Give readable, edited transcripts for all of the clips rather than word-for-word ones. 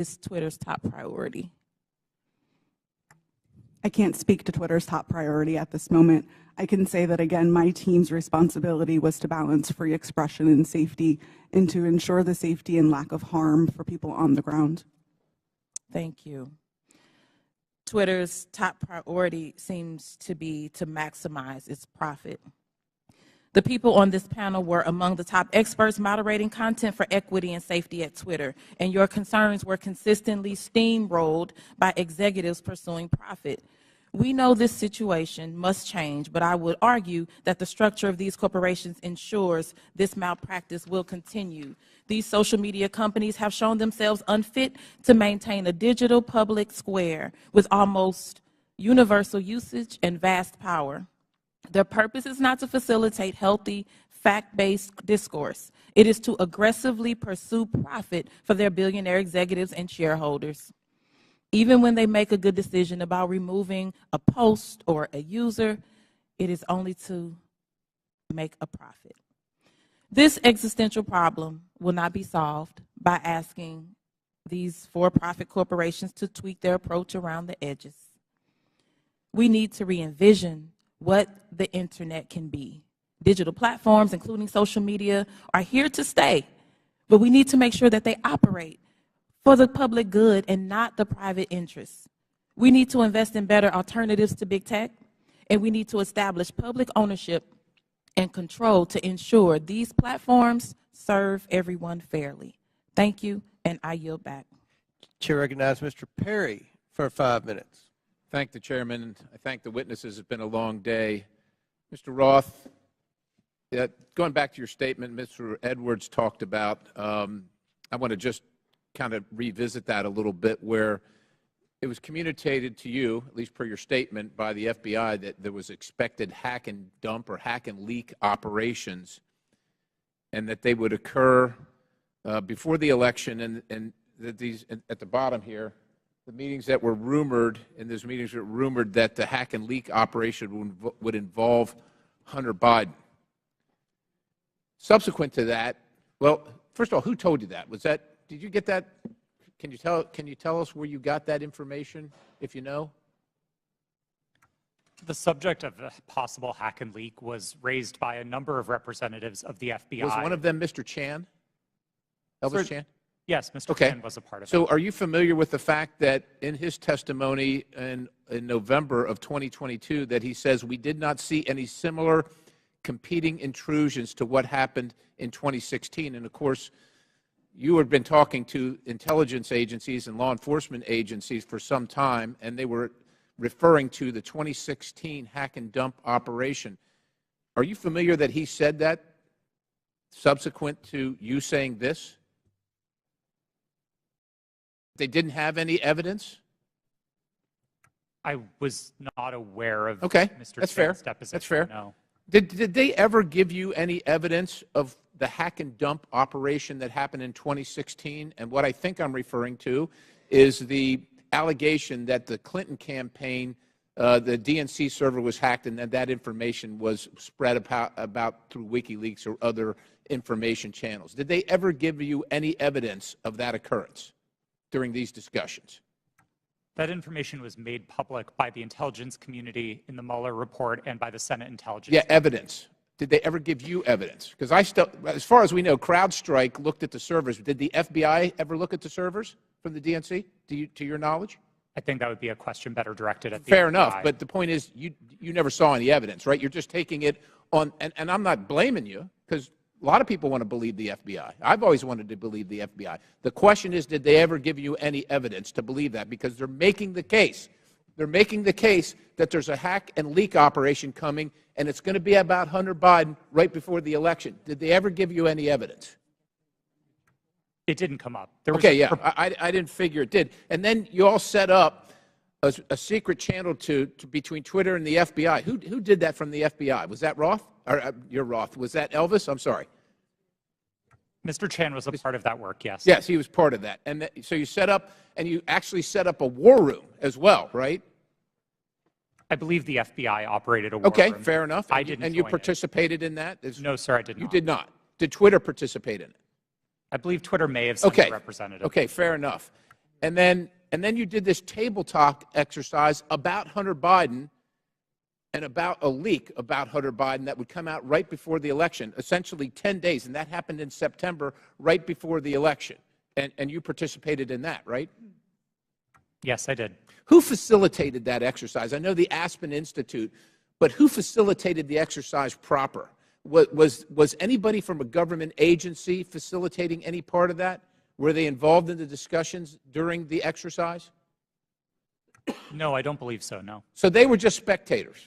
is Twitter's top priority? I can't speak to Twitter's top priority at this moment. I can say that, again, my team's responsibility was to balance free expression and safety and to ensure the safety and lack of harm for people on the ground. Thank you. Twitter's top priority seems to be to maximize its profit. The people on this panel were among the top experts moderating content for equity and safety at Twitter, and your concerns were consistently steamrolled by executives pursuing profit. We know this situation must change, but I would argue that the structure of these corporations ensures this malpractice will continue. These social media companies have shown themselves unfit to maintain a digital public square with almost universal usage and vast power. Their purpose is not to facilitate healthy, fact-based discourse. It is to aggressively pursue profit for their billionaire executives and shareholders. Even when they make a good decision about removing a post or a user, it is only to make a profit. This existential problem will not be solved by asking these for-profit corporations to tweak their approach around the edges. We need to re-envision what the internet can be. Digital platforms, including social media, are here to stay, but we need to make sure that they operate for the public good and not the private interests. We need to invest in better alternatives to big tech, and we need to establish public ownership and control to ensure these platforms serve everyone fairly. Thank you, and I yield back. Chair recognizes Mr. Perry for 5 minutes. Thank the chairman, and I thank the witnesses. It's been a long day. Mr. Roth, going back to your statement Mr. Edwards talked about, I want to just kind of revisit that a little bit, where it was communicated to you, at least per your statement, by the FBI that there was expected hack and dump or hack and leak operations, and that they would occur before the election, and that these, at the bottom here, the meetings that were rumored, in those meetings were rumored that the hack and leak operation would involve Hunter Biden. Subsequent to that, well, first of all, who told you that? Was that, did you get that? Can you tell us where you got that information, if you know? The subject of a possible hack and leak was raised by a number of representatives of the FBI. Was one of them Mr. Chan? Elvis Chan? Yes, Mr. Chan was a part of it. So are you familiar with the fact that in his testimony in November of 2022 that he says we did not see any similar competing intrusions to what happened in 2016? And of course, you had been talking to intelligence agencies and law enforcement agencies for some time, and they were referring to the 2016 hack and dump operation. Are you familiar that he said that subsequent to you saying this? They didn't have any evidence? I was not aware of Mr. Chan's deposition. That's fair. No. Did they ever give you any evidence of the hack and dump operation that happened in 2016? And what I think I'm referring to is the allegation that the Clinton campaign, the DNC server was hacked, and that information was spread about through WikiLeaks or other information channels. Did they ever give you any evidence of that occurrence during these discussions? That information was made public by the intelligence community in the Mueller report and by the Senate Intelligence. Yeah, evidence. Did they ever give you evidence? Because as far as we know, CrowdStrike looked at the servers. Did the FBI ever look at the servers from the DNC, to your knowledge? I think that would be a question better directed at the Fair FBI. enough, but the point is you never saw any evidence, right? You're just taking it on, and I'm not blaming you, because a lot of people want to believe the FBI. I've always wanted to believe the FBI. The question is, did they ever give you any evidence to believe that? Because they're making the case. They're making the case that there's a hack and leak operation coming, and it's going to be about Hunter Biden right before the election. Did they ever give you any evidence? It didn't come up. Okay, yeah, I didn't figure it did. And then you all set up a secret channel between Twitter and the FBI. Who did that from the FBI? Was that Roth? Or you're Roth. Was that Elvis? I'm sorry. Mr. Chan was a part of that work, yes. Yes, he was part of that. And so you set up, and you actually set up a war room as well, right? I believe the FBI operated a war room. Okay, fair enough. I didn't And you join participated in that? No, sir, I did not. You did not. Did Twitter participate in it? I believe Twitter may have sent a representative. Okay, fair enough. And then you did this table talk exercise about Hunter Biden and about a leak about Hunter Biden that would come out right before the election, essentially 10 days, and that happened in September, right before the election. And you participated in that, right? Yes, I did. Who facilitated that exercise? I know the Aspen Institute, but who facilitated the exercise proper? Was anybody from a government agency facilitating any part of that? Were they involved in the discussions during the exercise? No, I don't believe so, no. So they were just spectators.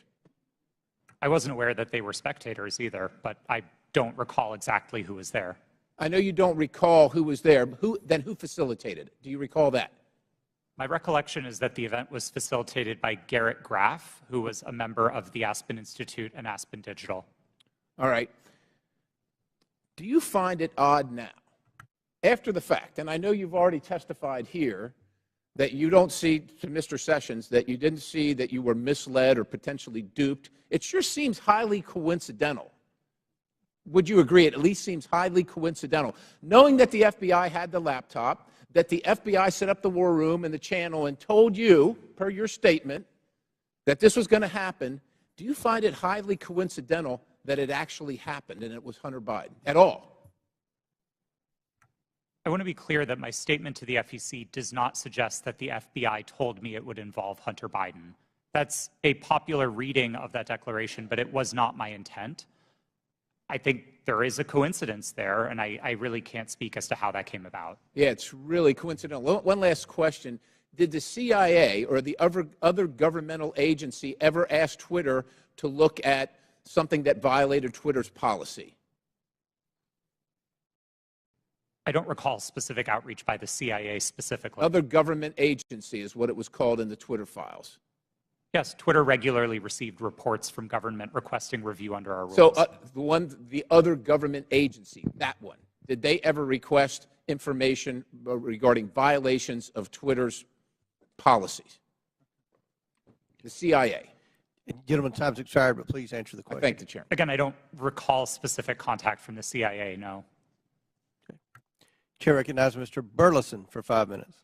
I wasn't aware that they were spectators either, but I don't recall exactly who was there. I know you don't recall who was there. Then who facilitated it? Do you recall that? My recollection is that the event was facilitated by Garrett Graff, who was a member of the Aspen Institute and Aspen Digital. All right. Do you find it odd now, after the fact, and I know you've already testified here, that you don't see, to Mr. Sessions, that you didn't see that you were misled or potentially duped? It sure seems highly coincidental. Would you agree? It at least seems highly coincidental. Knowing that the FBI had the laptop, that the FBI set up the war room and the channel and told you, per your statement, that this was going to happen, do you find it highly coincidental that it actually happened and it was Hunter Biden at all? I want to be clear that my statement to the FEC does not suggest that the FBI told me it would involve Hunter Biden. That's a popular reading of that declaration, but it was not my intent. I think there is a coincidence there, and I really can't speak as to how that came about. Yeah, it's really coincidental. One last question. Did the CIA or the other governmental agency ever ask Twitter to look at something that violated Twitter's policy? I don't recall specific outreach by the CIA specifically. Other government agency is what it was called in the Twitter files. Yes, Twitter regularly received reports from government requesting review under our rules. So the other government agency, that one, did they ever request information regarding violations of Twitter's policies? The CIA. Gentlemen, time's expired, but please answer the question. Thank the Chairman. Again, I don't recall specific contact from the CIA, no. Okay. Chair recognizes Mr. Burleson for 5 minutes.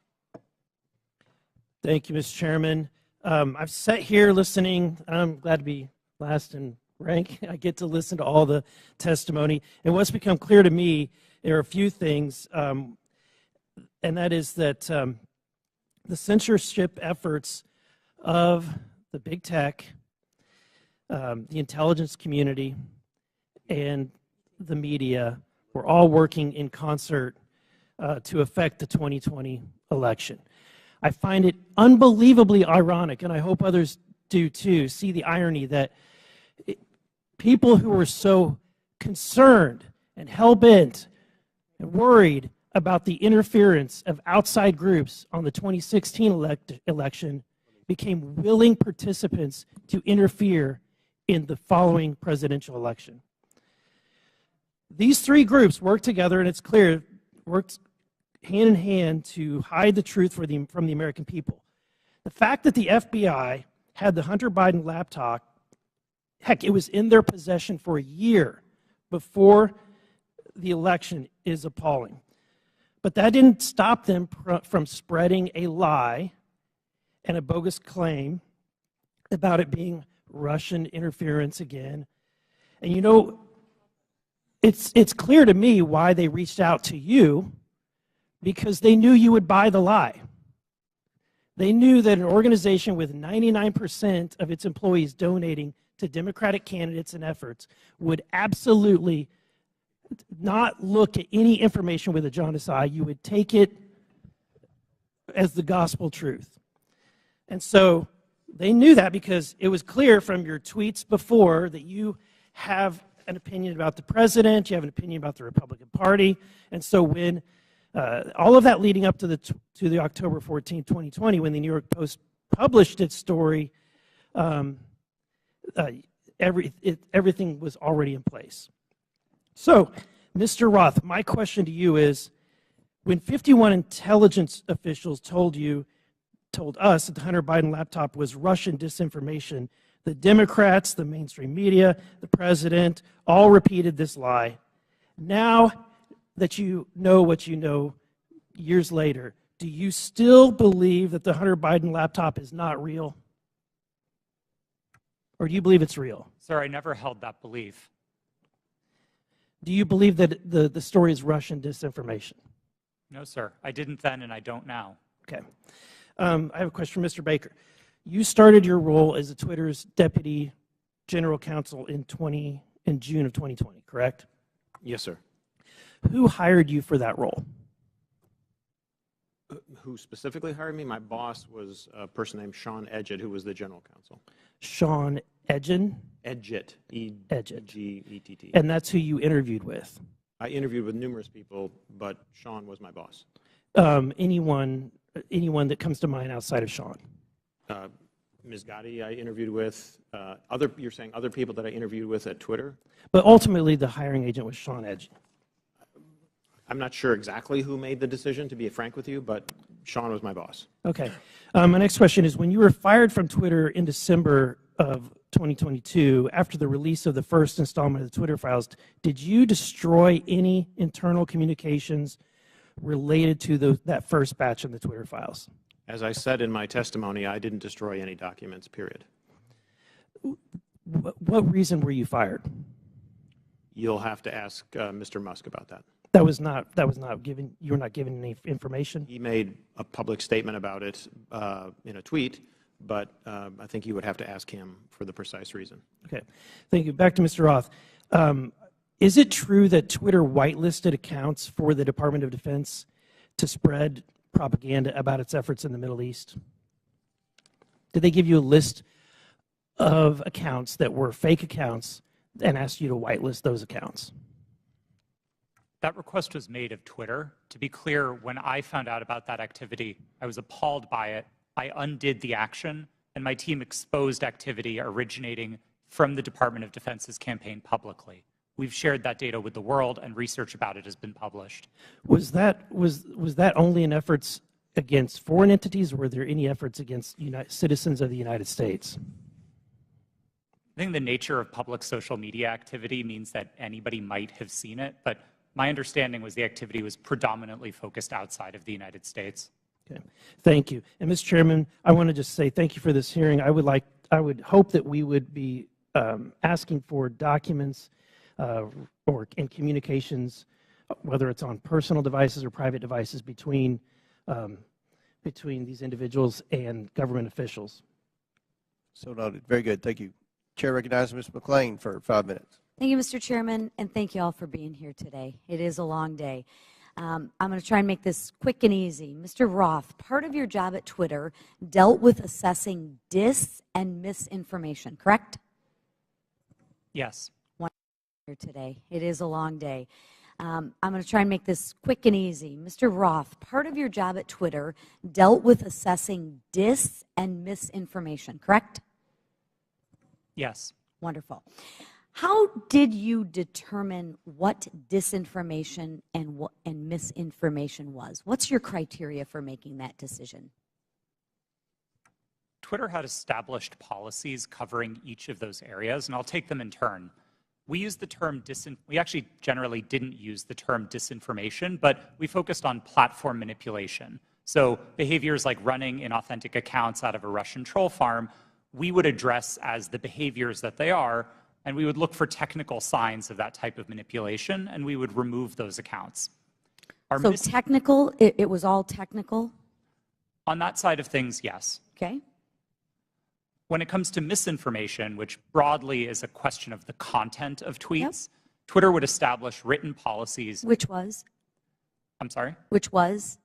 Thank you, Mr. Chairman. I've sat here listening. I'm glad to be last in rank. I get to listen to all the testimony. And what's become clear to me, there are a few things, and that is that the censorship efforts of the big tech, the intelligence community, and the media were all working in concert to affect the 2020 election. I find it unbelievably ironic, and I hope others do too, see the irony that people who were so concerned and hell-bent and worried about the interference of outside groups on the 2016 election became willing participants to interfere in the following presidential election. These three groups worked together, and it's clear, worked hand in hand to hide the truth from the American people. The fact that the FBI had the Hunter Biden laptop, heck, it was in their possession for a year before the election, is appalling. But that didn't stop them from spreading a lie and a bogus claim about it being Russian interference again. And you know, it's clear to me why they reached out to you, because they knew you would buy the lie. They knew that an organization with 99% of its employees donating to Democratic candidates and efforts would absolutely not look at any information with a jaundiced eye. You would take it as the gospel truth. And so they knew that, because it was clear from your tweets before that you have an opinion about the president, you have an opinion about the Republican Party. And so when all of that leading up to the October 14, 2020, when the New York Post published its story, everything was already in place. So, Mr. Roth, my question to you is, when 51 intelligence officials told us that the Hunter Biden laptop was Russian disinformation, the Democrats, the mainstream media, the president, all repeated this lie. Now that you know what you know years later, Do you still believe that the Hunter Biden laptop is not real? Or do you believe it's real? Sir, I never held that belief. Do you believe that the story is Russian disinformation? No, sir. I didn't then, and I don't now. Okay. I have a question for Mr. Baker. You started your role as Twitter's deputy general counsel in June of 2020, correct? Yes, sir. Who hired you for that role? Who specifically hired me? My boss was a person named Sean Edgett, who was the general counsel. Sean Edgen? Edgett, Edgett. E-G-E-T-T. And that's who you interviewed with? I interviewed with numerous people, but Sean was my boss. Anyone that comes to mind outside of Sean? Ms. Gotti I interviewed with. You're saying other people that I interviewed with at Twitter? But ultimately, the hiring agent was Sean Edgen. I'm not sure exactly who made the decision, to be frank with you, but Sean was my boss. Okay. My next question is, when you were fired from Twitter in December of 2022, after the release of the first installment of the Twitter files, did you destroy any internal communications related to that first batch of the Twitter files? As I said in my testimony, I didn't destroy any documents, period. What reason were you fired? You'll have to ask Mr. Musk about that. That was not given. You were not given any information. He made a public statement about it in a tweet, but I think you would have to ask him for the precise reason. Okay, thank you. Back to Mr. Roth. Is it true that Twitter whitelisted accounts for the Department of Defense to spread propaganda about its efforts in the Middle East? Did they give you a list of accounts that were fake accounts and asked you to whitelist those accounts? That request was made of Twitter. To be clear, when I found out about that activity, I was appalled by it. I undid the action, and my team exposed activity originating from the Department of Defense's campaign publicly. We've shared that data with the world, and research about it has been published. Was that only in efforts against foreign entities, or were there any efforts against citizens of the United States? I think the nature of public social media activity means that anybody might have seen it, but my understanding was the activity was predominantly focused outside of the United States. Okay, thank you. And Mr. Chairman, I want to just say thank you for this hearing. I would hope that we would be asking for documents or in communications, whether it's on personal devices or private devices, between these individuals and government officials. So noted. Very good. Thank you. Chair recognizes Ms. McClain for 5 minutes. Thank you, Mr. Chairman, and thank you all for being here today. It is a long day. I'm going to try and make this quick and easy. Mr. Roth, part of your job at Twitter dealt with assessing dis and misinformation, correct? Yes. Here today. It is a long day. I'm going to try and make this quick and easy. Mr. Roth, part of your job at Twitter dealt with assessing dis and misinformation, correct? Yes. Wonderful. How did you determine what disinformation and misinformation was? What's your criteria for making that decision? Twitter had established policies covering each of those areas, and I'll take them in turn. We used the term we actually generally didn't use the term disinformation, but we focused on platform manipulation. So behaviors like running inauthentic accounts out of a Russian troll farm, we would address as the behaviors that they are, and we would look for technical signs of that type of manipulation, and we would remove those accounts. So technical, it was all technical? On that side of things, yes. Okay. When it comes to misinformation, which broadly is a question of the content of tweets, Twitter would establish written policies. Which was? I'm sorry? Which was?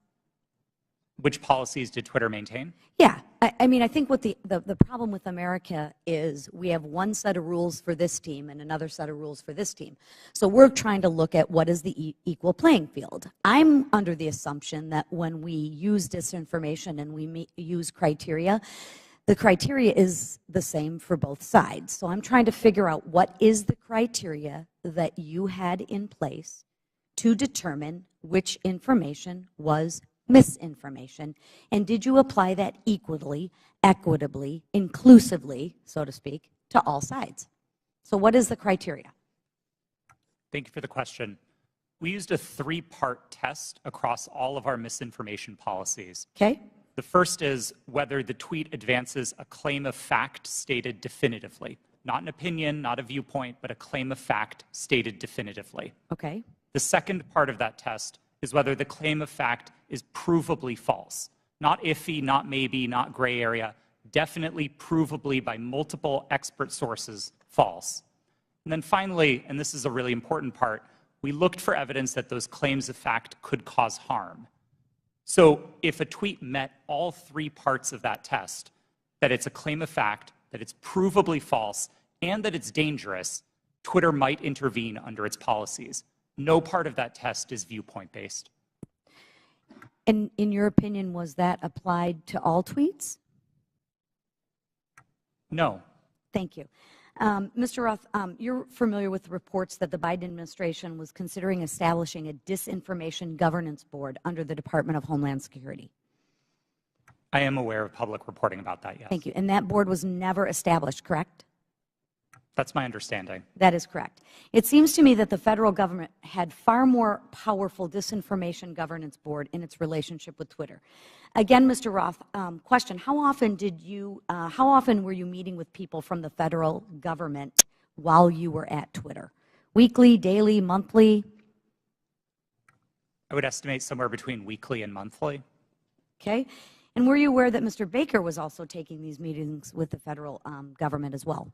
Which policies did Twitter maintain? Yeah. I mean, I think what the problem with America is we have one set of rules for this team and another set of rules for this team. So we're trying to look at what is the equal playing field. I'm under the assumption that when we use disinformation and we use criteria, the criteria is the same for both sides. So I'm trying to figure out what is the criteria that you had in place to determine which information was misinformation, and did you apply that equally, equitably, inclusively, so to speak, to all sides? So what is the criteria? Thank you for the question. We used a three-part test across all of our misinformation policies. Okay? The first is whether the tweet advances a claim of fact stated definitively. Not an opinion, not a viewpoint, but a claim of fact stated definitively. Okay. The second part of that test is whether the claim of fact is provably false. Not iffy, not maybe, not gray area, definitely provably by multiple expert sources false. And then finally, and this is a really important part, we looked for evidence that those claims of fact could cause harm. So if a tweet met all three parts of that test, that it's a claim of fact, that it's provably false, and that it's dangerous, Twitter might intervene under its policies. No part of that test is viewpoint-based. And in your opinion, was that applied to all tweets? No. Thank you. Mr. Roth, you're familiar with the reports that the Biden administration was considering establishing a disinformation governance board under the Department of Homeland Security. I am aware of public reporting about that, yes. Thank you. And that board was never established, correct? That's my understanding. That is correct. It seems to me that the federal government had far more powerful disinformation governance board in its relationship with Twitter. Again, Mr. Roth, question, how often were you meeting with people from the federal government while you were at Twitter? Weekly, daily, monthly? I would estimate somewhere between weekly and monthly. Okay. And were you aware that Mr. Baker was also taking these meetings with the federal government as well?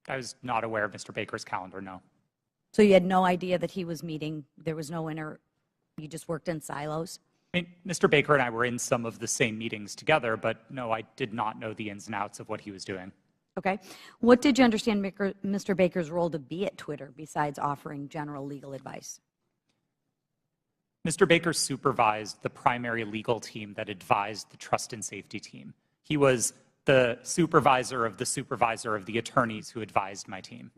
I was not aware of Mr. Baker's calendar, no. So you had no idea that he was meeting, there was no you just worked in silos? I mean, Mr. Baker and I were in some of the same meetings together, but no, I did not know the ins and outs of what he was doing. Okay. What did you understand Mr. Baker's role to be at Twitter besides offering general legal advice? Mr. Baker supervised the primary legal team that advised the trust and safety team. He was the supervisor of the attorneys who advised my team.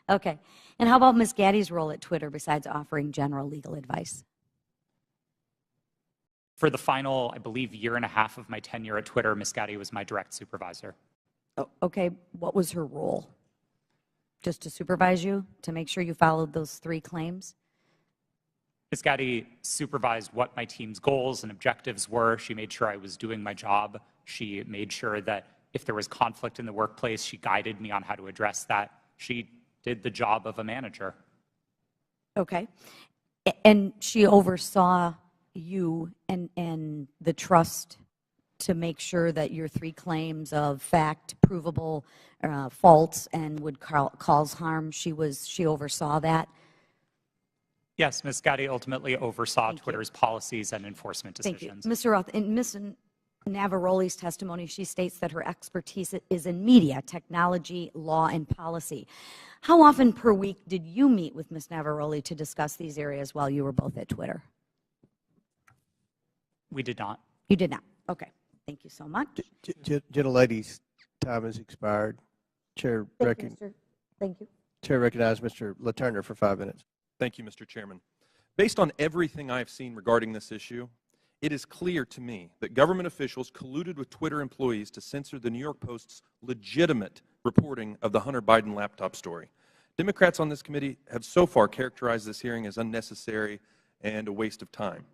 Okay. And how about Ms. Gaddy's role at Twitter besides offering general legal advice? For the final, I believe, year and a half of my tenure at Twitter, Ms. Gaddy was my direct supervisor. Oh, okay. What was her role? Just to supervise you, to make sure you followed those three claims? Ms. Gaddy supervised what my team's goals and objectives were. She made sure I was doing my job. She made sure that if there was conflict in the workplace, she guided me on how to address that. She did the job of a manager. Okay. And she oversaw you and the trust to make sure that your three claims of fact, provable, false, and would cause harm, she oversaw that? Yes, Ms. Gaddy ultimately oversaw Twitter's policies and enforcement decisions. Thank you. Mr. Roth, in Ms. Navaroli's testimony, she states that her expertise is in media, technology, law, and policy. How often per week did you meet with Ms. Navaroli to discuss these areas while you were both at Twitter? We did not. You did not. Okay. Thank you so much. Gentlelady's time has expired. Chair recognizes Mr. LaTurner for 5 minutes. Thank you, Mr. Chairman. Based on everything I've seen regarding this issue, it is clear to me that government officials colluded with Twitter employees to censor the New York Post's legitimate reporting of the Hunter Biden laptop story. Democrats on this committee have so far characterized this hearing as unnecessary and a waste of time.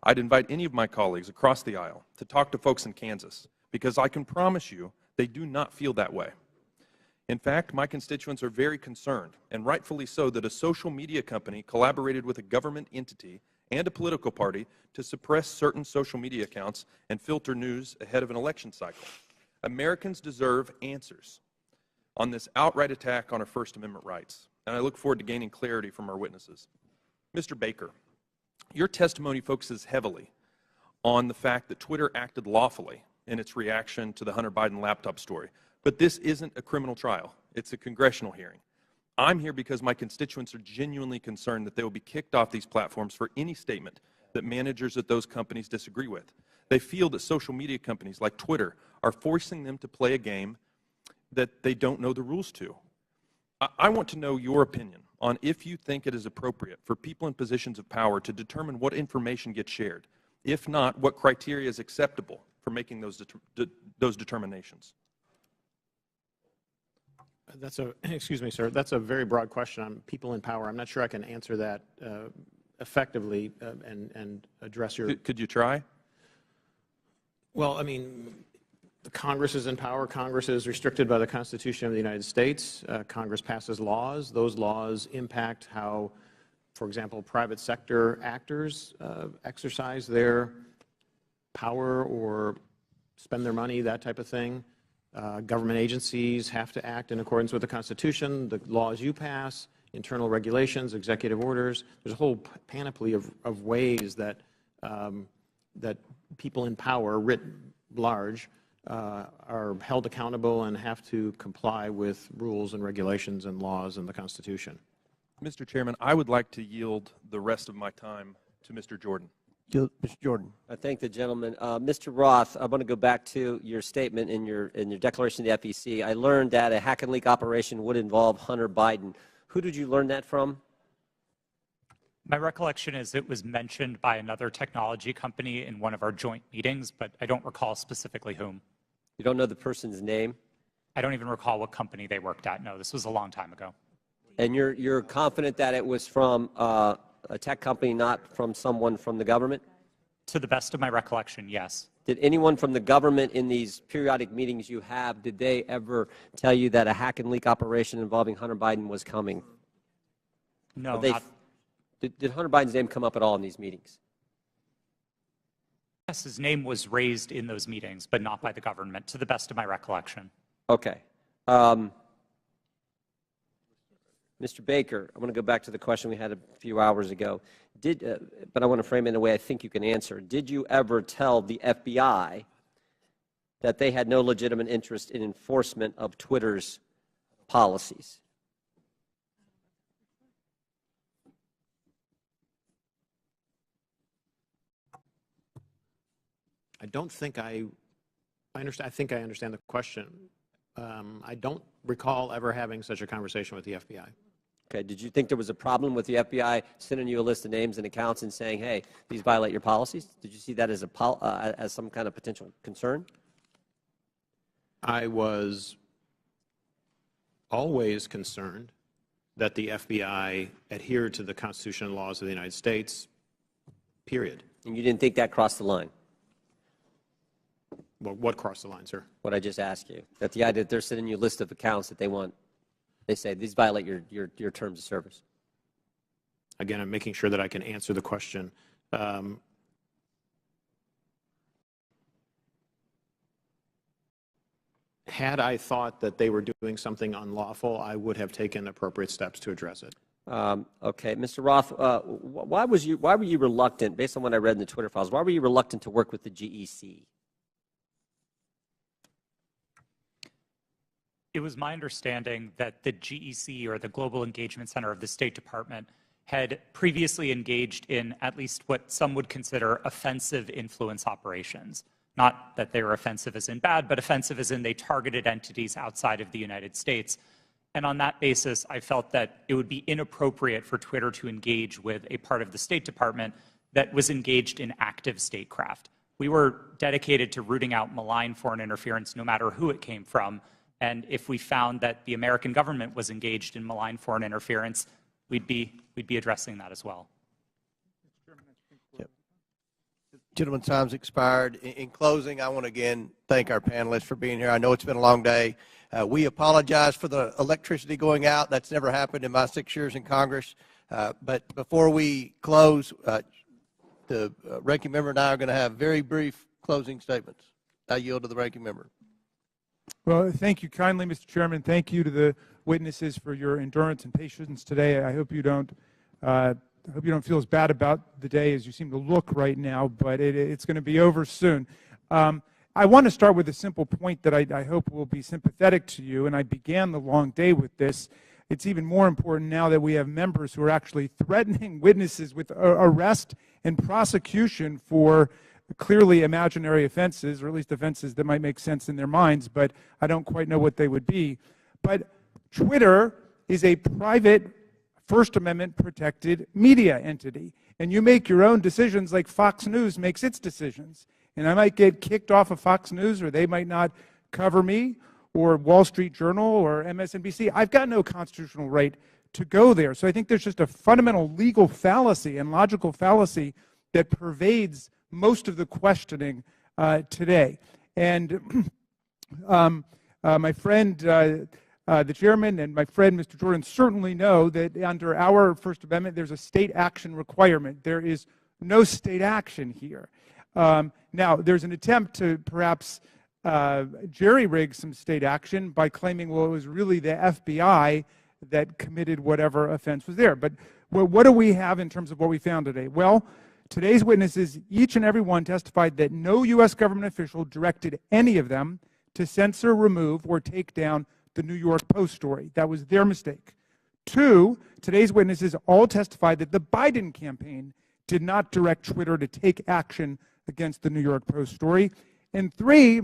I'd invite any of my colleagues across the aisle to talk to folks in Kansas, because I can promise you they do not feel that way. In fact, my constituents are very concerned, and rightfully so, that a social media company collaborated with a government entity and a political party to suppress certain social media accounts and filter news ahead of an election cycle. Americans deserve answers on this outright attack on our First Amendment rights, and I look forward to gaining clarity from our witnesses. Mr. Baker, your testimony focuses heavily on the fact that Twitter acted lawfully in its reaction to the Hunter Biden laptop story. But this isn't a criminal trial. It's a congressional hearing. I'm here because my constituents are genuinely concerned that they will be kicked off these platforms for any statement that managers at those companies disagree with. They feel that social media companies like Twitter are forcing them to play a game that they don't know the rules to. I want to know your opinion on if you think it is appropriate for people in positions of power to determine what information gets shared. If not, what criteria is acceptable for making those determinations? Excuse me, sir. That's a very broad question on people in power. I'm not sure I can answer that effectively and address your. Could you try? Well, I mean, Congress is in power. Congress is restricted by the Constitution of the United States. Congress passes laws. Those laws impact how, for example, private sector actors exercise their power or spend their money, that type of thing. Government agencies have to act in accordance with the Constitution, the laws you pass, internal regulations, executive orders. There's a whole panoply of ways that, that people in power, writ large, are held accountable and have to comply with rules and regulations and laws in the Constitution. Mr. Chairman, I would like to yield the rest of my time to Mr. Jordan. Mr. Jordan. I thank the gentleman. Mr. Roth, I want to go back to your statement in your declaration to the FEC. I learned that a hack and leak operation would involve Hunter Biden. Who did you learn that from? My recollection is it was mentioned by another technology company in one of our joint meetings, but I don't recall specifically whom. You don't know the person's name? I don't even recall what company they worked at. No, this was a long time ago. And you're confident that it was from a tech company, not from someone from the government? To the best of my recollection, yes. Did anyone from the government in these periodic meetings you have, did they ever tell you that a hack and leak operation involving Hunter Biden was coming? No, Did Hunter Biden's name come up at all in these meetings? Yes, his name was raised in those meetings, but not by the government, to the best of my recollection. Okay. Mr. Baker, I want to go back to the question we had a few hours ago. But I want to frame it in a way I think you can answer. Did you ever tell the FBI that they had no legitimate interest in enforcement of Twitter's policies? I don't think I understand. I think I understand the question. I don't recall ever having such a conversation with the FBI. Okay. Did you think there was a problem with the FBI sending you a list of names and accounts and saying, hey, these violate your policies? Did you see that as as some kind of potential concern? I was always concerned that the FBI adhered to the Constitution and laws of the United States, period. And you didn't think that crossed the line? Well, what crossed the line, sir? What I just asked you. That the idea that they're sending you a list of accounts that they say these violate your terms of service. Again, I'm making sure that I can answer the question. Had I thought that they were doing something unlawful, I would have taken appropriate steps to address it. Okay, Mr. Roth, why were you reluctant, based on what I read in the Twitter files, why were you reluctant to work with the GEC? It was my understanding that the GEC, or the Global Engagement Center of the State Department, had previously engaged in at least what some would consider offensive influence operations. Not that they were offensive as in bad, but offensive as in they targeted entities outside of the United States. And on that basis, I felt that it would be inappropriate for Twitter to engage with a part of the State Department that was engaged in active statecraft. We were dedicated to rooting out malign foreign interference, no matter who it came from. And if we found that the American government was engaged in malign foreign interference, we'd be addressing that as well. Yep. Gentleman's time's expired. In closing, I want to again thank our panelists for being here. I know it's been a long day. We apologize for the electricity going out. That's never happened in my 6 years in Congress. But before we close, the ranking member and I are going to have very brief closing statements. I yield to the ranking member. Well, thank you kindly, Mr. Chairman. Thank you to the witnesses for your endurance and patience today. I hope you don't feel as bad about the day as you seem to look right now, but it's going to be over soon. I want to start with a simple point that I hope will be sympathetic to you, and I began the long day with this. It's even more important now that we have members who are actually threatening witnesses with arrest and prosecution for clearly imaginary offenses, or at least offenses that might make sense in their minds, but I don't quite know what they would be. But Twitter is a private First Amendment protected media entity, and you make your own decisions like Fox News makes its decisions. And I might get kicked off of Fox News, or they might not cover me, or Wall Street Journal or MSNBC. I've got no constitutional right to go there. So I think there's just a fundamental legal fallacy and logical fallacy that pervades most of the questioning today. And my friend, the chairman, and my friend, Mr. Jordan, certainly know that under our First Amendment, there's a state action requirement. There is no state action here. Now, there's an attempt to perhaps jerry-rig some state action by claiming, well, it was really the FBI that committed whatever offense was there. But what do we have in terms of what we found today? Well, today's witnesses, each and every one, testified that no U.S. government official directed any of them to censor, remove, or take down the New York Post story. That was their mistake. 2, today's witnesses all testified that the Biden campaign did not direct Twitter to take action against the New York Post story. And 3,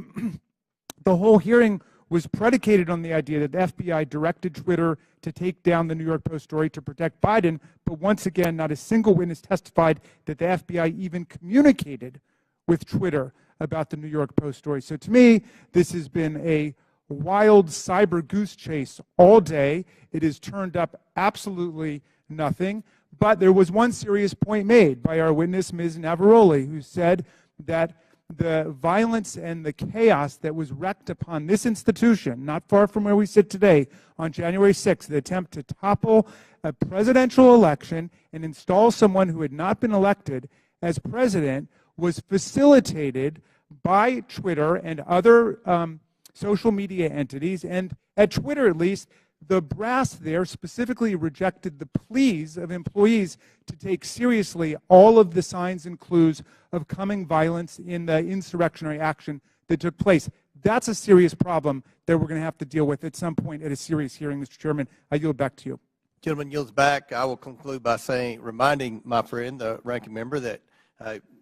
the whole hearing was predicated on the idea that the FBI directed Twitter to take down the New York Post story to protect Biden, but once again, not a single witness testified that the FBI even communicated with Twitter about the New York Post story. So to me, this has been a wild cyber goose chase all day. It has turned up absolutely nothing, but there was one serious point made by our witness, Ms. Navaroli, who said that the violence and the chaos that was wreaked upon this institution, not far from where we sit today, on January 6th, the attempt to topple a presidential election and install someone who had not been elected as president, was facilitated by Twitter and other social media entities. And at Twitter, at least, the brass there specifically rejected the pleas of employees to take seriously all of the signs and clues of coming violence in the insurrectionary action that took place. That's a serious problem that we're going to have to deal with at some point at a serious hearing, Mr. Chairman. I yield back to you. Gentleman yields back. I will conclude by reminding my friend, the ranking member, that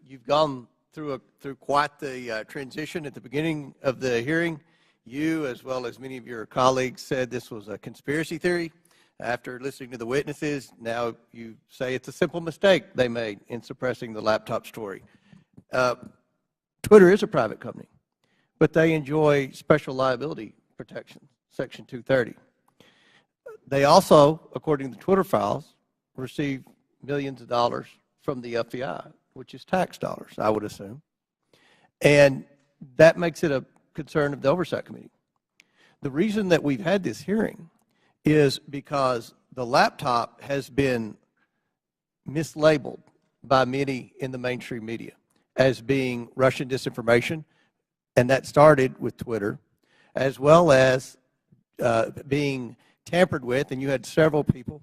you've gone through quite the transition at the beginning of the hearing. You, as well as many of your colleagues, said this was a conspiracy theory. After listening to the witnesses, now you say it's a simple mistake they made in suppressing the laptop story. Twitter is a private company, but they enjoy special liability protection, Section 230. They also, according to the Twitter files, receive millions of dollars from the FBI, which is tax dollars, I would assume. And that makes it a concern of the Oversight Committee. The reason that we've had this hearing is because the laptop has been mislabeled by many in the mainstream media as being Russian disinformation, and that started with Twitter, as well as being tampered with, and you had several people,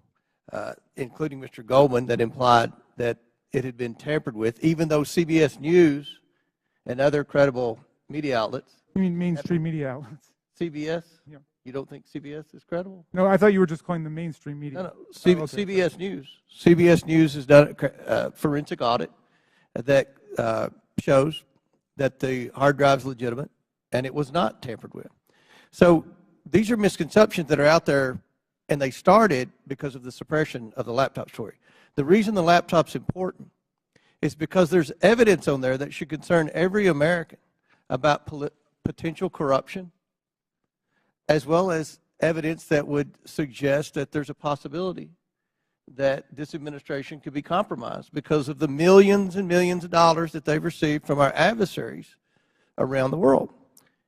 including Mr. Goldman, that implied that it had been tampered with, even though CBS News and other credible media outlets. You mean mainstream media outlets? CBS? Yeah. You don't think CBS is credible? No, I thought you were just calling them mainstream media. No. Okay. CBS News. CBS News has done a forensic audit that shows that the hard drive is legitimate and it was not tampered with. So these are misconceptions that are out there, and they started because of the suppression of the laptop story. The reason the laptop's important is because there's evidence on there that should concern every American about potential corruption, as well as evidence that would suggest that there's a possibility that this administration could be compromised because of the millions and millions of dollars that they've received from our adversaries around the world.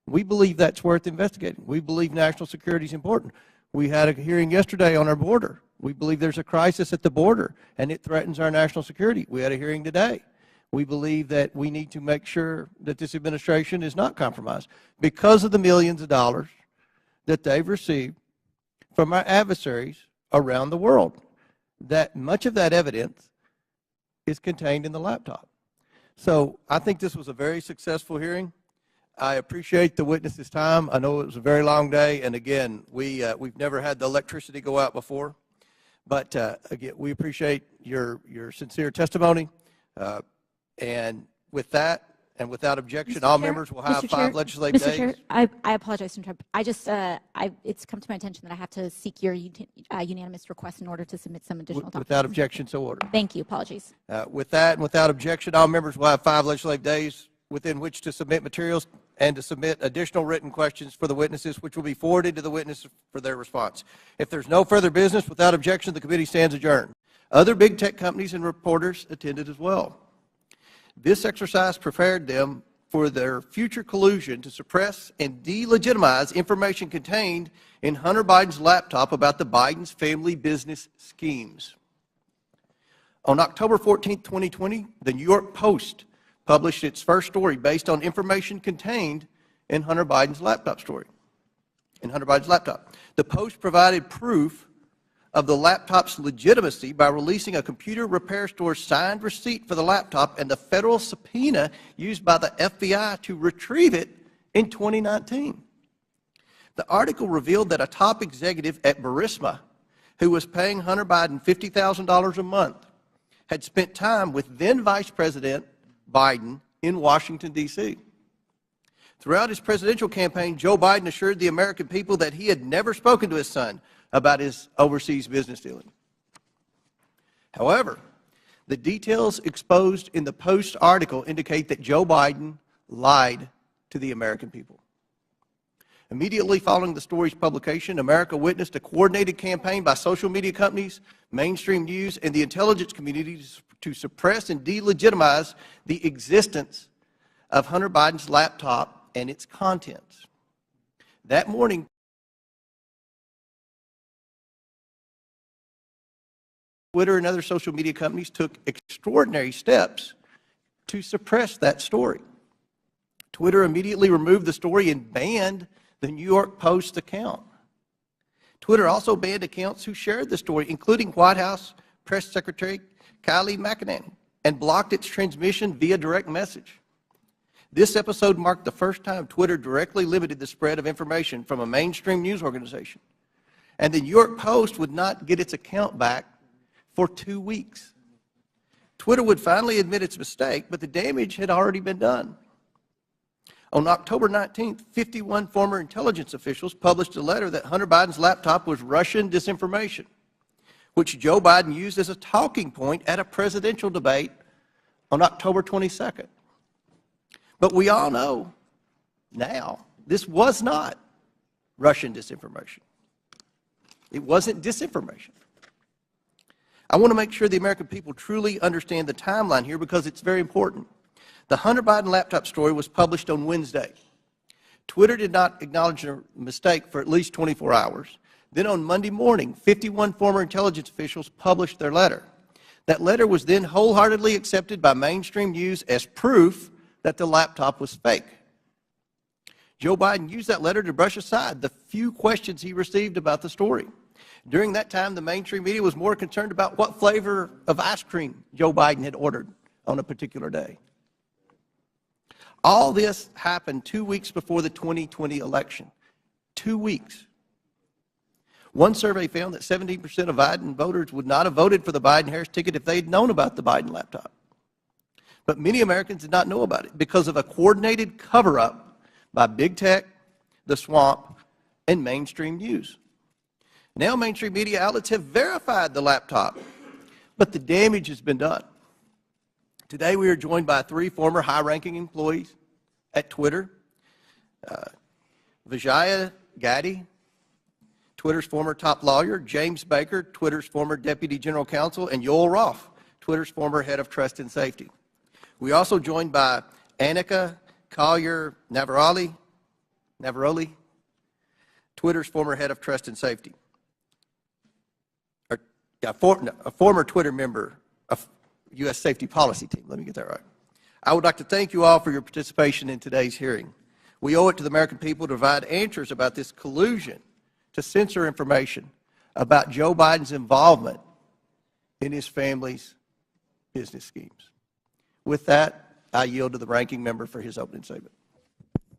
We believe that's worth investigating. We believe national security is important. We had a hearing yesterday on our border. We believe there's a crisis at the border, and it threatens our national security. We had a hearing today. We believe that we need to make sure that this administration is not compromised because of the millions of dollars that they've received from our adversaries around the world. That much of that evidence is contained in the laptop. So I think this was a very successful hearing. I appreciate the witnesses' time. I know it was a very long day, and again, we've never had the electricity go out before. But again, we appreciate your sincere testimony. And with that, and without objection, all members will have 5 legislative days. Mr. Chair, I apologize to interrupt. It's come to my attention that I have to seek your unanimous request in order to submit some additional documents. Without objection, so ordered. Thank you. Apologies. With that and without objection, all members will have 5 legislative days within which to submit materials and to submit additional written questions for the witnesses, which will be forwarded to the witnesses for their response. If there's no further business, without objection, the committee stands adjourned. Other big tech companies and reporters attended as well. This exercise prepared them for their future collusion to suppress and delegitimize information contained in Hunter Biden's laptop about the Biden's family business schemes. On October 14, 2020, the New York Post published its first story based on information contained in Hunter Biden's laptop story. The Post provided proof of the laptop's legitimacy by releasing a computer repair store's signed receipt for the laptop and the federal subpoena used by the FBI to retrieve it in 2019. The article revealed that a top executive at Burisma, who was paying Hunter Biden $50,000 a month, had spent time with then Vice President Biden in Washington, D.C. Throughout his presidential campaign, Joe Biden assured the American people that he had never spoken to his son about his overseas business dealing. However, the details exposed in the Post article indicate that Joe Biden lied to the American people. Immediately following the story's publication, America witnessed a coordinated campaign by social media companies, mainstream news, and the intelligence community to suppress and delegitimize the existence of Hunter Biden's laptop and its contents. That morning, Twitter and other social media companies took extraordinary steps to suppress that story. Twitter immediately removed the story and banned the New York Post account. Twitter also banned accounts who shared the story, including White House Press Secretary Kayleigh McEnany, and blocked its transmission via direct message. This episode marked the first time Twitter directly limited the spread of information from a mainstream news organization. And the New York Post would not get its account back for 2 weeks. Twitter would finally admit its mistake, but the damage had already been done. On October 19th, 51 former intelligence officials published a letter that Hunter Biden's laptop was Russian disinformation, which Joe Biden used as a talking point at a presidential debate on October 22nd. But we all know now this was not Russian disinformation. It wasn't disinformation. I want to make sure the American people truly understand the timeline here because it's very important. The Hunter Biden laptop story was published on Wednesday. Twitter did not acknowledge a mistake for at least 24 hours. Then on Monday morning, 51 former intelligence officials published their letter. That letter was then wholeheartedly accepted by mainstream news as proof that the laptop was fake. Joe Biden used that letter to brush aside the few questions he received about the story. During that time, the mainstream media was more concerned about what flavor of ice cream Joe Biden had ordered on a particular day. All this happened 2 weeks before the 2020 election. 2 weeks. One survey found that 17% of Biden voters would not have voted for the Biden-Harris ticket if they had known about the Biden laptop. But many Americans did not know about it because of a coordinated cover-up by big tech, the swamp, and mainstream news. Now mainstream media outlets have verified the laptop, but the damage has been done. Today we are joined by 3 former high-ranking employees at Twitter. Vijaya Gadde, Twitter's former top lawyer, James Baker, Twitter's former deputy general counsel, and Yoel Roth, Twitter's former head of trust and safety. We are also joined by Annika Collier-Navaroli, Twitter's former head of trust and safety. A former Twitter member of U.S. safety policy team. Let me get that right. I would like to thank you all for your participation in today's hearing. We owe it to the American people to provide answers about this collusion to censor information about Joe Biden's involvement in his family's business schemes. With that, I yield to the ranking member for his opening statement.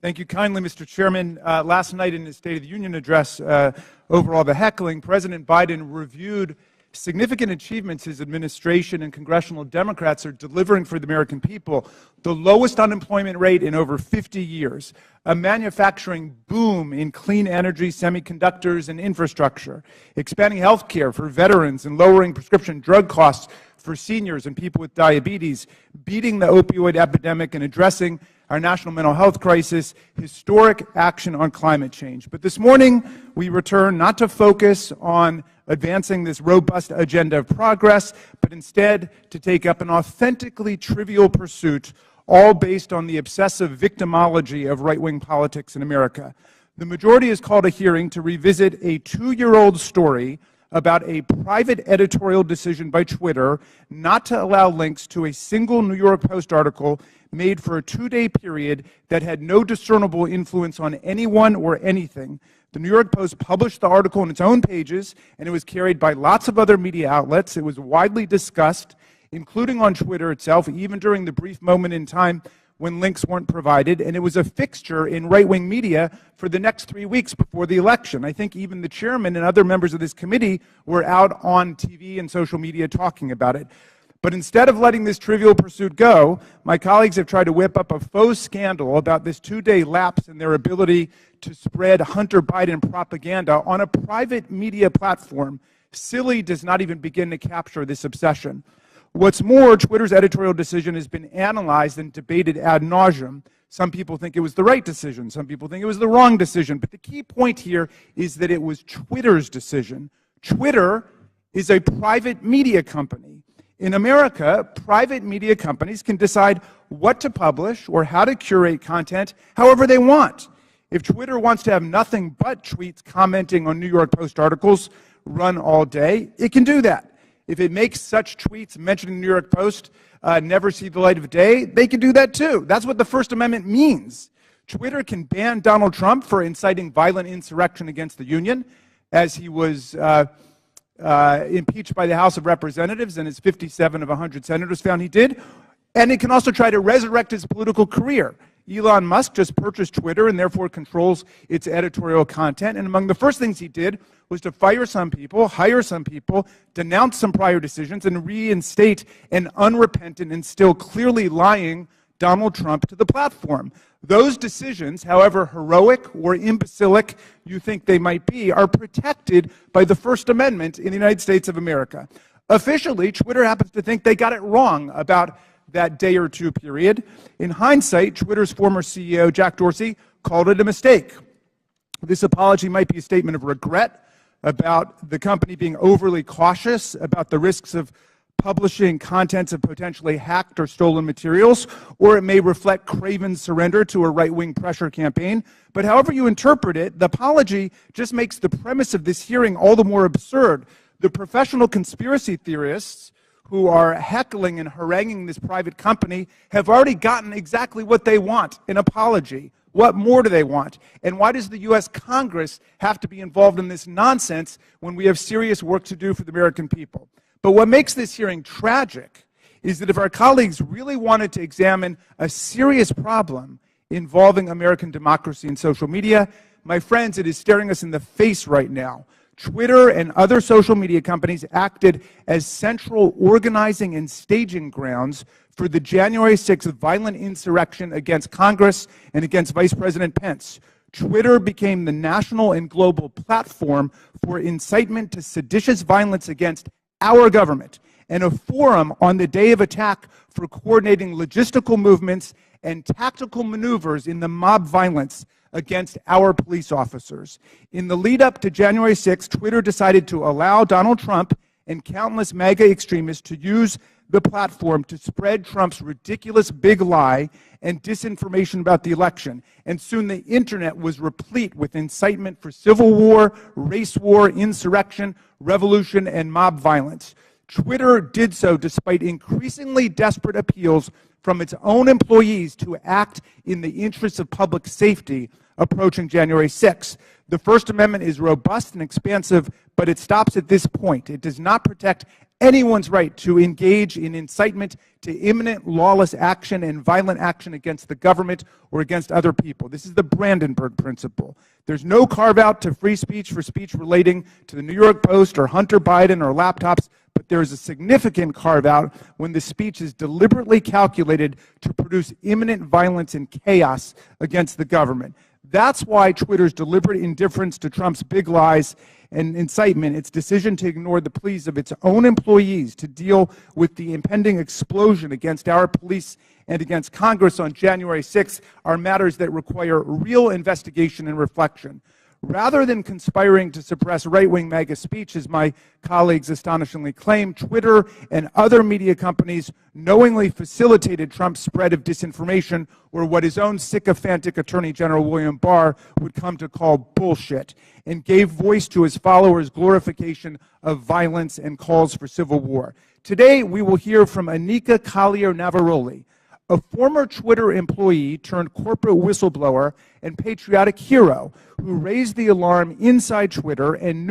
Thank you kindly, Mr. Chairman. Last night in his State of the Union address, over all the heckling, President Biden reviewed significant achievements his administration and congressional Democrats are delivering for the American people: the lowest unemployment rate in over 50 years, a manufacturing boom in clean energy, semiconductors, and infrastructure, expanding health care for veterans and lowering prescription drug costs for seniors and people with diabetes, beating the opioid epidemic and addressing our national mental health crisis, historic action on climate change. But this morning, we return not to focus on advancing this robust agenda of progress, but instead to take up an authentically trivial pursuit, all based on the obsessive victimology of right-wing politics in America. The majority has called a hearing to revisit a 2-year-old story about a private editorial decision by Twitter not to allow links to a single New York Post article made for a 2-day period that had no discernible influence on anyone or anything. The New York Post published the article on its own pages, and it was carried by lots of other media outlets. It was widely discussed, including on Twitter itself, even during the brief moment in time when links weren't provided, and it was a fixture in right-wing media for the next 3 weeks before the election. I think even the chairman and other members of this committee were out on TV and social media talking about it. But instead of letting this trivial pursuit go, my colleagues have tried to whip up a faux scandal about this 2-day lapse in their ability to spread Hunter Biden propaganda on a private media platform. Silly does not even begin to capture this obsession. What's more, Twitter's editorial decision has been analyzed and debated ad nauseum. Some people think it was the right decision. Some people think it was the wrong decision. But the key point here is that it was Twitter's decision. Twitter is a private media company. In America, private media companies can decide what to publish or how to curate content however they want. If Twitter wants to have nothing but tweets commenting on New York Post articles run all day, it can do that. If it makes such tweets mentioning the New York Post never see the light of day, they can do that too. That's what the First Amendment means. Twitter can ban Donald Trump for inciting violent insurrection against the Union, as he was impeached by the House of Representatives, and as 57 of 100 senators found he did. And it can also try to resurrect his political career. Elon Musk just purchased Twitter and therefore controls its editorial content. And among the first things he did was to fire some people, hire some people, denounce some prior decisions, and reinstate an unrepentant and still clearly lying Donald Trump to the platform. Those decisions, however heroic or imbecilic you think they might be, are protected by the First Amendment in the United States of America. Officially, Twitter happens to think they got it wrong about that day or two period. In hindsight, Twitter's former CEO, Jack Dorsey, called it a mistake. This apology might be a statement of regret about the company being overly cautious about the risks of publishing contents of potentially hacked or stolen materials, or it may reflect craven surrender to a right-wing pressure campaign. But however you interpret it, the apology just makes the premise of this hearing all the more absurd. The professional conspiracy theorists who are heckling and haranguing this private company have already gotten exactly what they want, an apology. What more do they want? And why does the U.S. Congress have to be involved in this nonsense when we have serious work to do for the American people? But what makes this hearing tragic is that if our colleagues really wanted to examine a serious problem involving American democracy and social media, my friends, it is staring us in the face right now. Twitter and other social media companies acted as central organizing and staging grounds for the January 6th violent insurrection against Congress and against Vice President Pence. Twitter became the national and global platform for incitement to seditious violence against our government, and a forum on the day of attack for coordinating logistical movements and tactical maneuvers in the mob violence against our police officers. In the lead up to January 6th, Twitter decided to allow Donald Trump and countless MAGA extremists to use the platform to spread Trump's ridiculous big lie and disinformation about the election. And soon the internet was replete with incitement for civil war, race war, insurrection, revolution, and mob violence. Twitter did so despite increasingly desperate appeals from its own employees to act in the interests of public safety approaching January 6th. The First Amendment is robust and expansive, but it stops at this point. It does not protect anyone's right to engage in incitement to imminent lawless action and violent action against the government or against other people. This is the Brandenburg Principle. There's no carve-out to free speech for speech relating to the New York Post or Hunter Biden or laptops, but there is a significant carve-out when the speech is deliberately calculated to produce imminent violence and chaos against the government. That's why Twitter's deliberate indifference to Trump's big lies and incitement, its decision to ignore the pleas of its own employees to deal with the impending explosion against our police and against Congress on January 6th are matters that require real investigation and reflection. Rather than conspiring to suppress right-wing MAGA speech, as my colleagues astonishingly claim, Twitter and other media companies knowingly facilitated Trump's spread of disinformation, or what his own sycophantic Attorney General William Barr would come to call bullshit, and gave voice to his followers' glorification of violence and calls for civil war. Today, we will hear from Anika Collier-Navaroli, a former Twitter employee turned corporate whistleblower and patriotic hero who raised the alarm inside Twitter and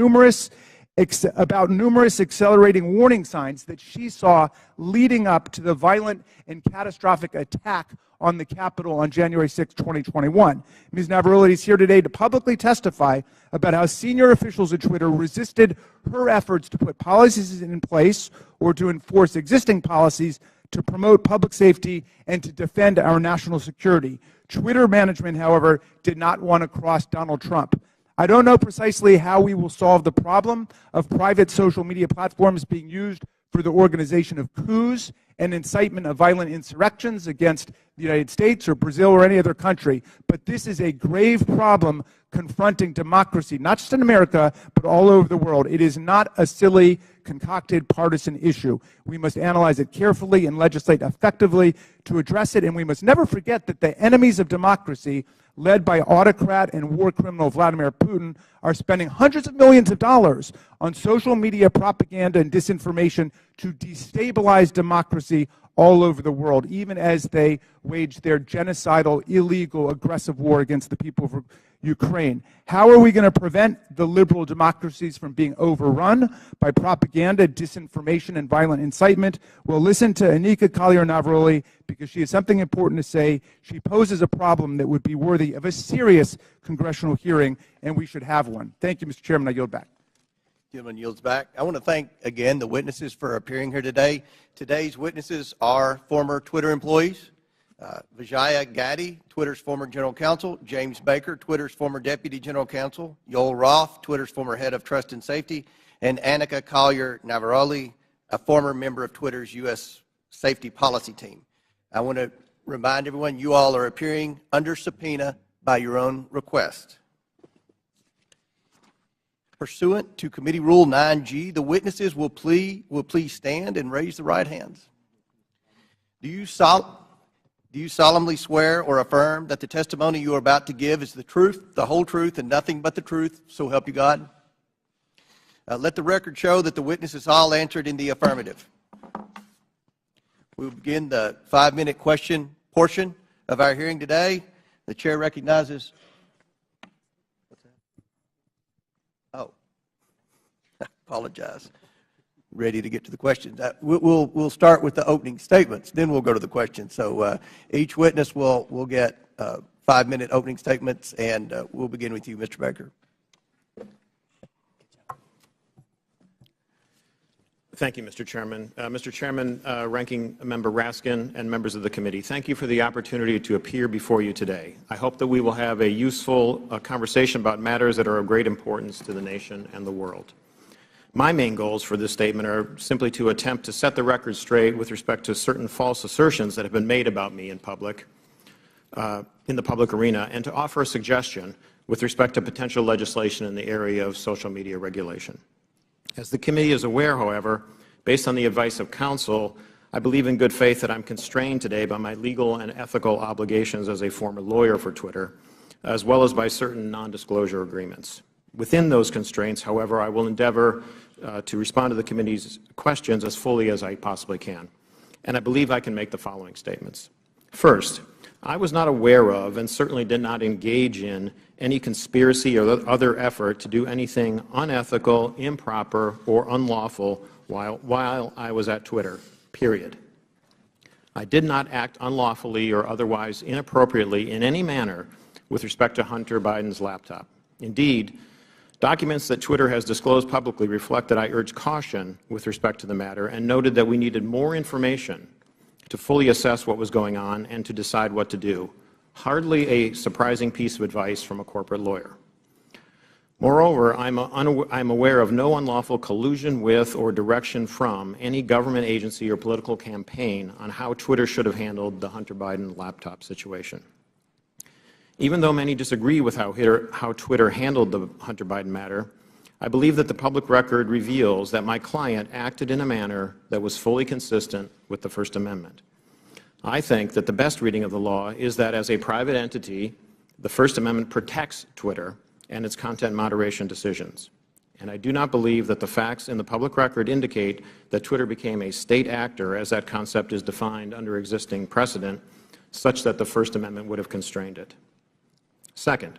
about numerous accelerating warning signs that she saw leading up to the violent and catastrophic attack on the Capitol on January 6, 2021. Ms. Navaroli is here today to publicly testify about how senior officials at Twitter resisted her efforts to put policies in place or to enforce existing policies to promote public safety and to defend our national security. Twitter management, however, did not want to cross Donald Trump. I don't know precisely how we will solve the problem of private social media platforms being used for the organization of coups and incitement of violent insurrections against the United States or Brazil or any other country. But this is a grave problem confronting democracy, not just in America, but all over the world. It is not a silly, concocted partisan issue. We must analyze it carefully and legislate effectively to address it, and we must never forget that the enemies of democracy, led by autocrat and war criminal Vladimir Putin, are spending hundreds of millions of dollars on social media propaganda and disinformation to destabilize democracy all over the world, even as they wage their genocidal, illegal, aggressive war against the people of Ukraine. How are we going to prevent the liberal democracies from being overrun by propaganda, disinformation, and violent incitement? Well, listen to Anika Collier-Navaroli, because she has something important to say. She poses a problem that would be worthy of a serious congressional hearing, and we should have one. Thank you, Mr. Chairman. I yield back. Gentleman yields back. I want to thank, again, the witnesses for appearing here today. Today's witnesses are former Twitter employees. Vijaya Gaddy, Twitter's former general counsel. James Baker, Twitter's former deputy general counsel. Yoel Roth, Twitter's former head of trust and safety. And Anika Collier-Navaroli, a former member of Twitter's U.S. safety policy team. I want to remind everyone you all are appearing under subpoena by your own request. Pursuant to Committee Rule 9G, the witnesses will please stand and raise the right hands. Do you solemnly swear or affirm that the testimony you are about to give is the truth, the whole truth, and nothing but the truth, so help you God? Let the record show that the witnesses all answered in the affirmative. We will begin the 5-minute question portion of our hearing today. The chair recognizes. Oh, I apologize. Ready to get to the questions. We'll start with the opening statements, then we'll go to the questions. So each witness will get 5-minute opening statements, and we'll begin with you, Mr. Baker. Thank you, Mr. Chairman. Mr. Chairman, Ranking Member Raskin, and members of the committee, thank you for the opportunity to appear before you today. I hope that we will have a useful conversation about matters that are of great importance to the nation and the world. My main goals for this statement are simply to attempt to set the record straight with respect to certain false assertions that have been made about me in the public arena, and to offer a suggestion with respect to potential legislation in the area of social media regulation. As the committee is aware, however, based on the advice of counsel, I believe in good faith that I'm constrained today by my legal and ethical obligations as a former lawyer for Twitter, as well as by certain non-disclosure agreements. Within those constraints, however, I will endeavor to respond to the committee's questions as fully as I possibly can. And I believe I can make the following statements. First, I was not aware of and certainly did not engage in any conspiracy or other effort to do anything unethical, improper, or unlawful while I was at Twitter, period. I did not act unlawfully or otherwise inappropriately in any manner with respect to Hunter Biden's laptop. Indeed, documents that Twitter has disclosed publicly reflect that I urged caution with respect to the matter and noted that we needed more information to fully assess what was going on and to decide what to do. Hardly a surprising piece of advice from a corporate lawyer. Moreover, I'm aware of no unlawful collusion with or direction from any government agency or political campaign on how Twitter should have handled the Hunter Biden laptop situation. Even though many disagree with how Twitter handled the Hunter Biden matter, I believe that the public record reveals that my client acted in a manner that was fully consistent with the First Amendment. I think that the best reading of the law is that as a private entity, the First Amendment protects Twitter and its content moderation decisions. And I do not believe that the facts in the public record indicate that Twitter became a state actor, as that concept is defined under existing precedent, such that the First Amendment would have constrained it. Second,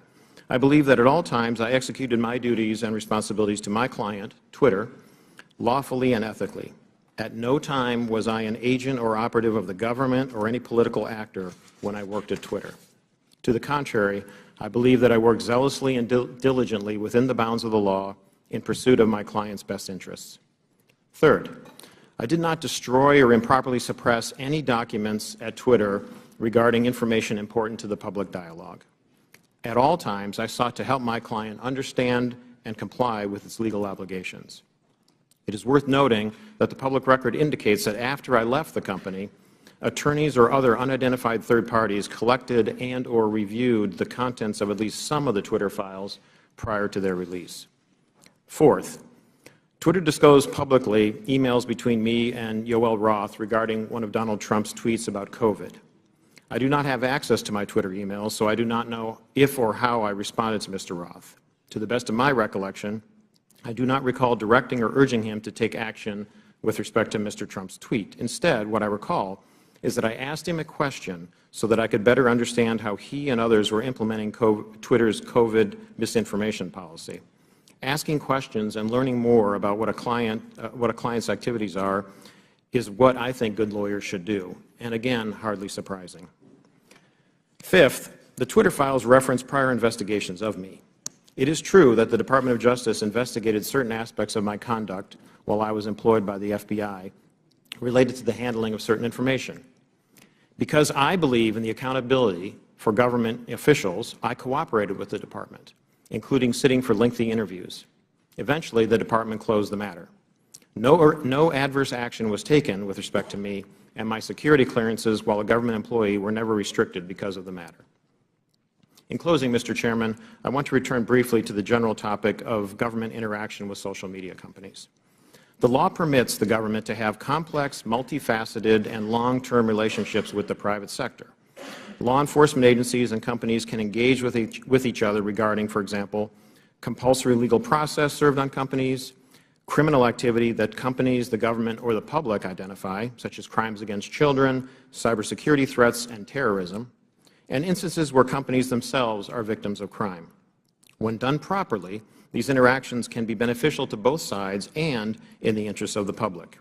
I believe that at all times I executed my duties and responsibilities to my client, Twitter, lawfully and ethically. At no time was I an agent or operative of the government or any political actor when I worked at Twitter. To the contrary, I believe that I worked zealously and diligently within the bounds of the law in pursuit of my client's best interests. Third, I did not destroy or improperly suppress any documents at Twitter regarding information important to the public dialogue. At all times, I sought to help my client understand and comply with its legal obligations. It is worth noting that the public record indicates that after I left the company, attorneys or other unidentified third parties collected and/or reviewed the contents of at least some of the Twitter files prior to their release. Fourth, Twitter disclosed publicly emails between me and Yoel Roth regarding one of Donald Trump's tweets about COVID. I do not have access to my Twitter emails, so I do not know if or how I responded to Mr. Roth. To the best of my recollection, I do not recall directing or urging him to take action with respect to Mr. Trump's tweet. Instead, what I recall is that I asked him a question so that I could better understand how he and others were implementing Twitter's COVID misinformation policy. Asking questions and learning more about what a client's activities are is what I think good lawyers should do, and again, hardly surprising. Fifth, the Twitter files reference prior investigations of me. It is true that the Department of Justice investigated certain aspects of my conduct while I was employed by the FBI related to the handling of certain information. Because I believe in the accountability for government officials, I cooperated with the department, including sitting for lengthy interviews. Eventually, the department closed the matter. No adverse action was taken with respect to me, and my security clearances while a government employee were never restricted because of the matter. In closing, Mr. Chairman, I want to return briefly to the general topic of government interaction with social media companies. The law permits the government to have complex, multifaceted, and long-term relationships with the private sector. Law enforcement agencies and companies can engage with each other regarding, for example, compulsory legal process served on companies, criminal activity that companies, the government, or the public identify, such as crimes against children, cybersecurity threats, and terrorism, and instances where companies themselves are victims of crime. When done properly, these interactions can be beneficial to both sides and in the interests of the public.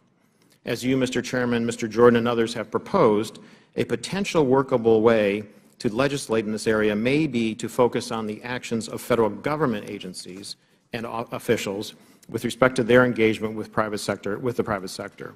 As you, Mr. Chairman, Mr. Jordan, and others have proposed, a potential workable way to legislate in this area may be to focus on the actions of federal government agencies and officials with respect to their engagement with the private sector.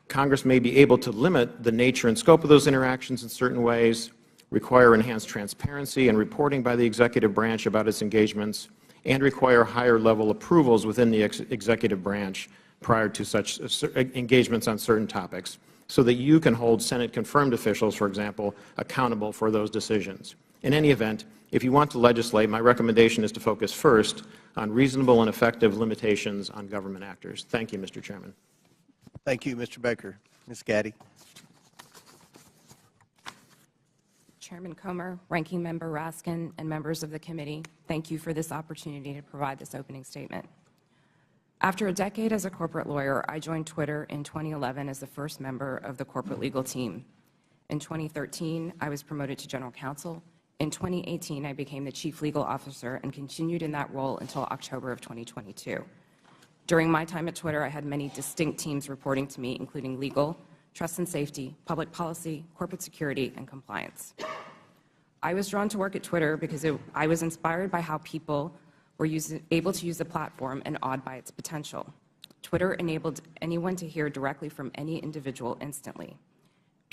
Congress may be able to limit the nature and scope of those interactions in certain ways, require enhanced transparency and reporting by the executive branch about its engagements, and require higher-level approvals within the executive branch prior to such engagements on certain topics, so that you can hold Senate-confirmed officials, for example, accountable for those decisions. In any event, if you want to legislate, my recommendation is to focus first on reasonable and effective limitations on government actors. Thank you, Mr. Chairman. Thank you, Mr. Baker. Ms. Gaddy. Chairman Comer, Ranking Member Raskin, and members of the committee, thank you for this opportunity to provide this opening statement. After a decade as a corporate lawyer, I joined Twitter in 2011 as the first member of the corporate legal team. In 2013, I was promoted to general counsel. In 2018, I became the chief legal officer and continued in that role until October of 2022. During my time at Twitter, I had many distinct teams reporting to me, including legal, trust and safety, public policy, corporate security, and compliance. I was drawn to work at Twitter because I was inspired by how people were able to use the platform and awed by its potential. Twitter enabled anyone to hear directly from any individual instantly.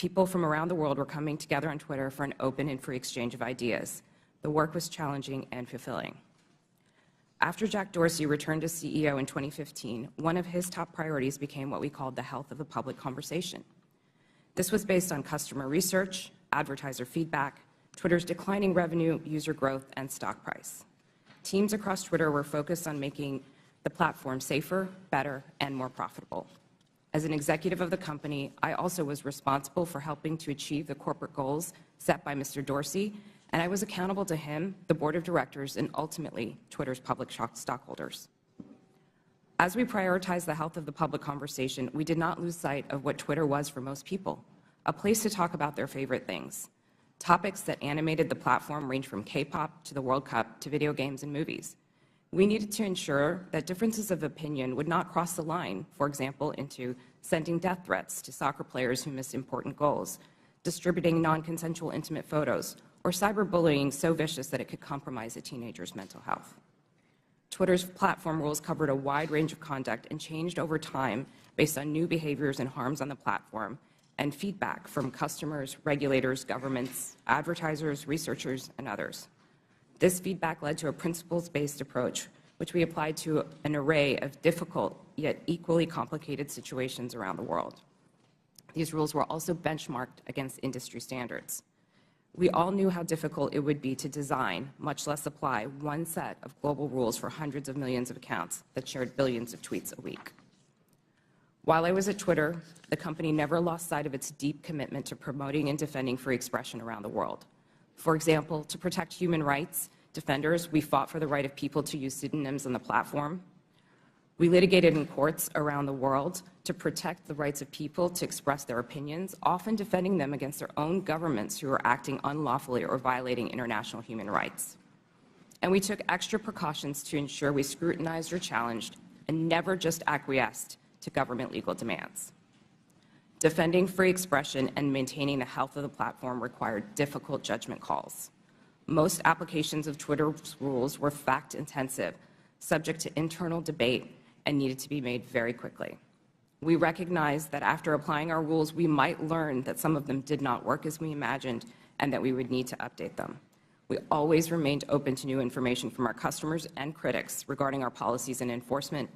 People from around the world were coming together on Twitter for an open and free exchange of ideas. The work was challenging and fulfilling. After Jack Dorsey returned as CEO in 2015, one of his top priorities became what we called the health of the public conversation. This was based on customer research, advertiser feedback, Twitter's declining revenue, user growth, and stock price. Teams across Twitter were focused on making the platform safer, better, and more profitable. As an executive of the company, I also was responsible for helping to achieve the corporate goals set by Mr. Dorsey, and I was accountable to him, the board of directors, and ultimately Twitter's public stockholders. As we prioritized the health of the public conversation, we did not lose sight of what Twitter was for most people, a place to talk about their favorite things. Topics that animated the platform range from K-pop to the World Cup to video games and movies. We needed to ensure that differences of opinion would not cross the line, for example, into sending death threats to soccer players who missed important goals, distributing non-consensual intimate photos, or cyberbullying so vicious that it could compromise a teenager's mental health. Twitter's platform rules covered a wide range of conduct and changed over time based on new behaviors and harms on the platform and feedback from customers, regulators, governments, advertisers, researchers, and others. This feedback led to a principles-based approach, which we applied to an array of difficult yet equally complicated situations around the world. These rules were also benchmarked against industry standards. We all knew how difficult it would be to design, much less apply, one set of global rules for hundreds of millions of accounts that shared billions of tweets a week. While I was at Twitter, the company never lost sight of its deep commitment to promoting and defending free expression around the world. For example, to protect human rights defenders, we fought for the right of people to use pseudonyms on the platform. We litigated in courts around the world to protect the rights of people to express their opinions, often defending them against their own governments who are acting unlawfully or violating international human rights. And we took extra precautions to ensure we scrutinized or challenged and never just acquiesced to government legal demands. Defending free expression and maintaining the health of the platform required difficult judgment calls. Most applications of Twitter's rules were fact-intensive, subject to internal debate, and needed to be made very quickly. We recognized that after applying our rules, we might learn that some of them did not work as we imagined and that we would need to update them. We always remained open to new information from our customers and critics regarding our policies and enforcement.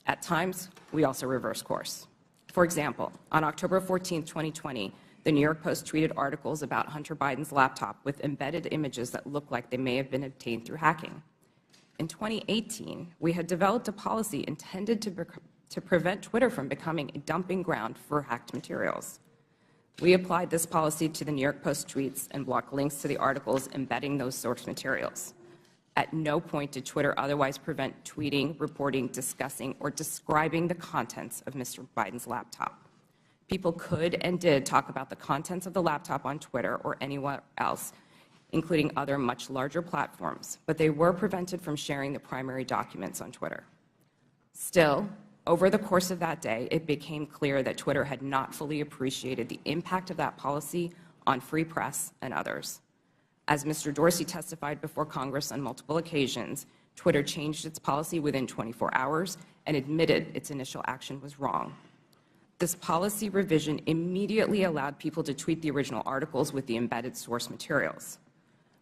At times, we also reversed course. For example, on October 14, 2020, the New York Post tweeted articles about Hunter Biden's laptop with embedded images that looked like they may have been obtained through hacking. In 2018, we had developed a policy intended to prevent Twitter from becoming a dumping ground for hacked materials. We applied this policy to the New York Post tweets and blocked links to the articles embedding those source materials. At no point did Twitter otherwise prevent tweeting, reporting, discussing, or describing the contents of Mr. Biden's laptop. People could and did talk about the contents of the laptop on Twitter or anywhere else, including other much larger platforms, but they were prevented from sharing the primary documents on Twitter. Still, over the course of that day, it became clear that Twitter had not fully appreciated the impact of that policy on free press and others. As Mr. Dorsey testified before Congress on multiple occasions, Twitter changed its policy within 24 hours and admitted its initial action was wrong. This policy revision immediately allowed people to tweet the original articles with the embedded source materials.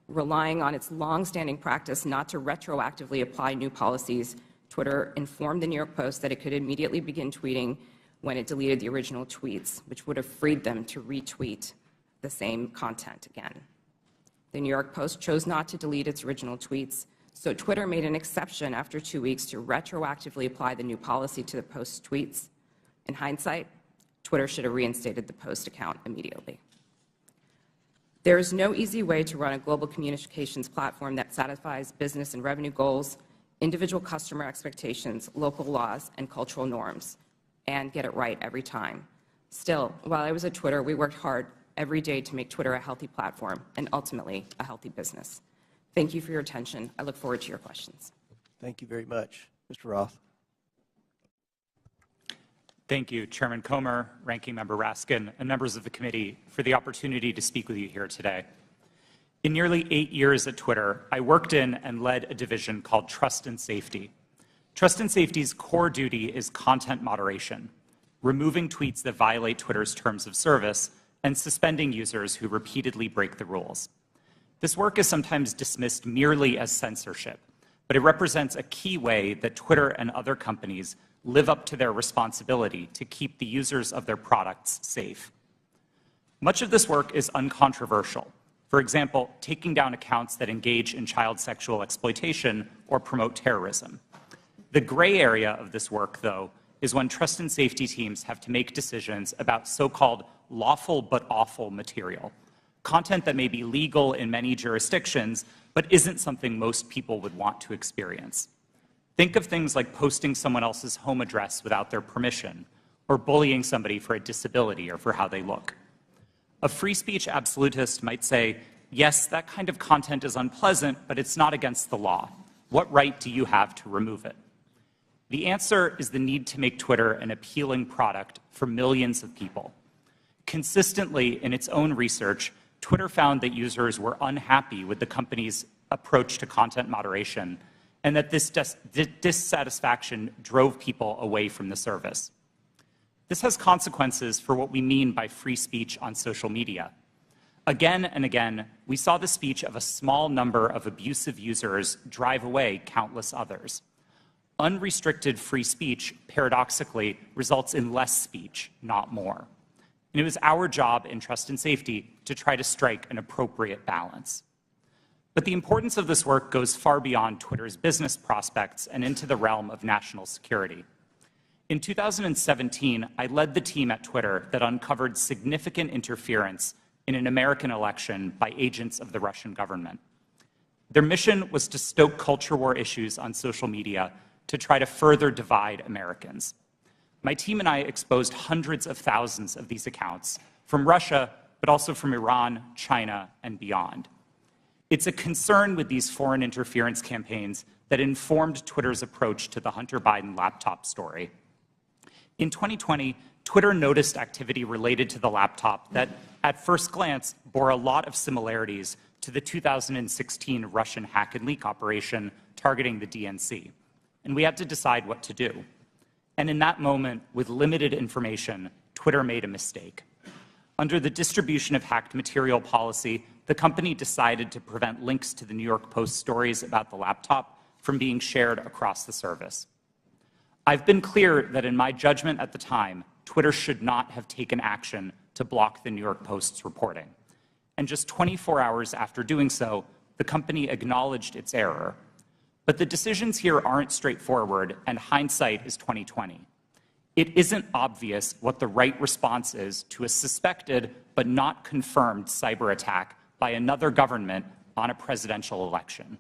Relying on its long-standing practice not to retroactively apply new policies, Twitter informed the New York Post that it could immediately begin tweeting when it deleted the original tweets, which would have freed them to retweet the same content again. The New York Post chose not to delete its original tweets, so Twitter made an exception after 2 weeks to retroactively apply the new policy to the Post's tweets. In hindsight, Twitter should have reinstated the Post account immediately. There is no easy way to run a global communications platform that satisfies business and revenue goals, individual customer expectations, local laws, and cultural norms, and get it right every time. Still, while I was at Twitter, we worked hard every day to make Twitter a healthy platform and ultimately a healthy business. Thank you for your attention. I look forward to your questions. Thank you very much. Mr. Roth. Thank you, Chairman Comer, Ranking Member Raskin, and members of the committee for the opportunity to speak with you here today. In nearly 8 years at Twitter, I worked in and led a division called Trust and Safety. Trust and Safety's core duty is content moderation, removing tweets that violate Twitter's terms of service and suspending users who repeatedly break the rules. This work is sometimes dismissed merely as censorship, but it represents a key way that Twitter and other companies live up to their responsibility to keep the users of their products safe. Much of this work is uncontroversial. For example, taking down accounts that engage in child sexual exploitation or promote terrorism. The gray area of this work, though, is when trust and safety teams have to make decisions about so-called lawful but awful material, content that may be legal in many jurisdictions, but isn't something most people would want to experience. Think of things like posting someone else's home address without their permission, or bullying somebody for a disability or for how they look. A free speech absolutist might say, yes, that kind of content is unpleasant, but it's not against the law. What right do you have to remove it? The answer is the need to make Twitter an appealing product for millions of people. Consistently, in its own research, Twitter found that users were unhappy with the company's approach to content moderation, and that this dissatisfaction drove people away from the service. This has consequences for what we mean by free speech on social media. Again and again, we saw the speech of a small number of abusive users drive away countless others. Unrestricted free speech, paradoxically, results in less speech, not more. And it was our job in trust and safety to try to strike an appropriate balance. But the importance of this work goes far beyond Twitter's business prospects and into the realm of national security. In 2017, I led the team at Twitter that uncovered significant interference in an American election by agents of the Russian government. Their mission was to stoke culture war issues on social media to try to further divide Americans. My team and I exposed hundreds of thousands of these accounts from Russia, but also from Iran, China, and beyond. It's a concern with these foreign interference campaigns that informed Twitter's approach to the Hunter Biden laptop story. In 2020, Twitter noticed activity related to the laptop that, at first glance, bore a lot of similarities to the 2016 Russian hack and leak operation targeting the DNC. And we had to decide what to do. And in that moment, with limited information, Twitter made a mistake. Under the distribution of hacked material policy, the company decided to prevent links to the New York Post stories about the laptop from being shared across the service. I've been clear that in my judgment at the time, Twitter should not have taken action to block the New York Post's reporting. And just 24 hours after doing so, the company acknowledged its error. But the decisions here aren't straightforward, and hindsight is 20/20. It isn't obvious what the right response is to a suspected but not confirmed cyber attack by another government on a presidential election.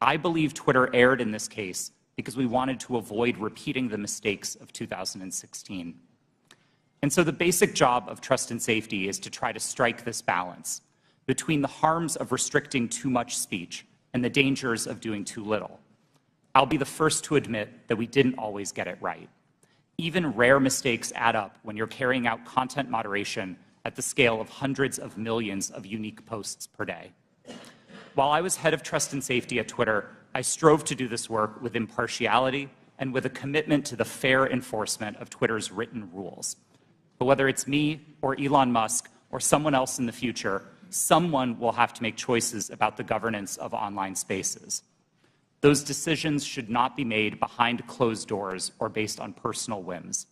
I believe Twitter erred in this case because we wanted to avoid repeating the mistakes of 2016. And so the basic job of trust and safety is to try to strike this balance between the harms of restricting too much speech and the dangers of doing too little. I'll be the first to admit that we didn't always get it right. Even rare mistakes add up when you're carrying out content moderation at the scale of hundreds of millions of unique posts per day. While I was head of trust and safety at Twitter, I strove to do this work with impartiality and with a commitment to the fair enforcement of Twitter's written rules. But whether it's me or Elon Musk or someone else in the future, someone will have to make choices about the governance of online spaces. Those decisions should not be made behind closed doors or based on personal whims.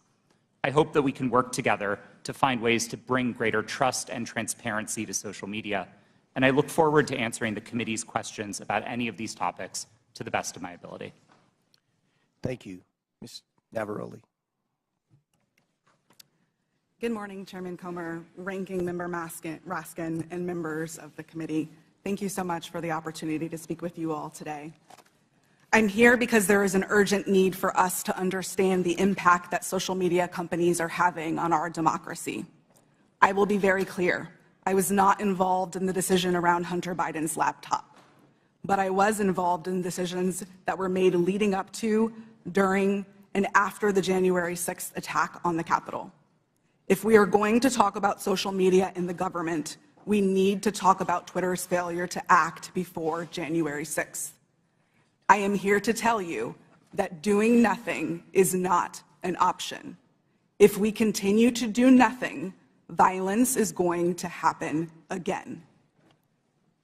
I hope that we can work together to find ways to bring greater trust and transparency to social media, and I look forward to answering the committee's questions about any of these topics to the best of my ability. Thank you. Ms. Navaroli. Good morning, Chairman Comer, Ranking Member Raskin, and members of the committee. Thank you so much for the opportunity to speak with you all today. I'm here because there is an urgent need for us to understand the impact that social media companies are having on our democracy. I will be very clear. I was not involved in the decision around Hunter Biden's laptop, but I was involved in decisions that were made leading up to, during, and after the January 6th attack on the Capitol. If we are going to talk about social media in the government, we need to talk about Twitter's failure to act before January 6th. I am here to tell you that doing nothing is not an option. If we continue to do nothing, Violence is going to happen again.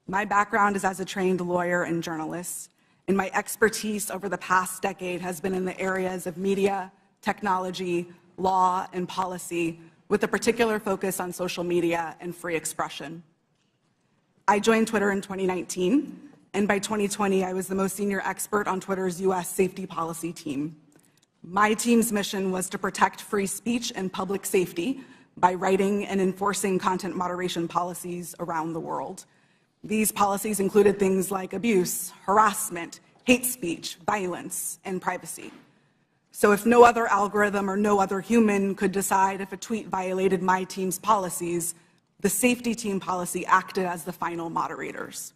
My background is as a trained lawyer and journalist, and my expertise over the past decade has been in the areas of media, technology, law, and policy, with a particular focus on social media and free expression. I joined Twitter in 2019, and by 2020, I was the most senior expert on Twitter's US safety policy team. My team's mission was to protect free speech and public safety by writing and enforcing content moderation policies around the world. These policies included things like abuse, harassment, hate speech, violence, and privacy. So if no other algorithm or no other human could decide if a tweet violated my team's policies, the safety team policy acted as the final moderators.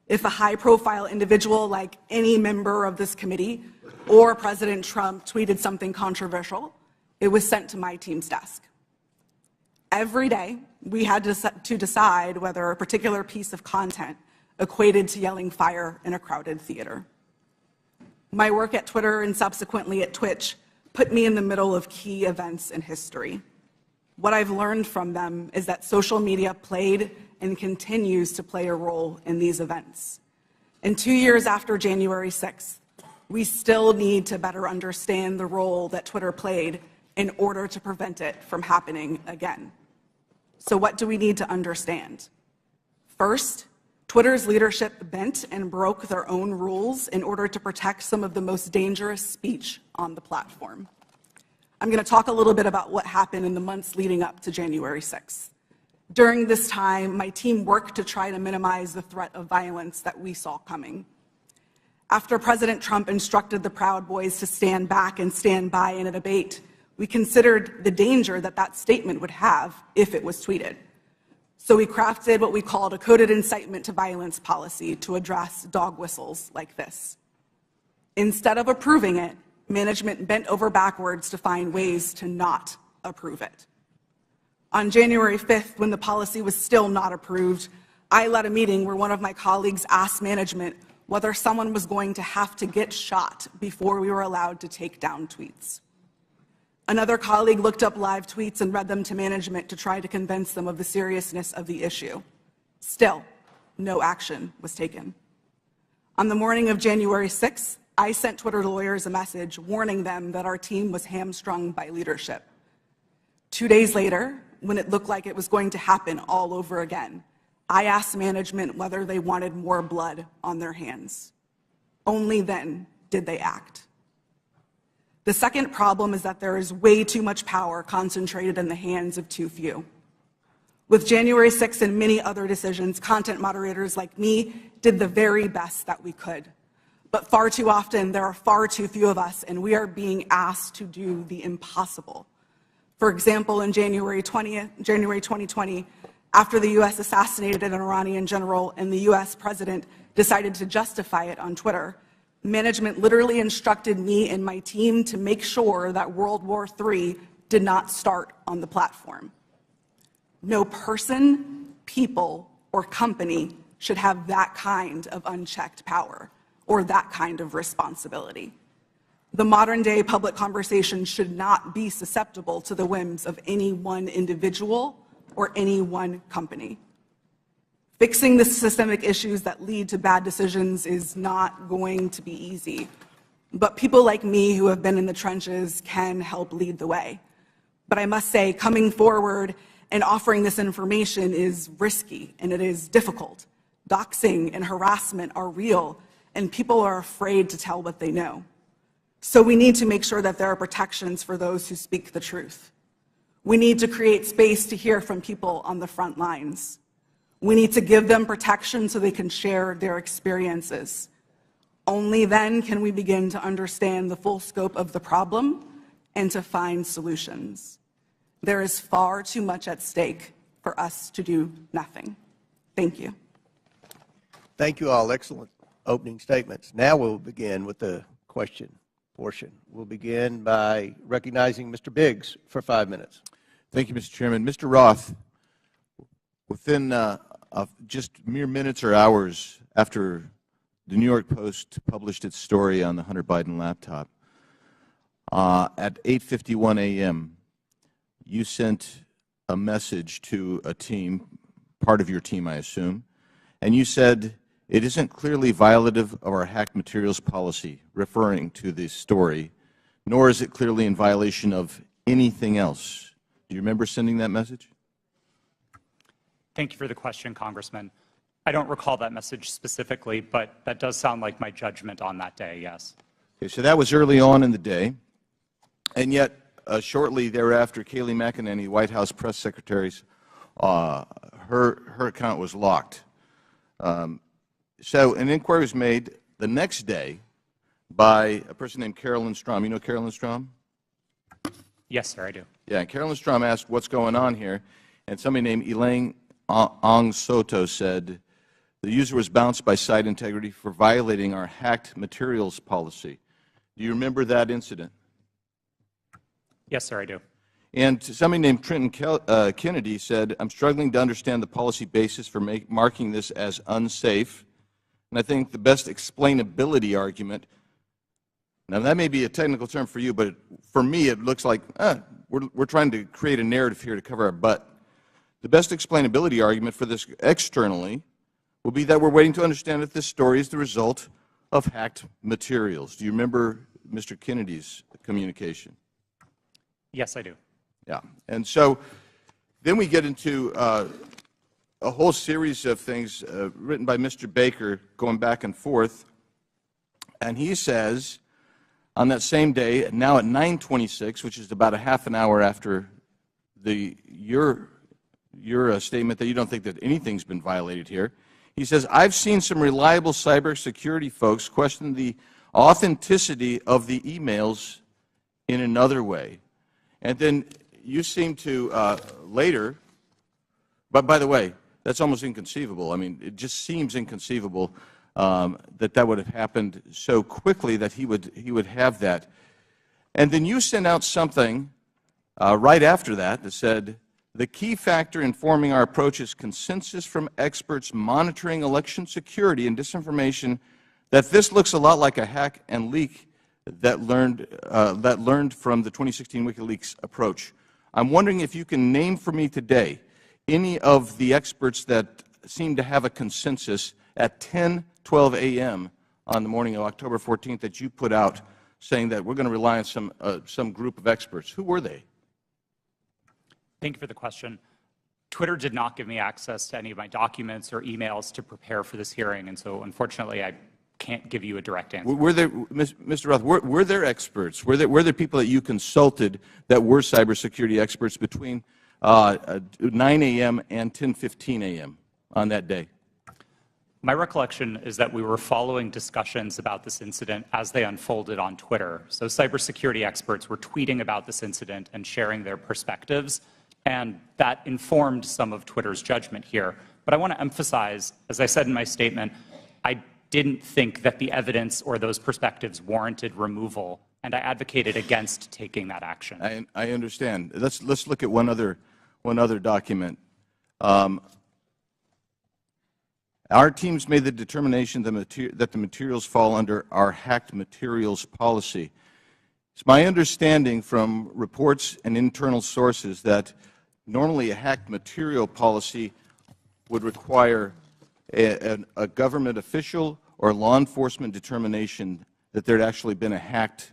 If a high-profile individual like any member of this committee or President Trump tweeted something controversial, it was sent to my team's desk. Every day, we had to decide whether a particular piece of content equated to yelling fire in a crowded theater. My work at Twitter and subsequently at Twitch put me in the middle of key events in history. What I've learned from them is that social media played and continues to play a role in these events. And 2 years after January 6th, we still need to better understand the role that Twitter played in order to prevent it from happening again. So what do we need to understand? First, Twitter's leadership bent and broke their own rules in order to protect some of the most dangerous speech on the platform. I'm going to talk a little bit about what happened in the months leading up to January 6th. During this time, my team worked to try to minimize the threat of violence that we saw coming. After President Trump instructed the Proud Boys to stand back and stand by in a debate, we considered the danger that that statement would have if it was tweeted. So we crafted what we called a coded incitement to violence policy to address dog whistles like this. Instead of approving it, management bent over backwards to find ways to not approve it. On January 5th, when the policy was still not approved, I led a meeting where one of my colleagues asked management whether someone was going to have to get shot before we were allowed to take down tweets. Another colleague looked up live tweets and read them to management to try to convince them of the seriousness of the issue. Still, no action was taken. On the morning of January 6th, I sent Twitter lawyers a message warning them that our team was hamstrung by leadership. 2 days later, when it looked like it was going to happen all over again, I asked management whether they wanted more blood on their hands. Only then did they act. The second problem is that there is way too much power concentrated in the hands of too few. With January 6th and many other decisions, content moderators like me did the very best that we could. But far too often, there are far too few of us, and we are being asked to do the impossible. For example, in January 2020, after the US assassinated an Iranian general and the US president decided to justify it on Twitter, management literally instructed me and my team to make sure that World War III did not start on the platform. No person, people, or company should have that kind of unchecked power or that kind of responsibility. The modern-day public conversation should not be susceptible to the whims of any one individual or any one company. Fixing the systemic issues that lead to bad decisions is not going to be easy, but people like me who have been in the trenches can help lead the way. But I must say, coming forward and offering this information is risky and it is difficult. Doxing and harassment are real, and people are afraid to tell what they know. So we need to make sure that there are protections for those who speak the truth. We need to create space to hear from people on the front lines. We need to give them protection so they can share their experiences. Only then can we begin to understand the full scope of the problem and to find solutions. There is far too much at stake for us to do nothing. Thank you. Thank you all. Excellent opening statements. Now we'll begin with the question portion. We'll begin by recognizing Mr. Biggs for 5 minutes. Thank you, Mr. Chairman. Mr. Roth, within just mere minutes or hours after the New York Post published its story on the Hunter Biden laptop, at 8:51 a.m., you sent a message to a team, part of your team, I assume, and you said it isn't clearly violative of our hacked materials policy, referring to this story, nor is it clearly in violation of anything else. Do you remember sending that message? Thank you for the question, Congressman. I don't recall that message specifically, but that does sound like my judgment on that day, yes. Okay, so that was early on in the day, and yet shortly thereafter, Kayleigh McEnany, White House press secretary's, her account was locked. So an inquiry was made the next day by a person named Carolyn Strom. You know Carolyn Strom? Yes, sir, I do. Yeah, and Carolyn Strom asked what's going on here, and somebody named Elaine Ong Soto said the user was bounced by site integrity for violating our hacked materials policy. Do you remember that incident? Yes, sir, I do. And somebody named Trenton Kennedy said, I'm struggling to understand the policy basis for marking this as unsafe. And I think the best explainability argument, now that may be a technical term for you, but for me it looks like we're trying to create a narrative here to cover our butt. The best explainability argument for this externally will be that we're waiting to understand if this story is the result of hacked materials. Do you remember Mr. Kennedy's communication? Yes, I do. Yeah. And so then we get into a whole series of things written by Mr. Baker going back and forth. And he says on that same day, now at 9:26, which is about a half an hour after your statement that you don't think that anything's been violated here, he says, I've seen some reliable cybersecurity folks question the authenticity of the emails in another way. And then you seem to later, but by the way, that's almost inconceivable. I mean, it just seems inconceivable that that would have happened so quickly that he would have that. And then you sent out something right after that that said, the key factor informing our approach is consensus from experts monitoring election security and disinformation that this looks a lot like a hack and leak that learned from the 2016 WikiLeaks approach. I'm wondering if you can name for me today any of the experts that seem to have a consensus at 10:12 a.m. on the morning of October 14th that you put out saying that we're going to rely on some group of experts. Who were they? Thank you for the question. Twitter did not give me access to any of my documents or emails to prepare for this hearing, and so unfortunately I can't give you a direct answer. Were there, Mr. Roth, were there experts? Were there people that you consulted that were cybersecurity experts between 9 a.m. and 10:15 a.m. on that day? My recollection is that we were following discussions about this incident as they unfolded on Twitter. So cybersecurity experts were tweeting about this incident and sharing their perspectives, and that informed some of Twitter's judgment here. But I want to emphasize, as I said in my statement, I didn't think that the evidence or those perspectives warranted removal, and I advocated against taking that action. I understand. Let's look at one other document. Our teams made the determination that the materials fall under our hacked materials policy. It's my understanding from reports and internal sources that normally a hacked material policy would require a government official or law enforcement determination that there had actually been a hacked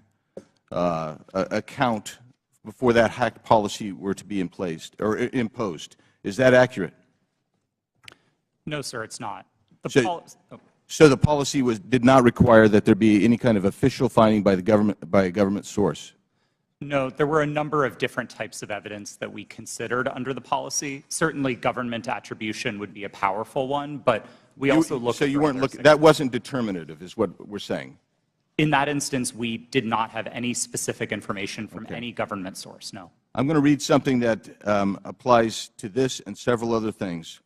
account before that hacked policy were to be in place or imposed. Is that accurate? No, sir, it's not. So the policy did not require that there be any kind of official finding by a government source? No, there were a number of different types of evidence that we considered under the policy. Certainly government attribution would be a powerful one, but we also looked So you weren't looking, that wasn't determinative is what we're saying? In that instance, we did not have any specific information from any government source, no. I'm going to read something that applies to this and several other things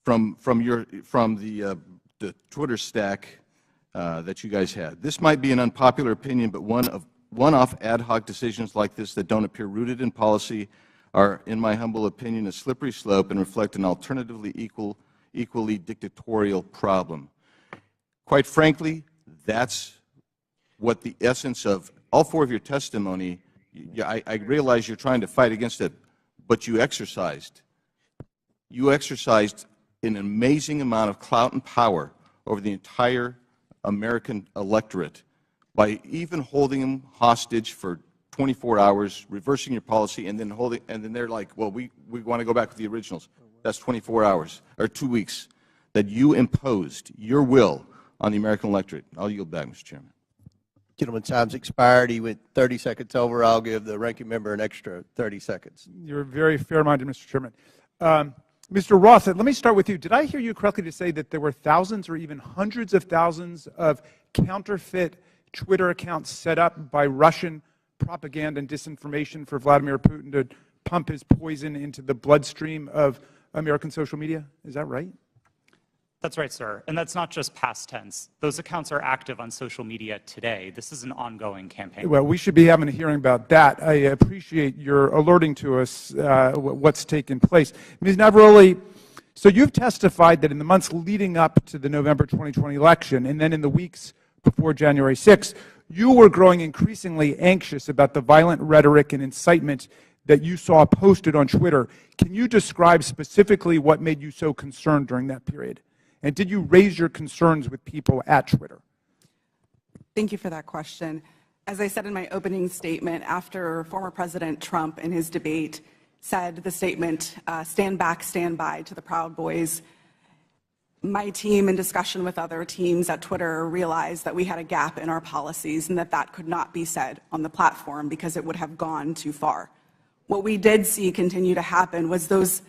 from the Twitter stack that you guys had. This might be an unpopular opinion, but one-off ad hoc decisions like this that don't appear rooted in policy are, in my humble opinion, a slippery slope and reflect an alternatively equally dictatorial problem. Quite frankly, that's what the essence of all four of your testimony, I realize you're trying to fight against it, but you exercised an amazing amount of clout and power over the entire American electorate by even holding them hostage for 24 hours, reversing your policy, and then they're like, well, we want to go back to the originals. That's 24 hours, or 2 weeks, that you imposed your will on the American electorate. I'll yield back, Mr. Chairman. Gentleman's time's expired. He went 30 seconds over. I'll give the ranking member an extra 30 seconds. You're very fair-minded, Mr. Chairman. Mr. Roth, let me start with you. Did I hear you correctly to say that there were thousands or even hundreds of thousands of counterfeit Twitter accounts set up by Russian propaganda and disinformation for Vladimir Putin to pump his poison into the bloodstream of American social media? Is that right? That's right, sir. And that's not just past tense. Those accounts are active on social media today. This is an ongoing campaign. Well, we should be having a hearing about that. I appreciate your alerting to us what's taken place. Ms. Navaroli, so you've testified that in the months leading up to the November 2020 election and then in the weeks before January 6th, you were growing increasingly anxious about the violent rhetoric and incitement that you saw posted on Twitter. Can you describe specifically what made you so concerned during that period? And did you raise your concerns with people at Twitter? Thank you for that question. As I said in my opening statement, after former President Trump in his debate said the statement, stand back, stand by to the Proud Boys, my team, in discussion with other teams at Twitter, realized that we had a gap in our policies and that could not be said on the platform because it would have gone too far. What we did see continue to happen was those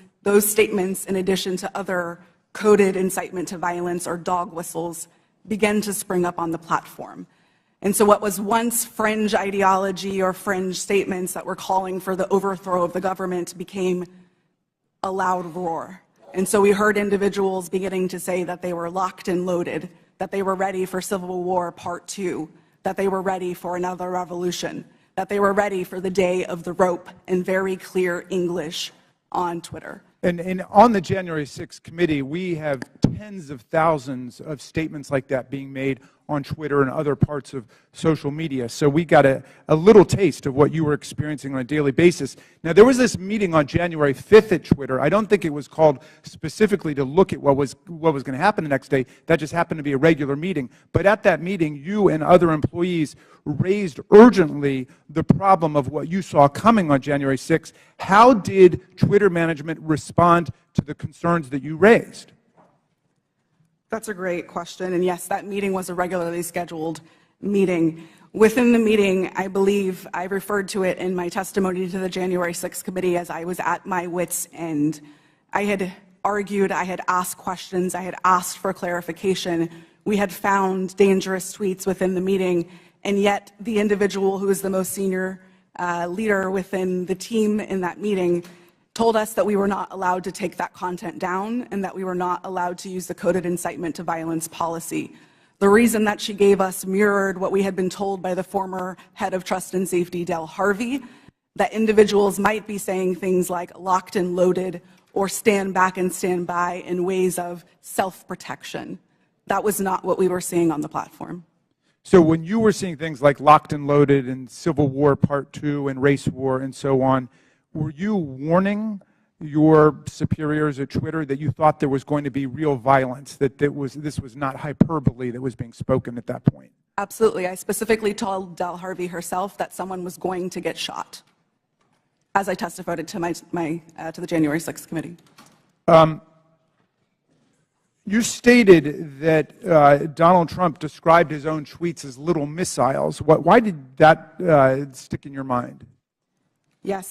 statements, in addition to other coded incitement to violence or dog whistles, began to spring up on the platform. And so what was once fringe ideology or fringe statements that were calling for the overthrow of the government became a loud roar. And so we heard individuals beginning to say that they were locked and loaded, that they were ready for Civil War Part 2, that they were ready for another revolution, that they were ready for the day of the rope, in very clear English on Twitter. And on the January 6th committee, we have tens of thousands of statements like that being made on Twitter and other parts of social media. So we got a little taste of what you were experiencing on a daily basis. Now, there was this meeting on January 5th at Twitter. I don't think it was called specifically to look at what was going to happen the next day. That just happened to be a regular meeting. But at that meeting, you and other employees raised urgently the problem of what you saw coming on January 6th. How did Twitter management respond to the concerns that you raised? That's a great question. And yes, that meeting was a regularly scheduled meeting. Within the meeting, I believe I referred to it in my testimony to the January 6th committee as I was at my wit's end. I had argued, I had asked questions, I had asked for clarification. We had found dangerous tweets within the meeting, and yet the individual who is the most senior leader within the team in that meeting told us that we were not allowed to take that content down and that we were not allowed to use the coded incitement to violence policy. The reason that she gave us mirrored what we had been told by the former head of Trust and Safety, Del Harvey, that individuals might be saying things like locked and loaded or stand back and stand by in ways of self-protection. That was not what we were seeing on the platform. So when you were seeing things like locked and loaded and Civil War Part 2 and race war and so on, were you warning your superiors at Twitter that you thought there was going to be real violence, that this was not hyperbole that was being spoken at that point? Absolutely. I specifically told Del Harvey herself that someone was going to get shot, as I testified to to the January 6th committee. You stated that Donald Trump described his own tweets as little missiles. Why did that stick in your mind? Yes,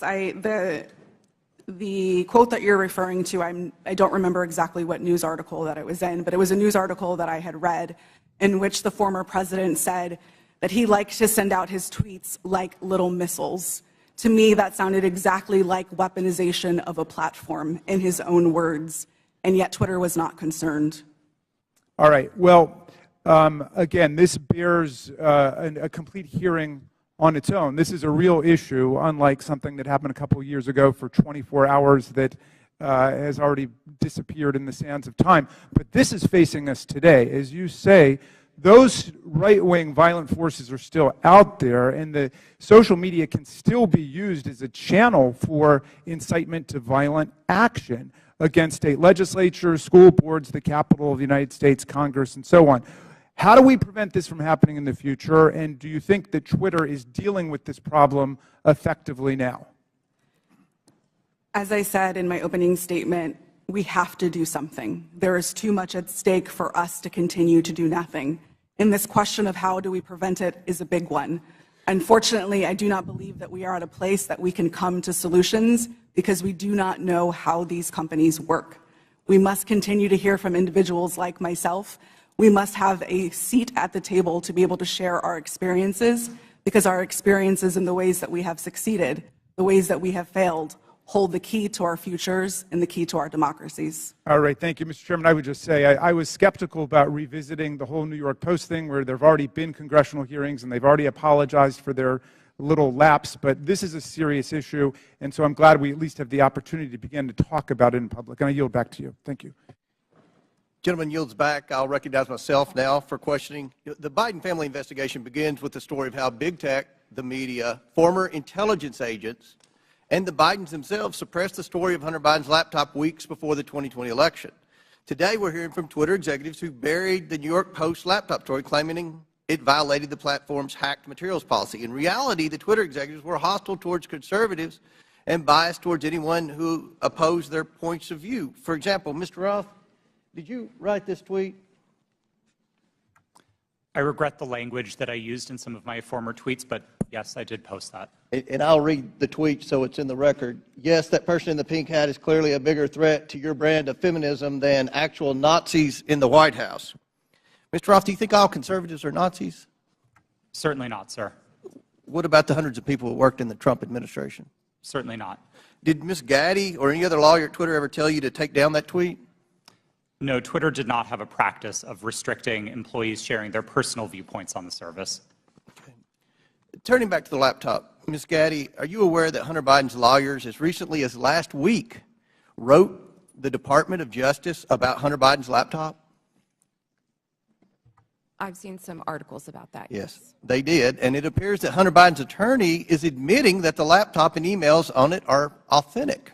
the quote that you're referring to, I don't remember exactly what news article that it was in, but it was a news article that I had read in which the former president said that he liked to send out his tweets like little missiles. To me, that sounded exactly like weaponization of a platform, in his own words, and yet Twitter was not concerned. All right. Well, again, this bears a complete hearing on its own. This is a real issue, unlike something that happened a couple of years ago for 24 hours that has already disappeared in the sands of time. But this is facing us today. As you say, those right-wing violent forces are still out there, and the social media can still be used as a channel for incitement to violent action against state legislatures, school boards, the Capitol of the United States, Congress, and so on. How do we prevent this from happening in the future, and do you think that Twitter is dealing with this problem effectively now? As I said in my opening statement, we have to do something. There is too much at stake for us to continue to do nothing. And this question of how do we prevent it is a big one. Unfortunately, I do not believe that we are at a place that we can come to solutions because we do not know how these companies work. We must continue to hear from individuals like myself. We must have a seat at the table to be able to share our experiences, because our experiences and the ways that we have succeeded, the ways that we have failed, hold the key to our futures and the key to our democracies. All right, thank you, Mr. Chairman. I would just say I was skeptical about revisiting the whole New York Post thing, where there have already been congressional hearings and they've already apologized for their little lapse, but this is a serious issue, and so I'm glad we at least have the opportunity to begin to talk about it in public. And I yield back to you. Thank you. Gentleman yields back. I'll recognize myself now for questioning. The Biden family investigation begins with the story of how big tech, the media, former intelligence agents, and the Bidens themselves suppressed the story of Hunter Biden's laptop weeks before the 2020 election. Today, we're hearing from Twitter executives who buried the New York Post laptop story, claiming it violated the platform's hacked materials policy. In reality, the Twitter executives were hostile towards conservatives and biased towards anyone who opposed their points of view. For example, Mr. Roth, did you write this tweet? I regret the language that I used in some of my former tweets, but yes, I did post that. And I'll read the tweet so it's in the record. Yes, that person in the pink hat is clearly a bigger threat to your brand of feminism than actual Nazis in the White House. Mr. Roth, do you think all conservatives are Nazis? Certainly not, sir. What about the hundreds of people who worked in the Trump administration? Certainly not. Did Ms. Gaddy or any other lawyer at Twitter ever tell you to take down that tweet? No, Twitter did not have a practice of restricting employees sharing their personal viewpoints on the service. Okay. Turning back to the laptop, Ms. Gaddy, are you aware that Hunter Biden's lawyers, as recently as last week, wrote the Department of Justice about Hunter Biden's laptop? I've seen some articles about that. Yes, they did. And it appears that Hunter Biden's attorney is admitting that the laptop and emails on it are authentic.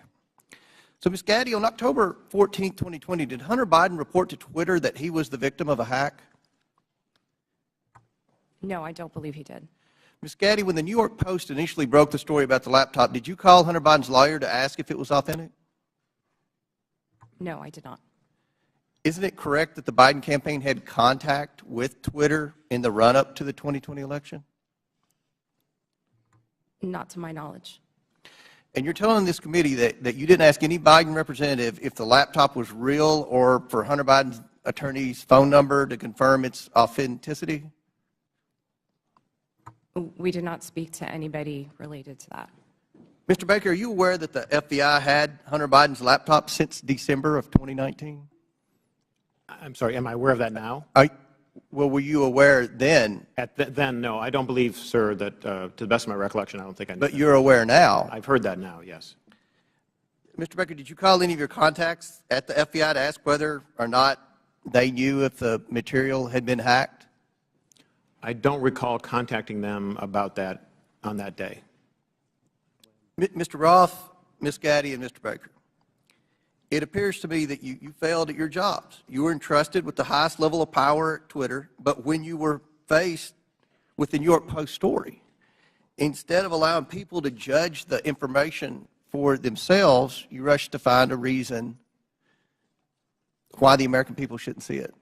So, Ms. Gaddy, on October 14, 2020, did Hunter Biden report to Twitter that he was the victim of a hack? No, I don't believe he did. Ms. Gaddy, when the New York Post initially broke the story about the laptop, did you call Hunter Biden's lawyer to ask if it was authentic? No, I did not. Isn't it correct that the Biden campaign had contact with Twitter in the run-up to the 2020 election? Not to my knowledge. And you're telling this committee that you didn't ask any Biden representative if the laptop was real or for Hunter Biden's attorney's phone number to confirm its authenticity? We did not speak to anybody related to that. Mr. Baker, are you aware that the FBI had Hunter Biden's laptop since December of 2019? I'm sorry, am I aware of that now? Well, were you aware then? Then, no. I don't believe, sir, that to the best of my recollection, I don't think I knew. But you're aware now? I've heard that now, yes. Mr. Baker, did you call any of your contacts at the FBI to ask whether or not they knew if the material had been hacked? I don't recall contacting them about that on that day. Mr. Roth, Ms. Gaddy, and Mr. Baker, it appears to me that you failed at your jobs. You were entrusted with the highest level of power at Twitter, but when you were faced with the New York Post story, instead of allowing people to judge the information for themselves, you rushed to find a reason why the American people shouldn't see it.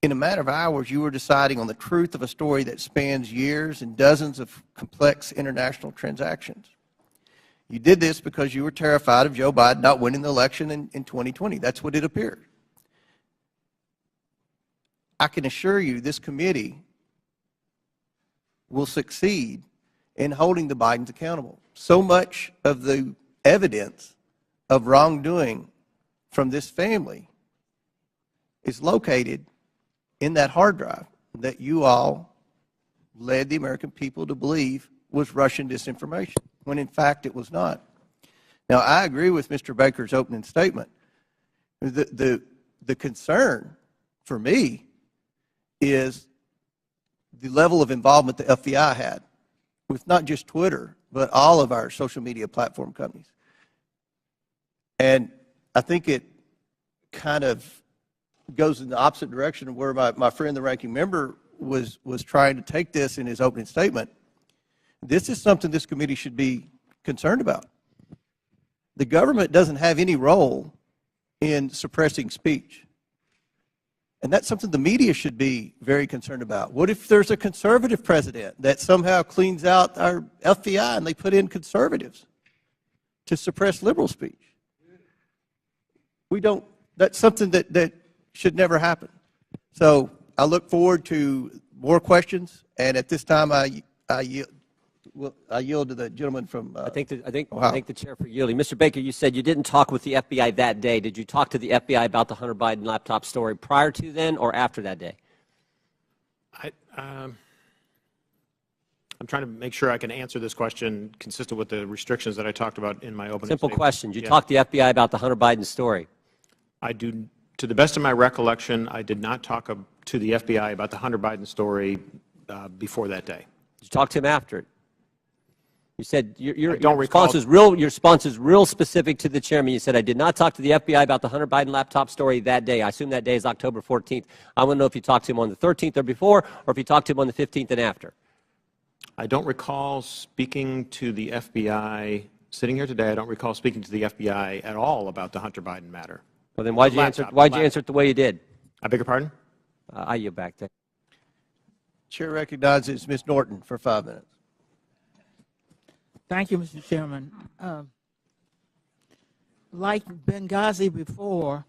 In a matter of hours, you were deciding on the truth of a story that spans years and dozens of complex international transactions. You did this because you were terrified of Joe Biden not winning the election in 2020. That's what it appeared. I can assure you this committee will succeed in holding the Bidens accountable. So much of the evidence of wrongdoing from this family is located in that hard drive that you all led the American people to believe was Russian disinformation, when in fact it was not. Now, I agree with Mr. Baker's opening statement. The concern for me is the level of involvement the FBI had with not just Twitter, but all of our social media platform companies. And I think it kind of goes in the opposite direction of where my friend, the ranking member, was trying to take this in his opening statement. This is something this committee should be concerned about. The government doesn't have any role in suppressing speech. And that's something the media should be very concerned about. What if there's a conservative president that somehow cleans out our FBI and they put in conservatives to suppress liberal speech? We don't, that's something that should never happen. So I look forward to more questions, and at this time I yield to the gentleman from I think the chair for yielding. Mr. Baker, you said you didn't talk with the FBI that day. Did you talk to the FBI about the Hunter Biden laptop story prior to then or after that day? I'm trying to make sure I can answer this question consistent with the restrictions that I talked about in my opening Simple statement. question. Did you talk to the FBI about the Hunter Biden story? To the best of my recollection, I did not talk to the FBI about the Hunter Biden story before that day. Did you talk to him after it? You said your response is real specific to the chairman. You said, I did not talk to the FBI about the Hunter Biden laptop story that day. I assume that day is October 14th. I want to know if you talked to him on the 13th or before, or if you talked to him on the 15th and after. I don't recall speaking to the FBI, sitting here today, I don't recall speaking to the FBI at all about the Hunter Biden matter. Well, then why'd you answer it the way you did? I beg your pardon? I yield back there. Chair recognizes Ms. Norton for 5 minutes. Thank you, Mr. Chairman. Like Benghazi before,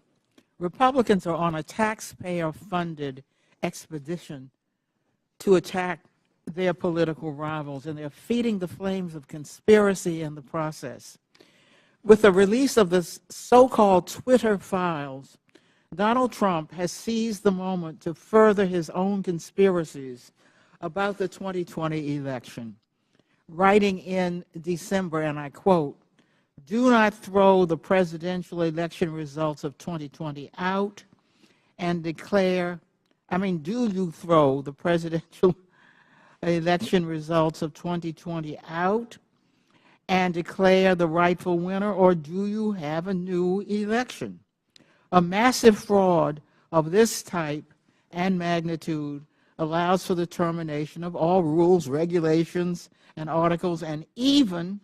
Republicans are on a taxpayer-funded expedition to attack their political rivals, and they're feeding the flames of conspiracy in the process. With the release of the so-called Twitter files, Donald Trump has seized the moment to further his own conspiracies about the 2020 election, writing in December, and I quote, "Do not throw the presidential election results of 2020 out and declare, do you throw the presidential election results of 2020 out and declare the rightful winner, or do you have a new election? A massive fraud of this type and magnitude allows for the termination of all rules, regulations, and articles, and even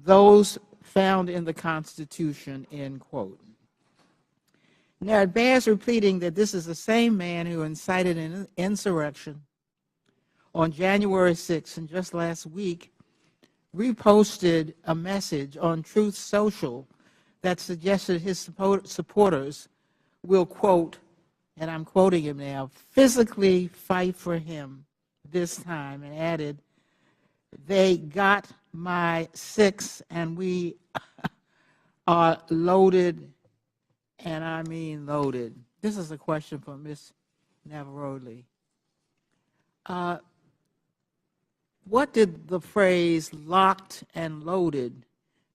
those found in the Constitution," end quote. Now, it bears repeating that this is the same man who incited an insurrection on January 6th, and just last week reposted a message on Truth Social that suggested his supporters will, quote, and I'm quoting him now, "physically fight for him this time," and added, "They got my 6 and we are loaded, and I mean loaded." This is a question for Ms. Navarrete. What did the phrase "locked and loaded"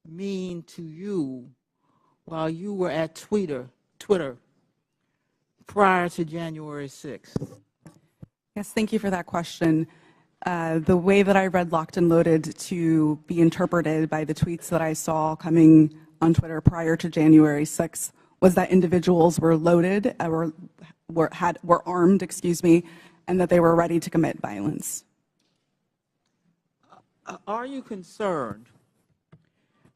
mean to you while you were at Twitter prior to January 6th? Yes, thank you for that question. The way that I read "locked and loaded" to be interpreted by the tweets that I saw coming on Twitter prior to January 6th was that individuals were loaded, were armed, and that they were ready to commit violence. Are you concerned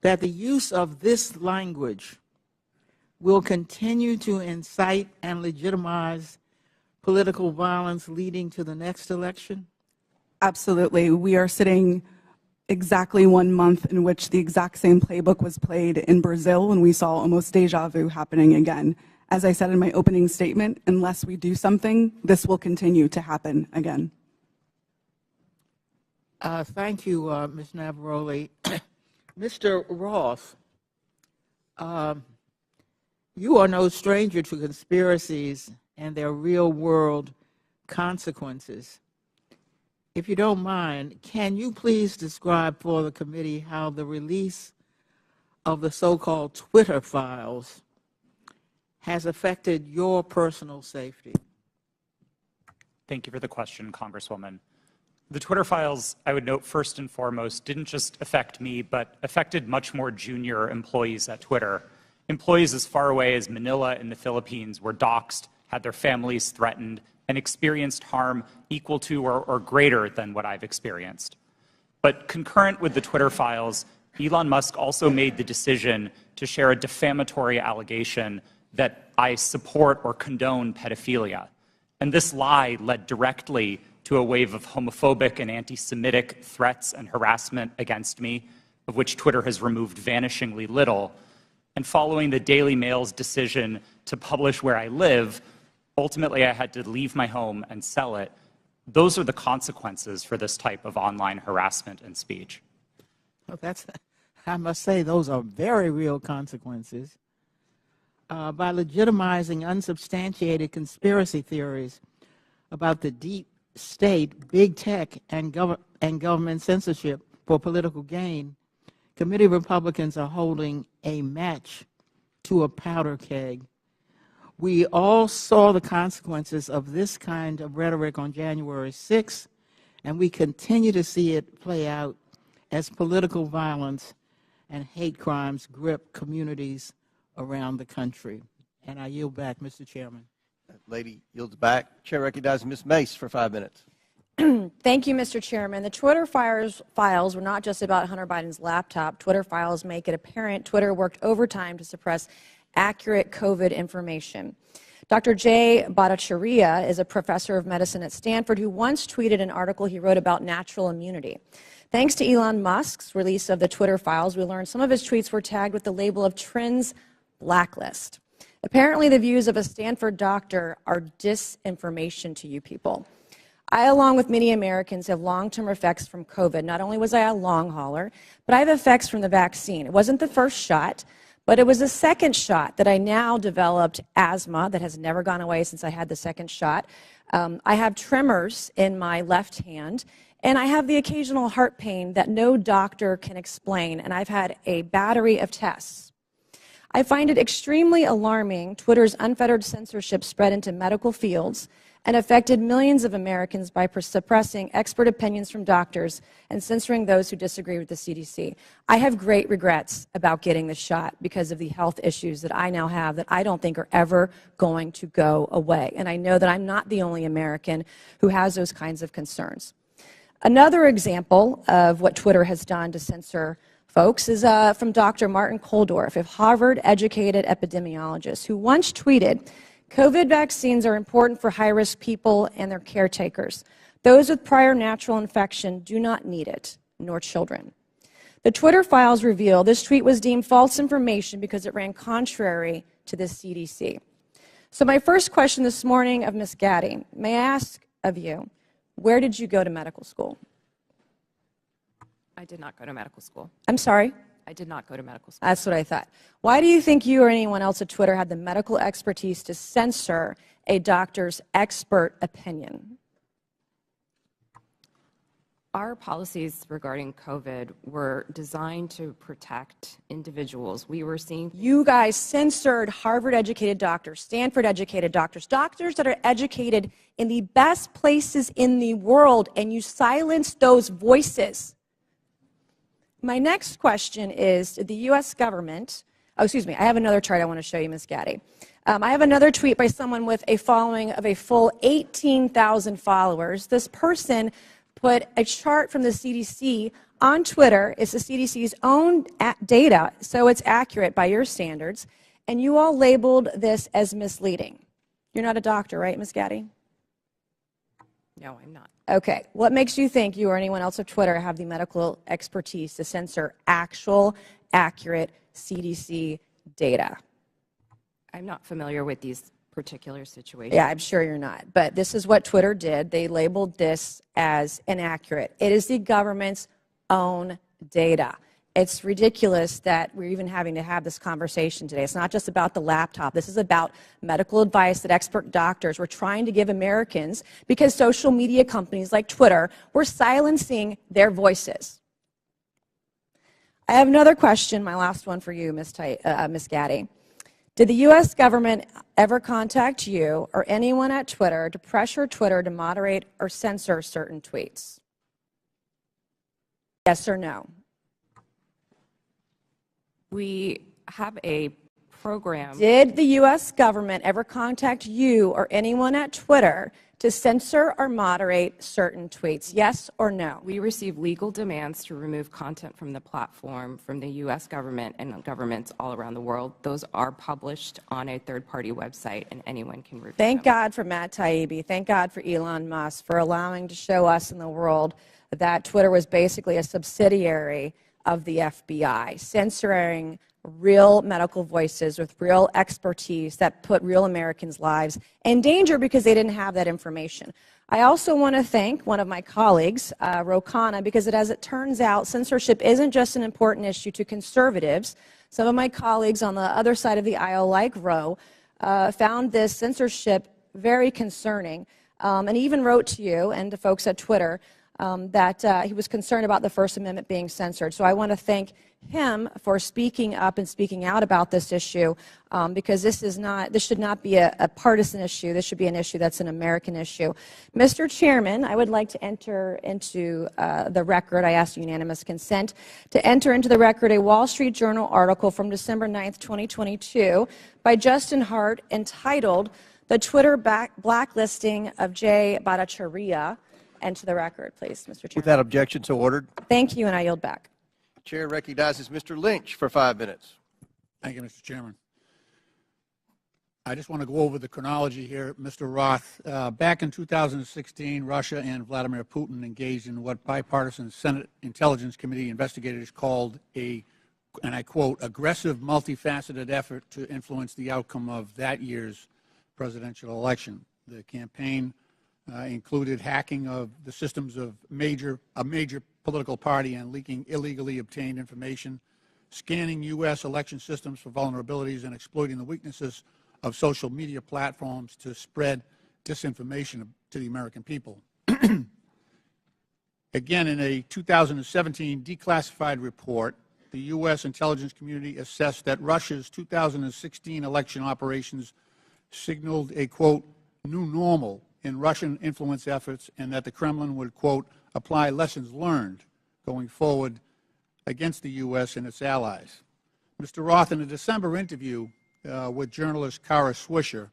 that the use of this language will continue to incite and legitimize political violence leading to the next election? Absolutely. We are sitting exactly 1 month in which the exact same playbook was played in Brazil, and we saw almost deja vu happening again. As I said in my opening statement, unless we do something, this will continue to happen again. Thank you, Ms. Navarrete. Mr. Roth, you are no stranger to conspiracies and their real-world consequences. If you don't mind, can you please describe for the committee how the release of the so-called Twitter files has affected your personal safety? Thank you for the question, Congresswoman. The Twitter files, I would note first and foremost, didn't just affect me, but affected much more junior employees at Twitter. Employees as far away as Manila in the Philippines were doxxed, had their families threatened, and experienced harm equal to or greater than what I've experienced. But concurrent with the Twitter files, Elon Musk also made the decision to share a defamatory allegation that I support or condone pedophilia. And this lie led directly to a wave of homophobic and anti-Semitic threats and harassment against me, of which Twitter has removed vanishingly little. And following the Daily Mail's decision to publish where I live, ultimately I had to leave my home and sell it. Those are the consequences for this type of online harassment and speech. Well, I must say, those are very real consequences. By legitimizing unsubstantiated conspiracy theories about the deep state, big tech, and government censorship for political gain, committee Republicans are holding a match to a powder keg. We all saw the consequences of this kind of rhetoric on January 6th, and we continue to see it play out as political violence and hate crimes grip communities around the country. And I yield back, Mr. Chairman. That lady yields back. Chair recognizes Ms. Mace for 5 minutes. Thank you, Mr. Chairman. The Twitter files were not just about Hunter Biden's laptop. Twitter files make it apparent Twitter worked overtime to suppress accurate COVID information. Dr. Jay Bhattacharya is a professor of medicine at Stanford who once tweeted an article he wrote about natural immunity. Thanks to Elon Musk's release of the Twitter files, we learned some of his tweets were tagged with the label of Trends Blacklist. Apparently, the views of a Stanford doctor are disinformation to you people. I, along with many Americans, have long-term effects from COVID. Not only was I a long hauler, but I have effects from the vaccine. It wasn't the first shot, but it was the second shot that I now developed asthma that has never gone away since I had the second shot. I have tremors in my left hand, and I have the occasional heart pain that no doctor can explain, and I've had a battery of tests. I find it extremely alarming Twitter's unfettered censorship spread into medical fields and affected millions of Americans by suppressing expert opinions from doctors and censoring those who disagree with the CDC. I have great regrets about getting the shot because of the health issues that I now have that I don't think are ever going to go away. And I know that I'm not the only American who has those kinds of concerns. Another example of what Twitter has done to censor folks is from Dr. Martin Koldorf, a Harvard-educated epidemiologist who once tweeted, COVID vaccines are important for high-risk people and their caretakers. Those with prior natural infection do not need it, nor children. The Twitter files reveal this tweet was deemed false information because it ran contrary to the CDC. So my first question this morning of Ms. Gaddy, may I ask of you, where did you go to medical school? I did not go to medical school. I'm sorry? I did not go to medical school. That's what I thought. Why do you think you or anyone else at Twitter had the medical expertise to censor a doctor's expert opinion? Our policies regarding COVID were designed to protect individuals. We were seeing... You guys censored Harvard-educated doctors, Stanford-educated doctors, doctors that are educated in the best places in the world, and you silenced those voices. My next question is, did the U.S. government, I have another chart I want to show you, Ms. Gaddy. I have another tweet by someone with a following of a full 18,000 followers. This person put a chart from the CDC on Twitter. It's the CDC's own data, so it's accurate by your standards, and you all labeled this as misleading. You're not a doctor, right, Ms. Gaddy? No, I'm not. Okay. What makes you think you or anyone else at Twitter have the medical expertise to censor actual, accurate CDC data? I'm not familiar with these particular situations. Yeah, I'm sure you're not. But this is what Twitter did. They labeled this as inaccurate. It is the government's own data. It's ridiculous that we're even having to have this conversation today. It's not just about the laptop. This is about medical advice that expert doctors were trying to give Americans because social media companies like Twitter were silencing their voices. I have another question, my last one for you, Ms. Gaddy. Did the U.S. government ever contact you or anyone at Twitter to pressure Twitter to moderate or censor certain tweets? Yes or no? We have a program. Did the U.S. government ever contact you or anyone at Twitter to censor or moderate certain tweets? Yes or no? We receive legal demands to remove content from the platform from the U.S. government and governments all around the world. Those are published on a third-party website, and anyone can review Thank them. God for Matt Taibbi. Thank God for Elon Musk for allowing to show us in the world that Twitter was basically a subsidiary of the FBI, censoring real medical voices with real expertise that put real Americans' lives in danger because they didn't have that information. I also want to thank one of my colleagues, Rokana, because as it turns out, censorship isn't just an important issue to conservatives. Some of my colleagues on the other side of the aisle, like Ro, found this censorship very concerning, and even wrote to you and to folks at Twitter that he was concerned about the First Amendment being censored. So I want to thank him for speaking up and speaking out about this issue, because this should not be a partisan issue. This should be an issue that's an American issue. Mr. Chairman, I would like to enter into the record, I ask unanimous consent, to enter into the record a Wall Street Journal article from December 9th, 2022 by Justin Hart entitled "The Twitter Blacklisting of Jay Bhattacharya." Enter the record, please, Mr. Chairman. With that objection, so ordered. Thank you, and I yield back. Chair recognizes Mr. Lynch for 5 minutes. Thank you, Mr. Chairman. I just want to go over the chronology here, Mr. Roth. Back in 2016, Russia and Vladimir Putin engaged in what bipartisan Senate Intelligence Committee investigators called a, and I quote, aggressive, multifaceted effort to influence the outcome of that year's presidential election. The campaign included hacking of the systems of a major political party and leaking illegally obtained information, scanning U.S. election systems for vulnerabilities, and exploiting the weaknesses of social media platforms to spread disinformation to the American people. Again, in a 2017 declassified report, the U.S. intelligence community assessed that Russia's 2016 election operations signaled a, quote, new normal in Russian influence efforts, and that the Kremlin would, quote, apply lessons learned going forward against the U.S. and its allies. Mr. Roth, in a December interview with journalist Kara Swisher,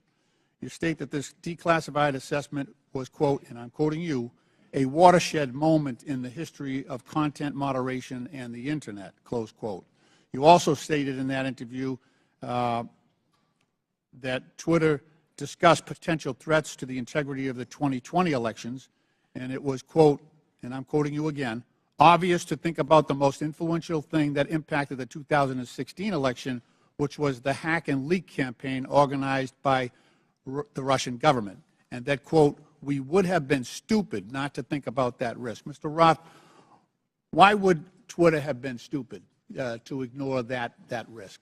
you state that this declassified assessment was, quote, and I'm quoting you, a watershed moment in the history of content moderation and the Internet, close quote. You also stated in that interview that Twitter discussed potential threats to the integrity of the 2020 elections, and it was, quote, and I'm quoting you again, obvious to think about the most influential thing that impacted the 2016 election, which was the hack and leak campaign organized by the Russian government, and that, quote, we would have been stupid not to think about that risk. Mr. Roth, why would Twitter have been stupid to ignore that risk?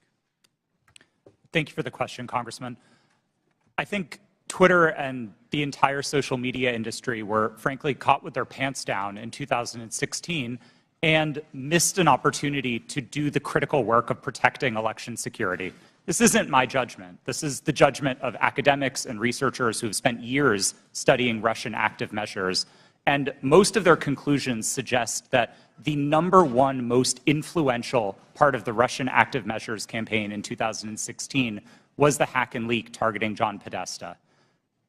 Thank you for the question, Congressman. I think Twitter and the entire social media industry were, frankly, caught with their pants down in 2016 and missed an opportunity to do the critical work of protecting election security. This isn't my judgment. This is the judgment of academics and researchers who have spent years studying Russian active measures. And most of their conclusions suggest that the #1 most influential part of the Russian active measures campaign in 2016 was the hack and leak targeting John Podesta.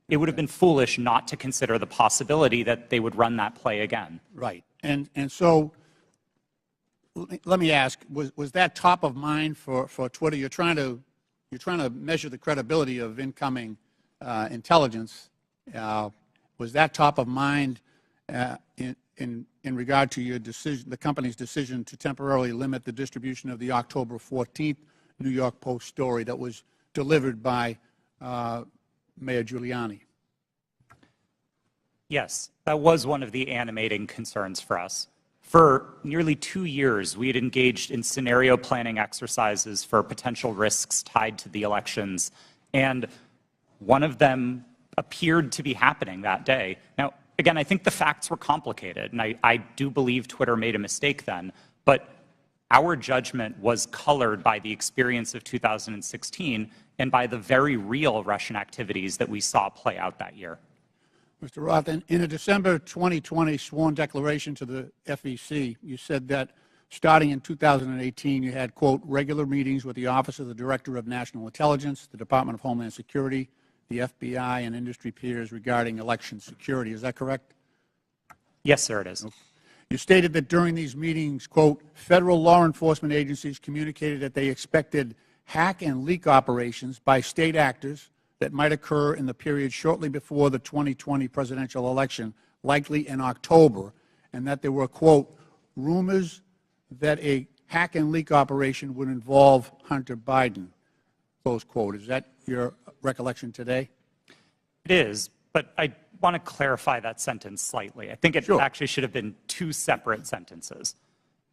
It would have been foolish not to consider the possibility that they would run that play again. Right. And so let me ask, was that top of mind for Twitter? You're trying to measure the credibility of incoming intelligence. Was that top of mind in regard to your decision, the company's decision to temporarily limit the distribution of the October 14th New York Post story that was delivered by Mayor Giuliani? Yes, that was one of the animating concerns for us. For nearly 2 years, we had engaged in scenario planning exercises for potential risks tied to the elections, and one of them appeared to be happening that day. Now, again, I think the facts were complicated, and I do believe Twitter made a mistake then, but our judgment was colored by the experience of 2016 and by the very real Russian activities that we saw play out that year. Mr. Roth, in a December 2020 sworn declaration to the FEC, you said that starting in 2018, you had, quote, regular meetings with the Office of the Director of National Intelligence, the Department of Homeland Security, the FBI, and industry peers regarding election security. Is that correct? Yes, sir, it is. Okay. You stated that during these meetings, quote, federal law enforcement agencies communicated that they expected hack and leak operations by state actors that might occur in the period shortly before the 2020 presidential election, likely in October, and that there were, quote, rumors that a hack and leak operation would involve Hunter Biden, close quote. Is that your recollection today? It is, but I want to clarify that sentence slightly. I think it actually should have been two separate sentences.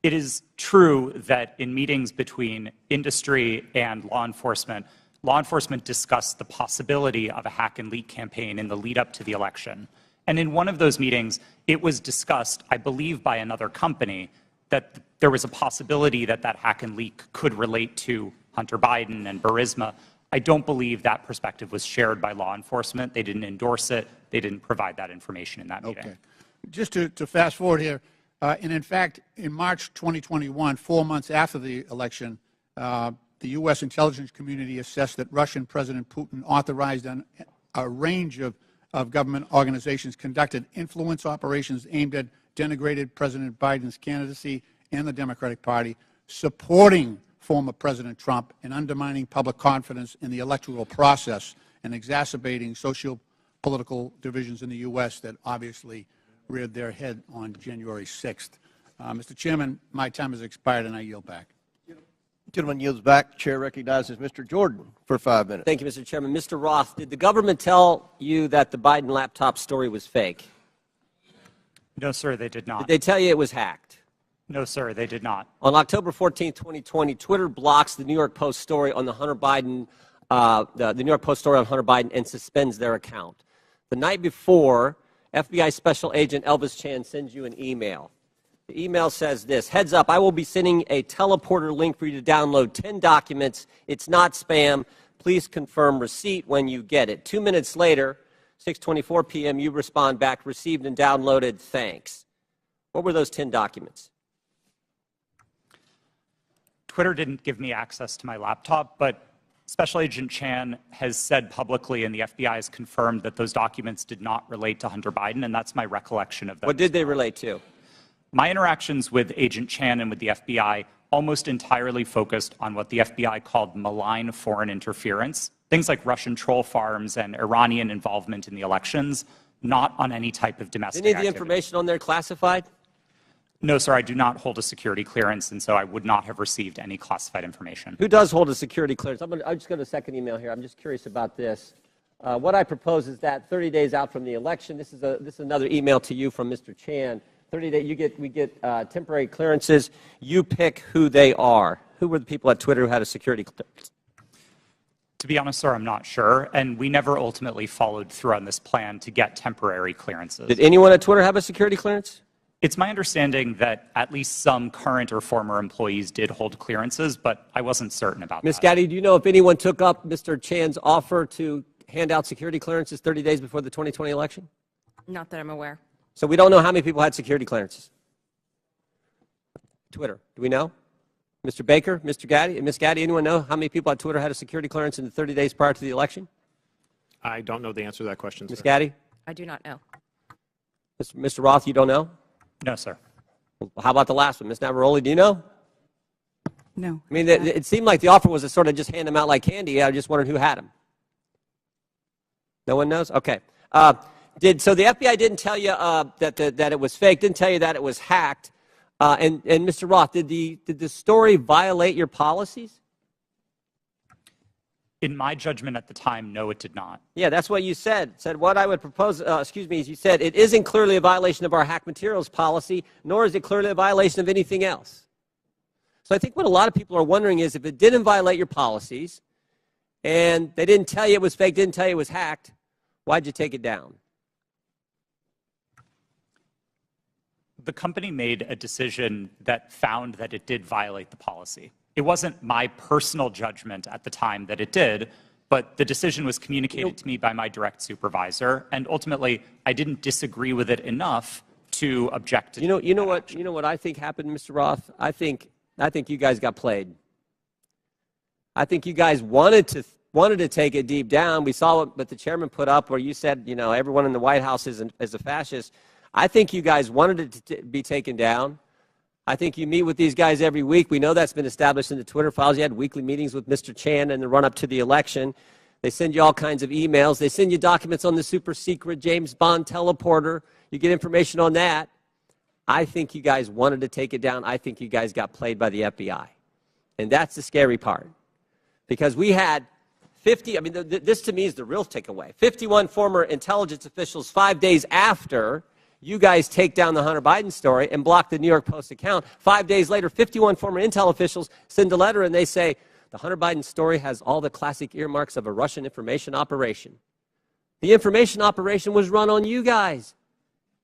It is true that in meetings between industry and law enforcement discussed the possibility of a hack and leak campaign in the lead up to the election. And in one of those meetings, it was discussed, I believe by another company, that there was a possibility that that hack and leak could relate to Hunter Biden and Burisma. I don't believe that perspective was shared by law enforcement. They didn't endorse it. They didn't provide that information in that meeting. Okay. Just to fast forward here, and in fact, in March 2021, 4 months after the election, the U.S. intelligence community assessed that Russian President Putin authorized a range of government organizations conducted influence operations aimed at denigrated President Biden's candidacy and the Democratic Party, supporting former President Trump and undermining public confidence in the electoral process and exacerbating socio-political divisions in the U.S. that obviously reared their head on January 6th. Mr. Chairman, my time has expired and I yield back. Gentleman yields back. Chair recognizes Mr. Jordan for 5 minutes. Thank you, Mr. Chairman. Mr. Roth, did the government tell you that the Biden laptop story was fake? No, sir, they did not. Did they tell you it was hacked? No, sir, they did not. On October 14, 2020, Twitter blocks the New York Post story on the Hunter Biden, the New York Post story on Hunter Biden, and suspends their account. The night before, FBI Special Agent Elvis Chan sends you an email. The email says this: heads up, I will be sending a teleporter link for you to download 10 documents. It's not spam. Please confirm receipt when you get it. 2 minutes later, 6:24 p.m., you respond back, received and downloaded, thanks. What were those 10 documents? Twitter didn't give me access to my laptop, but Special Agent Chan has said publicly, and the FBI has confirmed, that those documents did not relate to Hunter Biden, and that's my recollection of them. What did they relate to? My interactions with Agent Chan and with the FBI almost entirely focused on what the FBI called malign foreign interference, things like Russian troll farms and Iranian involvement in the elections, not on any type of domestic Any of the activity. information on there classified? No, sir, I do not hold a security clearance, and so I would not have received any classified information. Who does hold a security clearance? I'll just go to the second email here. I'm just curious about this. What I propose is that 30 days out from the election, this is another email to you from Mr. Chan. 30 days, we get temporary clearances. You pick who they are. Who were the people at Twitter who had a security clearance? To be honest, sir, I'm not sure, and we never ultimately followed through on this plan to get temporary clearances. Did anyone at Twitter have a security clearance? It's my understanding that at least some current or former employees did hold clearances, but I wasn't certain about that. Ms. Gaddy, do you know if anyone took up Mr. Chan's offer to hand out security clearances 30 days before the 2020 election? Not that I'm aware. So we don't know how many people had security clearances. Twitter, do we know? Mr. Baker, Mr. Gaddy, Ms. Gaddy, anyone know how many people at Twitter had a security clearance in the 30 days prior to the election? I don't know the answer to that question, Ms. sir. Gaddy? I do not know. Mr. Roth, you don't know? No, sir. Well, how about the last one? Ms. Navaroli, do you know? No. I mean, it seemed like the offer was to sort of just hand them out like candy. I just wondered who had them. No one knows? Okay. So the FBI didn't tell you that it was fake, didn't tell you that it was hacked. And Mr. Roth, did the story violate your policies? In my judgment at the time, no, it did not. Yeah, that's what you said. Said what I would propose, is you said it isn't clearly a violation of our hack materials policy, nor is it clearly a violation of anything else. So I think what a lot of people are wondering is if it didn't violate your policies and they didn't tell you it was fake, didn't tell you it was hacked, why'd you take it down? the company made a decision that found that it did violate the policy. It wasn't my personal judgment at the time that it did, but the decision was communicated to me by my direct supervisor, and ultimately, I didn't disagree with it enough to object to you know what I think happened, Mr. Roth? I think you guys got played. I think you guys wanted to take it deep down. We saw what the chairman put up where you said, you know, everyone in the White House is a fascist. I think you guys wanted it to be taken down. I think you meet with these guys every week. We know that's been established in the Twitter files. You had weekly meetings with Mr. Chan in the run-up to the election. They send you all kinds of emails. They send you documents on the super secret James Bond teleporter. You get information on that. I think you guys wanted to take it down. I think you guys got played by the FBI. And that's the scary part. Because we had 50, I mean, this to me is the real takeaway. 51 former intelligence officials 5 days after you guys take down the Hunter Biden story and block the New York Post account. 5 days later, 51 former intel officials send a letter and they say, the Hunter Biden story has all the classic earmarks of a Russian information operation. The information operation was run on you guys,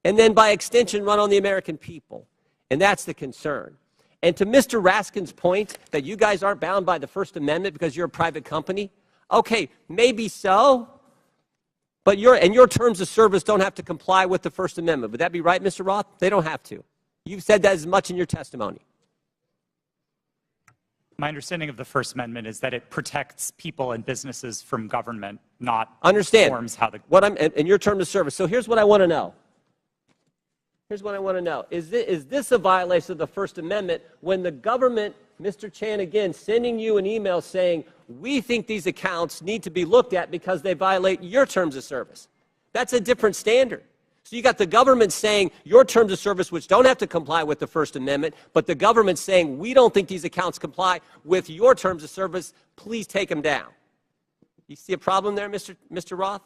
and then by extension run on the American people. And that's the concern. And to Mr. Raskin's point that you guys aren't bound by the First Amendment because you're a private company, okay, maybe so, but your terms of service don't have to comply with the First Amendment. Would that be right, Mr. Roth? They don't have to. You've said that as much in your testimony. My understanding of the First Amendment is that it protects people and businesses from government, not forms how the... In your terms of service. So here's what I want to know. Here's what I want to know. Is this a violation of the First Amendment when the government, Mr. Chan, again, sending you an email saying, we think these accounts need to be looked at because they violate your terms of service? That's a different standard. So you got the government saying your terms of service, which don't have to comply with the First Amendment, but the government saying we don't think these accounts comply with your terms of service, please take them down. You see a problem there, Mr. Roth?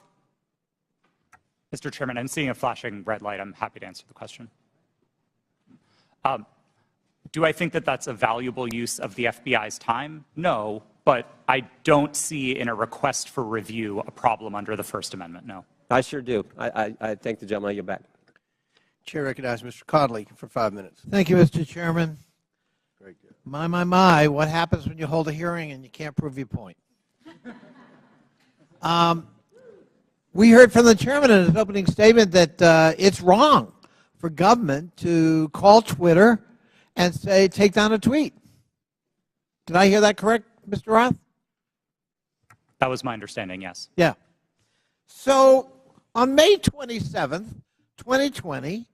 Mr. Chairman, I'm seeing a flashing red light. I'm happy to answer the question. Do I think that that's a valuable use of the FBI's time? No, but I don't see in a request for review a problem under the First Amendment, no. I sure do. I thank the gentleman. I yield back. Chair recognizes Mr. Conley for 5 minutes. Thank you, Mr. Chairman. Very good. My, what happens when you hold a hearing and you can't prove your point? We heard from the chairman in his opening statement that it's wrong for government to call Twitter and say, take down a tweet. Did I hear that correct, Mr. Roth? That was my understanding, yes. Yeah. So on May 27th, 2020,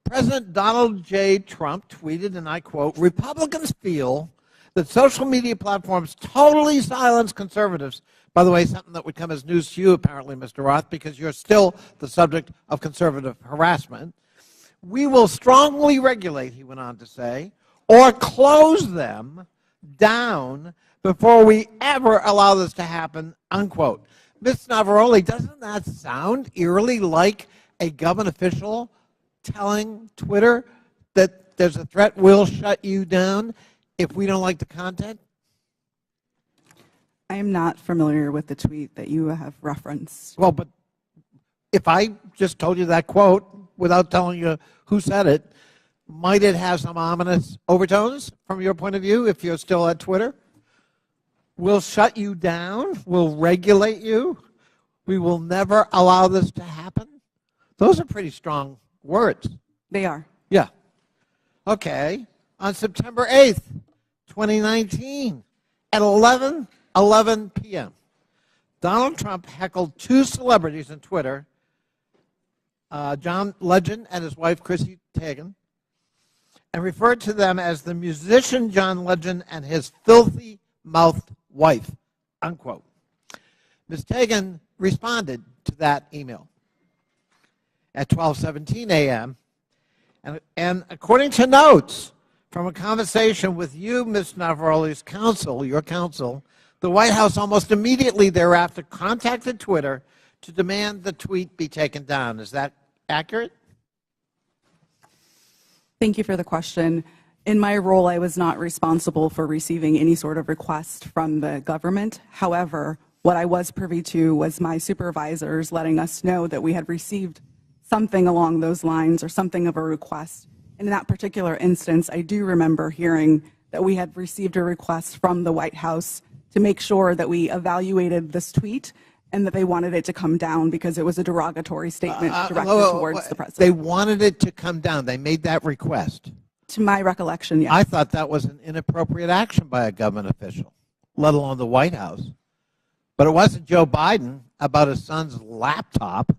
President Donald J. Trump tweeted, and I quote, Republicans feel that social media platforms totally silence conservatives. By the way, something that would come as news to you, apparently, Mr. Roth, because you're still the subject of conservative harassment. We will strongly regulate, he went on to say, or close them down before we ever allow this to happen, unquote. Ms. Navaroli, doesn't that sound eerily like a government official telling Twitter that there's a threat, we'll shut you down if we don't like the content? I am not familiar with the tweet that you have referenced. Well, but if I just told you that quote without telling you who said it, might it have some ominous overtones from your point of view if you're still at Twitter? We'll shut you down. We'll regulate you. We will never allow this to happen. Those are pretty strong words. They are. Yeah. Okay. On September 8th, 2019, at 11:11 p.m., Donald Trump heckled two celebrities on Twitter, John Legend and his wife, Chrissy Teigen, and referred to them as the musician John Legend and his filthy-mouthed wife, unquote. Ms. Teigen responded to that email at 12:17 a.m., and according to notes from a conversation with you, Ms. Navaroli's counsel, your counsel, the White House almost immediately thereafter contacted Twitter to demand the tweet be taken down. Is that accurate? Thank you for the question. In my role, I was not responsible for receiving any sort of request from the government. However, what I was privy to was my supervisors letting us know that we had received something along those lines or something of a request. And in that particular instance, I do remember hearing that we had received a request from the White House to make sure that we evaluated this tweet and that they wanted it to come down because it was a derogatory statement directed towards the president. They wanted it to come down. They made that request. To my recollection, yes. I thought that was an inappropriate action by a government official, let alone the White House. But it wasn't Joe Biden about his son's laptop.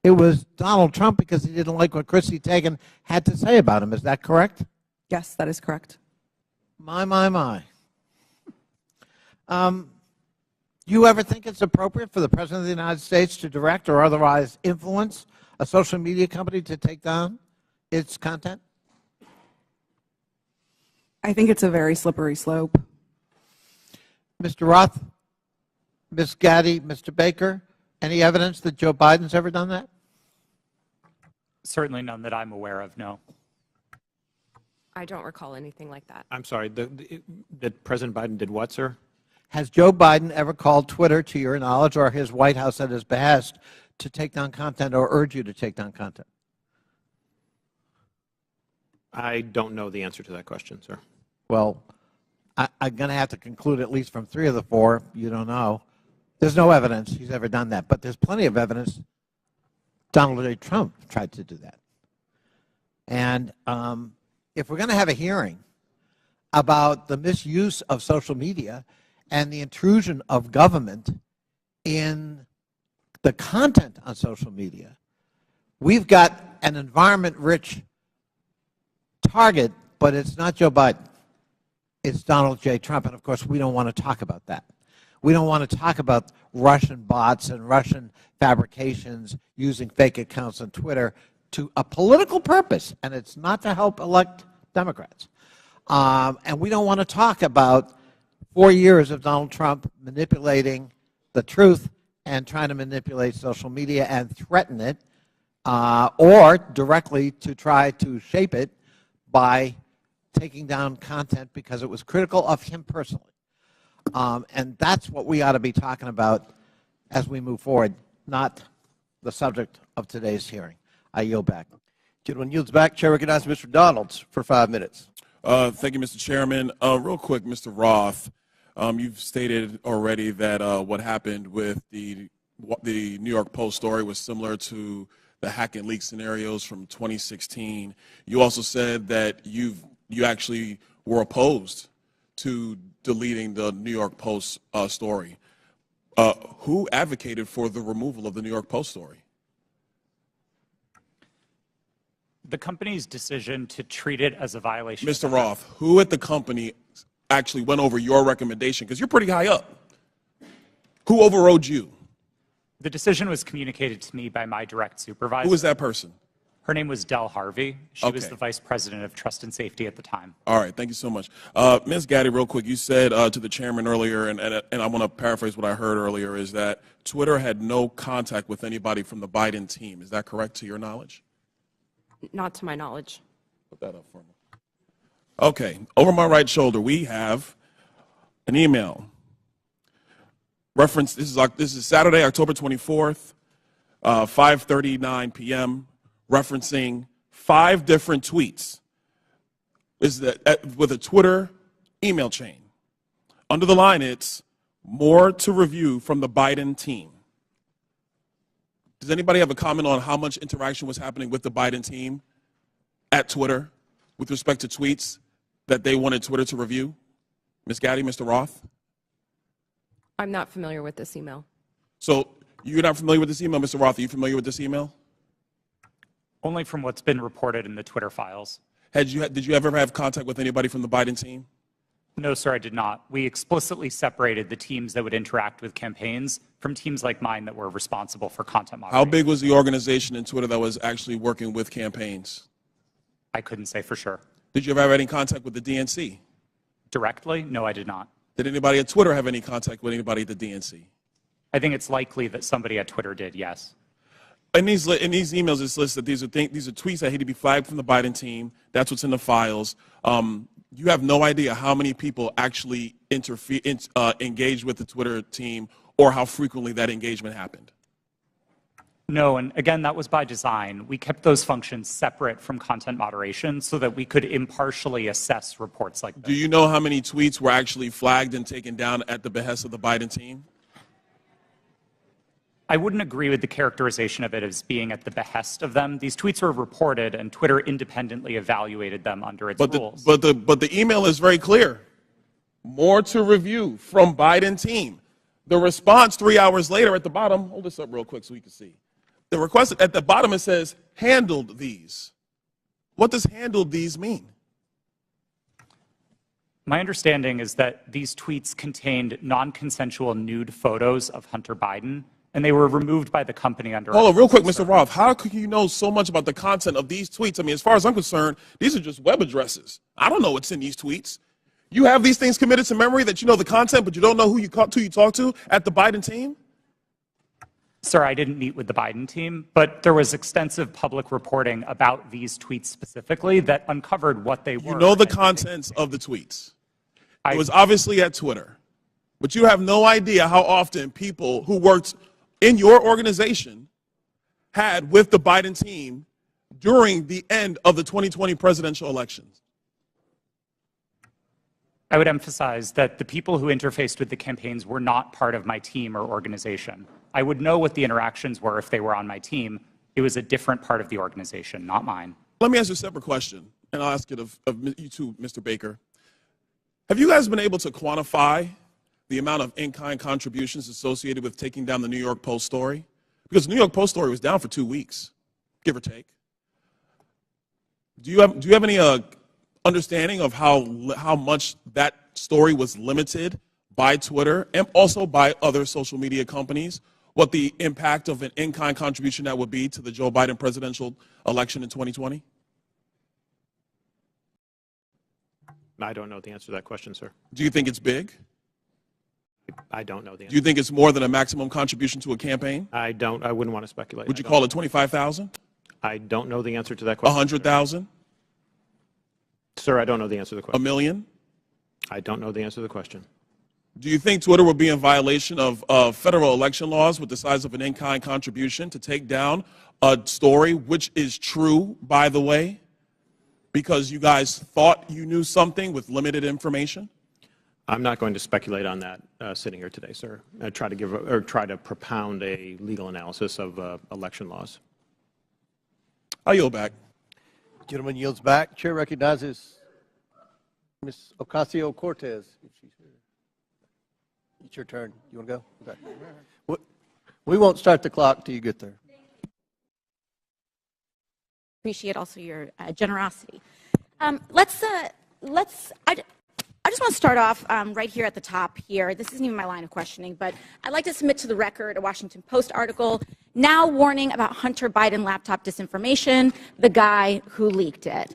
It was Donald Trump because he didn't like what Chrissy Teigen had to say about him. Is that correct? Yes, that is correct. My. You ever think it's appropriate for the President of the United States to direct or otherwise influence a social media company to take down its content? I think it's a very slippery slope. Mr. Roth, Ms. Gaddy, Mr. Baker, any evidence that Joe Biden's ever done that? Certainly none that I'm aware of, no. I don't recall anything like that. I'm sorry, that President Biden did what, sir? Has Joe Biden ever called Twitter, to your knowledge, or his White House at his behest, to take down content or urge you to take down content? I don't know the answer to that question, sir. Well, I'm going to have to conclude at least from 3 of the 4, you don't know. There's no evidence he's ever done that, but there's plenty of evidence Donald J. Trump tried to do that. And if we're going to have a hearing about the misuse of social media and the intrusion of government in the content on social media, we've got an environment-rich target, but it's not Joe Biden. It's Donald J. Trump, and of course we don't want to talk about that. We don't want to talk about Russian bots and Russian fabrications using fake accounts on Twitter to a political purpose, and it's not to help elect Democrats. And we don't want to talk about 4 years of Donald Trump manipulating the truth and trying to manipulate social media and threaten it, or directly to try to shape it by taking down content because it was critical of him personally. And that's what we ought to be talking about as we move forward, not the subject of today's hearing. I yield back. Gentleman yields back. Chair recognizes Mr. Donalds for 5 minutes. Thank you, Mr. Chairman. Real quick, Mr. Roth, you've stated already that what happened with the New York Post story was similar to the hack and leak scenarios from 2016. You also said that you actually were opposed to deleting the New York Post story. Who advocated for the removal of the New York Post story? The company's decision to treat it as a violation. Mr. Roth, who at the company actually went over your recommendation? Because you're pretty high up. Who overrode you? The decision was communicated to me by my direct supervisor. Who was that person? Her name was Del Harvey. She was Okay. the vice president of trust and safety at the time. All right, thank you so much. Ms. Gaddy, real quick, you said to the chairman earlier, and I want to paraphrase what I heard earlier, is that Twitter had no contact with anybody from the Biden team. Is that correct to your knowledge? Not to my knowledge. Put that up for me. Okay, over my right shoulder, we have an email. Reference, this is Saturday, October 24th, 5:39 p.m., referencing 5 different tweets with a Twitter email chain. Under the line, it's more to review from the Biden team. Does anybody have a comment on how much interaction was happening with the Biden team at Twitter with respect to tweets that they wanted Twitter to review? Ms. Gaddy, Mr. Roth? I'm not familiar with this email. So you're not familiar with this email, Mr. Roth? Are you familiar with this email? Only from what's been reported in the Twitter files. Did you ever have contact with anybody from the Biden team? No, sir, I did not. We explicitly separated the teams that would interact with campaigns from teams like mine that were responsible for content moderation. How big was the organization in Twitter that was actually working with campaigns? I couldn't say for sure. Did you ever have any contact with the DNC? Directly? No, I did not. Did anybody at Twitter have any contact with anybody at the DNC? I think it's likely that somebody at Twitter did, yes. In these emails, it's listed these are tweets that had to be flagged from the Biden team. That's what's in the files. You have no idea how many people actually engaged with the Twitter team or how frequently that engagement happened. No, and again, that was by design. We kept those functions separate from content moderation so that we could impartially assess reports like this. Do you know how many tweets were actually flagged and taken down at the behest of the Biden team? I wouldn't agree with the characterization of it as being at the behest of them. These tweets were reported, and Twitter independently evaluated them under its rules. But the email is very clear. More to review from Biden team. The response 3 hours later at the bottom, hold this up real quick so we can see. The request at the bottom, it says, handled these. What does handled these mean? My understanding is that these tweets contained non-consensual nude photos of Hunter Biden, and they were removed by the company under. Hold on, real quick, Mr. Roth. How could you know so much about the content of these tweets? I mean, as far as I'm concerned, these are just web addresses. I don't know what's in these tweets. You have these things committed to memory that you know the content, but you don't know who you talk to at the Biden team? Sir, I didn't meet with the Biden team, but there was extensive public reporting about these tweets specifically that uncovered what they were. You know the contents of the tweets. It was obviously at Twitter, but you have no idea how often people who worked in your organization had with the Biden team during the end of the 2020 presidential elections. I would emphasize that the people who interfaced with the campaigns were not part of my team or organization. I would know what the interactions were if they were on my team. It was a different part of the organization, not mine. Let me ask you a separate question, and I'll ask it of you too, Mr. Baker. Have you guys been able to quantify the amount of in-kind contributions associated with taking down the New York Post story? Because the New York Post story was down for 2 weeks, give or take. Do you have any understanding of how much that story was limited by Twitter and also by other social media companies? What the impact of an in-kind contribution that would be to the Joe Biden presidential election in 2020? I don't know the answer to that question, sir. Do you think it's big? I don't know the answer. Do you think it's more than a maximum contribution to a campaign? I wouldn't want to speculate. Would you call it 25,000? I don't know the answer to that question. 100,000? Sir, I don't know the answer to the question. $1 million? I don't know the answer to the question. Do you think Twitter would be in violation of federal election laws with the size of an in-kind contribution to take down a story, which is true, by the way, because you guys thought you knew something with limited information? I'm not going to speculate on that sitting here today, sir. I try to propound a legal analysis of election laws. I yield back. Gentleman yields back. Chair recognizes Ms. Ocasio-Cortez. It's your turn. You want to go? Okay. We won't start the clock till you get there. Appreciate also your generosity. I just want to start off right here at the top here. This isn't even my line of questioning, but I'd like to submit to the record a Washington Post article now warning about Hunter Biden laptop disinformation, the guy who leaked it.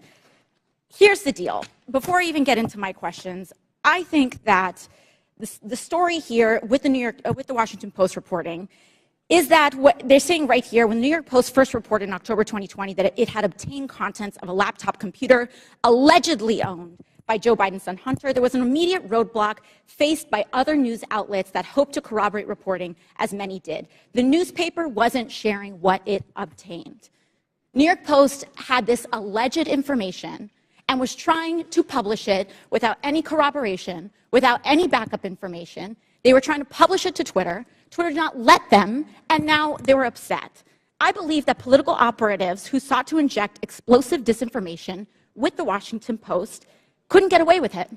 Here's the deal. Before I even get into my questions, I think that the story here with the Washington Post reporting is that what they're saying right here, when the New York Post first reported in October 2020 that it had obtained contents of a laptop computer allegedly owned by Joe Biden's son Hunter, there was an immediate roadblock faced by other news outlets that hoped to corroborate reporting, as many did. The newspaper wasn't sharing what it obtained. New York Post had this alleged information and was trying to publish it without any corroboration, without any backup information. They were trying to publish it to Twitter. Twitter did not let them, and now they were upset. I believe that political operatives who sought to inject explosive disinformation with the Washington Post couldn't get away with it.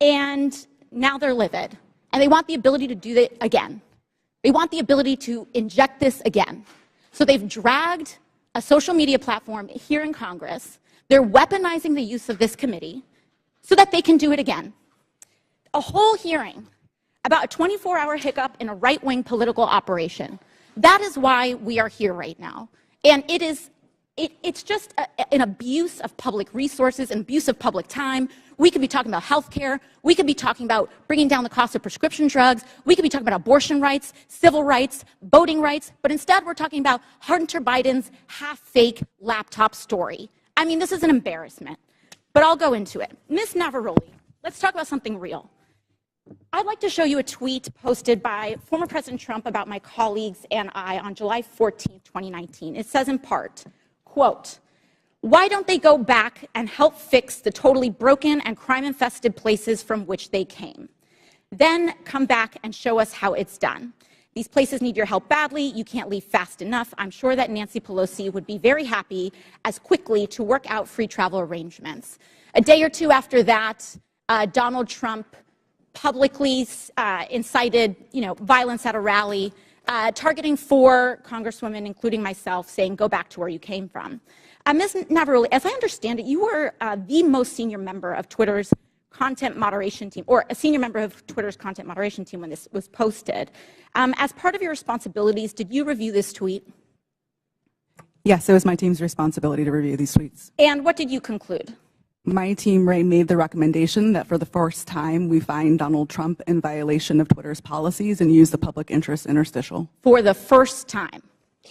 And now they're livid. And they want the ability to do that again. They want the ability to inject this again. So they've dragged a social media platform here in Congress. They're weaponizing the use of this committee so that they can do it again. A whole hearing about a 24-hour hiccup in a right-wing political operation. That is why we are here right now. And it's just an abuse of public resources, an abuse of public time. We could be talking about health care. We could be talking about bringing down the cost of prescription drugs. We could be talking about abortion rights, civil rights, voting rights. But instead, we're talking about Hunter Biden's half-fake laptop story. I mean, this is an embarrassment. But I'll go into it. Ms. Navarrete, let's talk about something real. I'd like to show you a tweet posted by former President Trump about my colleagues and I on July 14, 2019. It says in part, quote, "Why don't they go back and help fix the totally broken and crime-infested places from which they came? Then come back and show us how it's done. These places need your help badly. You can't leave fast enough. I'm sure that Nancy Pelosi would be very happy as quickly to work out free travel arrangements." A day or two after that, Donald Trump publicly incited, violence at a rally, targeting 4 congresswomen, including myself, saying, "Go back to where you came from." Ms. Navarrete, as I understand it, you were the most senior member of Twitter's content moderation team, or a senior member of Twitter's content moderation team when this was posted. As part of your responsibilities, did you review this tweet? Yes, it was my team's responsibility to review these tweets. And what did you conclude? My team, Ray, made the recommendation that for the first time we find Donald Trump in violation of Twitter's policies and use the public interest interstitial. For the first time?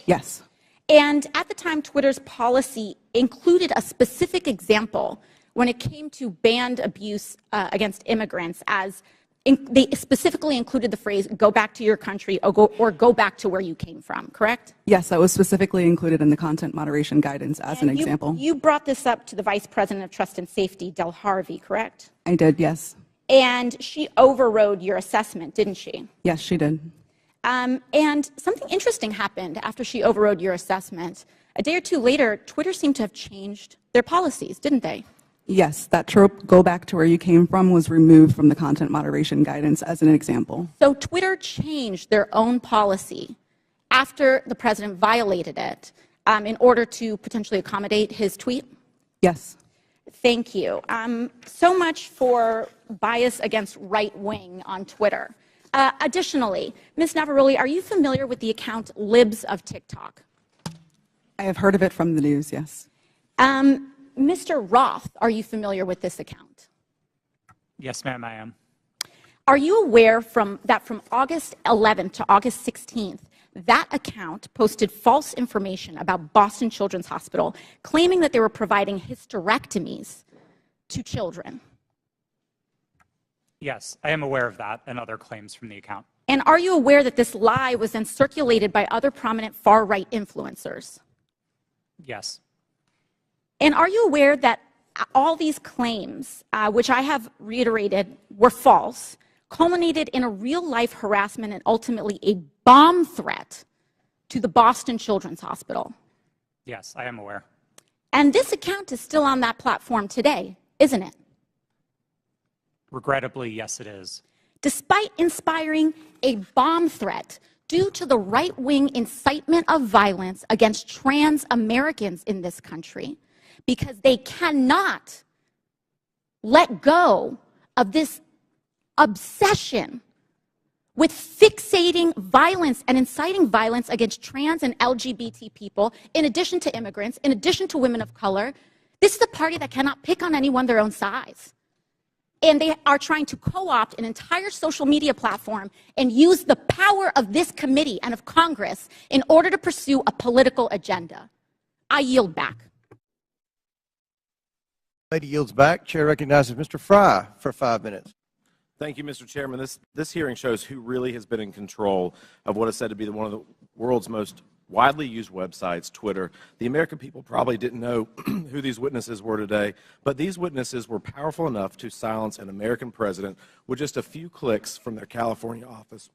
Yes. And at the time, Twitter's policy included a specific example when it came to banned abuse against immigrants, as they specifically included the phrase, "go back to your country," or go back to where you came from, correct? Yes, that was specifically included in the content moderation guidance as an example. You brought this up to the Vice President of Trust and Safety, Del Harvey, correct? I did, yes. And she overrode your assessment, didn't she? Yes, she did. And something interesting happened after she overrode your assessment. A day or two later, Twitter seemed to have changed their policies, didn't they? Yes, that trope, "go back to where you came from," was removed from the content moderation guidance as an example. So Twitter changed their own policy after the president violated it in order to potentially accommodate his tweet? Yes. Thank you. So much for bias against right wing on Twitter. Additionally, Ms. Navarrete, are you familiar with the account Libs of TikTok? I have heard of it from the news, yes. Mr. Roth, are you familiar with this account? Yes, ma'am, I am. Are you aware that from August 11th to August 16th, that account posted false information about Boston Children's Hospital, claiming that they were providing hysterectomies to children? Yes, I am aware of that and other claims from the account. And are you aware that this lie was then circulated by other prominent far-right influencers? Yes. And are you aware that all these claims, which I have reiterated were false, culminated in a real-life harassment and ultimately a bomb threat to the Boston Children's Hospital? Yes, I am aware. And this account is still on that platform today, isn't it? Regrettably, yes, it is. Despite inspiring a bomb threat due to the right-wing incitement of violence against trans Americans in this country, because they cannot let go of this obsession with fixating violence and inciting violence against trans and LGBT people, in addition to immigrants, in addition to women of color. This is a party that cannot pick on anyone their own size. And they are trying to co-opt an entire social media platform and use the power of this committee and of Congress in order to pursue a political agenda. I yield back. Lady yields back. Chair recognizes Mr. Fry for 5 minutes. Thank you, Mr. Chairman. This hearing shows who really has been in control of what is said to be one of the world's most widely used websites, Twitter. The American people probably didn't know who these witnesses were today, but these witnesses were powerful enough to silence an American president with just a few clicks from their California office.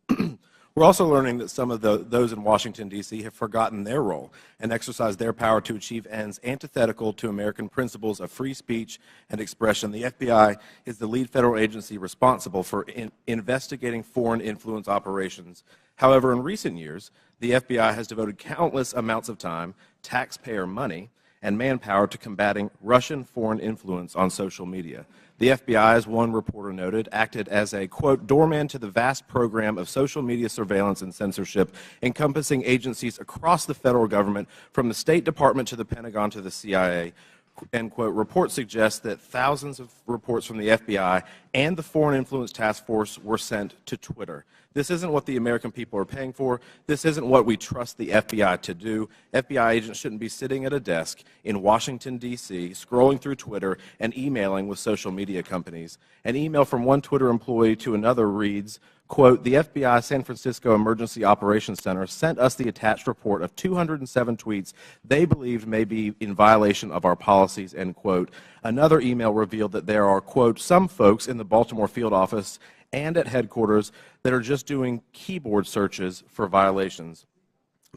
We're also learning that some of those in Washington, D.C. have forgotten their role and exercised their power to achieve ends antithetical to American principles of free speech and expression. The FBI is the lead federal agency responsible for investigating foreign influence operations. However, in recent years, the FBI has devoted countless amounts of time, taxpayer money, and manpower to combating Russian foreign influence on social media. The FBI, as one reporter noted, acted as a, quote, doorman to the vast program of social media surveillance and censorship encompassing agencies across the federal government, from the State Department to the Pentagon to the CIA. end quote, report suggests that thousands of reports from the FBI and the Foreign Influence Task Force were sent to Twitter. This isn't what the American people are paying for. This isn't what we trust the FBI to do. FBI agents shouldn't be sitting at a desk in Washington, D.C., scrolling through Twitter and emailing with social media companies. An email from one Twitter employee to another reads, quote, the FBI San Francisco Emergency Operations Center sent us the attached report of 207 tweets they believed may be in violation of our policies, end quote. Another email revealed that there are, quote, some folks in the Baltimore field office and at headquarters that are just doing keyboard searches for violations.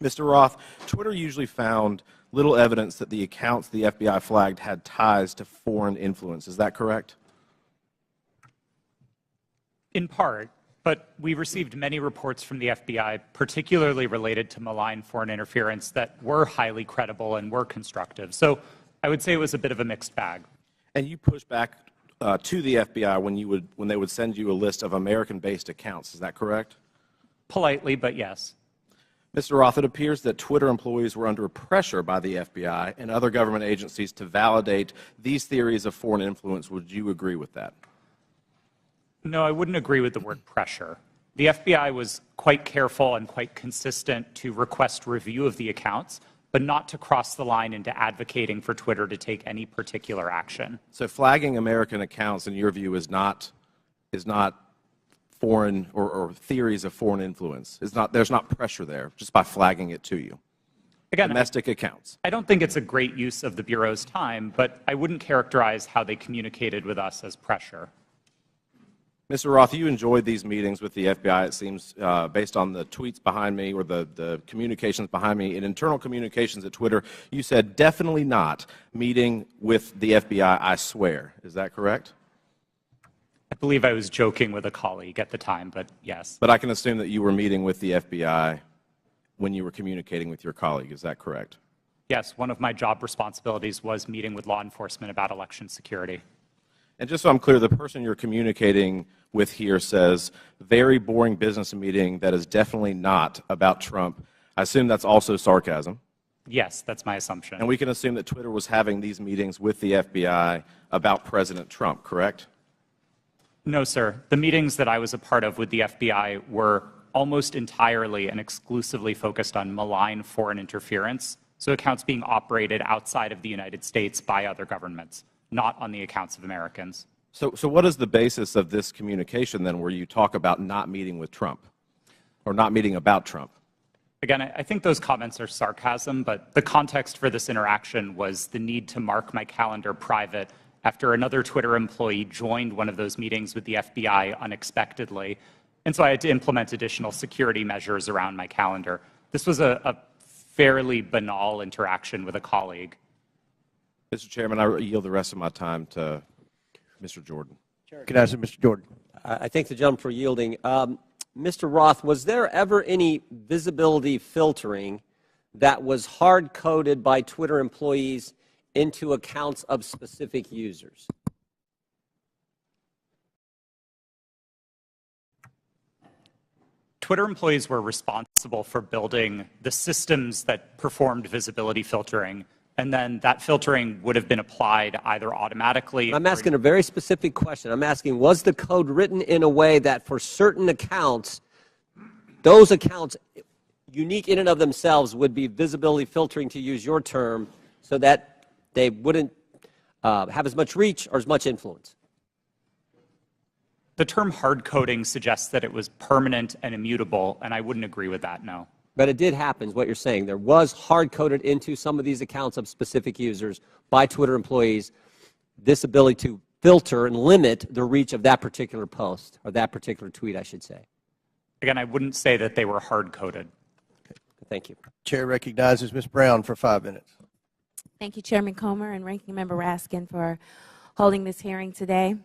Mr. Roth, Twitter usually found little evidence that the accounts the FBI flagged had ties to foreign influence. Is that correct? In part, but we received many reports from the FBI, particularly related to malign foreign interference, that were highly credible and were constructive. So I would say it was a bit of a mixed bag. And you pushed back to the FBI when they would send you a list of American-based accounts. Is that correct? Politely, but yes. Mr. Roth, it appears that Twitter employees were under pressure by the FBI and other government agencies to validate these theories of foreign influence. Would you agree with that? No, I wouldn't agree with the word pressure. The FBI was quite careful and quite consistent to request review of the accounts, but not to cross the line into advocating for Twitter to take any particular action. So flagging American accounts, in your view, is not foreign or theories of foreign influence. There's not pressure there just by flagging it to you. Again, domestic accounts. I don't think it's a great use of the Bureau's time, but I wouldn't characterize how they communicated with us as pressure. Mr. Roth, you enjoyed these meetings with the FBI, it seems, based on the tweets behind me or the communications behind me. In internal communications at Twitter, you said, definitely not meeting with the FBI, I swear. Is that correct? I believe I was joking with a colleague at the time, but yes. But I can assume that you were meeting with the FBI when you were communicating with your colleague. Is that correct? Yes, one of my job responsibilities was meeting with law enforcement about election security. And just so I'm clear, the person you're communicating with here says, very boring business meeting that is definitely not about Trump. I assume that's also sarcasm. Yes, that's my assumption. And we can assume that Twitter was having these meetings with the FBI about President Trump, correct? No, sir. The meetings that I was a part of with the FBI were almost entirely and exclusively focused on malign foreign interference, so accounts being operated outside of the United States by other governments, not on the accounts of Americans. So what is the basis of this communication then where you talk about not meeting with Trump or not meeting about Trump? Again, I think those comments are sarcasm, but the context for this interaction was the need to mark my calendar private after another Twitter employee joined one of those meetings with the FBI unexpectedly. And so I had to implement additional security measures around my calendar. This was a fairly banal interaction with a colleague. Mr. Chairman, I yield the rest of my time to Mr. Jordan. Can I ask Mr. Jordan? I thank the gentleman for yielding. Mr. Roth, was there ever any visibility filtering that was hard-coded by Twitter employees into accounts of specific users? Twitter employees were responsible for building the systems that performed visibility filtering, and then that filtering would have been applied either automatically. I'm asking a very specific question. I'm asking, was the code written in a way that for certain accounts, those accounts, unique in and of themselves, would be visibility filtering, to use your term, so that they wouldn't have as much reach or as much influence? The term hard coding suggests that it was permanent and immutable, and I wouldn't agree with that, no. But it did happen, is what you're saying. There was hard-coded into some of these accounts of specific users by Twitter employees this ability to filter and limit the reach of that particular post, or that particular tweet, I should say. Again, I wouldn't say that they were hard-coded. Okay. Thank you. Chair recognizes Ms. Brown for 5 minutes. Thank you, Chairman Comer and Ranking Member Raskin, for holding this hearing today.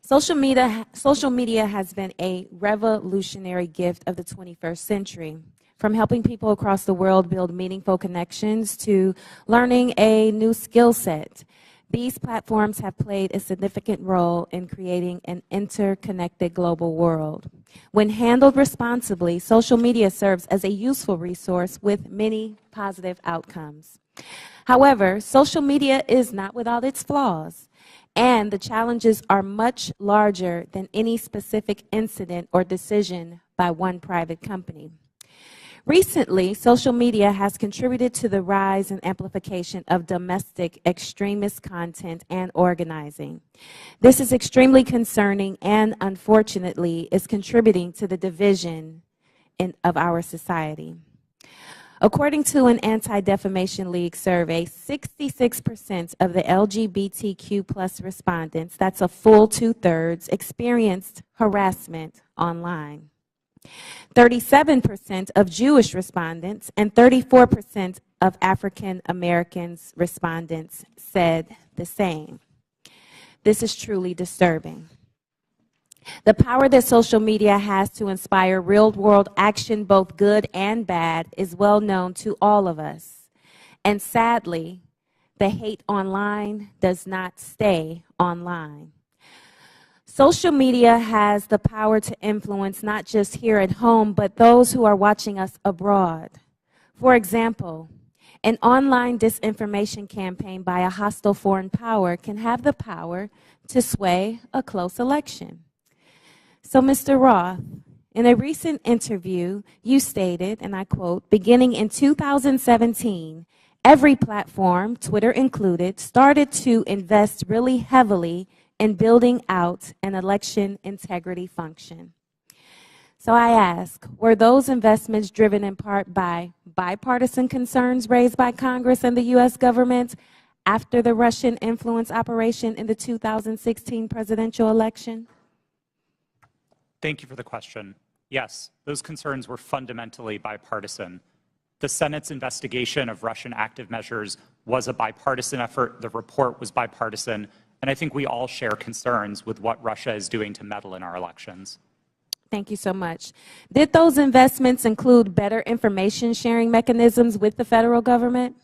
Social media has been a revolutionary gift of the 21st century. From helping people across the world build meaningful connections to learning a new skill set, these platforms have played a significant role in creating an interconnected global world. When handled responsibly, social media serves as a useful resource with many positive outcomes. However, social media is not without its flaws, and the challenges are much larger than any specific incident or decision by one private company. Recently, social media has contributed to the rise and amplification of domestic extremist content and organizing. This is extremely concerning and, unfortunately, is contributing to the division of our society. According to an Anti-Defamation League survey, 66% of the LGBTQ+ respondents, that's a full 2/3, experienced harassment online. 37% of Jewish respondents and 34% of African Americans respondents said the same. This is truly disturbing. The power that social media has to inspire real-world action, both good and bad, is well known to all of us. And sadly, the hate online does not stay online. Social media has the power to influence not just here at home, but those who are watching us abroad. For example, an online disinformation campaign by a hostile foreign power can have the power to sway a close election. So, Mr. Roth, in a recent interview, you stated, and I quote, "Beginning in 2017, every platform, Twitter included, started to invest really heavily in building out an election integrity function." So I ask, were those investments driven in part by bipartisan concerns raised by Congress and the U.S. government after the Russian influence operation in the 2016 presidential election? Thank you for the question. Yes, those concerns were fundamentally bipartisan. The Senate's investigation of Russian active measures was a bipartisan effort. The report was bipartisan. And I think we all share concerns with what Russia is doing to meddle in our elections. Thank you so much. Did those investments include better information sharing mechanisms with the federal government?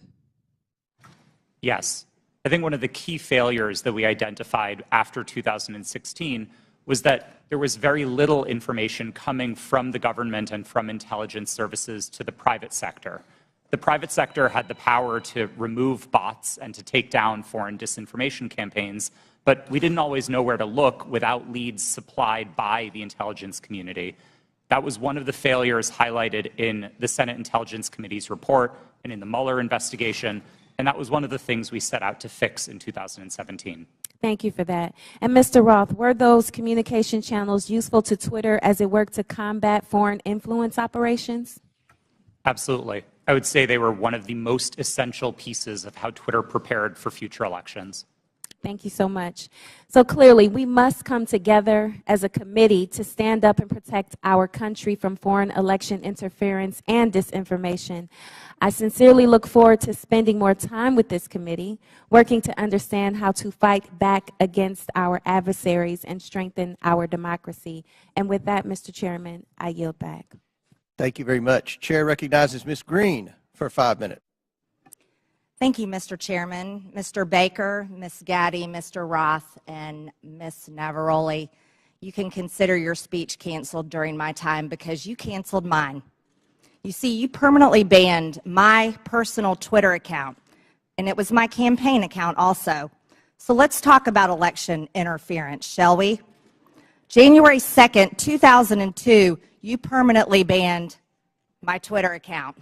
Yes. I think one of the key failures that we identified after 2016 was that there was very little information coming from the government and from intelligence services to the private sector. The private sector had the power to remove bots and to take down foreign disinformation campaigns, but we didn't always know where to look without leads supplied by the intelligence community. That was one of the failures highlighted in the Senate Intelligence Committee's report and in the Mueller investigation, and that was one of the things we set out to fix in 2017. Thank you for that. And Mr. Roth, were those communication channels useful to Twitter as it worked to combat foreign influence operations? Absolutely. I would say they were one of the most essential pieces of how Twitter prepared for future elections. Thank you so much. So clearly, we must come together as a committee to stand up and protect our country from foreign election interference and disinformation. I sincerely look forward to spending more time with this committee, working to understand how to fight back against our adversaries and strengthen our democracy. And with that, Mr. Chairman, I yield back. Thank you very much. Chair recognizes Ms. Green for 5 minutes. Thank you, Mr. Chairman. Mr. Baker, Ms. Gaddy, Mr. Roth, and Ms. Navaroli, you can consider your speech canceled during my time because you canceled mine. You see, you permanently banned my personal Twitter account, and it was my campaign account also. So let's talk about election interference, shall we? January 2nd, 2002, you permanently banned my Twitter account.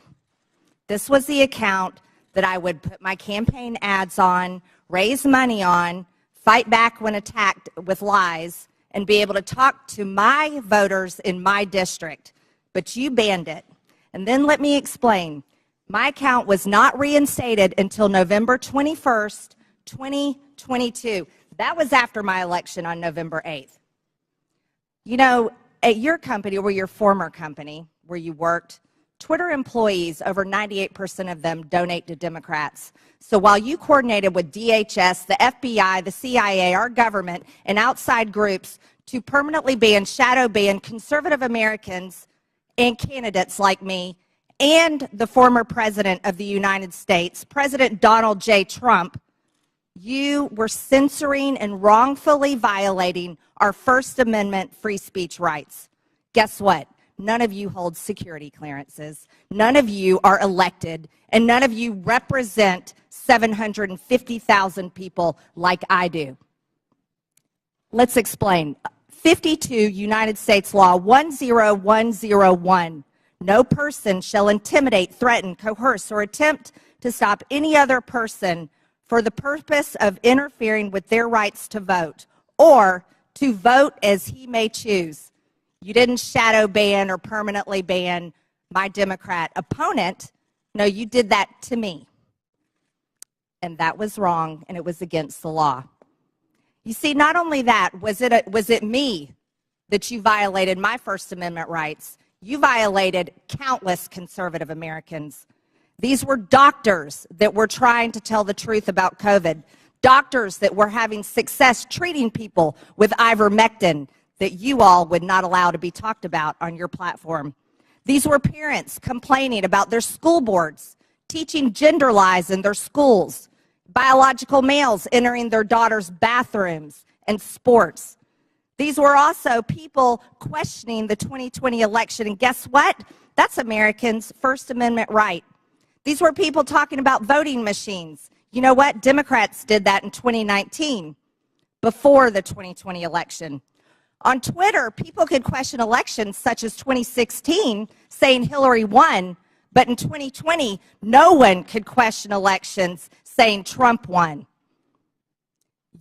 This was the account that I would put my campaign ads on, raise money on, fight back when attacked with lies, and be able to talk to my voters in my district. But you banned it. And then let me explain. My account was not reinstated until November 21st, 2022. That was after my election on November 8th. You know, at your company or your former company where you worked, Twitter employees, over 98% of them donate to Democrats. So while you coordinated with DHS, the FBI, the CIA, our government, and outside groups to permanently ban, shadow ban conservative Americans and candidates like me and the former President of the United States, President Donald J. Trump, you were censoring and wrongfully violating our First Amendment free speech rights. Guess what? none of you hold security clearances, none of you are elected, and none of you represent 750,000 people like I do. Let's explain. 52 United States Law 10101. No person shall intimidate, threaten, coerce, or attempt to stop any other person for the purpose of interfering with their rights to vote or to vote as he may choose. You didn't shadow ban or permanently ban my Democrat opponent. No, you did that to me. And that was wrong, and it was against the law. You see, not only that, was it me that you violated my First Amendment rights? You violated countless conservative Americans. These were doctors that were trying to tell the truth about COVID, doctors that were having success treating people with ivermectin that you all would not allow to be talked about on your platform. These were parents complaining about their school boards, teaching gender lies in their schools, biological males entering their daughters' bathrooms and sports. These were also people questioning the 2020 election, and guess what? That's Americans' First Amendment right. These were people talking about voting machines. You know what? Democrats did that in 2019, before the 2020 election. On Twitter, people could question elections such as 2016, saying Hillary won, but in 2020, no one could question elections saying Trump won.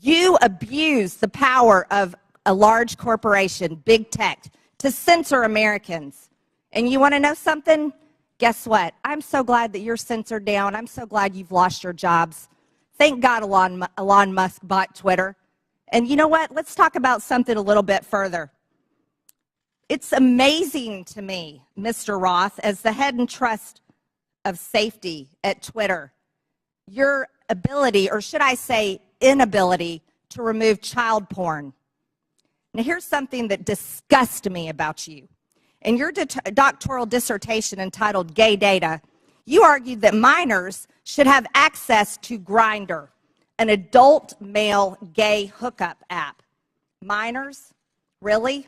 You abuse the power of a large corporation, big tech, to censor Americans. And you want to know something? Guess what? I'm so glad that you're censored down. I'm so glad you've lost your jobs. Thank God Elon Musk bought Twitter. And you know what? Let's talk about something a little bit further. It's amazing to me, Mr. Roth, as the head and trust of safety at Twitter, your ability, or should I say inability, to remove child porn. Now, here's something that disgusts me about you. In your doctoral dissertation entitled Gay Data, you argued that minors should have access to Grindr, an adult male gay hookup app. Minors? Really?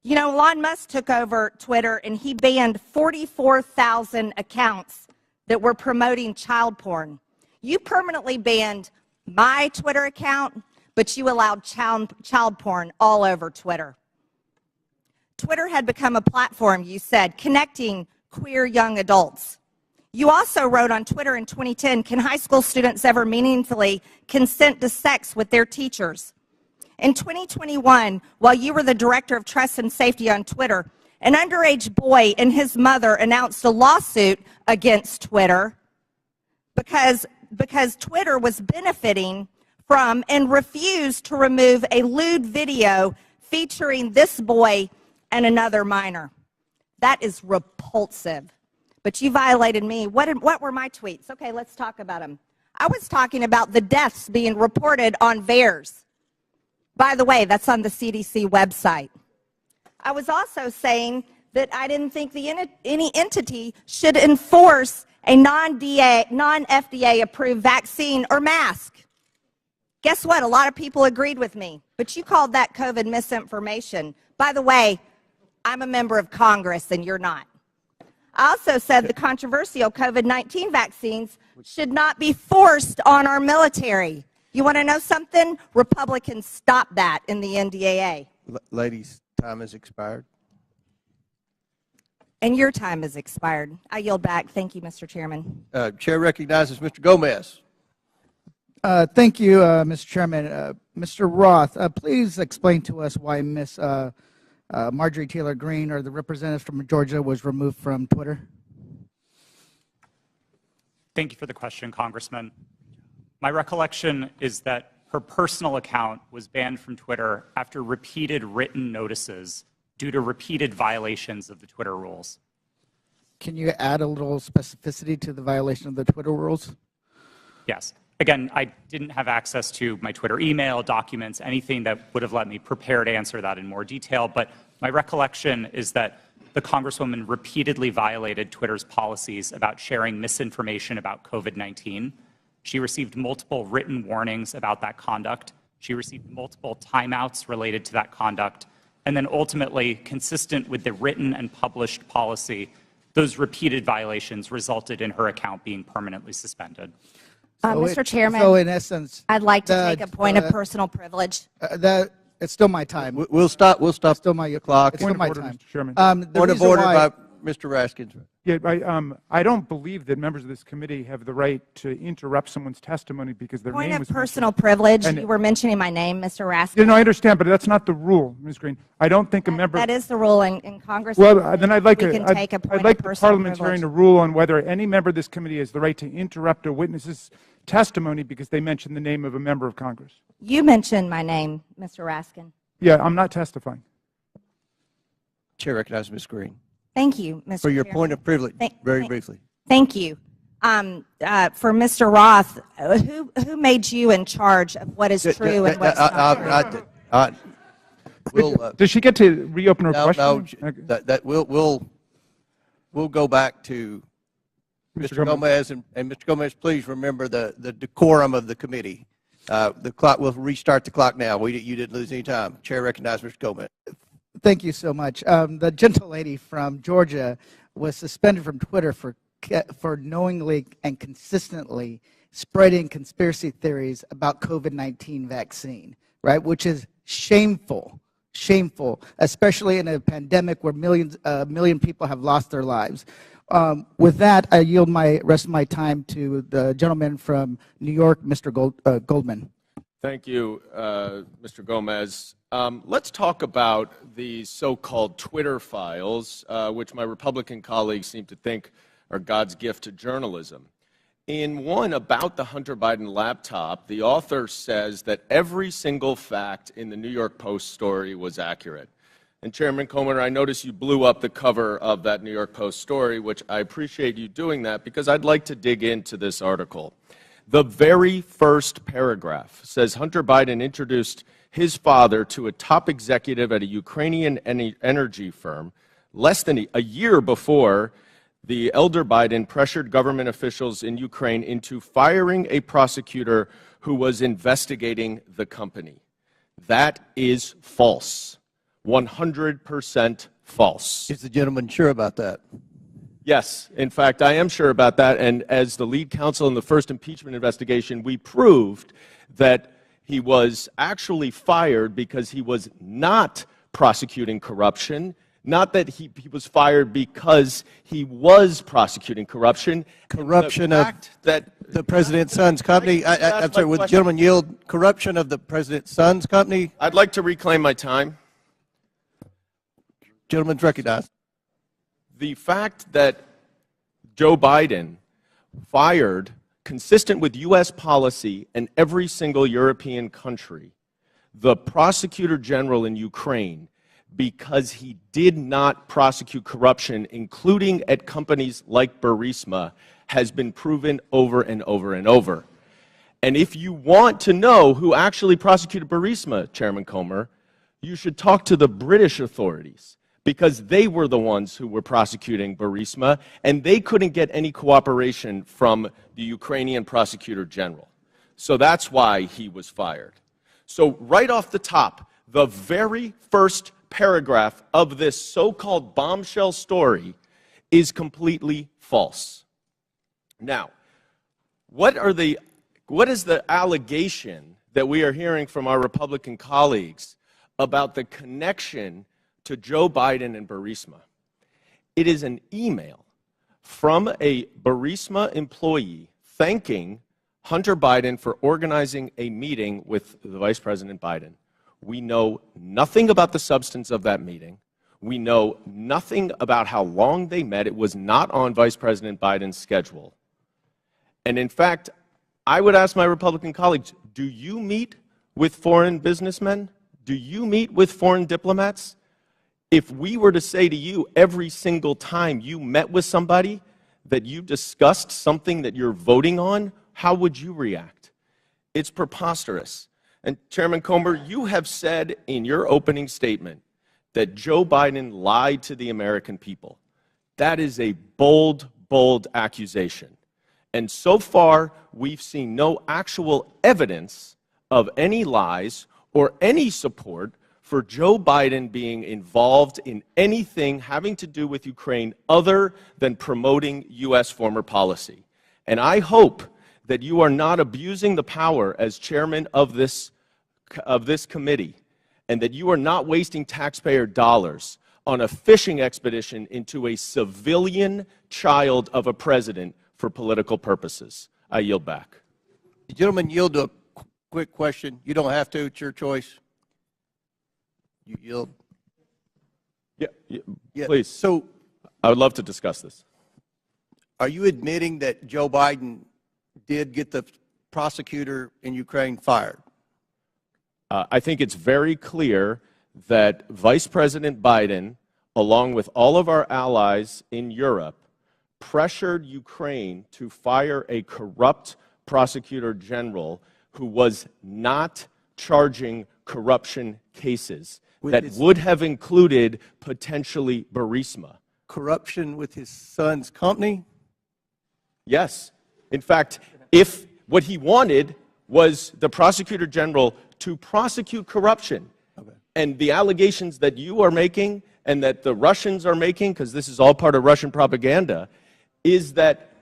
You know, Elon Musk took over Twitter and he banned 44,000 accounts that were promoting child porn. You permanently banned my Twitter account, but you allowed child porn all over Twitter. Twitter had become a platform, you said, connecting queer young adults. You also wrote on Twitter in 2010, can high school students ever meaningfully consent to sex with their teachers? In 2021, while you were the director of trust and safety on Twitter, an underage boy and his mother announced a lawsuit against Twitter because Twitter was benefiting from and refused to remove a lewd video featuring this boy and another minor. That is repulsive. But you violated me. What were my tweets? Okay, let's talk about them. I was talking about the deaths being reported on VAERS. By the way, that's on the CDC website. I was also saying that I didn't think any entity should enforce a non-FDA approved vaccine or mask. Guess what? A lot of people agreed with me, but you called that COVID misinformation. By the way, I'm a member of Congress and you're not. I also said the controversial COVID-19 vaccines should not be forced on our military. You want to know something? Republicans stopped that in the NDAA. Ladies, time has expired. And your time has expired. I yield back. Thank you, Mr. Chairman. Chair recognizes Mr. Gomez. Thank you, Mr. Chairman. Mr. Roth, please explain to us why Ms. Marjorie Taylor Greene, or the representative from Georgia, was removed from Twitter. Thank you for the question, Congressman. My recollection is that her personal account was banned from Twitter after repeated written notices due to repeated violations of the Twitter rules. Can you add a little specificity to the violation of the Twitter rules? Yes. Again, I didn't have access to my Twitter email, documents, anything that would have let me prepare to answer that in more detail, but my recollection is that the Congresswoman repeatedly violated Twitter's policies about sharing misinformation about COVID-19. She received multiple written warnings about that conduct. She received multiple timeouts related to that conduct. And then ultimately, consistent with the written and published policy, those repeated violations resulted in her account being permanently suspended. Mr. Chairman, so in essence, I'd like to take a point of personal privilege. It's still my time. We'll stop. Still my clock. It's still my time. Mr. Chairman. Point of order by Mr. Raskins. Yeah, I don't believe that members of this committee have the right to interrupt someone's testimony because their Point name of was personal privilege. And You were mentioning my name, Mr. Raskin. Yeah, no, I understand, but that's not the rule, Ms. Green. I don't think a member. That is the rule in Congress. Well, then I'd like we can take a point I'd like of the personal parliamentarian privilege. to rule on whether any member of this committee has the right to interrupt a witness's testimony because they mentioned the name of a member of Congress. You mentioned my name, Mr. Raskin. Yeah, I'm not testifying. Chair recognizes Ms. Green. Thank you, Mr. For your Chairman. point of privilege, very briefly. Thank you. For Mr. Roth, who made you in charge of what is true and what's not true? Does she get to reopen her question? No, we'll go back to Mr. Gomez, and Mr. Gomez, please remember the decorum of the committee. The clock, we'll restart the clock now. You didn't lose any time. Chair recognizes Mr. Gomez. Thank you so much. The gentle lady from Georgia was suspended from Twitter for knowingly and consistently spreading conspiracy theories about COVID-19 vaccine, right? Which is shameful, especially in a pandemic where a million people have lost their lives. With that, I yield my rest of my time to the gentleman from New York, Mr. Goldman. Thank you, Mr. Gomez. Let's talk about the so-called Twitter files, which my Republican colleagues seem to think are God's gift to journalism. In one about the Hunter Biden laptop, the author says that every single fact in the New York Post story was accurate. And Chairman Comer, I notice you blew up the cover of that New York Post story, which I appreciate you doing that because I'd like to dig into this article. The very first paragraph says Hunter Biden introduced his father to a top executive at a Ukrainian energy firm less than a year before the elder Biden pressured government officials in Ukraine into firing a prosecutor who was investigating the company. That is false. 100% false. Is the gentleman sure about that? Yes, in fact, I am sure about that. And as the lead counsel in the first impeachment investigation, we proved that he was actually fired because he was not prosecuting corruption, not that he was fired because he was prosecuting corruption. Corruption of the president's son's company? I'm sorry, would the gentleman yield corruption of the president's son's company? I'd like to reclaim my time. Gentleman's recognized. The fact that Joe Biden fired, consistent with U.S. policy and every single European country, the prosecutor general in Ukraine because he did not prosecute corruption, including at companies like Burisma, has been proven over and over and over. And if you want to know who actually prosecuted Burisma, Chairman Comer, you should talk to the British authorities, because they were the ones who were prosecuting Burisma, and they couldn't get any cooperation from the Ukrainian prosecutor general. So that's why he was fired. So right off the top, the very first paragraph of this so-called bombshell story is completely false. Now, what is the allegation that we are hearing from our Republican colleagues about the connection to Joe Biden and Burisma? It is an email from a Burisma employee thanking Hunter Biden for organizing a meeting with the Vice President Biden. We know nothing about the substance of that meeting. We know nothing about how long they met. It was not on Vice President Biden's schedule. And in fact, I would ask my Republican colleagues, do you meet with foreign businessmen? Do you meet with foreign diplomats? If we were to say to you every single time you met with somebody that you discussed something that you're voting on, how would you react? It's preposterous. And Chairman Comer, you have said in your opening statement that Joe Biden lied to the American people. That is a bold, bold accusation. And so far, we've seen no actual evidence of any lies or any support for Joe Biden being involved in anything having to do with Ukraine other than promoting U.S. foreign policy. And I hope that you are not abusing the power as chairman of this committee, and that you are not wasting taxpayer dollars on a fishing expedition into a civilian child of a president for political purposes. I yield back. The gentleman yield to a quick question. You don't have to. It's your choice. You yield. Yeah, please. So I would love to discuss this. are you admitting that Joe Biden did get the prosecutor in Ukraine fired? I think it's very clear that Vice President Biden, along with all of our allies in Europe, pressured Ukraine to fire a corrupt prosecutor general who was not charging corruption cases that would have included potentially Burisma. Corruption with his son's company? Yes. In fact, if what he wanted was the prosecutor general to prosecute corruption, and the allegations that you are making and that the Russians are making, because this is all part of Russian propaganda, is that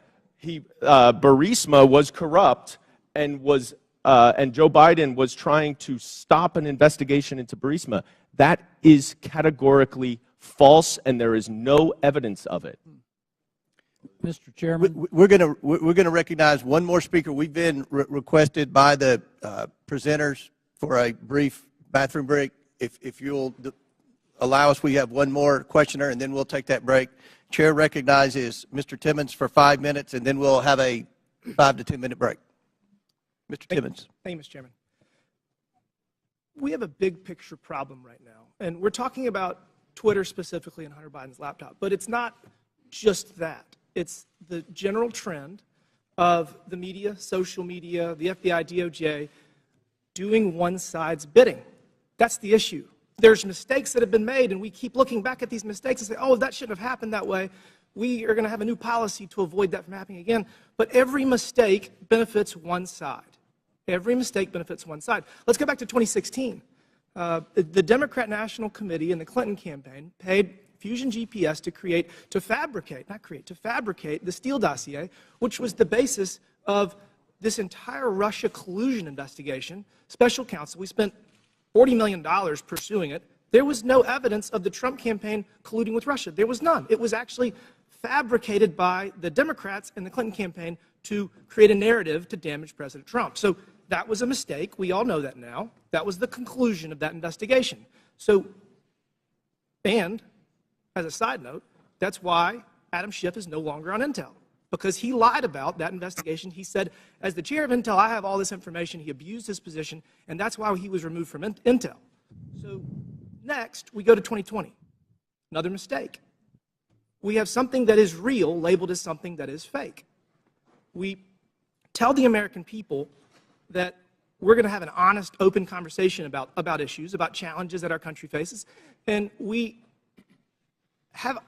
Burisma was corrupt and Joe Biden was trying to stop an investigation into Burisma. That is categorically false, and there is no evidence of it. Mr. Chairman, we're going to recognize one more speaker. We've been requested by the presenters for a brief bathroom break. If you'll allow us, we have one more questioner, and then we'll take that break. Chair recognizes Mr. Timmons for 5 minutes, and then we'll have a 5 to 10 minute break. Mr. Timmons. Thank you, Mr. Chairman. We have a big picture problem right now, and we're talking about Twitter specifically and Hunter Biden's laptop, but it's not just that. It's the general trend of the media, social media, the FBI, DOJ, doing one side's bidding. That's the issue. There's mistakes that have been made, and we keep looking back at these mistakes and say, oh, that shouldn't have happened that way. We are going to have a new policy to avoid that from happening again. But every mistake benefits one side. Every mistake benefits one side. Let's go back to 2016. The Democrat National Committee and the Clinton campaign paid Fusion GPS to fabricate the Steele dossier, which was the basis of this entire Russia collusion investigation. Special counsel, we spent $40 million pursuing it. There was no evidence of the Trump campaign colluding with Russia. There was none. It was actually fabricated by the Democrats and the Clinton campaign to create a narrative to damage President Trump. So that was a mistake. We all know that now. That was the conclusion of that investigation. And as a side note, that's why Adam Schiff is no longer on Intel, because he lied about that investigation. He said, as the chair of Intel, I have all this information. He abused his position, and that's why he was removed from Intel. So next, we go to 2020. Another mistake. We have something that is real labeled as something that is fake. We tell the American people that we're going to have an honest, open conversation about issues, about challenges that our country faces, and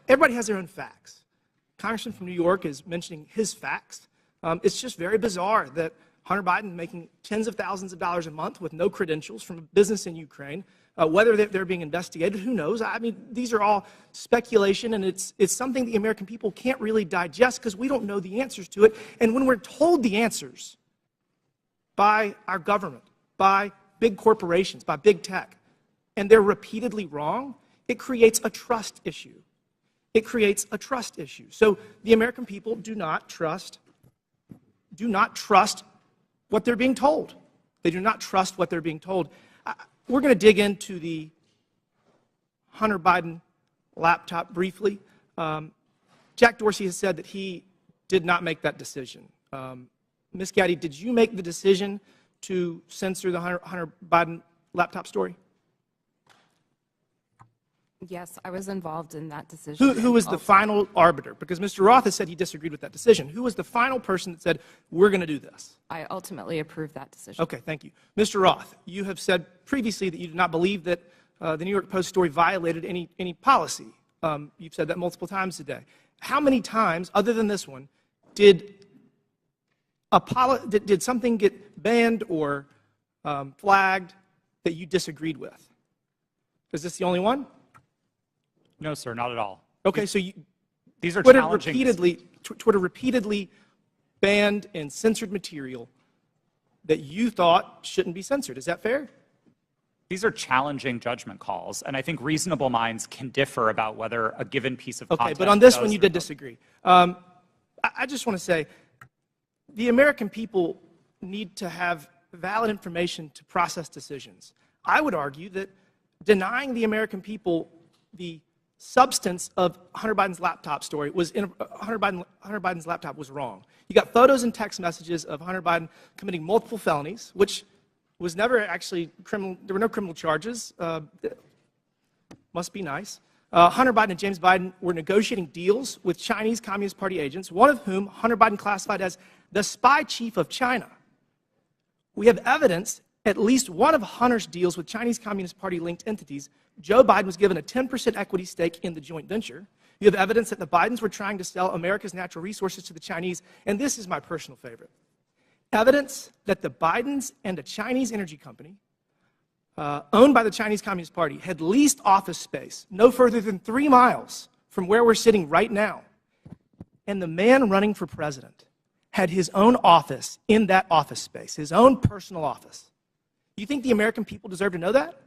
everybody has their own facts. Congressman from New York is mentioning his facts. It's just very bizarre that Hunter Biden making tens of thousands of dollars a month with no credentials from a business in Ukraine, whether they're being investigated, who knows? I mean, these are all speculation, and it's something the American people can't really digest because we don't know the answers to it. And when we're told the answers by our government, by big corporations, by big tech, and they're repeatedly wrong, it creates a trust issue. It creates a trust issue. So the American people do not trust what they're being told. They do not trust what they're being told. We're going to dig into the Hunter Biden laptop briefly. Jack Dorsey has said that he did not make that decision. Ms. Gaddy, did you make the decision to censor the Hunter Biden laptop story? Yes, I was involved in that decision. Who was the final arbiter? Because Mr. Roth has said he disagreed with that decision. Who was the final person that said, we're going to do this? I ultimately approved that decision. Okay, thank you. Mr. Roth, you have said previously that you did not believe that the New York Post story violated any policy. You've said that multiple times today. How many times, other than this one, did something get banned or flagged that you disagreed with? Is this the only one? No, sir, not at all. Okay, so these are Twitter challenging. Twitter repeatedly banned and censored material that you thought shouldn't be censored. Is that fair? These are challenging judgment calls, and I think reasonable minds can differ about whether a given piece of content. Okay, but on this does one you or did doesn't. disagree. I just want to say the American people need to have valid information to process decisions. I would argue that denying the American people the substance of Hunter Biden's laptop story was Hunter Biden's laptop was wrong. You got photos and text messages of Hunter Biden committing multiple felonies, which was never actually criminal. There were no criminal charges. Must be nice. Hunter Biden and James Biden were negotiating deals with Chinese Communist Party agents, one of whom Hunter Biden classified as the spy chief of China. We have evidence at least one of Hunter's deals with Chinese Communist Party linked entities. Joe Biden was given a 10% equity stake in the joint venture. You have evidence that the Bidens were trying to sell America's natural resources to the Chinese, and this is my personal favorite. Evidence that the Bidens and a Chinese energy company owned by the Chinese Communist Party had leased office space no further than 3 miles from where we're sitting right now. And the man running for president had his own office in that office space, his own personal office. You think the American people deserve to know that?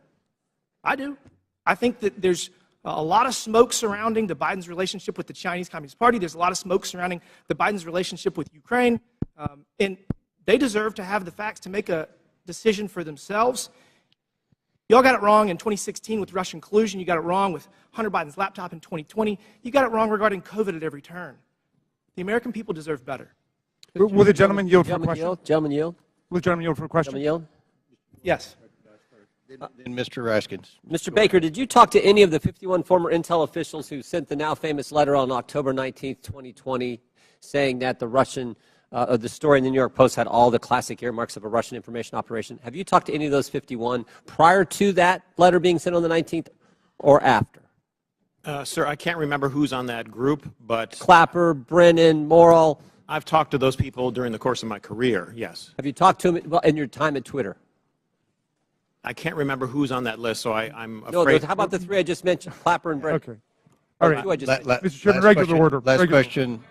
I do. I think that there's a lot of smoke surrounding the Biden's relationship with the Chinese Communist Party. There's a lot of smoke surrounding the Biden's relationship with Ukraine. And they deserve to have the facts to make a decision for themselves. Y'all got it wrong in 2016 with Russian collusion. You got it wrong with Hunter Biden's laptop in 2020. You got it wrong regarding COVID at every turn. The American people deserve better. Will the gentleman yield for a question? Gentleman yield. Will the gentleman yield for a question? Gentleman yield. Yes. And Mr. Raskins. Mr. Baker, did you talk to any of the 51 former Intel officials who sent the now famous letter on October 19th, 2020, saying that the story in the New York Post had all the classic earmarks of a Russian information operation? Have you talked to any of those 51 prior to that letter being sent on the 19th or after? Sir, I can't remember who's on that group, but Clapper, Brennan, Morrill. I've talked to those people during the course of my career, yes. Have you talked to them in your time at Twitter? I can't remember who's on that list, so I'm afraid. No, how about the 3 I just mentioned, Clapper and Brennan? Okay. All right. Mr. Chairman, regular order. Last Regular. question,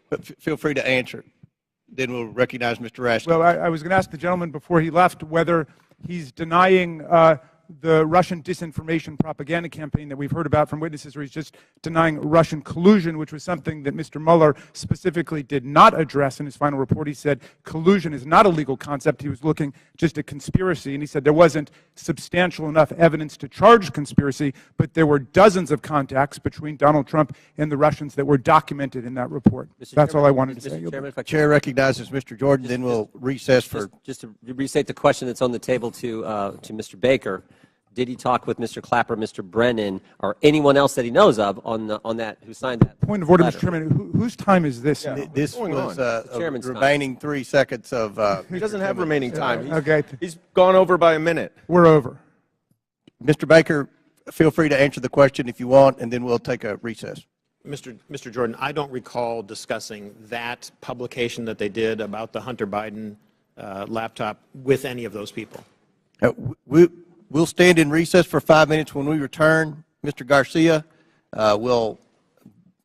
but feel free to answer. Then we'll recognize Mr. Raskins. Well, I was going to ask the gentleman before he left whether he's denying the Russian disinformation propaganda campaign that we've heard about from witnesses, or he's just denying Russian collusion, which was something that Mr. Mueller specifically did not address in his final report. He said collusion is not a legal concept. He was looking just at conspiracy, and he said there wasn't substantial enough evidence to charge conspiracy, but there were dozens of contacts between Donald Trump and the Russians that were documented in that report. That's all I wanted to say. Mr. Chairman, if I Chair recognizes Mr. Jordan, then we'll recess for... Just to restate the question that's on the table to Mr. Baker. Did he talk with Mr. Clapper, Mr. Brennan, or anyone else that he knows of on that who signed that? Point of order, letter? Mr. Chairman. Whose time is this? Yeah, this was The chairman's time. remaining 3 seconds of... He doesn't have remaining time. Okay. He's gone over by a minute. We're over. Mr. Baker, feel free to answer the question if you want, and then we'll take a recess. Mr. Jordan, I don't recall discussing that publication that they did about the Hunter Biden laptop with any of those people. We'll stand in recess for 5 minutes. When we return, Mr. Garcia will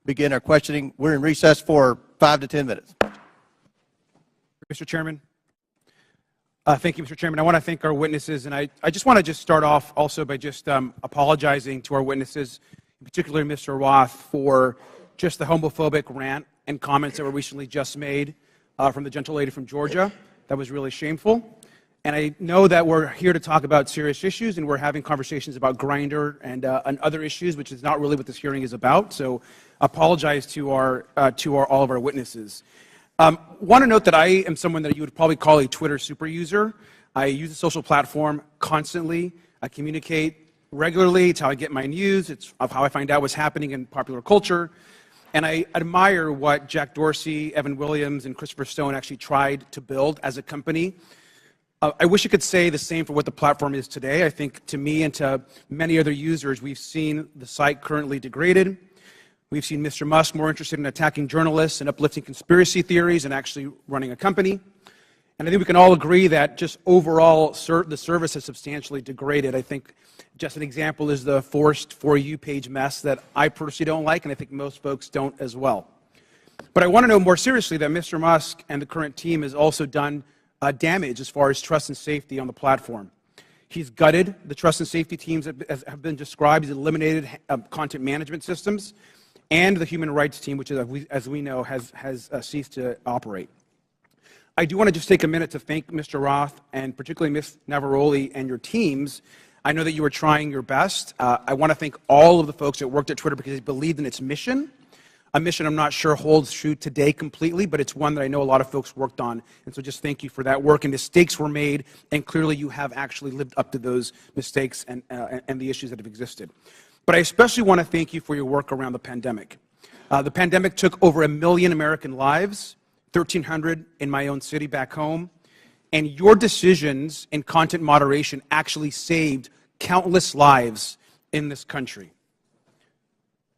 begin our questioning. We're in recess for 5 to 10 minutes. Mr. Chairman. Thank you, Mr. Chairman. I want to thank our witnesses, and I just want to start off also by just apologizing to our witnesses, particularly Mr. Roth, for just the homophobic rant and comments that were recently just made from the gentle lady from Georgia. That was really shameful. And I know that we're here to talk about serious issues, and we're having conversations about Grindr and other issues, which is not really what this hearing is about. So, apologize to all of our witnesses. Want to note that I am someone that you would probably call a Twitter super user. I use the social platform constantly. I communicate regularly. It's how I get my news. It's how I find out what's happening in popular culture. And I admire what Jack Dorsey, Evan Williams, and Christopher Stone actually tried to build as a company. I wish I could say the same for what the platform is today. I think to me and to many other users, we've seen the site currently degraded. We've seen Mr. Musk more interested in attacking journalists and uplifting conspiracy theories and actually running a company. And I think we can all agree that just overall the service has substantially degraded. I think just an example is the forced For You page mess that I personally don't like, and I think most folks don't as well. But I want to know more seriously that Mr. Musk and the current team has also done damage as far as trust and safety on the platform. He's gutted the trust and safety teams that have been described. He's eliminated content management systems, and the human rights team, which, as we know, has ceased to operate. I do want to just take a minute to thank Mr. Roth and particularly Ms. Navaroli and your teams. I know that you were trying your best. I want to thank all of the folks that worked at Twitter because they believed in its mission. A mission I'm not sure holds true today completely, but it's one that I know a lot of folks worked on. And so just thank you for that work. And mistakes were made, and clearly you have actually lived up to those mistakes and the issues that have existed. But I especially want to thank you for your work around the pandemic. The pandemic took over 1 million American lives, 1,300 in my own city back home, and your decisions in content moderation actually saved countless lives in this country,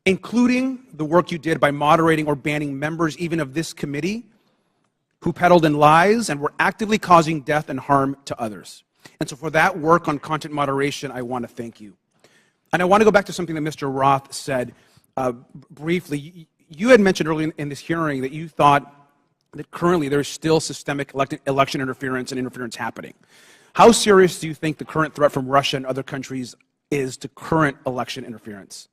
including the work you did by moderating or banning members even of this committee who peddled in lies and were actively causing death and harm to others. And so for that work on content moderation, I want to thank you. And I want to go back to something that Mr. Roth said briefly. You had mentioned earlier in this hearing that you thought that currently there's still systemic election interference and interference happening. How serious do you think the current threat from Russia and other countries is to current election interference?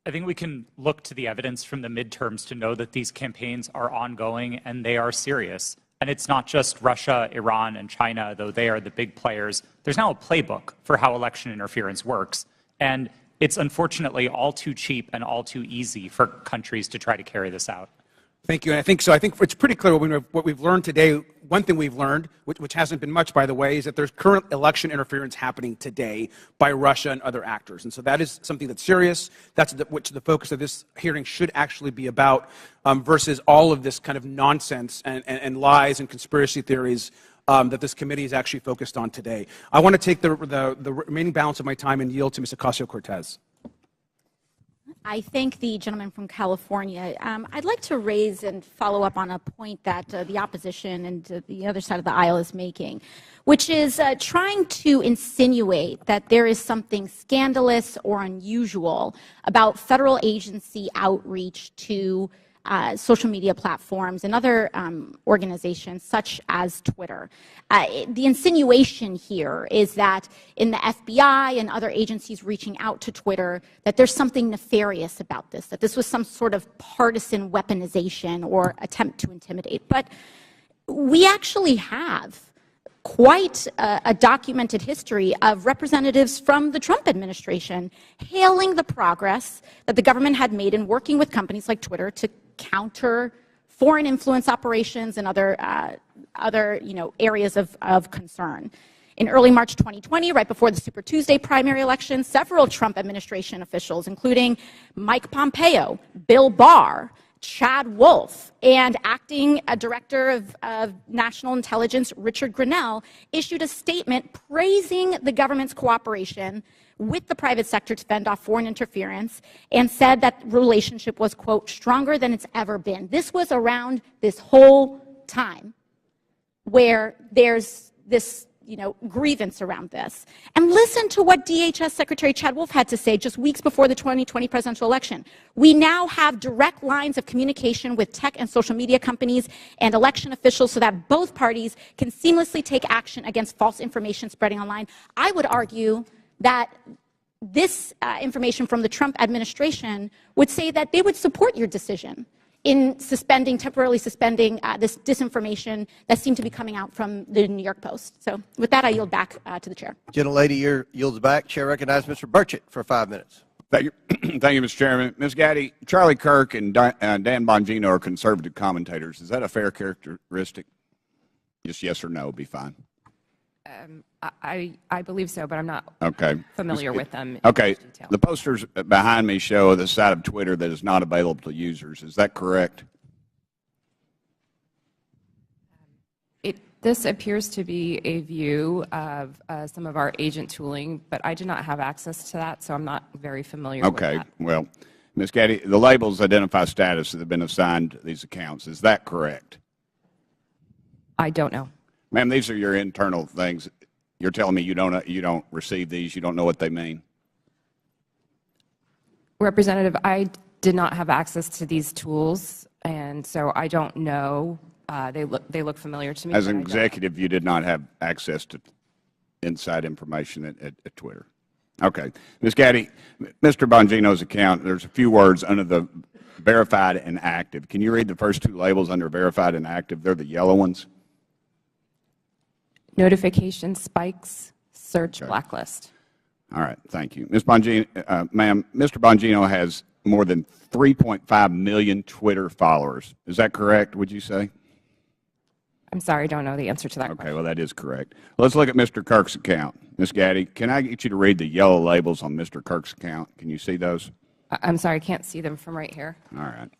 I think we can look to the evidence from the midterms to know that these campaigns are ongoing and they are serious. And it's not just Russia, Iran, and China, though they are the big players. There's now a playbook for how election interference works. And it's unfortunately all too cheap and all too easy for countries to try to carry this out. Thank you. And I think it's pretty clear what we've learned today. One thing we've learned, which hasn't been much, by the way, is that there's current election interference happening today by Russia and other actors. And so that is something that's serious. That's which the focus of this hearing should actually be about, versus all of this kind of nonsense and lies and conspiracy theories that this committee is actually focused on today. I want to take the remaining balance of my time and yield to Ms. Ocasio-Cortez. I thank the gentleman from California. I'd like to raise and follow up on a point that the opposition and the other side of the aisle is making, which is trying to insinuate that there is something scandalous or unusual about federal agency outreach to social media platforms and other organizations such as Twitter. The insinuation here is that in the FBI and other agencies reaching out to Twitter, that there's something nefarious about this, that this was some sort of partisan weaponization or attempt to intimidate. But we actually have quite a documented history of representatives from the Trump administration hailing the progress that the government had made in working with companies like Twitter to counter foreign influence operations and other areas of concern. In early March 2020, right before the Super Tuesday primary election, several Trump administration officials, including Mike Pompeo, Bill Barr, Chad Wolf, and acting director of national intelligence Richard Grenell issued a statement praising the government's cooperation with the private sector to fend off foreign interference, and said that relationship was, quote, stronger than it's ever been. This was around this whole time where there's this grievance around this. And listen to what DHS Secretary Chad Wolf had to say just weeks before the 2020 presidential election. We now have direct lines of communication with tech and social media companies and election officials so that both parties can seamlessly take action against false information spreading online. I would argue that this information from the Trump administration would say that they would support your decision in temporarily suspending this disinformation that seemed to be coming out from the New York Post. So with that, I yield back to the chair. Gentlelady yields back. Chair recognizes Mr. Burchett for 5 minutes. Thank you, thank you, Mr. Chairman. Ms. Gaddy, Charlie Kirk and Dan Bongino are conservative commentators. Is that a fair characteristic? Just yes or no would be fine. I believe so, but I'm not familiar with them. Okay. The posters behind me show the side of Twitter that is not available to users. Is that correct? This appears to be a view of some of our agent tooling, but I do not have access to that, so I'm not very familiar with that. Okay. Well, Ms. Gaddy, the labels identify status that have been assigned to these accounts. Is that correct? I don't know. Ma'am, these are your internal things. You're telling me you don't receive these, you don't know what they mean? Representative, I did not have access to these tools, and so I don't know. They look familiar to me. As an executive, you did not have access to inside information at Twitter. Okay. Ms. Gaddy, Mr. Bongino's account, there's a few words under the verified and active. Can you read the first two labels under verified and active? They're the yellow ones. Notification spikes, search blacklist. All right, thank you. Ms. Bongino, ma'am, Mr. Bongino has more than 3.5 million Twitter followers. Is that correct, would you say? I'm sorry, I don't know the answer to that question. Okay, well, that is correct. Let's look at Mr. Kirk's account. Ms. Gaddy, can I get you to read the yellow labels on Mr. Kirk's account? Can you see those? I'm sorry, I can't see them from right here. All right.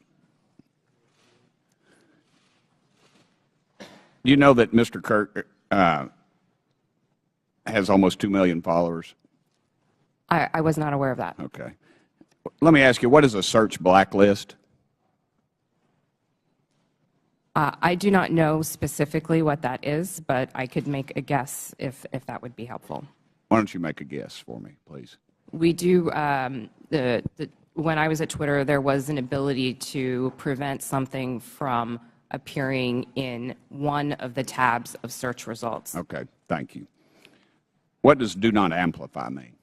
Do you know that Mr. Kirk has almost 2 million followers? I was not aware of that. Okay. Let me ask you, what is a search blacklist? I do not know specifically what that is, but I could make a guess if that would be helpful. Why don't you make a guess for me, please? We do, when I was at Twitter, there was an ability to prevent something from appearing in one of the tabs of search results. Okay, thank you. What does do not amplify mean?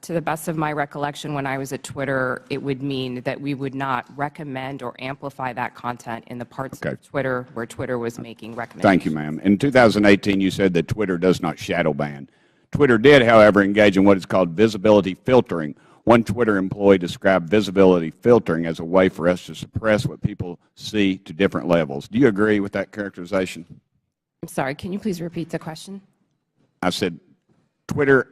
To the best of my recollection, when I was at Twitter, it would mean that we would not recommend or amplify that content in the parts of Twitter where Twitter was making recommendations. Thank you, ma'am. In 2018, you said that Twitter does not shadow ban. Twitter did, however, engage in what is called visibility filtering. One Twitter employee described visibility filtering as a way for us to suppress what people see to different levels. Do you agree with that characterization? I'm sorry, can you please repeat the question? I said Twitter,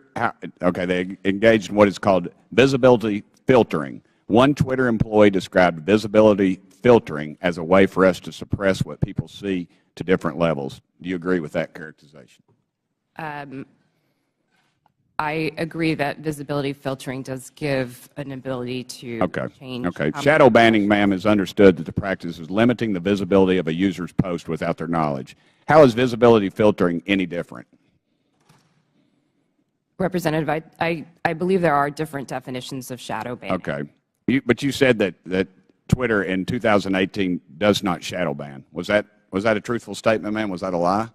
okay, they engaged in what is called visibility filtering. One Twitter employee described visibility filtering as a way for us to suppress what people see to different levels. Do you agree with that characterization? I agree that visibility filtering does give an ability to change. Okay. Shadow banning, ma'am, is understood that the practice is limiting the visibility of a user's post without their knowledge. How is visibility filtering any different? Representative, I believe there are different definitions of shadow banning. Okay. But you said that Twitter in 2018 does not shadow ban. Was that a truthful statement, ma'am? Was that a lie?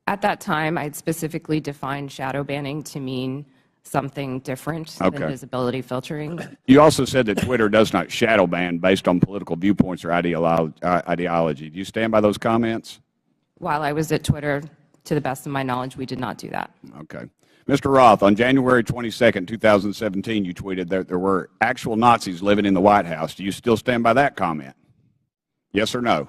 At that time, I had specifically defined shadow banning to mean something different than visibility filtering. You also said that Twitter does not shadow ban based on political viewpoints or ideology. Do you stand by those comments? While I was at Twitter, to the best of my knowledge, we did not do that. Okay. Mr. Roth, on January 22nd, 2017, you tweeted that there were actual Nazis living in the White House. Do you still stand by that comment? Yes or no?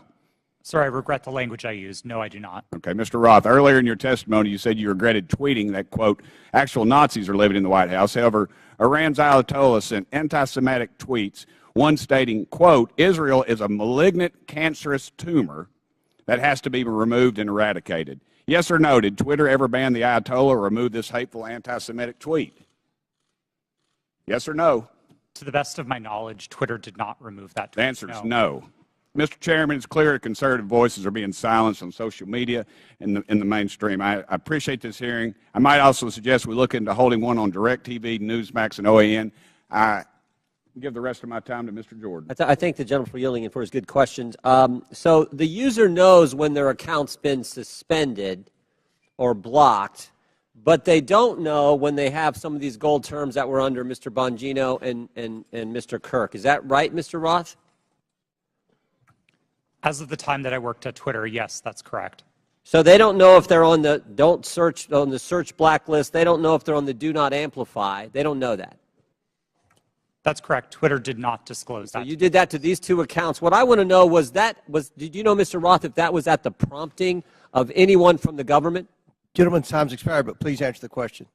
Sir, I regret the language I used. No, I do not. Okay. Mr. Roth, earlier in your testimony, you said you regretted tweeting that, quote, actual Nazis are living in the White House. However, Iran's Ayatollah sent anti-Semitic tweets, one stating, quote, Israel is a malignant, cancerous tumor that has to be removed and eradicated. Yes or no, did Twitter ever ban the Ayatollah or remove this hateful anti-Semitic tweet? Yes or no? To the best of my knowledge, Twitter did not remove that tweet. The answer is no. Mr. Chairman, it's clear that conservative voices are being silenced on social media in the mainstream. I appreciate this hearing. I might also suggest we look into holding one on DirecTV, Newsmax, and OAN. I give the rest of my time to Mr. Jordan. I thank the gentleman for yielding and for his good questions. So the user knows when their account's been suspended or blocked, but they don't know when they have some of these gold terms that were under Mr. Bongino and Mr. Kirk. Is that right, Mr. Roth? As of the time that I worked at Twitter, yes, that's correct. So they don't know if they're on the search blacklist. They don't know if they're on the do not amplify. They don't know that. That's correct. Twitter did not disclose that. So you did that to these two accounts. What I want to know did you know, Mr. Roth, if that was at the prompting of anyone from the government? Gentleman's time's expired, but please answer the question.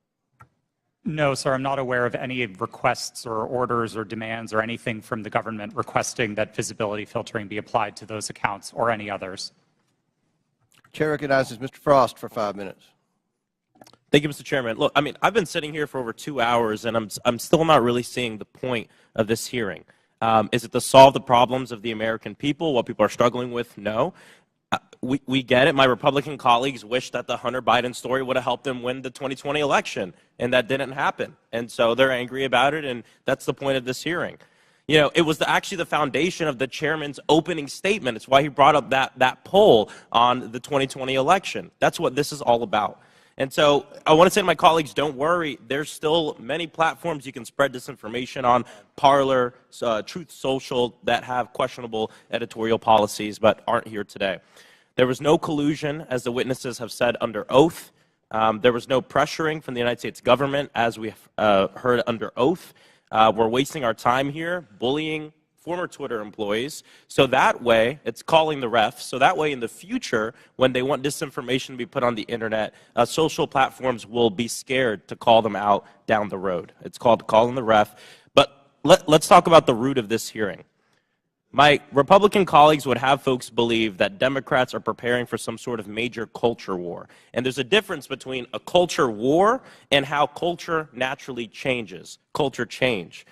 No, sir, I'm not aware of any requests or orders or demands or anything from the government requesting that visibility filtering be applied to those accounts or any others. Chair recognizes Mr. Frost for 5 minutes. Thank you, Mr. Chairman. Look, I mean, I've been sitting here for over 2 hours, and I'm still not really seeing the point of this hearing. Is it to solve the problems of the American people, what people are struggling with? No. We get it. My Republican colleagues wish that the Hunter Biden story would have helped them win the 2020 election, and that didn't happen. And so they're angry about it, and that's the point of this hearing. You know, it was actually the foundation of the chairman's opening statement. It's why he brought up that poll on the 2020 election. That's what this is all about. And so I want to say to my colleagues, don't worry. There's still many platforms you can spread disinformation on, Parler, Truth Social, that have questionable editorial policies but aren't here today. There was no collusion, as the witnesses have said, under oath. There was no pressuring from the United States government, as we heard under oath. We're wasting our time here bullying former Twitter employees. So that way, it's calling the ref. So that way, in the future, when they want disinformation to be put on the internet, social platforms will be scared to call them out down the road. It's called calling the ref. But let's talk about the root of this hearing. My Republican colleagues would have folks believe that Democrats are preparing for some sort of major culture war. And there's a difference between a culture war and how culture naturally changes, culture change.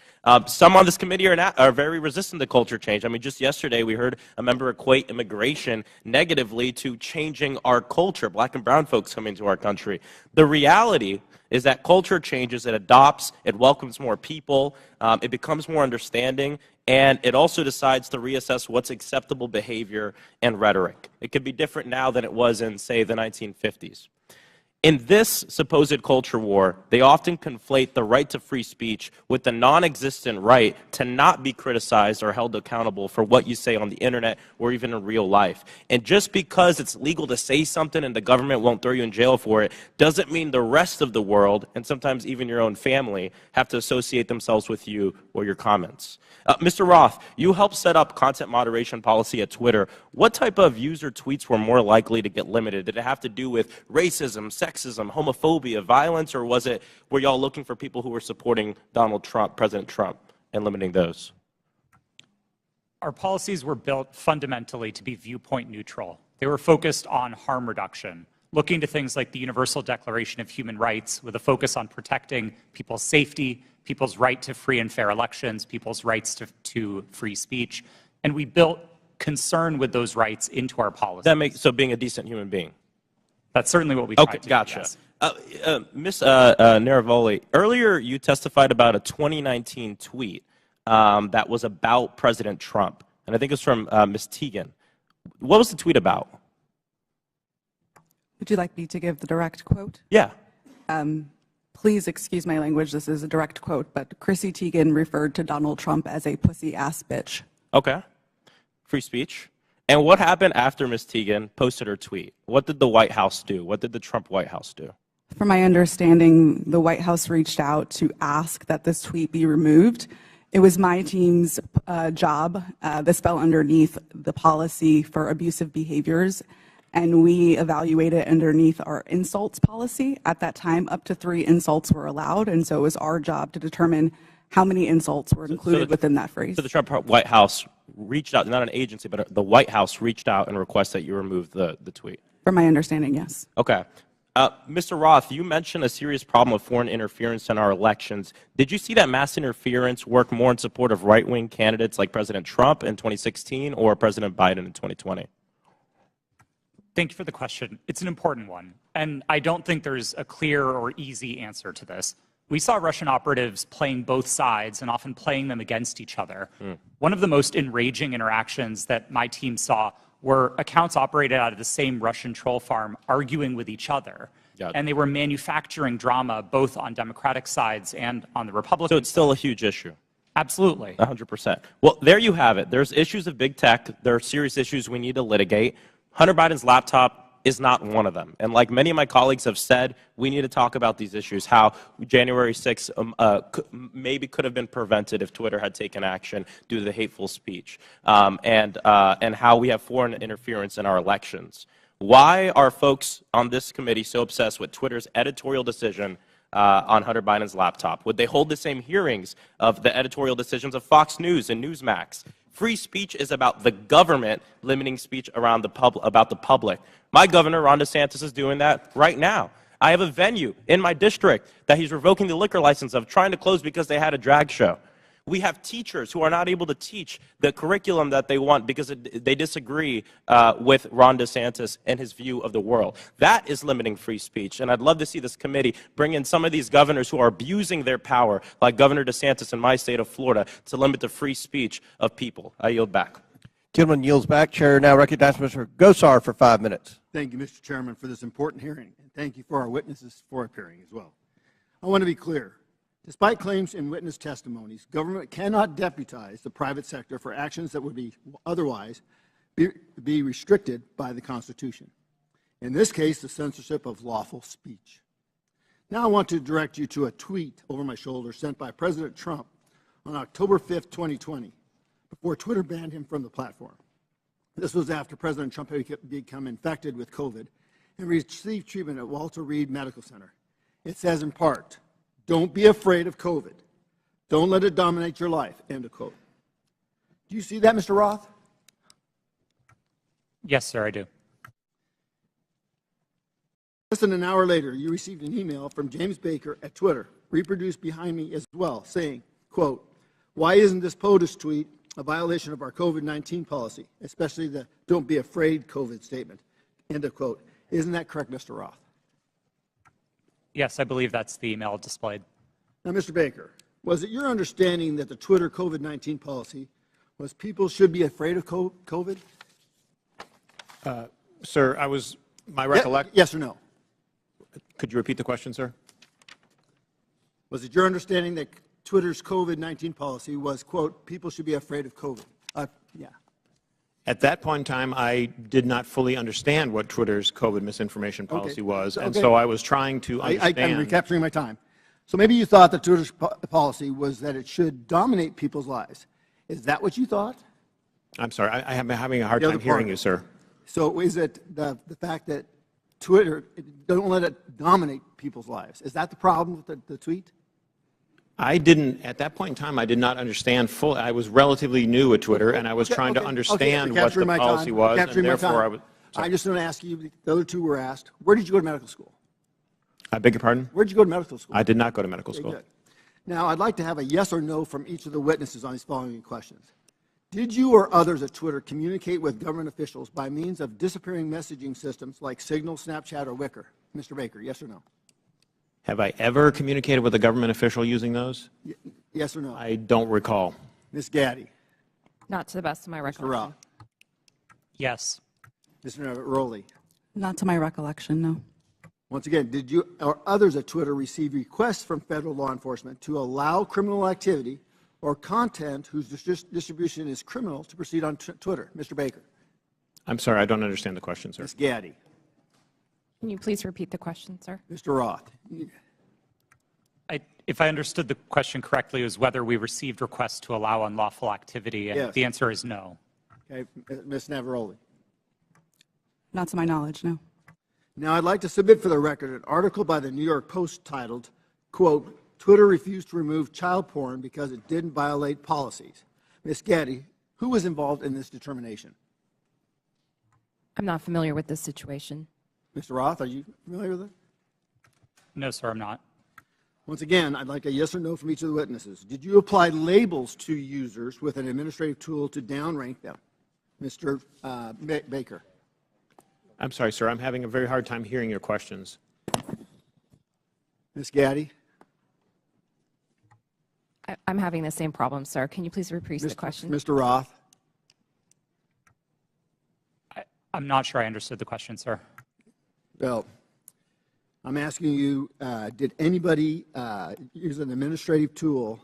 Some on this committee are very resistant to culture change. I mean, just yesterday we heard a member equate immigration negatively to changing our culture, black and brown folks coming to our country. The reality is that culture changes, it adopts, it welcomes more people, it becomes more understanding, and it also decides to reassess what's acceptable behavior and rhetoric. It could be different now than it was in, say, the 1950s. In this supposed culture war, they often conflate the right to free speech with the non-existent right to not be criticized or held accountable for what you say on the internet or even in real life. And just because it's legal to say something and the government won't throw you in jail for it, doesn't mean the rest of the world, and sometimes even your own family, have to associate themselves with you or your comments. Mr. Roth, you helped set up content moderation policy at Twitter. What type of user tweets were more likely to get limited? Did it have to do with racism, sexism, homophobia, violence, or were y'all looking for people who were supporting Donald Trump, President Trump, and limiting those? Our policies were built fundamentally to be viewpoint neutral. They were focused on harm reduction, looking to things like the Universal Declaration of Human Rights with a focus on protecting people's safety, people's right to free and fair elections, people's rights to free speech. And we built concern with those rights into our policies. So being a decent human being. That's certainly what we tried to do. Gotcha. Yes. Ms. Naravoli, earlier you testified about a 2019 tweet that was about President Trump, and I think it was from Ms. Teagan. What was the tweet about? Would you like me to give the direct quote? Yeah. Please excuse my language, this is a direct quote, but Chrissy Teigen referred to Donald Trump as a pussy-ass bitch. Okay. Free speech. And what happened after Ms. Teagan posted her tweet? What did the White House do? What did the Trump White House do? From my understanding, the White House reached out to ask that this tweet be removed. It was my team's job. This fell underneath the policy for abusive behaviors, and we evaluated underneath our insults policy. At that time, up to 3 insults were allowed, and so it was our job to determine how many insults were included within that phrase. So the Trump White House reached out, not an agency, but the White House reached out and requested that you remove the tweet? From my understanding, yes. Okay. Mr. Roth, you mentioned a serious problem of foreign interference in our elections. Did you see that mass interference work more in support of right-wing candidates like President Trump in 2016 or President Biden in 2020? Thank you for the question. It's an important one, and I don't think there's a clear or easy answer to this. We saw Russian operatives playing both sides and often playing them against each other. One of the most enraging interactions that my team saw were accounts operated out of the same Russian troll farm arguing with each other. And they were manufacturing drama both on Democratic sides and on the Republican So it's still a huge issue. Absolutely. 100%. Well, there you have it. There's issues of big tech. There are serious issues we need to litigate. Hunter Biden's laptop is not one of them. And like many of my colleagues have said, we need to talk about these issues, how January 6th maybe could have been prevented if Twitter had taken action due to the hateful speech, and how we have foreign interference in our elections. Why are folks on this committee so obsessed with Twitter's editorial decision on Hunter Biden's laptop? Would they hold the same hearings of the editorial decisions of Fox News and Newsmax? Free speech is about the government limiting speech around about the public. My governor, Ron DeSantis, is doing that right now. I have a venue in my district that he's revoking the liquor license of, trying to close because they had a drag show. We have teachers who are not able to teach the curriculum that they want because they disagree with Ron DeSantis and his view of the world. That is limiting free speech. And I'd love to see this committee bring in some of these governors who are abusing their power, like Governor DeSantis in my state of Florida, to limit the free speech of people. I yield back. Gentleman yields back. Chair now recognizes Mr. Gosar for 5 minutes. Thank you, Mr. Chairman, for this important hearing, and thank you for our witnesses for appearing as well. I want to be clear. Despite claims in witness testimonies, government cannot deputize the private sector for actions that would be otherwise be restricted by the Constitution. In this case, the censorship of lawful speech. Now I want to direct you to a tweet over my shoulder sent by President Trump on October 5th, 2020, before Twitter banned him from the platform. This was after President Trump had become infected with COVID and received treatment at Walter Reed Medical Center. It says in part, "Don't be afraid of COVID. Don't let it dominate your life," end of quote. Do you see that, Mr. Roth? Yes, sir, I do. Less than an hour later, you received an email from James Baker at Twitter, reproduced behind me as well, saying, quote, "Why isn't this POTUS tweet a violation of our COVID-19 policy, especially the don't be afraid COVID statement," end of quote. Isn't that correct, Mr. Roth? Yes, I believe that's the email displayed. Now, Mr. Baker, was it your understanding that the Twitter COVID-19 policy was people should be afraid of COVID? Sir, my recollection. Yes or no? Could you repeat the question, sir? Was it your understanding that Twitter's COVID-19 policy was, quote, people should be afraid of COVID? Yeah. At that point in time, I did not fully understand what Twitter's COVID misinformation policy was, and so I was trying to understand. I'm recapturing my time. So maybe you thought that Twitter's policy was that it should dominate people's lives. Is that what you thought? I'm sorry, I'm having a hard time hearing you, sir. So is it the fact that Twitter, don't let it dominate people's lives? Is that the problem with the tweet? I didn't, at that point in time, I did not understand fully. I was relatively new at Twitter, and I was trying to understand what the policy was, and therefore I was. I just want to ask you, the other two were asked, where did you go to medical school? I beg your pardon? Where did you go to medical school? I did not go to medical school. Good. Now, I'd like to have a yes or no from each of the witnesses on these following questions. Did you or others at Twitter communicate with government officials by means of disappearing messaging systems like Signal, Snapchat, or Wickr? Mr. Baker, yes or no? Have I ever communicated with a government official using those? Yes or no? I don't recall. Ms. Gaddy? Not to the best of my recollection. Mr. Rao? Yes. Mr. Rowley? Not to my recollection, no. Once again, did you or others at Twitter receive requests from federal law enforcement to allow criminal activity or content whose distribution is criminal to proceed on Twitter? Mr. Baker? I'm sorry, I don't understand the question, sir. Ms. Gaddy? Can you please repeat the question, sir? Mr. Roth? If I understood the question correctly, it was whether we received requests to allow unlawful activity, and Yes. the answer is no. Okay, Ms. Navaroli? Not to my knowledge, no. Now, I'd like to submit for the record an article by the New York Post titled, quote, "Twitter refused to remove child porn because it didn't violate policies." Ms. Gaddy, who was involved in this determination? I'm not familiar with this situation. Mr. Roth, are you familiar with it? No, sir, I'm not. Once again, I'd like a yes or no from each of the witnesses. Did you apply labels to users with an administrative tool to downrank them? Mr. Baker? I'm sorry, sir. I'm having a very hard time hearing your questions. Ms. Gaddy? I'm having the same problem, sir. Can you please repeat the question? Mr. Roth? I'm not sure I understood the question, sir. Well, I'm asking you, did anybody use an administrative tool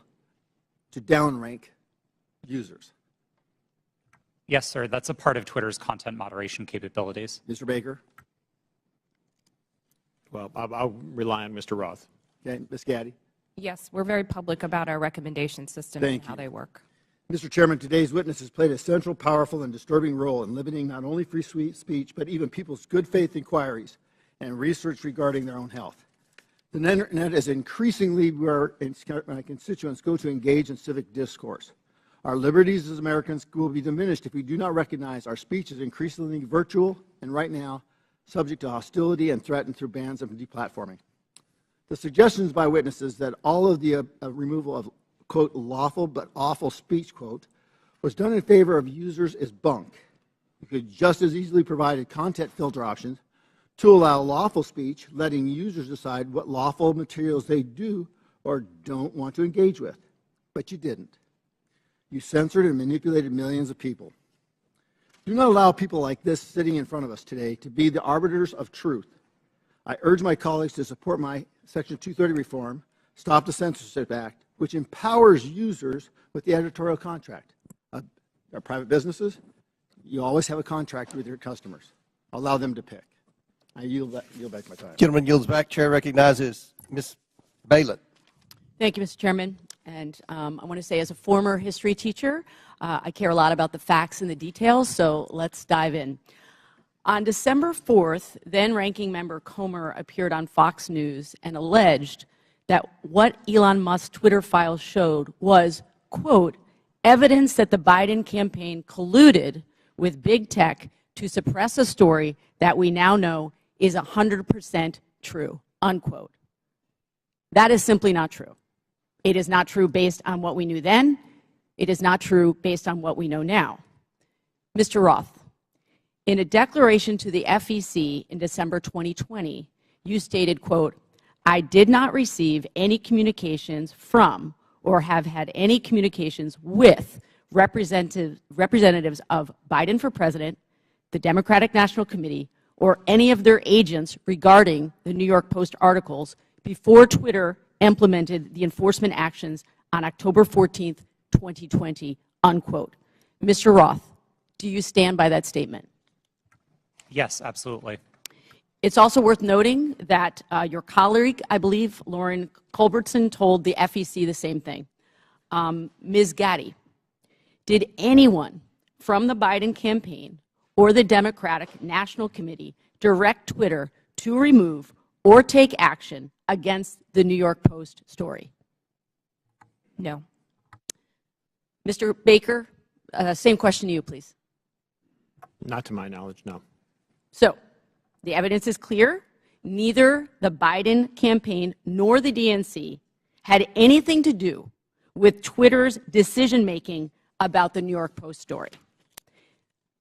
to downrank users? Yes, sir. That's a part of Twitter's content moderation capabilities. Mr. Baker? Well, I'll rely on Mr. Roth. Okay, Ms. Gaddy? Yes, we're very public about our recommendation system and how they work. Mr. Chairman, today's witnesses played a central, powerful, and disturbing role in limiting not only free speech, but even people's good faith inquiries and research regarding their own health. The Internet is increasingly where my constituents go to engage in civic discourse. Our liberties as Americans will be diminished if we do not recognize our speech is increasingly virtual and right now subject to hostility and threatened through bans of deplatforming. The suggestions by witnesses that all of the removal of quote, lawful but awful speech, quote, was done in favor of users is bunk. You could just as easily provide content filter options to allow lawful speech, letting users decide what lawful materials they do or don't want to engage with. But you didn't. You censored and manipulated millions of people. Do not allow people like this sitting in front of us today to be the arbiters of truth. I urge my colleagues to support my Section 230 reform, Stop the Censorship Act, which empowers users with the editorial contract. Our private businesses, you always have a contract with your customers. Allow them to pick. I yield back my time. Gentleman yields back. Chair recognizes Ms. Bailey. Thank you, Mr. Chairman. And I want to say, as a former history teacher, I care a lot about the facts and the details, so let's dive in. On December 4th, then-ranking member Comer appeared on Fox News and alleged that what Elon Musk's Twitter files showed was, quote, evidence that the Biden campaign colluded with big tech to suppress a story that we now know is 100% true, unquote. That is simply not true. It is not true based on what we knew then. It is not true based on what we know now. Mr. Roth, in a declaration to the FEC in December 2020, you stated, quote, I did not receive any communications from or have had any communications with representatives of Biden for President, the Democratic National Committee, or any of their agents regarding the New York Post articles before Twitter implemented the enforcement actions on October 14th, 2020, unquote. Mr. Roth, do you stand by that statement? Yes, absolutely. It's also worth noting that your colleague, I believe, Lauren Culbertson, told the FEC the same thing. Ms. Gaddy, did anyone from the Biden campaign or the Democratic National Committee direct Twitter to remove or take action against the New York Post story? No. Mr. Baker, same question to you, please. Not to my knowledge, no. So, the evidence is clear. Neither the Biden campaign nor the DNC had anything to do with Twitter's decision-making about the New York Post story.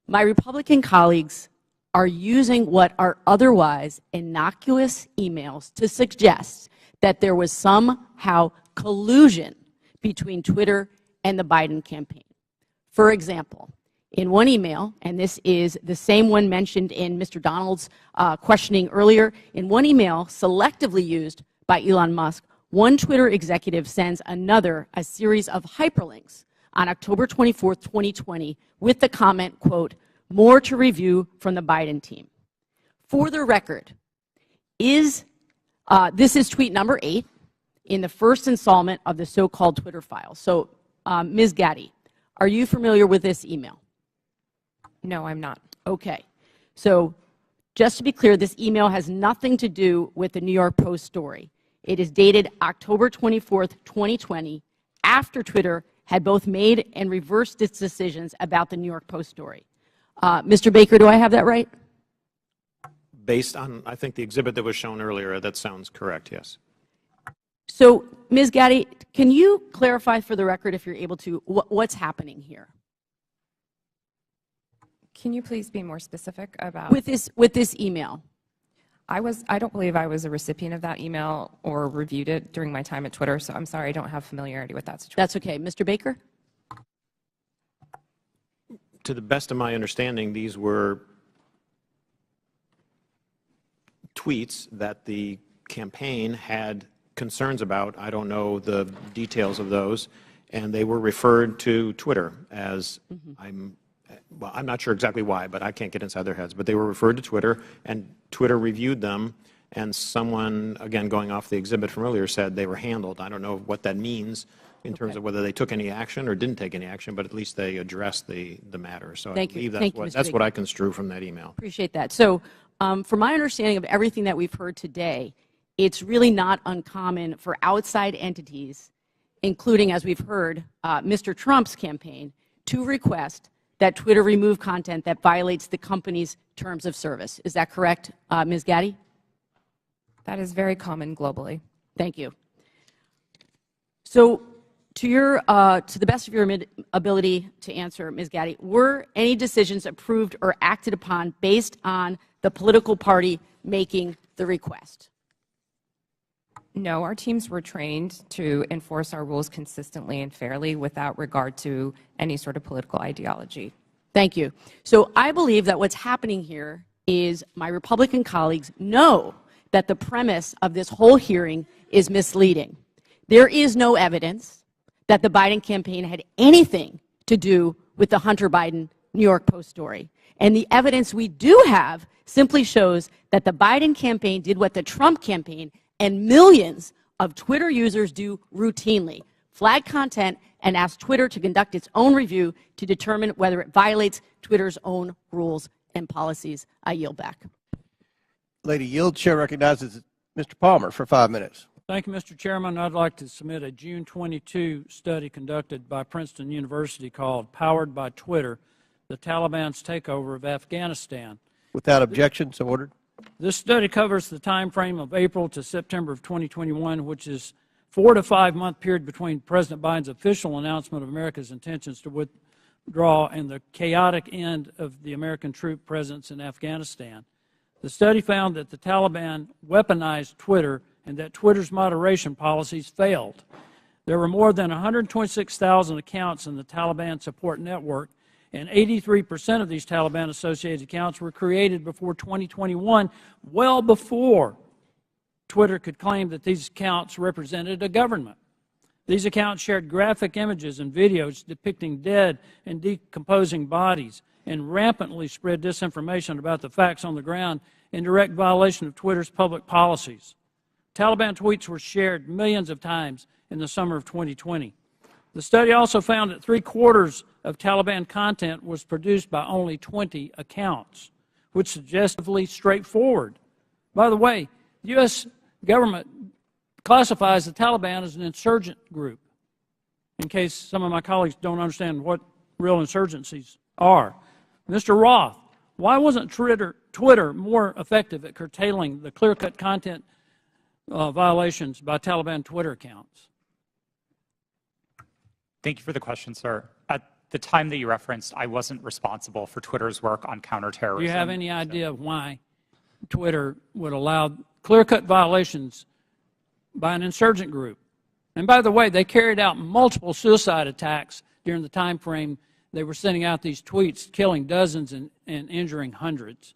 My Republican colleagues are using what are otherwise innocuous emails to suggest that there was somehow collusion between Twitter and the Biden campaign. For example, in one email, and this is the same one mentioned in Mr. Donald's questioning earlier, in one email selectively used by Elon Musk, one Twitter executive sends another a series of hyperlinks on October 24th, 2020, with the comment, quote, more to review from the Biden team. For the record, this is tweet number 8 in the first installment of the so-called Twitter files. So, Ms. Gaddy, are you familiar with this email? No, I'm not. Okay. So, just to be clear, this email has nothing to do with the New York Post story. It is dated October 24th, 2020, after Twitter had both made and reversed its decisions about the New York Post story. Mr. Baker, do I have that right? Based on, I think, the exhibit that was shown earlier, that sounds correct, yes. So, Ms. Gaddy, can you clarify for the record, if you're able to, what's happening here? Can you please be more specific about? With this email. I don't believe I was a recipient of that email or reviewed it during my time at Twitter, so I'm sorry I don't have familiarity with that situation. That's okay. Mr. Baker? To the best of my understanding, these were tweets that the campaign had concerns about. I don't know the details of those, and they were referred to Twitter as, I'm not sure exactly why, but I can't get inside their heads, but they were referred to Twitter, and Twitter reviewed them, and someone, again, going off the exhibit from earlier, said they were handled. I don't know what that means in terms of whether they took any action or didn't take any action, but at least they addressed the matter. So I believe that's what I construe from that email. Appreciate that. So from my understanding of everything that we've heard today, it's really not uncommon for outside entities, including, as we've heard, Mr. Trump's campaign, to request that Twitter remove content that violates the company's terms of service. Is that correct, Ms. Gaddy? That is very common globally. Thank you. So to the best of your ability to answer, Ms. Gaddy, were any decisions approved or acted upon based on the political party making the request? No, our teams were trained to enforce our rules consistently and fairly without regard to any sort of political ideology. Thank you. So I believe that what's happening here is my Republican colleagues know that the premise of this whole hearing is misleading. There is no evidence that the Biden campaign had anything to do with the Hunter Biden New York Post story. And the evidence we do have simply shows that the Biden campaign did what the Trump campaign and millions of Twitter users do routinely: flag content and ask Twitter to conduct its own review to determine whether it violates Twitter's own rules and policies. I yield back. Lady Yield, Chair recognizes Mr. Palmer for 5 minutes. Thank you, Mr. Chairman. I'd like to submit a June 22 study conducted by Princeton University called Powered by Twitter, the Taliban's Takeover of Afghanistan. Without objection, so ordered. This study covers the time frame of April to September of 2021, which is 4 to 5 month period between President Biden's official announcement of America's intentions to withdraw and the chaotic end of the American troop presence in Afghanistan. The study found that the Taliban weaponized Twitter and that Twitter's moderation policies failed. There were more than 126,000 accounts in the Taliban support network, and 83% of these Taliban-associated accounts were created before 2021, well before Twitter could claim that these accounts represented a government. These accounts shared graphic images and videos depicting dead and decomposing bodies and rampantly spread disinformation about the facts on the ground in direct violation of Twitter's public policies. Taliban tweets were shared millions of times in the summer of 2020. The study also found that 3/4 of Taliban content was produced by only 20 accounts, which is suggestively straightforward. By the way, the U.S. government classifies the Taliban as an insurgent group, in case some of my colleagues don't understand what real insurgencies are. Mr. Roth, why wasn't Twitter more effective at curtailing the clear-cut content violations by Taliban Twitter accounts? Thank you for the question, sir. At the time that you referenced, I wasn't responsible for Twitter's work on counterterrorism. Do you have any idea why Twitter would allow clear-cut violations by an insurgent group? And by the way, they carried out multiple suicide attacks during the time frame they were sending out these tweets, killing dozens and injuring hundreds.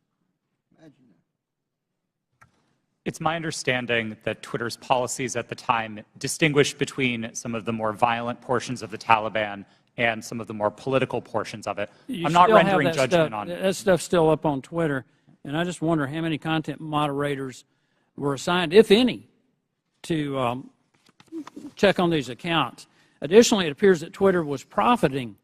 It's my understanding that Twitter's policies at the time distinguished between some of the more violent portions of the Taliban and some of the more political portions of it. I'm not rendering judgment on it. That stuff's still up on Twitter, and I just wonder how many content moderators were assigned, if any, to check on these accounts. Additionally, it appears that Twitter was profiting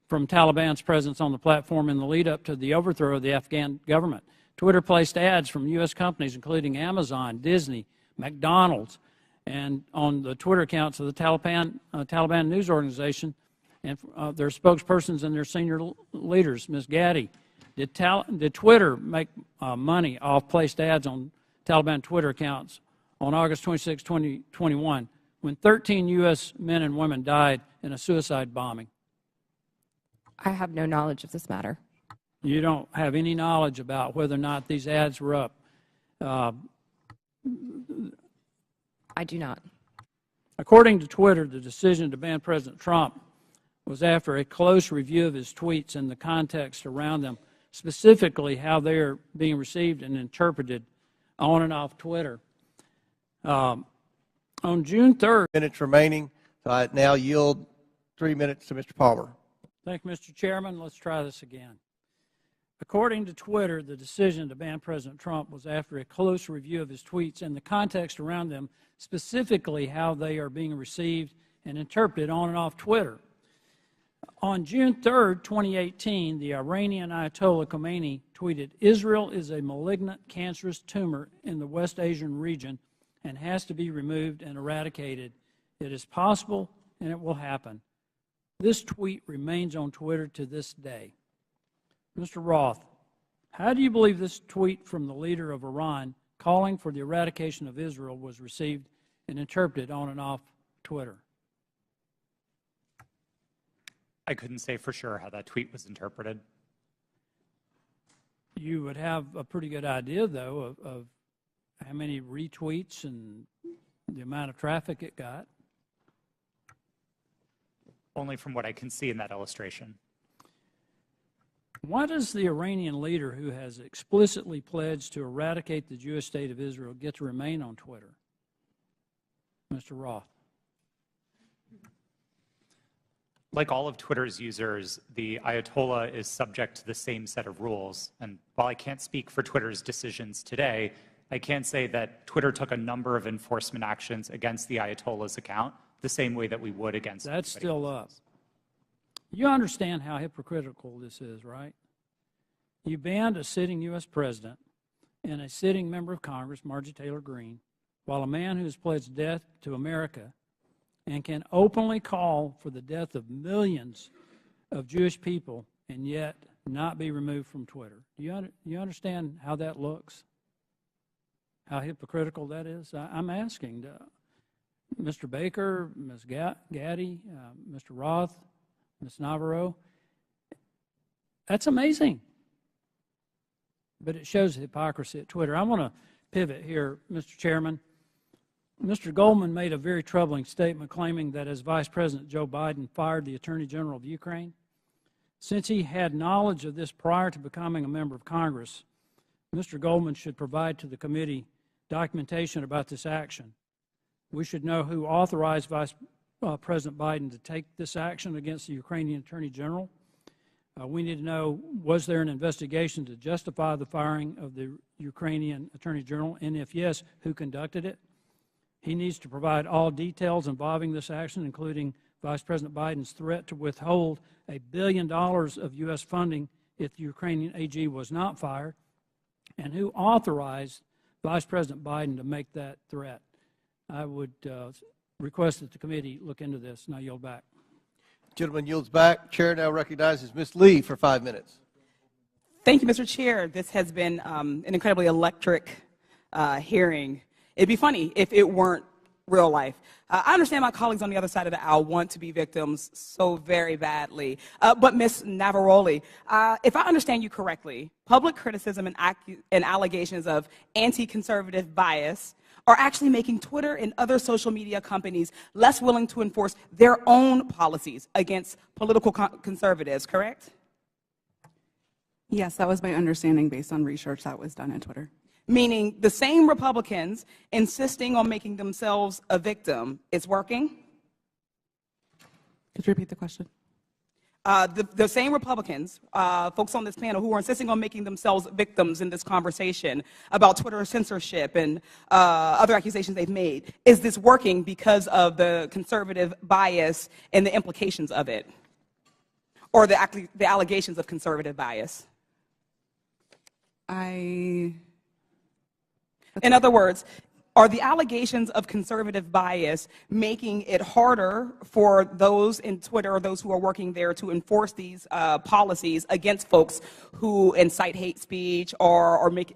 from Taliban's presence on the platform in the lead-up to the overthrow of the Afghan government. Twitter placed ads from U.S. companies, including Amazon, Disney, McDonald's, and on the Twitter accounts of the Taliban news organization and their spokespersons and their senior leaders. Ms. Gaddy, did Twitter make money off placed ads on Taliban Twitter accounts on August 26, 2021, when 13 U.S. men and women died in a suicide bombing? I have no knowledge of this matter. You don't have any knowledge about whether or not these ads were up? I do not. According to Twitter, the decision to ban President Trump was after a close review of his tweets and the context around them, specifically how they are being received and interpreted on and off Twitter. On June 3rd... Minutes remaining. So I now yield 3 minutes to Mr. Palmer. Thank you, Mr. Chairman. Let's try this again. According to Twitter, the decision to ban President Trump was after a close review of his tweets and the context around them, specifically how they are being received and interpreted on and off Twitter. On June 3rd, 2018, the Iranian Ayatollah Khomeini tweeted, "Israel is a malignant, cancerous tumor in the West Asian region and has to be removed and eradicated. It is possible and it will happen." This tweet remains on Twitter to this day. Mr. Roth, how do you believe this tweet from the leader of Iran calling for the eradication of Israel was received and interpreted on and off Twitter? I couldn't say for sure how that tweet was interpreted. You would have a pretty good idea, though, of how many retweets and the amount of traffic it got. Only from what I can see in that illustration. Why does the Iranian leader who has explicitly pledged to eradicate the Jewish state of Israel get to remain on Twitter? Mr. Roth. Like all of Twitter's users, the Ayatollah is subject to the same set of rules. And while I can't speak for Twitter's decisions today, I can say that Twitter took a number of enforcement actions against the Ayatollah's account, the same way that we would against That's still up. else's. You understand how hypocritical this is, right? You banned a sitting U.S. president and a sitting member of Congress, Marjorie Taylor Greene, while a man who has pledged death to America and can openly call for the death of millions of Jewish people and yet not be removed from Twitter. Do you understand how that looks? How hypocritical that is? I'm asking Mr. Baker, Ms. Gaddy, Mr. Roth, Ms. Navarro. That's amazing. But it shows the hypocrisy at Twitter. I want to pivot here, Mr. Chairman. Mr. Goldman made a very troubling statement claiming that as Vice President Joe Biden fired the Attorney General of Ukraine, since he had knowledge of this prior to becoming a member of Congress, Mr. Goldman should provide to the committee documentation about this action. We should know who authorized Vice President Biden to take this action against the Ukrainian Attorney General. We need to know, was there an investigation to justify the firing of the Ukrainian Attorney General, and if yes, who conducted it? He needs to provide all details involving this action, including Vice President Biden's threat to withhold $1 billion of U.S. funding if the Ukrainian AG was not fired, and who authorized Vice President Biden to make that threat. I would request that the committee look into this, and I yield back. Gentleman yields back. Chair now recognizes Ms. Lee for 5 minutes. Thank you, Mr. Chair. This has been an incredibly electric hearing. It'd be funny if it weren't real life. I understand my colleagues on the other side of the aisle want to be victims so very badly. But Ms. Navaroli, if I understand you correctly, public criticism and allegations of anti-conservative bias are actually making Twitter and other social media companies less willing to enforce their own policies against political conservatives, correct? Yes, that was my understanding based on research that was done at Twitter. Meaning the same Republicans insisting on making themselves a victim is working? Could you repeat the question? The same Republicans, folks on this panel who are insisting on making themselves victims in this conversation about Twitter censorship and other accusations they've made, is this working because of the conservative bias and the implications of it? Or the allegations of conservative bias? In other words, are the allegations of conservative bias making it harder for those in Twitter or those who are working there to enforce these policies against folks who incite hate speech or make...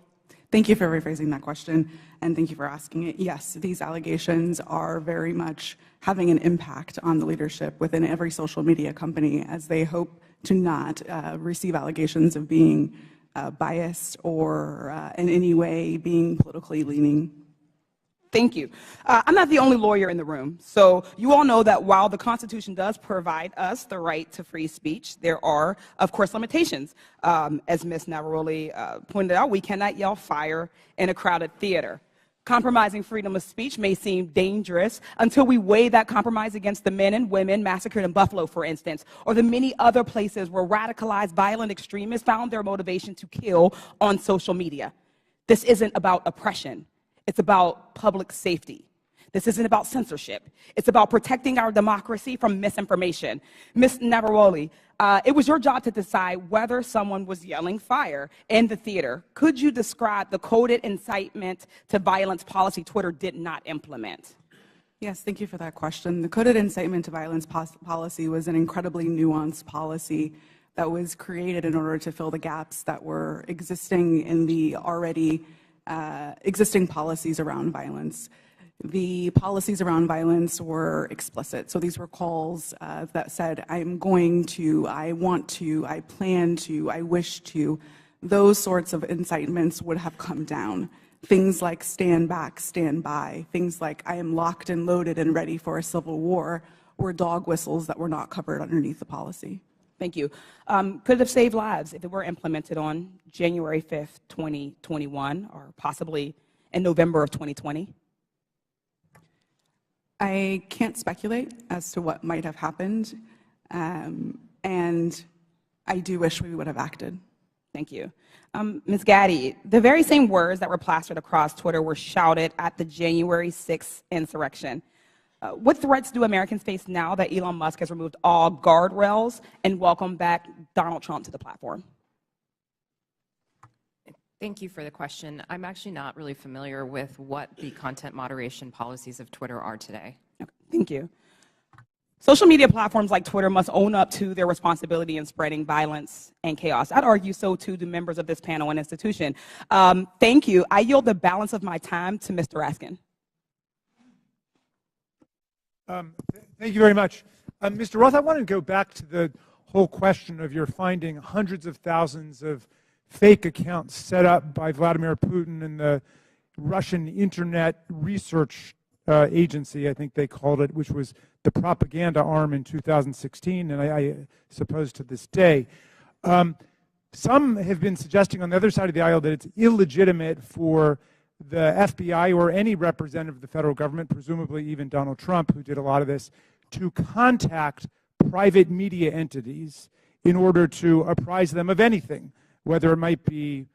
Thank you for rephrasing that question, and thank you for asking it. Yes, these allegations are very much having an impact on the leadership within every social media company as they hope to not receive allegations of being biased or in any way being politically leaning. Thank you. I'm not the only lawyer in the room, so you all know that while the Constitution does provide us the right to free speech, there are, of course, limitations. As Ms. Navaroli pointed out, we cannot yell fire in a crowded theater. Compromising freedom of speech may seem dangerous until we weigh that compromise against the men and women massacred in Buffalo, for instance, or the many other places where radicalized violent extremists found their motivation to kill on social media. This isn't about oppression. It's about public safety. This isn't about censorship. It's about protecting our democracy from misinformation. Ms. Navaroli, it was your job to decide whether someone was yelling fire in the theater. Could you describe the coded incitement to violence policy Twitter did not implement? Yes, thank you for that question. The coded incitement to violence policy was an incredibly nuanced policy that was created in order to fill the gaps that were existing in the already existing policies around violence. The policies around violence were explicit. So these were calls that said, I'm going to, I want to, I plan to, I wish to. Those sorts of incitements would have come down. Things like stand back, stand by. Things like I am locked and loaded and ready for a civil war were dog whistles that were not covered underneath the policy. Thank you. Could it have saved lives if it were implemented on January 5th, 2021, or possibly in November of 2020? I can't speculate as to what might have happened, and I do wish we would have acted. Thank you. Ms. Gaddy, the very same words that were plastered across Twitter were shouted at the January 6th insurrection. What threats do Americans face now that Elon Musk has removed all guardrails and welcomed back Donald Trump to the platform? Thank you for the question. I'm actually not really familiar with what the content moderation policies of Twitter are today. Okay, thank you. Social media platforms like Twitter must own up to their responsibility in spreading violence and chaos. I'd argue so too do members of this panel and institution. Thank you. I yield the balance of my time to Mr. Raskin. Thank you very much. Mr. Roth, I want to go back to the whole question of your finding hundreds of thousands of fake accounts set up by Vladimir Putin and the Russian Internet Research Agency, I think they called it, which was the propaganda arm in 2016, and I suppose to this day. Some have been suggesting on the other side of the aisle that it's illegitimate for the FBI or any representative of the federal government, presumably even Donald Trump, who did a lot of this, to contact private media entities in order to apprise them of anything, whether it might be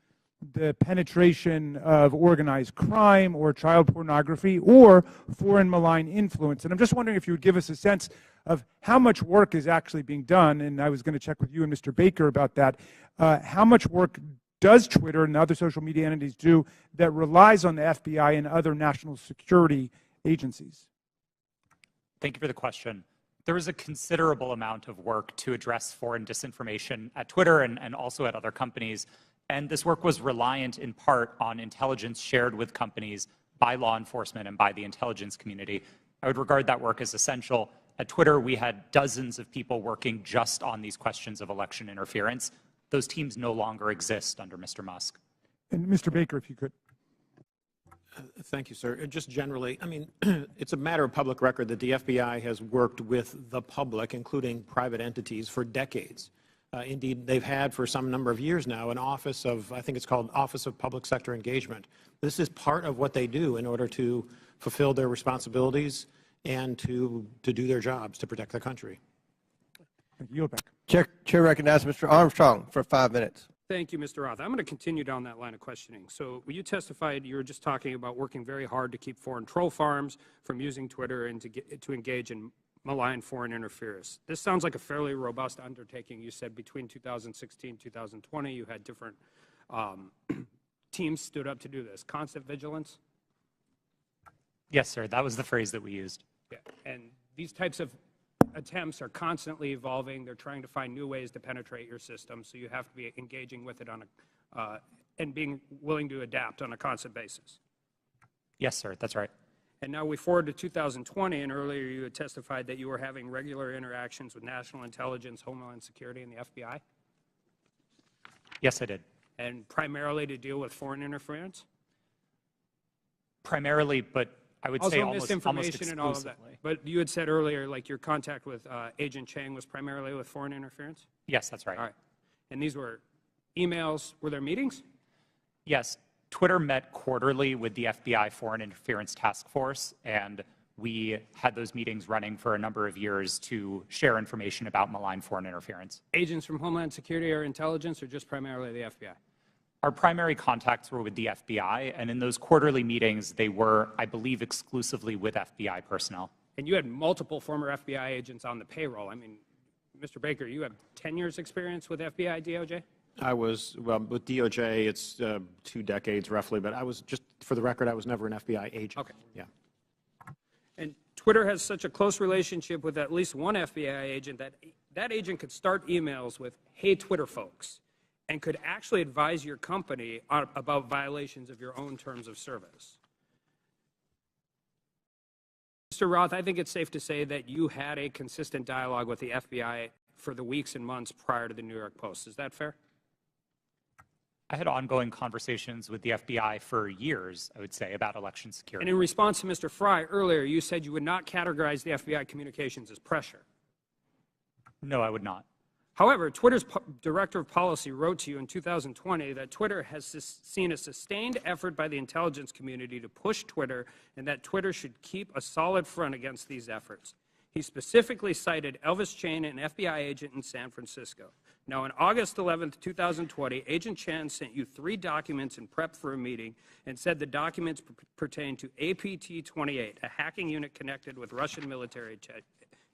the penetration of organized crime or child pornography or foreign malign influence. And I'm just wondering if you would give us a sense of how much work is actually being done, and I was going to check with you and Mr. Baker about that. How much work does Twitter and other social media entities do that relies on the FBI and other national security agencies? Thank you for the question. There is a considerable amount of work to address foreign disinformation at Twitter and also at other companies. And this work was reliant in part on intelligence shared with companies by law enforcement and by the intelligence community. I would regard that work as essential. At Twitter, we had dozens of people working just on these questions of election interference. Those teams no longer exist under Mr. Musk. And Mr. Baker, if you could. Thank you, sir. Just generally, I mean, it's a matter of public record that the FBI has worked with the public, including private entities, for decades. Indeed, they've had for some number of years now an office of, I think it's called Office of Public Sector Engagement. This is part of what they do in order to fulfill their responsibilities and to do their jobs to protect the country. Yield back. Chair recognizes Mr. Armstrong for 5 minutes. Thank you, Mr. Roth. I'm going to continue down that line of questioning. So when you testified, you were just talking about working very hard to keep foreign troll farms from using Twitter and to engage in malign foreign interference. This sounds like a fairly robust undertaking. You said between 2016 and 2020, you had different teams stood up to do this. Constant vigilance? Yes, sir. That was the phrase that we used. Yeah. And these types of attempts are constantly evolving. They're trying to find new ways to penetrate your system, so you have to be engaging with it on a, and being willing to adapt on a constant basis. Yes, sir. That's right. And now we forward to 2020, and earlier you had testified that you were having regular interactions with national intelligence, Homeland Security, and the FBI? Yes, I did. And primarily to deal with foreign interference? Primarily, but I would say almost misinformation and all of that. exclusively. But you had said earlier, like your contact with Agent Chang was primarily with foreign interference? Yes, that's right. All right. And these were emails, were there meetings? Yes. Twitter met quarterly with the FBI Foreign Interference Task Force, and we had those meetings running for a number of years to share information about malign foreign interference. Agents from Homeland Security or intelligence, or just primarily the FBI? Our primary contacts were with the FBI, and in those quarterly meetings, they were, I believe, exclusively with FBI personnel. And you had multiple former FBI agents on the payroll. I mean, Mr. Baker, you have 10 years experience with FBI, DOJ? I was, well, with DOJ, it's 2 decades roughly, but I was, just for the record, I was never an FBI agent. Okay. Yeah. And Twitter has such a close relationship with at least one FBI agent that that agent could start emails with, hey, Twitter folks, and could actually advise your company about violations of your own terms of service. Mr. Roth, I think it's safe to say that you had a consistent dialogue with the FBI for the weeks and months prior to the New York Post. Is that fair? I had ongoing conversations with the FBI for years, I would say, about election security. And in response to Mr. Fry earlier, you said you would not categorize the FBI communications as pressure. No, I would not. However, Twitter's director of policy wrote to you in 2020 that Twitter has seen a sustained effort by the intelligence community to push Twitter and that Twitter should keep a solid front against these efforts. He specifically cited Elvis Chan, an FBI agent in San Francisco. Now, on August 11, 2020, Agent Chan sent you 3 documents in prep for a meeting and said the documents pertain to APT-28, a hacking unit connected with Russian military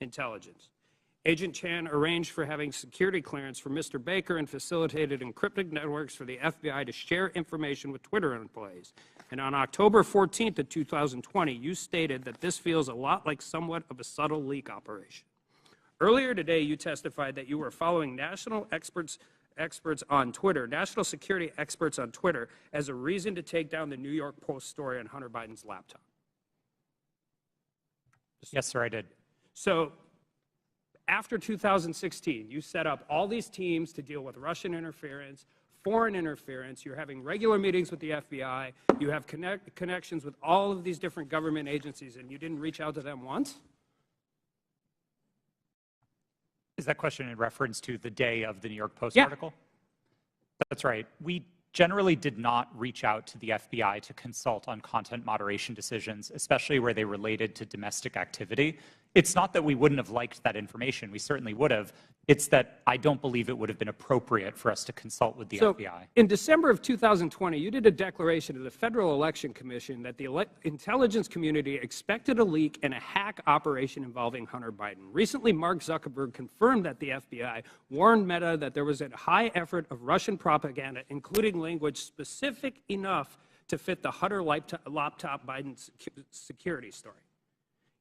intelligence. Agent Chan arranged for having security clearance for Mr. Baker and facilitated encrypted networks for the FBI to share information with Twitter employees. And on October 14th of 2020, you stated that this feels a lot like somewhat of a subtle leak operation. Earlier today, you testified that you were following national experts on Twitter, national security experts on Twitter, as a reason to take down the New York Post story on Hunter Biden's laptop. Yes, sir, I did. So, after 2016, you set up all these teams to deal with Russian interference, foreign interference. You're having regular meetings with the FBI. You have connections with all of these different government agencies, and you didn't reach out to them once? Is that question in reference to the day of the New York Post Yeah. article? That's right. We generally did not reach out to the FBI to consult on content moderation decisions, especially where they related to domestic activity. It's not that we wouldn't have liked that information. We certainly would have. It's that I don't believe it would have been appropriate for us to consult with the FBI. In December of 2020, you did a declaration to the Federal Election Commission that the intelligence community expected a leak and a hack operation involving Hunter Biden. Recently, Mark Zuckerberg confirmed that the FBI warned Meta that there was a high effort of Russian propaganda, including language specific enough to fit the Hunter laptop Biden security story.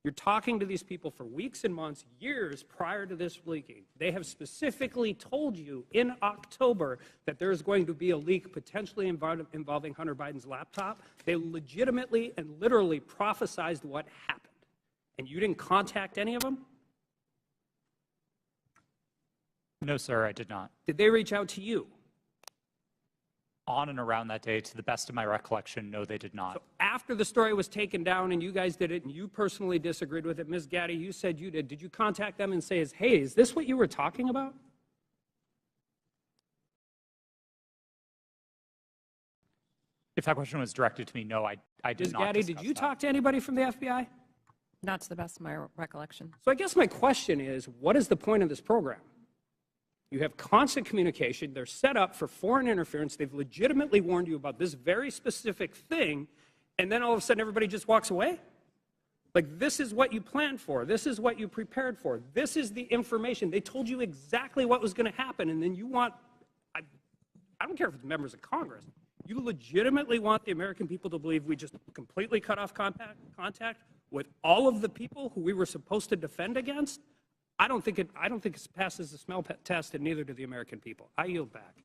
You're talking to these people for weeks and months, years prior to this leaking. They have specifically told you in October that there's going to be a leak potentially involving Hunter Biden's laptop. They legitimately and literally prophesized what happened. And you didn't contact any of them? No, sir, I did not. Did they reach out to you? On and around that day, to the best of my recollection, no, they did not. So after the story was taken down and you guys did it and you personally disagreed with it, Ms. Gaddy, you said you did. Did you contact them and say, hey, is this what you were talking about? If that question was directed to me, no, I did Ms. not. Gaddy, did you talk to anybody from the FBI? Not to the best of my recollection. So I guess my question is, what is the point of this program? You have constant communication. They're set up for foreign interference. They've legitimately warned you about this very specific thing, and then all of a sudden everybody just walks away? Like, this is what you planned for. This is what you prepared for. This is the information. They told you exactly what was going to happen, and then you want, I don't care if it's members of Congress, you legitimately want the American people to believe we just completely cut off contact with all of the people who we were supposed to defend against? I don't think it passes the smell test, and neither do the American people. I yield back.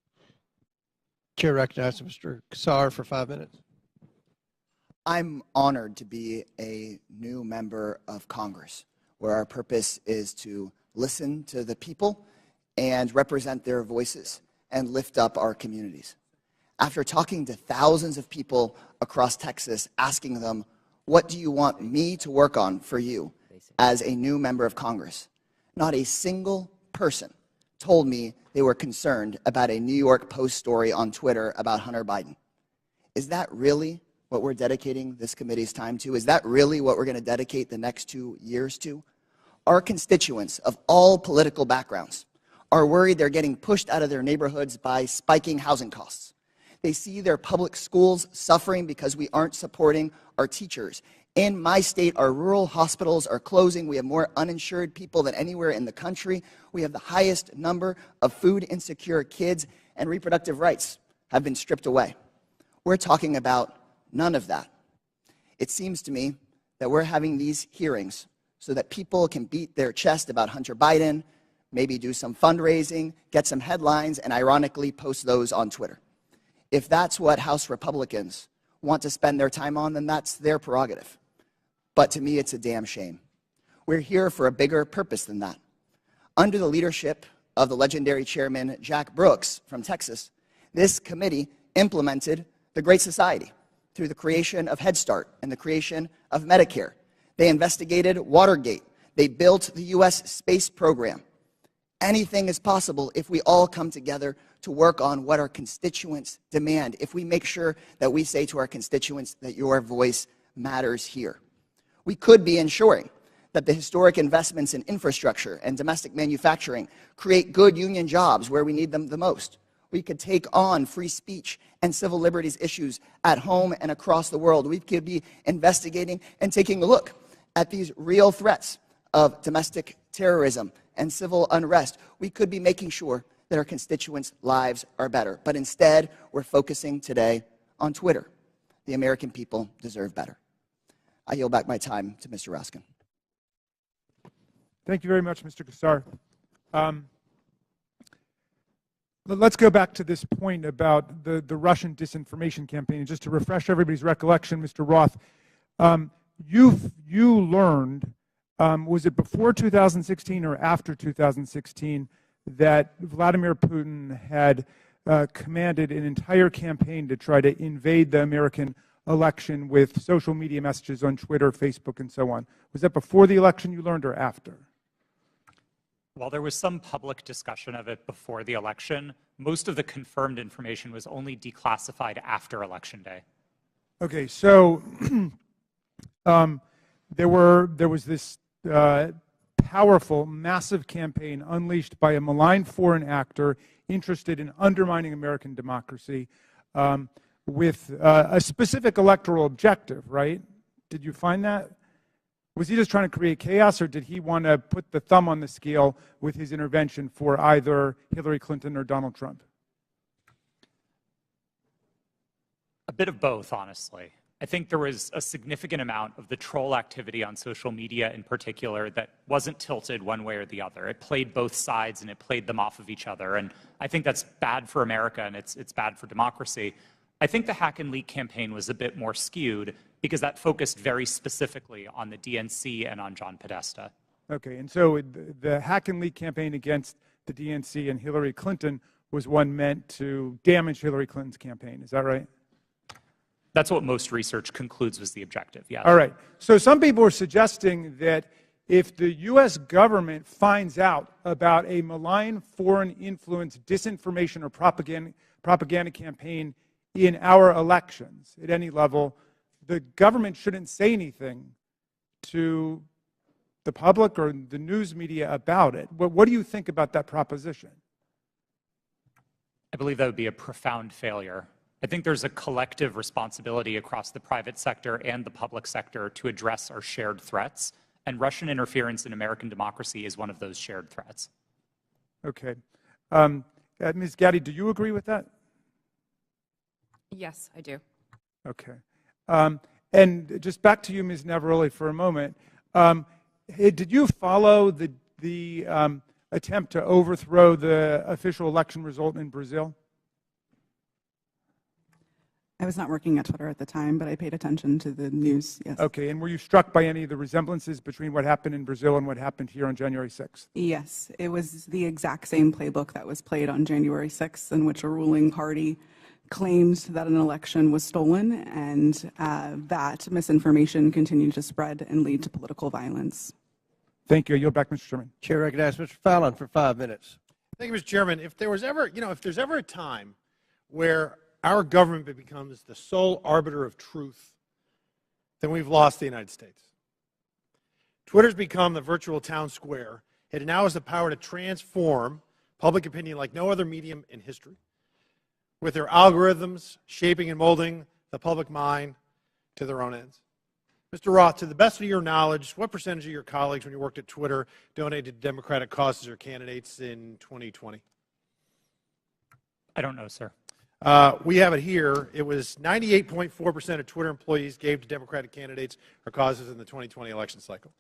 Chair recognizes Mr. Kassar for 5 minutes. I'm honored to be a new member of Congress, where our purpose is to listen to the people and represent their voices and lift up our communities. After talking to thousands of people across Texas, asking them, what do you want me to work on for you as a new member of Congress? Not a single person told me they were concerned about a New York Post story on Twitter about Hunter Biden. Is that really what we're dedicating this committee's time to? Is that really what we're going to dedicate the next 2 years to? Our constituents of all political backgrounds are worried they're getting pushed out of their neighborhoods by spiking housing costs. They see their public schools suffering because we aren't supporting our teachers. In my state, our rural hospitals are closing. We have more uninsured people than anywhere in the country. We have the highest number of food insecure kids, and reproductive rights have been stripped away. We're talking about none of that. It seems to me that we're having these hearings so that people can beat their chest about Hunter Biden, maybe do some fundraising, get some headlines, and ironically post those on Twitter. If that's what House Republicans want to spend their time on, then that's their prerogative. but to me it's a damn shame. We're here for a bigger purpose than that. Under the leadership of the legendary chairman Jack Brooks from Texas, this committee implemented the Great Society through the creation of Head Start and the creation of Medicare. They investigated Watergate. They built the U.S. space program. Anything is possible if we all come together to work on what our constituents demand, if we make sure that we say to our constituents that your voice matters here. We could be ensuring that the historic investments in infrastructure and domestic manufacturing create good union jobs where we need them the most. We could take on free speech and civil liberties issues at home and across the world. We could be investigating and taking a look at these real threats of domestic terrorism and civil unrest. We could be making sure that our constituents' lives are better. But instead, we're focusing today on Twitter. The American people deserve better. I yield back my time to Mr. Raskin. Thank you very much, Mr. Kassar. Let's go back to this point about the Russian disinformation campaign. And just to refresh everybody's recollection, Mr. Roth, you learned, was it before 2016 or after 2016, that Vladimir Putin had commanded an entire campaign to try to invade the American election with social media messages on Twitter, Facebook, and so on? Was that before the election you learned or after? While there was some public discussion of it before the election, most of the confirmed information was only declassified after Election Day. Okay, so there was this powerful, massive campaign unleashed by a malign foreign actor interested in undermining American democracy with a specific electoral objective, right? Did you find that? Was he just trying to create chaos, or did he want to put the thumb on the scale with his intervention for either Hillary Clinton or Donald Trump? A bit of both, honestly. I think there was a significant amount of the troll activity on social media in particular that wasn't tilted one way or the other. It played both sides and it played them off of each other. And I think that's bad for America and it's bad for democracy. I think the hack and leak campaign was a bit more skewed because that focused very specifically on the DNC and on John Podesta. Okay, and so the hack and leak campaign against the DNC and Hillary Clinton was one meant to damage Hillary Clinton's campaign. Is that right? That's what most research concludes was the objective, yes. All right. So some people are suggesting that if the U.S. government finds out about a malign foreign influence disinformation or propaganda campaign in our elections at any level, the government shouldn't say anything to the public or the news media about it. What do you think about that proposition? I believe that would be a profound failure. I think there's a collective responsibility across the private sector and the public sector to address our shared threats, and Russian interference in American democracy is one of those shared threats. Okay. Ms. Gaddy, do you agree with that? Yes, I do. Okay. And just back to you, Ms. Navaroli, for a moment. Did you follow the attempt to overthrow the official election result in Brazil? I was not working at Twitter at the time, but I paid attention to the news, yes. Okay, and were you struck by any of the resemblances between what happened in Brazil and what happened here on January 6th? Yes, it was the exact same playbook that was played on January 6th, in which a ruling party claimed that an election was stolen and that misinformation continued to spread and lead to political violence. Thank you. I yield back, Mr. Chairman. Chair recognizes Mr. Fallon for 5 minutes. Thank you, Mr. Chairman. If there was ever, if there's ever a time where our government becomes the sole arbiter of truth, then we've lost the United States. Twitter's become the virtual town square. It now has the power to transform public opinion like no other medium in history, with their algorithms shaping and molding the public mind to their own ends. Mr. Roth, to the best of your knowledge, what percentage of your colleagues when you worked at Twitter donated to Democratic causes or candidates in 2020? I don't know, sir. We have it here. It was 98.4% of Twitter employees gave to Democratic candidates or causes in the 2020 election cycle.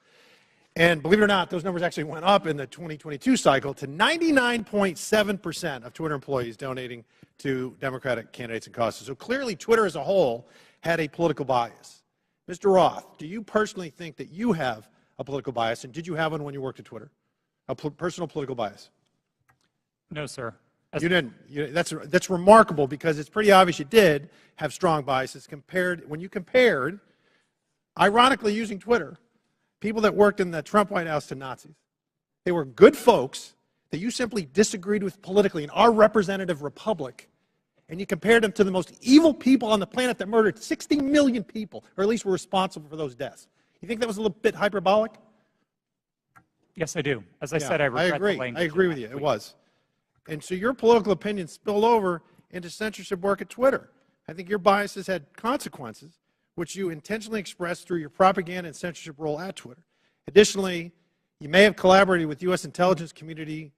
And believe it or not, those numbers actually went up in the 2022 cycle to 99.7% of Twitter employees donating to Democratic candidates and causes. So clearly, Twitter as a whole had a political bias. Mr. Roth, do you personally think that you have a political bias, and did you have one when you worked at Twitter? A personal political bias? No, sir. You didn't. That's remarkable, because it's pretty obvious you did have strong biases when you compared, ironically using Twitter, people that worked in the Trump White House to Nazis. They were good folks that you simply disagreed with politically in our representative republic, and you compared them to the most evil people on the planet that murdered 60 million people, or at least were responsible for those deaths. You think that was a little bit hyperbolic? Yes, I do. As I said, I regret the language. I agree with you. It was. And so your political opinion spilled over into censorship work at Twitter. I think your biases had consequences, which you intentionally expressed through your propaganda and censorship role at Twitter. Additionally, you may have collaborated with U.S. intelligence community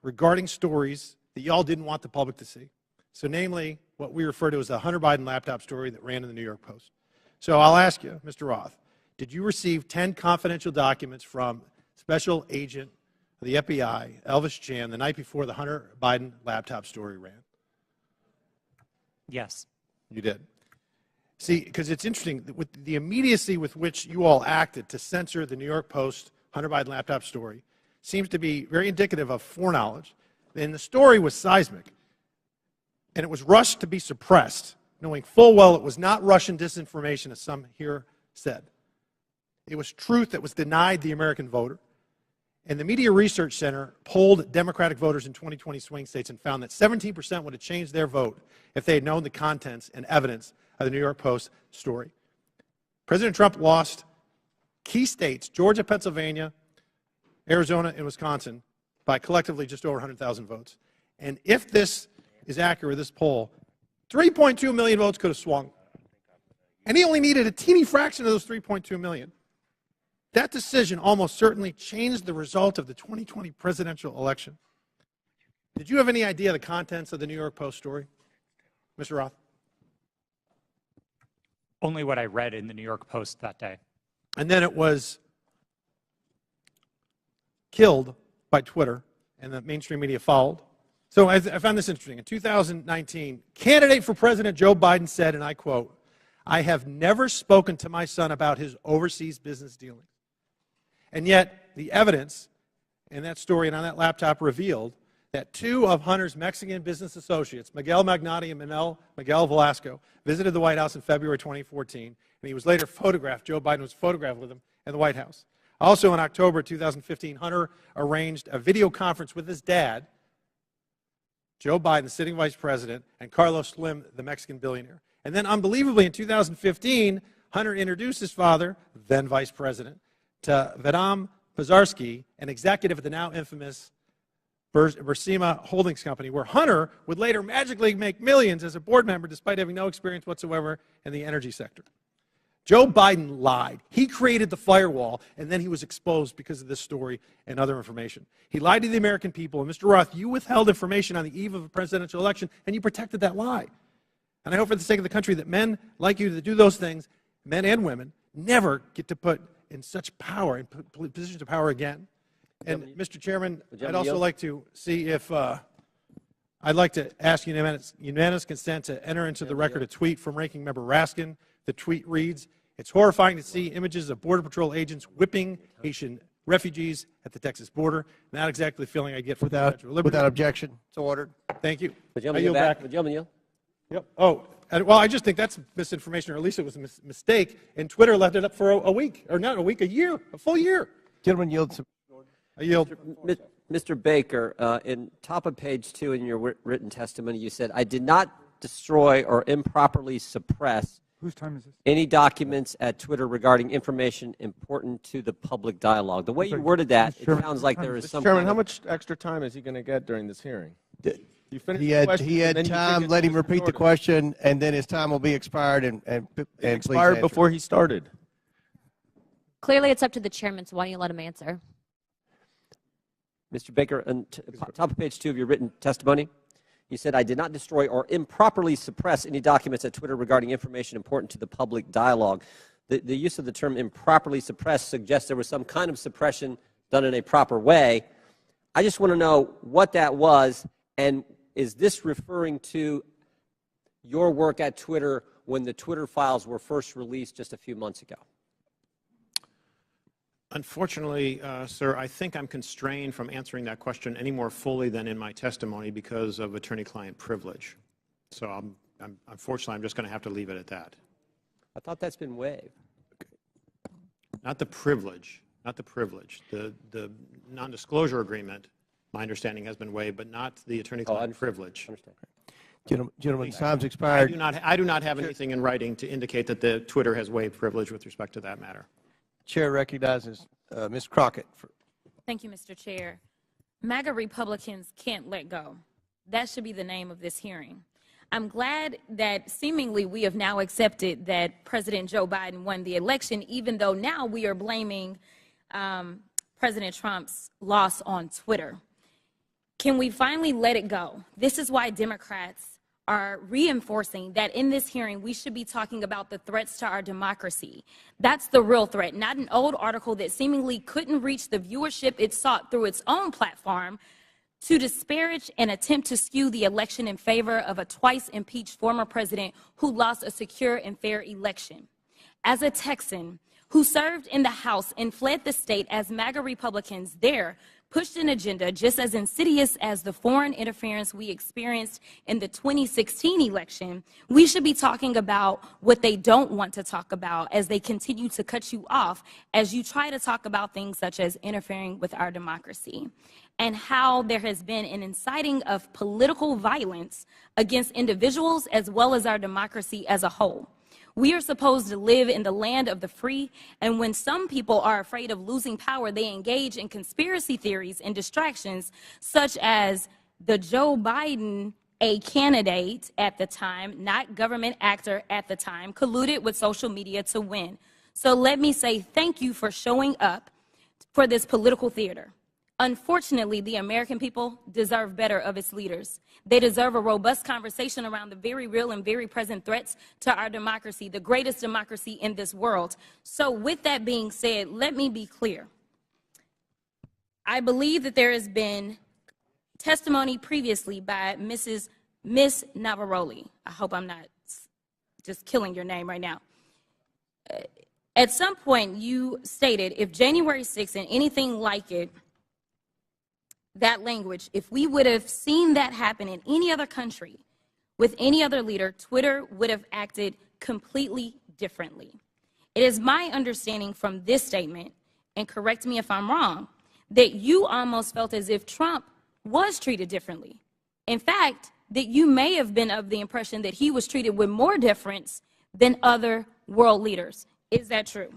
regarding stories that y'all didn't want the public to see. So namely, what we refer to as the Hunter Biden laptop story that ran in the New York Post. So I'll ask you, Mr. Roth, did you receive 10 confidential documents from Special Agent of the FBI, Elvis Chan, the night before the Hunter Biden laptop story ran? Yes. You did. See, because it's interesting, with the immediacy with which you all acted to censor the New York Post Hunter Biden laptop story seems to be very indicative of foreknowledge. And the story was seismic, and it was rushed to be suppressed, knowing full well it was not Russian disinformation, as some here said. It was truth that was denied the American voter. And the Media Research Center polled Democratic voters in 2020 swing states and found that 17% would have changed their vote if they had known the contents and evidence of the New York Post story. President Trump lost key states, Georgia, Pennsylvania, Arizona, and Wisconsin, by collectively just over 100,000 votes. And if this is accurate, this poll, 3.2 million votes could have swung. And he only needed a teeny fraction of those 3.2 million. That decision almost certainly changed the result of the 2020 presidential election. Did you have any idea the contents of the New York Post story, Mr. Roth? Only what I read in the New York Post that day. And then it was killed by Twitter, and the mainstream media followed. So I found this interesting. In 2019, candidate for President Joe Biden said, and I quote, "I have never spoken to my son about his overseas business dealings." And yet, the evidence in that story and on that laptop revealed that two of Hunter's Mexican business associates, Miguel Magnotti and Miguel Velasco, visited the White House in February 2014, and he was later photographed. Joe Biden was photographed with him in the White House. Also in October 2015, Hunter arranged a video conference with his dad, Joe Biden, the sitting vice president, and Carlos Slim, the Mexican billionaire. And then unbelievably in 2015, Hunter introduced his father, then vice president, to Vadim Pozharsky, an executive at the now infamous Burisma Holdings Company, where Hunter would later magically make millions as a board member despite having no experience whatsoever in the energy sector. Joe Biden lied. He created the firewall, and then he was exposed because of this story and other information. He lied to the American people, and Mr. Roth, you withheld information on the eve of a presidential election, and you protected that lie. And I hope for the sake of the country that men like you that do those things, men and women, never get to put in such power, in positions of power again. And Mr. Chairman, I'd also like to see if, I'd like to ask unanimous consent to enter into the record a tweet from Ranking Member Raskin. The tweet reads, "It's horrifying to see images of Border Patrol agents whipping Haitian refugees at the Texas border. Not exactly the feeling I get from Without objection, it's ordered. Thank you. Would you yield back? Would you yield? Yep. Oh, well, I just think that's misinformation, or at least it was a mistake, and Twitter left it up for a week, or not a week, a year, a full year. Gentleman yields. I yield. Mr. Baker, in top of page 2 in your written testimony, you said, "I did not destroy or improperly suppress Whose time is this? any documents at Twitter regarding information important to the public dialogue." The way you worded that, it sounds like there is some Chairman, kind how of much extra time is he going to get during this hearing? You finish He the had question, and then you time. finish Let him the repeat the order. question, and then his time will be expired. And It please expired answer. before he started. Clearly, it's up to the chairman, so why don't you let him answer? Mr. Baker, on top of page 2 of your written testimony, you said, "I did not destroy or improperly suppress any documents at Twitter regarding information important to the public dialogue." The use of the term improperly suppressed suggests there was some kind of suppression done in a proper way. I just want to know what that was, and is this referring to your work at Twitter when the Twitter files were first released just a few months ago? Unfortunately, sir, I think I'm constrained from answering that question any more fully than in my testimony because of attorney-client privilege. So unfortunately, I'm just going to have to leave it at that. I thought that's been waived. Not the privilege, not the privilege. The non-disclosure agreement, my understanding, has been waived, but not the attorney-client privilege. Gentlemen, time's expired. I do not have anything in writing to indicate that the Twitter has waived privilege with respect to that matter. Chair recognizes Ms. Crockett. Thank you, Mr. Chair. MAGA Republicans can't let go. That should be the name of this hearing. I'm glad that seemingly we have now accepted that President Joe Biden won the election, even though now we are blaming President Trump's loss on Twitter. Can we finally let it go? This is why Democrats are reinforcing that in this hearing we should be talking about the threats to our democracy. That's the real threat, not an old article that seemingly couldn't reach the viewership it sought through its own platform to disparage and attempt to skew the election in favor of a twice impeached former president who lost a secure and fair election. As a Texan who served in the House and fled the state as MAGA Republicans there pushed an agenda just as insidious as the foreign interference we experienced in the 2016 election, we should be talking about what they don't want to talk about as they continue to cut you off as you try to talk about things such as interfering with our democracy, and how there has been an inciting of political violence against individuals as well as our democracy as a whole. We are supposed to live in the land of the free, and when some people are afraid of losing power, they engage in conspiracy theories and distractions, such as the Joe Biden, a candidate at the time, not government actor at the time, colluded with social media to win. So let me say thank you for showing up for this political theater. Unfortunately, the American people deserve better of its leaders. They deserve a robust conversation around the very real and very present threats to our democracy, the greatest democracy in this world. So with that being said, let me be clear. I believe that there has been testimony previously by Miss Navaroli. I hope I'm not just killing your name right now. At some point, you stated if January 6th and anything like it, that language, if we would have seen that happen in any other country with any other leader, Twitter would have acted completely differently. It is my understanding from this statement, and correct me if I'm wrong, that you almost felt as if Trump was treated differently. In fact, that you may have been of the impression that he was treated with more deference than other world leaders. Is that true?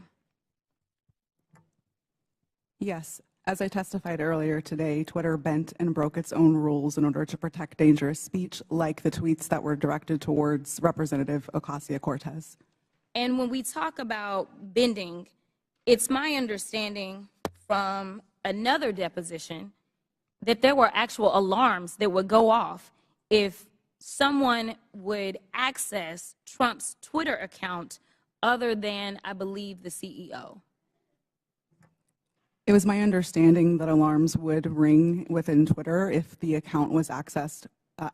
Yes. As I testified earlier today, Twitter bent and broke its own rules in order to protect dangerous speech, like the tweets that were directed towards Representative Ocasio-Cortez. And when we talk about bending, it's my understanding from another deposition that there were actual alarms that would go off if someone would access Trump's Twitter account other than, I believe, the CEO. It was my understanding that alarms would ring within Twitter if the account was accessed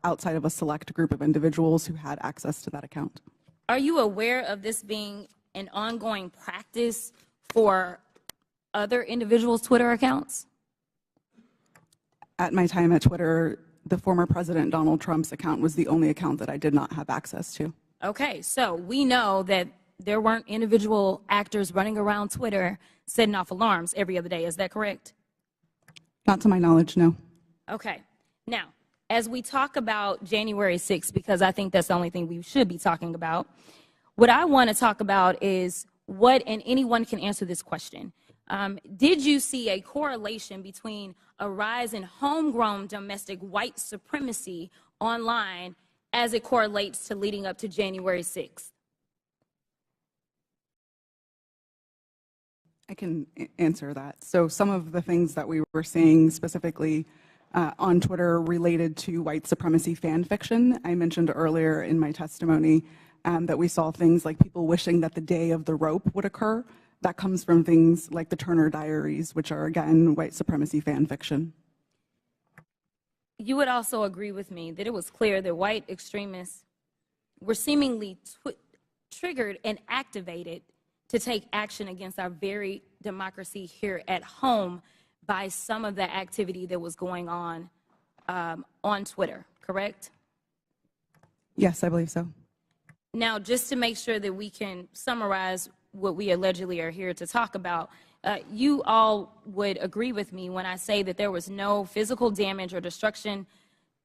outside of a select group of individuals who had access to that account. Are you aware of this being an ongoing practice for other individuals' Twitter accounts? At my time at Twitter, the former President Donald Trump's account was the only account that I did not have access to. Okay, so we know that there weren't individual actors running around Twitter setting off alarms every other day. Is that correct? Not to my knowledge, no. Okay. Now, as we talk about January 6th, because I think that's the only thing we should be talking about, what I want to talk about is what, and anyone can answer this question. Did you see a correlation between a rise in homegrown domestic white supremacy online as it correlates to leading up to January 6th? I can answer that. So some of the things that we were seeing specifically on Twitter related to white supremacy fan fiction. I mentioned earlier in my testimony that we saw things like people wishing that the day of the rope would occur. That comes from things like the Turner Diaries, which are, again, white supremacy fan fiction. You would also agree with me that it was clear that white extremists were seemingly triggered and activated to take action against our very democracy here at home by some of the activity that was going on Twitter, correct? Yes, I believe so. Now, just to make sure that we can summarize what we allegedly are here to talk about, you all would agree with me when I say that there was no physical damage or destruction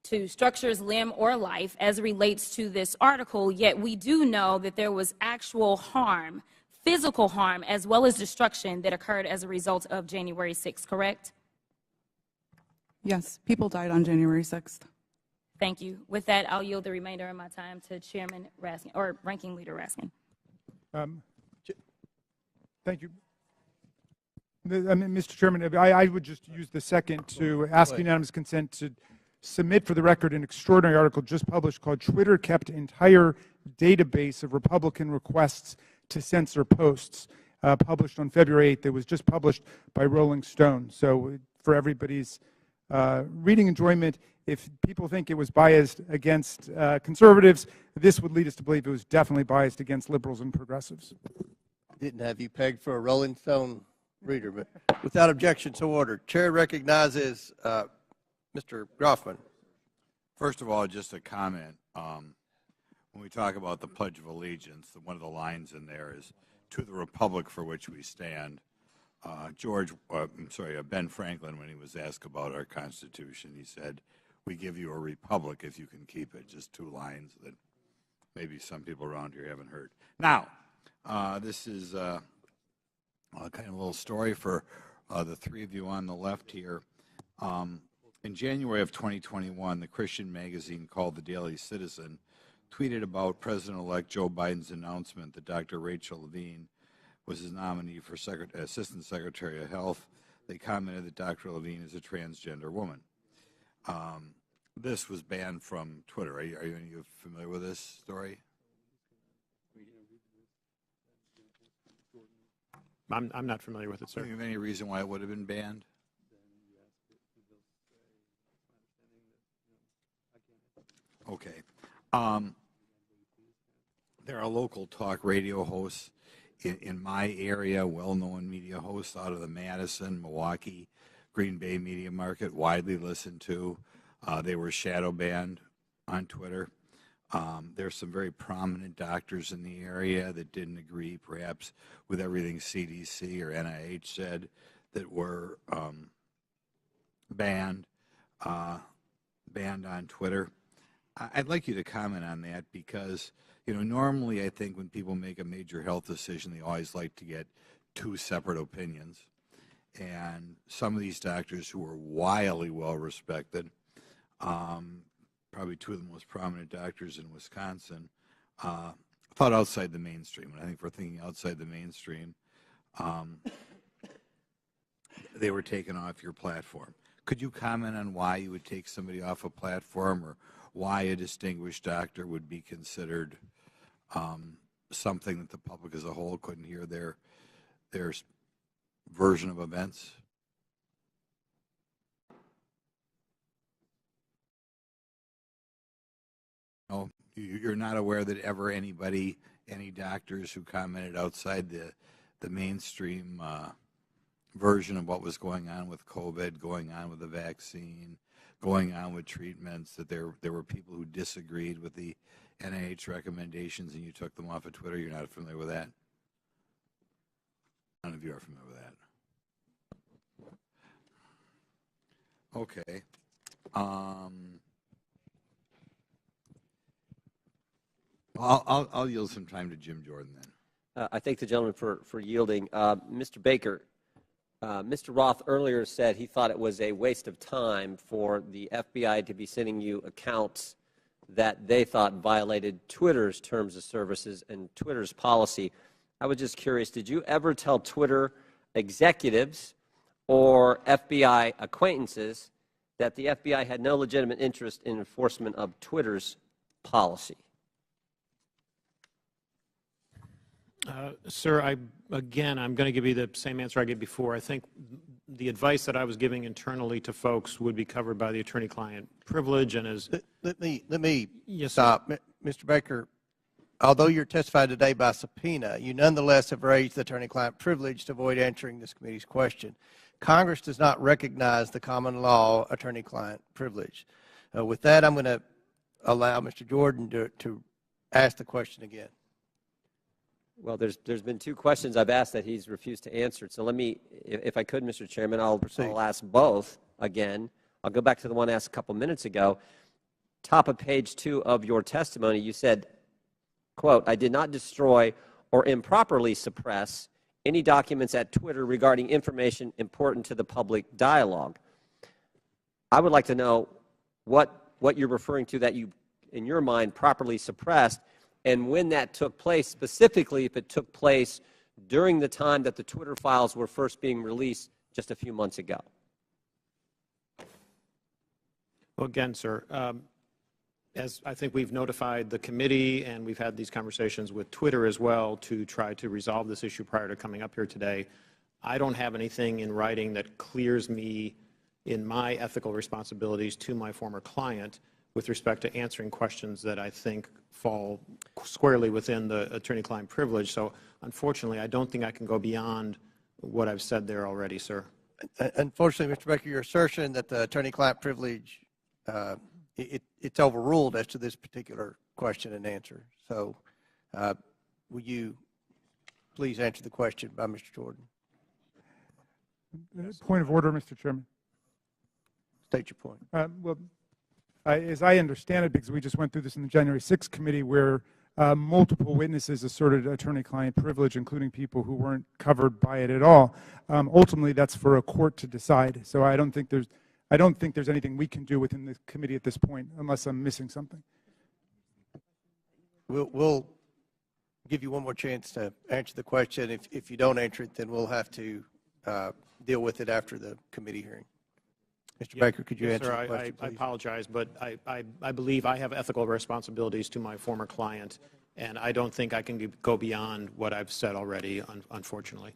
to structures, limb, or life as it relates to this article, yet we do know that there was actual harm, physical harm, as well as destruction that occurred as a result of January 6th, correct? Yes, people died on January 6th. Thank you. With that, I'll yield the remainder of my time to Chairman Raskin, or Ranking Leader Raskin. Thank you. Mr. Chairman, I would just use the second to ask unanimous consent to submit for the record an extraordinary article just published called "Twitter Kept Entire Database of Republican Requests to Censor Posts," published on February 8th. It was just published by Rolling Stone. So for everybody's reading enjoyment, if people think it was biased against conservatives, this would lead us to believe it was definitely biased against liberals and progressives. Didn't have you pegged for a Rolling Stone reader, but without objection, so ordered. Chair recognizes Mr. Groffman. First of all, just a comment. When we talk about the Pledge of Allegiance, one of the lines in there is, "To the republic for which we stand." Ben Franklin, when he was asked about our Constitution, he said, "We give you a republic if you can keep it." Just two lines that maybe some people around here haven't heard. Now, this is kind of a little story for the three of you on the left here. In January of 2021, the Christian magazine called The Daily Citizen tweeted about President-elect Joe Biden's announcement that Dr. Rachel Levine was his nominee for Assistant Secretary of Health. They commented that Dr. Levine is a transgender woman. This was banned from Twitter. Are you familiar with this story? I'm not familiar with it, sir. Do you have any reason why it would have been banned? Okay. There are local talk radio hosts in my area, well-known media hosts out of the Madison, Milwaukee, Green Bay media market, widely listened to. They were shadow banned on Twitter. There's some very prominent doctors in the area that didn't agree, perhaps, with everything CDC or NIH said, that were banned on Twitter. I'd like you to comment on that because, normally I think when people make a major health decision, they always like to get two separate opinions. And some of these doctors who are wildly well respected, probably two of the most prominent doctors in Wisconsin, thought outside the mainstream. And I think if we're thinking outside the mainstream, they were taken off your platform. Could you comment on why you would take somebody off a platform, or why a distinguished doctor would be considered something that the public as a whole couldn't hear their version of events? No, you're not aware that ever any doctors who commented outside the mainstream version of what was going on with COVID, going on with the vaccine, going on with treatments, that there were people who disagreed with the NIH recommendations and you took them off of Twitter? You're not familiar with that? None of you are familiar with that. Okay. I'll yield some time to Jim Jordan then. I thank the gentleman for yielding. Mr. Baker, Mr. Roth earlier said he thought it was a waste of time for the FBI to be sending you accounts that they thought violated Twitter's terms of services and Twitter's policy. I was just curious, did you ever tell Twitter executives or FBI acquaintances that the FBI had no legitimate interest in enforcement of Twitter's policy? Sir, I'm going to give you the same answer I gave before. I think the advice that I was giving internally to folks would be covered by the attorney-client privilege. And as let me yes, stop, Mr. Baker. although you're testifying today by subpoena, you nonetheless have raised the attorney-client privilege to avoid answering this committee's question. Congress does not recognize the common law attorney-client privilege. With that, I'm going to allow Mr. Jordan to ask the question again. Well, there's been two questions I've asked that he's refused to answer. So let me, if I could, Mr. Chairman, I'll ask both again. I'll go back to the one asked a couple minutes ago. Top of page 2 of your testimony, you said, quote, "I did not destroy or improperly suppress any documents at Twitter regarding information important to the public dialogue." I would like to know what you're referring to that you, in your mind, properly suppressed, and when that took place, specifically if it took place during the time that the Twitter files were first being released just a few months ago. Well, again, sir, as I think we've notified the committee and we've had these conversations with Twitter as well to try to resolve this issue prior to coming up here today, I don't have anything in writing that clears me in my ethical responsibilities to my former client with respect to answering questions that I think fall squarely within the attorney-client privilege. So unfortunately, I don't think I can go beyond what I've said there already, sir. Unfortunately, Mr. Baker, your assertion that the attorney-client privilege, it's overruled as to this particular question and answer. So will you please answer the question by Mr. Jordan? Point of order, Mr. Chairman. State your point. Well, as I understand it, because we just went through this in the January 6th committee where multiple witnesses asserted attorney-client privilege, including people who weren't covered by it at all. Ultimately, that's for a court to decide. So I don't think there's anything we can do within the committee at this point, unless I'm missing something. We'll give you one more chance to answer the question. If you don't answer it, then we'll have to deal with it after the committee hearing. Mr. Baker, could you answer the question, please? I apologize, but I believe I have ethical responsibilities to my former client, and I don't think I can go beyond what I've said already, unfortunately.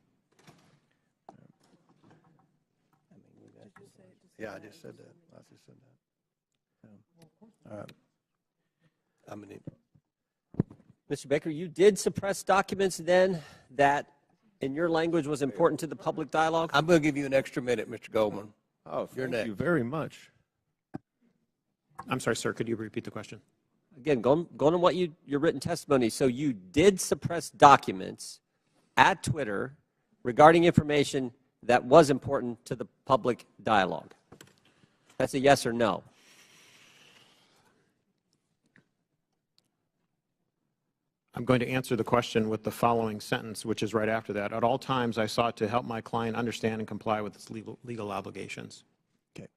Yeah, I just said that. All right. Mr. Baker, you did suppress documents then that, in your language, was important to the public dialogue? I'm going to give you an extra minute, Mr. Goldman. Oh, thank you very much. I'm sorry, sir. Could you repeat the question? Again, going on what your written testimony. So you did suppress documents at Twitter regarding information that was important to the public dialogue. That's a yes or no. I'm going to answer the question with the following sentence, which is right after that. At all times, I sought to help my client understand and comply with its legal obligations. Okay.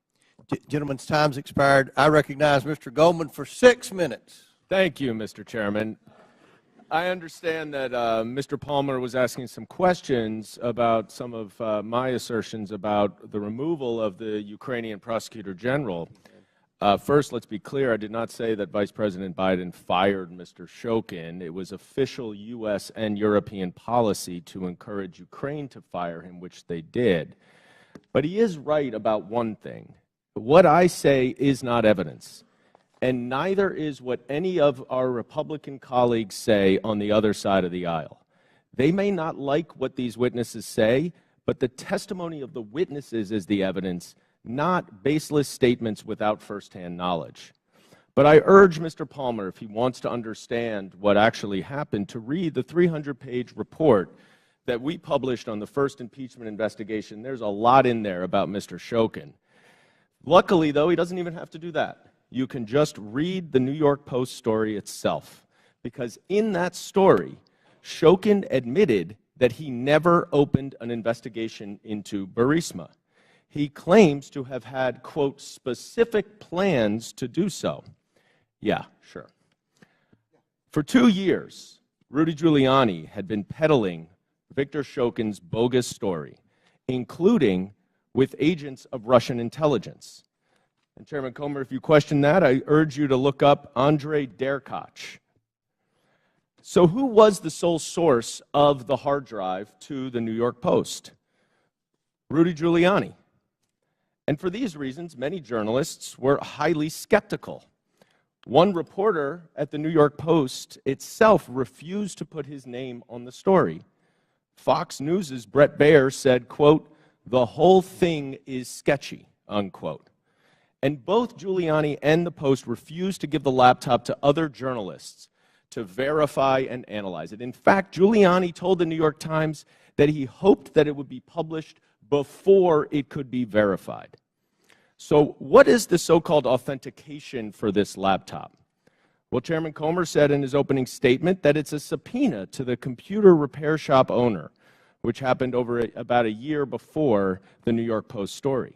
Gentlemen's time's expired. I recognize Mr. Goldman for 6 minutes. Thank you, Mr. Chairman. I understand that Mr. Palmer was asking some questions about some of my assertions about the removal of the Ukrainian Prosecutor General. First, let's be clear, I did not say that Vice President Biden fired Mr. Shokin. It was official U.S. and European policy to encourage Ukraine to fire him, which they did. But he is right about one thing. What I say is not evidence, and neither is what any of our Republican colleagues say on the other side of the aisle. They may not like what these witnesses say, but the testimony of the witnesses is the evidence, not baseless statements without firsthand knowledge. But I urge Mr. Palmer, if he wants to understand what actually happened, to read the 300-page report that we published on the first impeachment investigation. There's a lot in there about Mr. Shokin. Luckily, though, he doesn't even have to do that. You can just read the New York Post story itself, because in that story, Shokin admitted that he never opened an investigation into Burisma. He claims to have had, quote, specific plans to do so. Yeah, sure. For 2 years, Rudy Giuliani had been peddling Victor Shokin's bogus story, including with agents of Russian intelligence. And Chairman Comer, if you question that, I urge you to look up Andrei Derkach. So who was the sole source of the hard drive to the New York Post? Rudy Giuliani. And for these reasons, many journalists were highly skeptical. One reporter at the New York Post itself refused to put his name on the story. Fox News' Brett Baer said, quote, "The whole thing is sketchy," unquote. And both Giuliani and the Post refused to give the laptop to other journalists to verify and analyze it. In fact, Giuliani told the New York Times that he hoped that it would be published before it could be verified. So what is the so-called authentication for this laptop? Well, Chairman Comer said in his opening statement that it's a subpoena to the computer repair shop owner, which happened about a year before the New York Post story.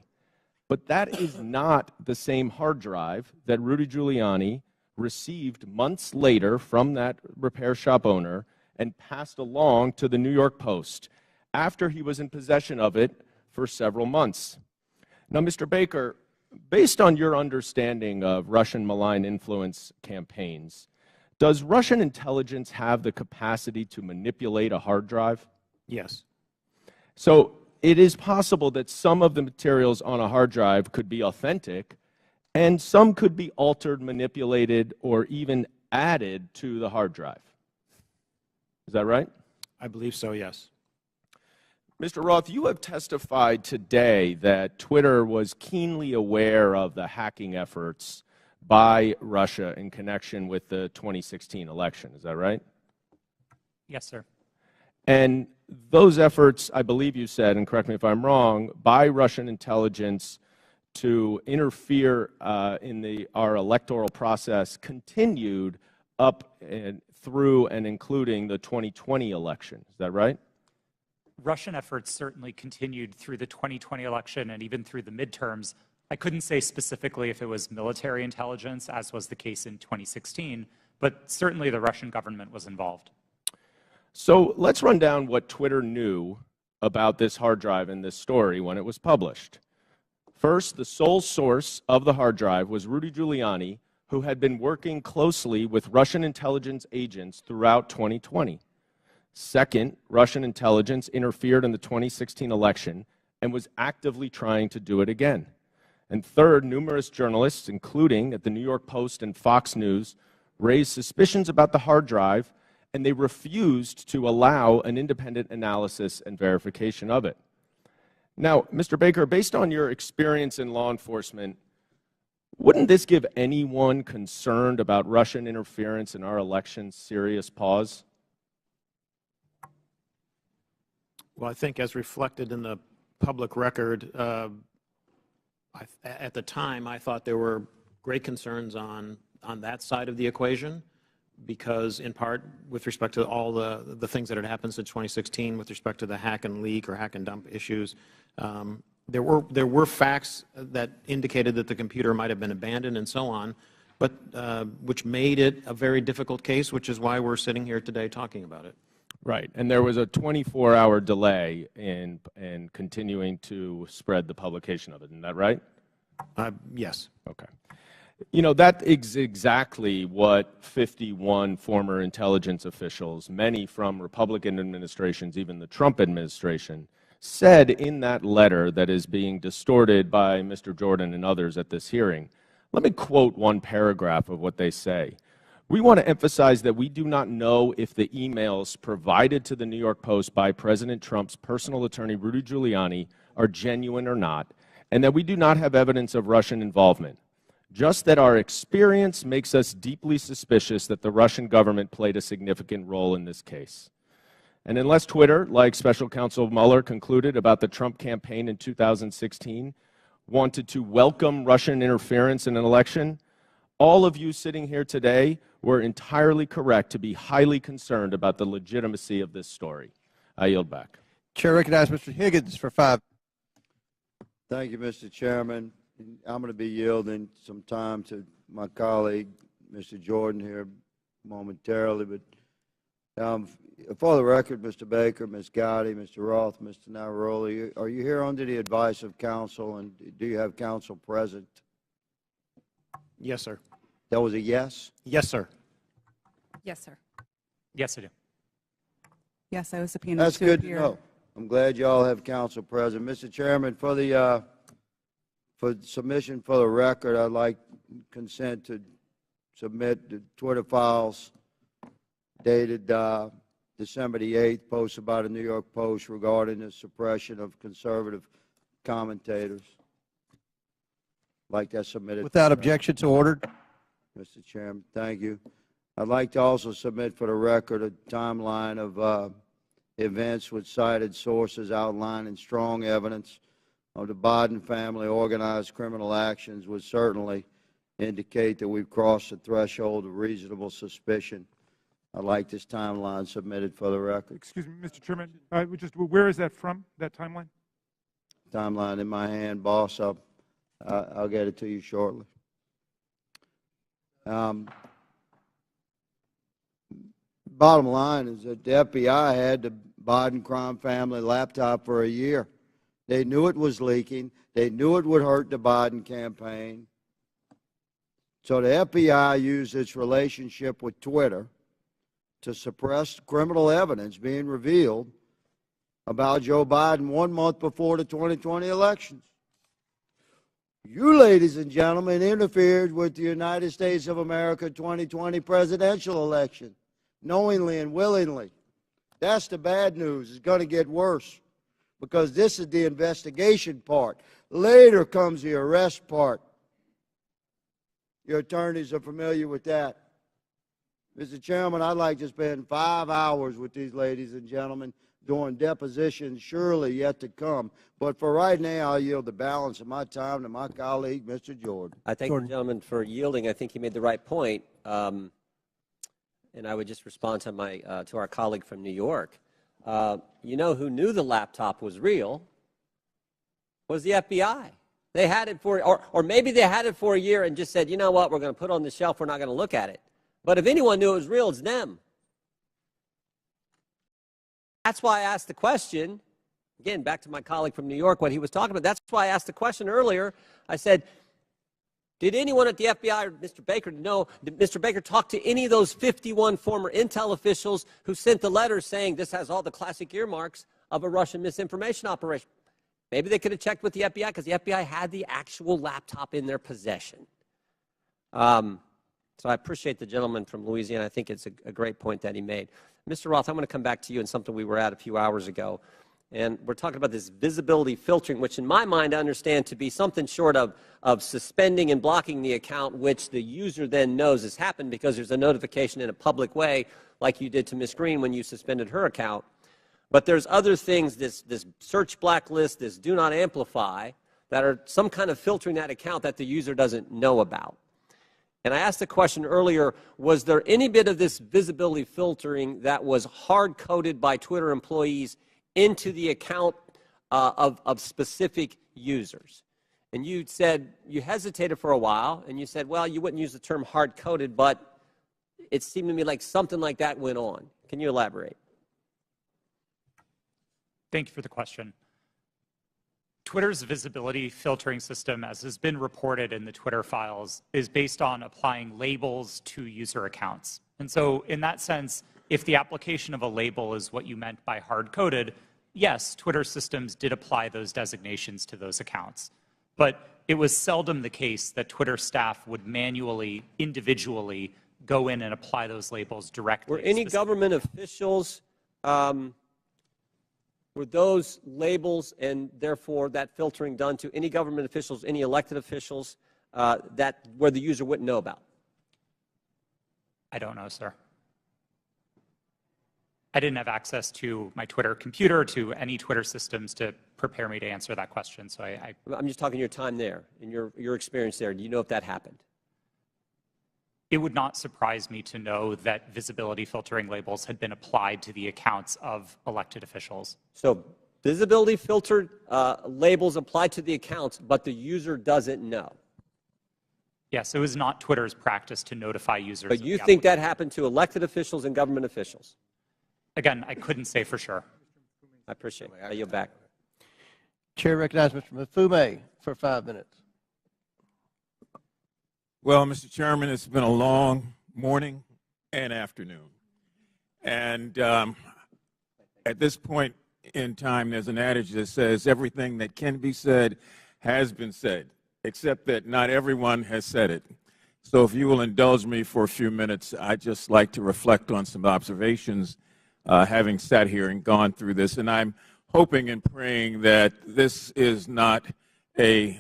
But that is not the same hard drive that Rudy Giuliani received months later from that repair shop owner and passed along to the New York Post after he was in possession of it for several months. Now, Mr. Baker, based on your understanding of Russian malign influence campaigns, does Russian intelligence have the capacity to manipulate a hard drive? Yes. So it is possible that some of the materials on a hard drive could be authentic, and some could be altered, manipulated, or even added to the hard drive. Is that right? I believe so, yes. Mr. Roth, you have testified today that Twitter was keenly aware of the hacking efforts by Russia in connection with the 2016 election. Is that right? Yes, sir. And those efforts, I believe you said, and correct me if I'm wrong, by Russian intelligence to interfere in our electoral process continued up and through and including the 2020 election. Is that right? Russian efforts certainly continued through the 2020 election and even through the midterms. I couldn't say specifically if it was military intelligence, as was the case in 2016, but certainly the Russian government was involved. So let's run down what Twitter knew about this hard drive and this story when it was published. First, the sole source of the hard drive was Rudy Giuliani, who had been working closely with Russian intelligence agents throughout 2020. Second, Russian intelligence interfered in the 2016 election and was actively trying to do it again. And third, numerous journalists, including at the New York Post and Fox News, raised suspicions about the hard drive, and they refused to allow an independent analysis and verification of it. Now, Mr. Baker, based on your experience in law enforcement, wouldn't this give anyone concerned about Russian interference in our elections serious pause? Well, I think as reflected in the public record, at the time, I thought there were great concerns on that side of the equation because, in part, with respect to all the things that had happened since 2016 with respect to the hack and leak or hack and dump issues, there were facts that indicated that the computer might have been abandoned and so on, but which made it a very difficult case, which is why we're sitting here today talking about it. Right, and there was a 24-hour delay in continuing to spread the publication of it. Isn't that right? Yes. Okay. You know, that is exactly what 51 former intelligence officials, many from Republican administrations, even the Trump administration, said in that letter that is being distorted by Mr. Jordan and others at this hearing. Let me quote one paragraph of what they say. We want to emphasize that we do not know if the emails provided to the New York Post by President Trump's personal attorney, Rudy Giuliani, are genuine or not, and that we do not have evidence of Russian involvement. Just that our experience makes us deeply suspicious that the Russian government played a significant role in this case. And unless Twitter, like Special Counsel Mueller concluded about the Trump campaign in 2016, wanted to welcome Russian interference in an election, all of you sitting here today were entirely correct to be highly concerned about the legitimacy of this story. I yield back. Chair recognizes Mr. Higgins for 5. Thank you, Mr. Chairman. I'm going to be yielding some time to my colleague, Mr. Jordan, here momentarily. But for the record, Mr. Baker, Ms. Gotti, Mr. Roth, Mr. Navaroli, are you here under the advice of counsel, and do you have counsel present? Yes, sir. That was a yes? Yes, sir. Yes, sir. Yes, I do. Yes, I was subpoenaed That's to good appear. to know. I'm glad you all have counsel present. Mr. Chairman, for the for submission for the record, I'd like consent to submit the Twitter files dated December the 8th, posted by the New York Post regarding the suppression of conservative commentators. I'd like that submitted. Without objection, so ordered. Mr. Chairman, thank you. I'd like to also submit for the record a timeline of events with cited sources outlining strong evidence of the Biden family organized criminal actions would certainly indicate that we've crossed the threshold of reasonable suspicion. I'd like this timeline submitted for the record. Excuse me, Mr. Chairman. Where is that from, that timeline? Timeline in my hand, boss. I'll get it to you shortly. Bottom line is that the FBI had the Biden crime family laptop for a year. They knew it was leaking. They knew it would hurt the Biden campaign. So the FBI used its relationship with Twitter to suppress criminal evidence being revealed about Joe Biden 1 month before the 2020 elections. You, ladies and gentlemen, interfered with the United States of America 2020 presidential election, knowingly and willingly. That's the bad news. It's going to get worse because this is the investigation part. Later comes the arrest part. Your attorneys are familiar with that. Mr. Chairman, I'd like to spend 5 hours with these ladies and gentlemen doing depositions surely yet to come. But for right now, I'll yield the balance of my time to my colleague, Mr. Jordan. I thank the gentleman for yielding. I think he made the right point. And I would just respond to to our colleague from New York. You know who knew the laptop was real was the FBI. They had it for, or maybe they had it for a year and just said, you know what, we're going to put it on the shelf, we're not going to look at it. But if anyone knew it was real, it's them. That's why I asked the question, again, back to my colleague from New York, what he was talking about. That's why I asked the question earlier. I said, did anyone at the FBI or Mr. Baker know, did Mr. Baker talk to any of those 51 former intel officials who sent the letters saying this has all the classic earmarks of a Russian misinformation operation? Maybe they could have checked with the FBI because the FBI had the actual laptop in their possession. So I appreciate the gentleman from Louisiana. I think it's a great point that he made. Mr. Roth, I'm going to come back to you on something we were at a few hours ago. And we're talking about this visibility filtering, which in my mind I understand to be something short of suspending and blocking the account, which the user then knows has happened because there's a notification in a public way, like you did to Ms. Green when you suspended her account. But there's other things, this search blacklist, this do not amplify, that are some kind of filtering that account that the user doesn't know about. And I asked the question earlier, was there any bit of this visibility filtering that was hard-coded by Twitter employees into the account of specific users? And you said, you hesitated for a while, and you said, well, you wouldn't use the term hard-coded, but it seemed to me like something like that went on. Can you elaborate? Thank you for the question. Twitter's visibility filtering system, as has been reported in the Twitter files, is based on applying labels to user accounts. And so in that sense, if the application of a label is what you meant by hard-coded, yes, Twitter systems did apply those designations to those accounts. But it was seldom the case that Twitter staff would manually, individually go in and apply those labels directly. Were any government officials, were those labels and therefore that filtering done to any government officials, any elected officials, where the user wouldn't know about? I don't know, sir. I didn't have access to my Twitter computer, to any Twitter systems to prepare me to answer that question. So I'm just talking your time there, and your experience there. Do you know if that happened? It would not surprise me to know that visibility filtering labels had been applied to the accounts of elected officials. So visibility filtered labels applied to the accounts, but the user doesn't know. Yes, it was not Twitter's practice to notify users. But you think that happened to elected officials and government officials? Again, I couldn't say for sure. I appreciate it. I yield back. Chair recognizes Mr. Mafumé for 5 minutes. Well, Mr. Chairman, it's been a long morning and afternoon. And at this point in time, there's an adage that says everything that can be said has been said, except that not everyone has said it. So if you will indulge me for a few minutes, I'd just like to reflect on some observations having sat here and gone through this. And I'm hoping and praying that this is not a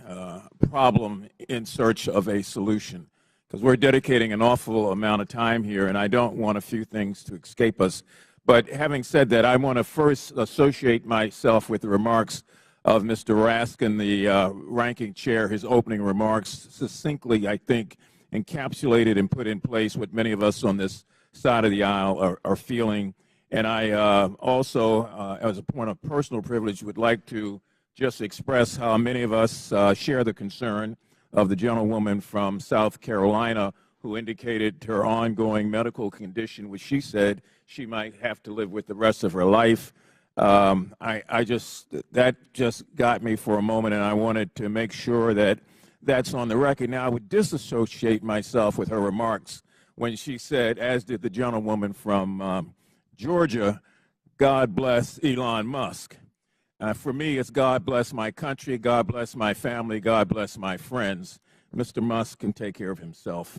problem in search of a solution, because we're dedicating an awful amount of time here, and I don't want a few things to escape us. But having said that, I want to first associate myself with the remarks of Mr. Raskin, the ranking chair. His opening remarks succinctly, I think, encapsulated and put in place what many of us on this side of the aisle are feeling. And I also, as a point of personal privilege, would like to just express how many of us share the concern of the gentlewoman from South Carolina who indicated her ongoing medical condition, which she said she might have to live with the rest of her life. That just got me for a moment, and I wanted to make sure that that's on the record. Now, I would disassociate myself with her remarks when she said, as did the gentlewoman from Georgia, God bless Elon Musk. For me, it's God bless my country, God bless my family, God bless my friends. Mr. Musk can take care of himself.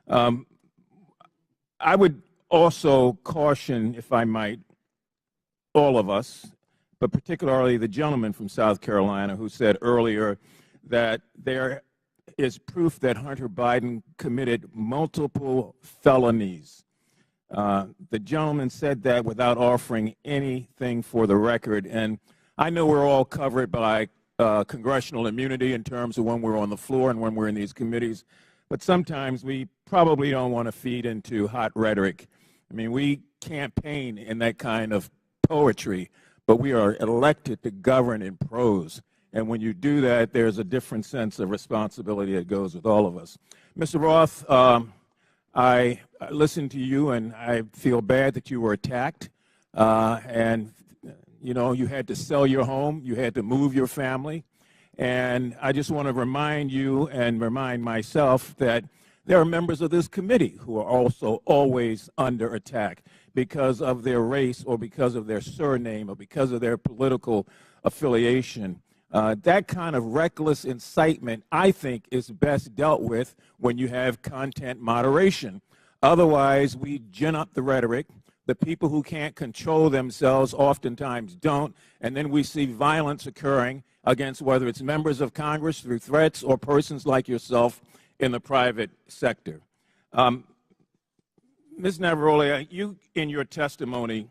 I would also caution, if I might, all of us, but particularly the gentleman from South Carolina who said earlier that there is proof that Hunter Biden committed multiple felonies. The gentleman said that without offering anything for the record. And I know we're all covered by congressional immunity in terms of when we're on the floor and when we're in these committees, but sometimes we probably don't want to feed into hot rhetoric. I mean, we campaign in that kind of poetry, but we are elected to govern in prose. And when you do that, there's a different sense of responsibility that goes with all of us. Mr. Roth, I listened to you, and I feel bad that you were attacked. And, you know, you had to sell your home. You had to move your family. And I just want to remind you and remind myself that there are members of this committee who are also always under attack because of their race or because of their surname or because of their political affiliation. That kind of reckless incitement, I think, is best dealt with when you have content moderation. Otherwise, we gin up the rhetoric. The people who can't control themselves oftentimes don't, and then we see violence occurring against whether it's members of Congress through threats or persons like yourself in the private sector. Ms. Navaroli, you in your testimony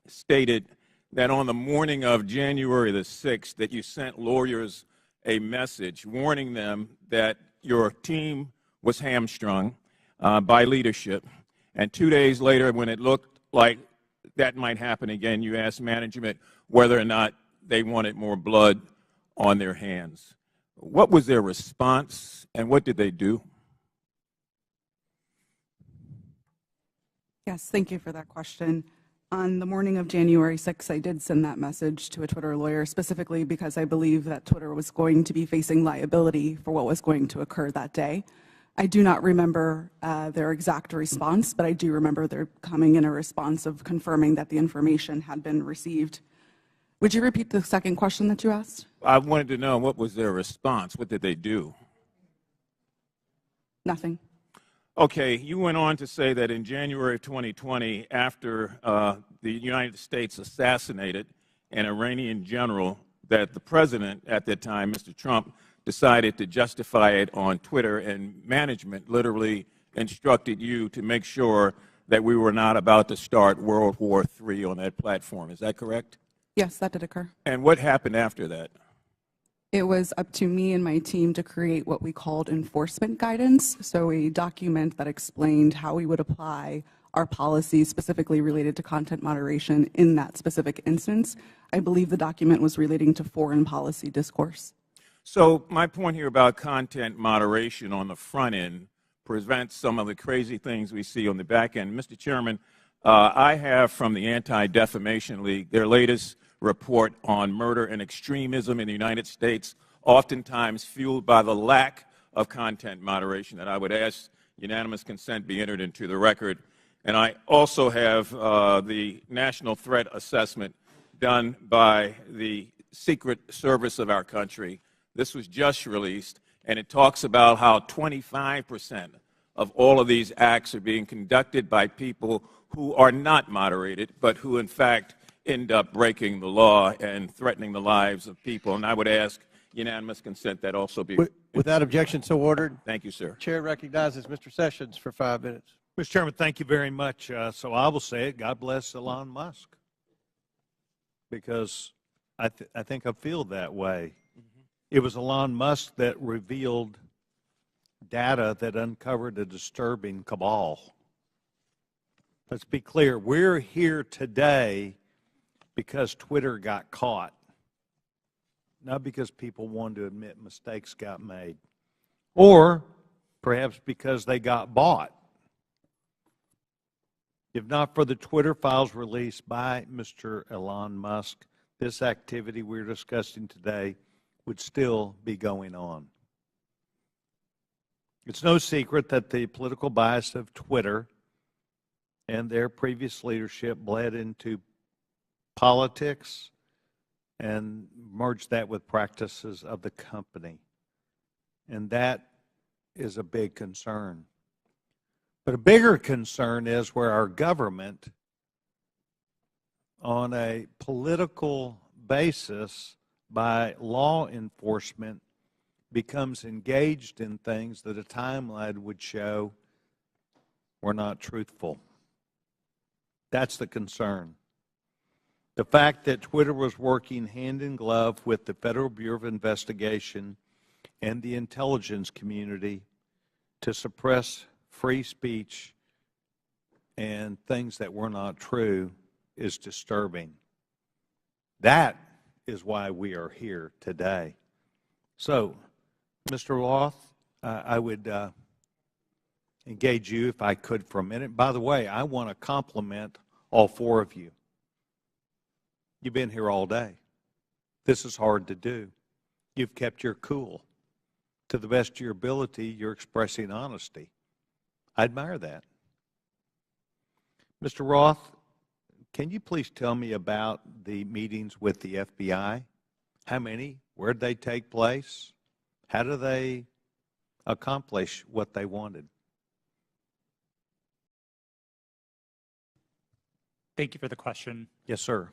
stated that on the morning of January the 6th that you sent lawyers a message warning them that your team was hamstrung by leadership. And 2 days later, when it looked like that might happen again, you asked management whether or not they wanted more blood on their hands. What was their response, and what did they do? Yes, thank you for that question. On the morning of January 6th, I did send that message to a Twitter lawyer, specifically because I believe that Twitter was going to be facing liability for what was going to occur that day. I do not remember their exact response, but I do remember their coming in a response of confirming that the information had been received. Would you repeat the second question that you asked? I wanted to know, what was their response? What did they do? Nothing. Okay, you went on to say that in January of 2020, after the United States assassinated an Iranian general, that the president at that time, Mr. Trump, decided to justify it on Twitter, and management literally instructed you to make sure that we were not about to start World War III on that platform. Is that correct? Yes, that did occur. And what happened after that? It was up to me and my team to create what we called enforcement guidance, so a document that explained how we would apply our policies specifically related to content moderation in that specific instance. I believe the document was relating to foreign policy discourse. So my point here about content moderation on the front end prevents some of the crazy things we see on the back end. Mr. Chairman, I have from the Anti-Defamation League their latest report on murder and extremism in the United States, oftentimes fueled by the lack of content moderation, that I would ask unanimous consent be entered into the record. And I also have the National Threat Assessment done by the Secret Service of our country. This was just released. and it talks about how 25% of all of these acts are being conducted by people who are not moderated, but who in fact end up breaking the law and threatening the lives of people. And I would ask unanimous consent that also be. Without objection, so ordered. Thank you, sir. Chair recognizes Mr. Sessions for 5 minutes. Mr. Chairman, thank you very much. So I will say it, God bless Elon Musk, because I think I feel that way. It was Elon Musk that revealed data that uncovered a disturbing cabal. Let's be clear, we're here today because Twitter got caught, not because people wanted to admit mistakes got made, or perhaps because they got bought. If not for the Twitter files released by Mr. Elon Musk, this activity we're discussing today would still be going on. It's no secret that the political bias of Twitter and their previous leadership bled into politics and merged that with practices of the company. And that is a big concern. But a bigger concern is where our government, on a political basis by law enforcement, becomes engaged in things that a timeline would show were not truthful. That's the concern. The fact that Twitter was working hand in glove with the Federal Bureau of Investigation and the intelligence community to suppress free speech and things that were not true is disturbing. That is why we are here today. So, Mr. Roth, I would engage you, if I could, for a minute. By the way, I want to compliment all four of you. You've been here all day. This is hard to do. You've kept your cool. To the best of your ability, you're expressing honesty. I admire that. Mr. Roth, can you please tell me about the meetings with the FBI? How many? Where did they take place? How do they accomplish what they wanted? Thank you for the question. Yes, sir.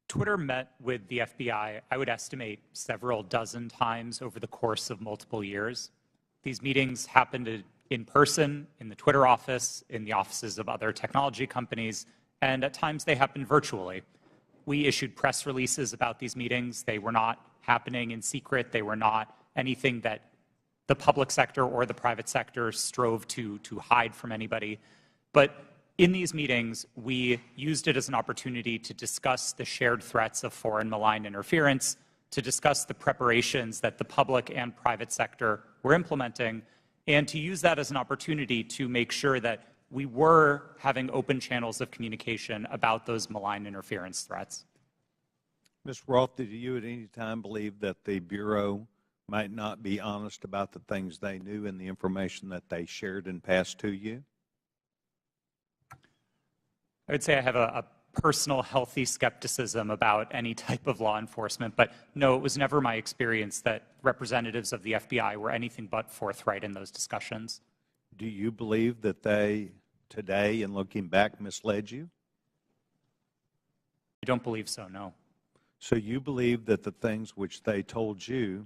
Twitter met with the FBI, I would estimate, several dozen times over the course of multiple years. These meetings happened in person, in the Twitter office, in the offices of other technology companies, and at times they happened virtually. We issued press releases about these meetings. They were not happening in secret. They were not anything that the public sector or the private sector strove to hide from anybody. But in these meetings, we used it as an opportunity to discuss the shared threats of foreign malign interference, to discuss the preparations that the public and private sector were implementing, and to use that as an opportunity to make sure that we were having open channels of communication about those malign interference threats. Ms. Roth, did you at any time believe that the Bureau might not be honest about the things they knew and the information that they shared and passed to you? I would say I have a personal healthy skepticism about any type of law enforcement, but no, it was never my experience that representatives of the FBI were anything but forthright in those discussions. Do you believe that they, today, in looking back, misled you? I don't believe so, no. So you believe that the things which they told you,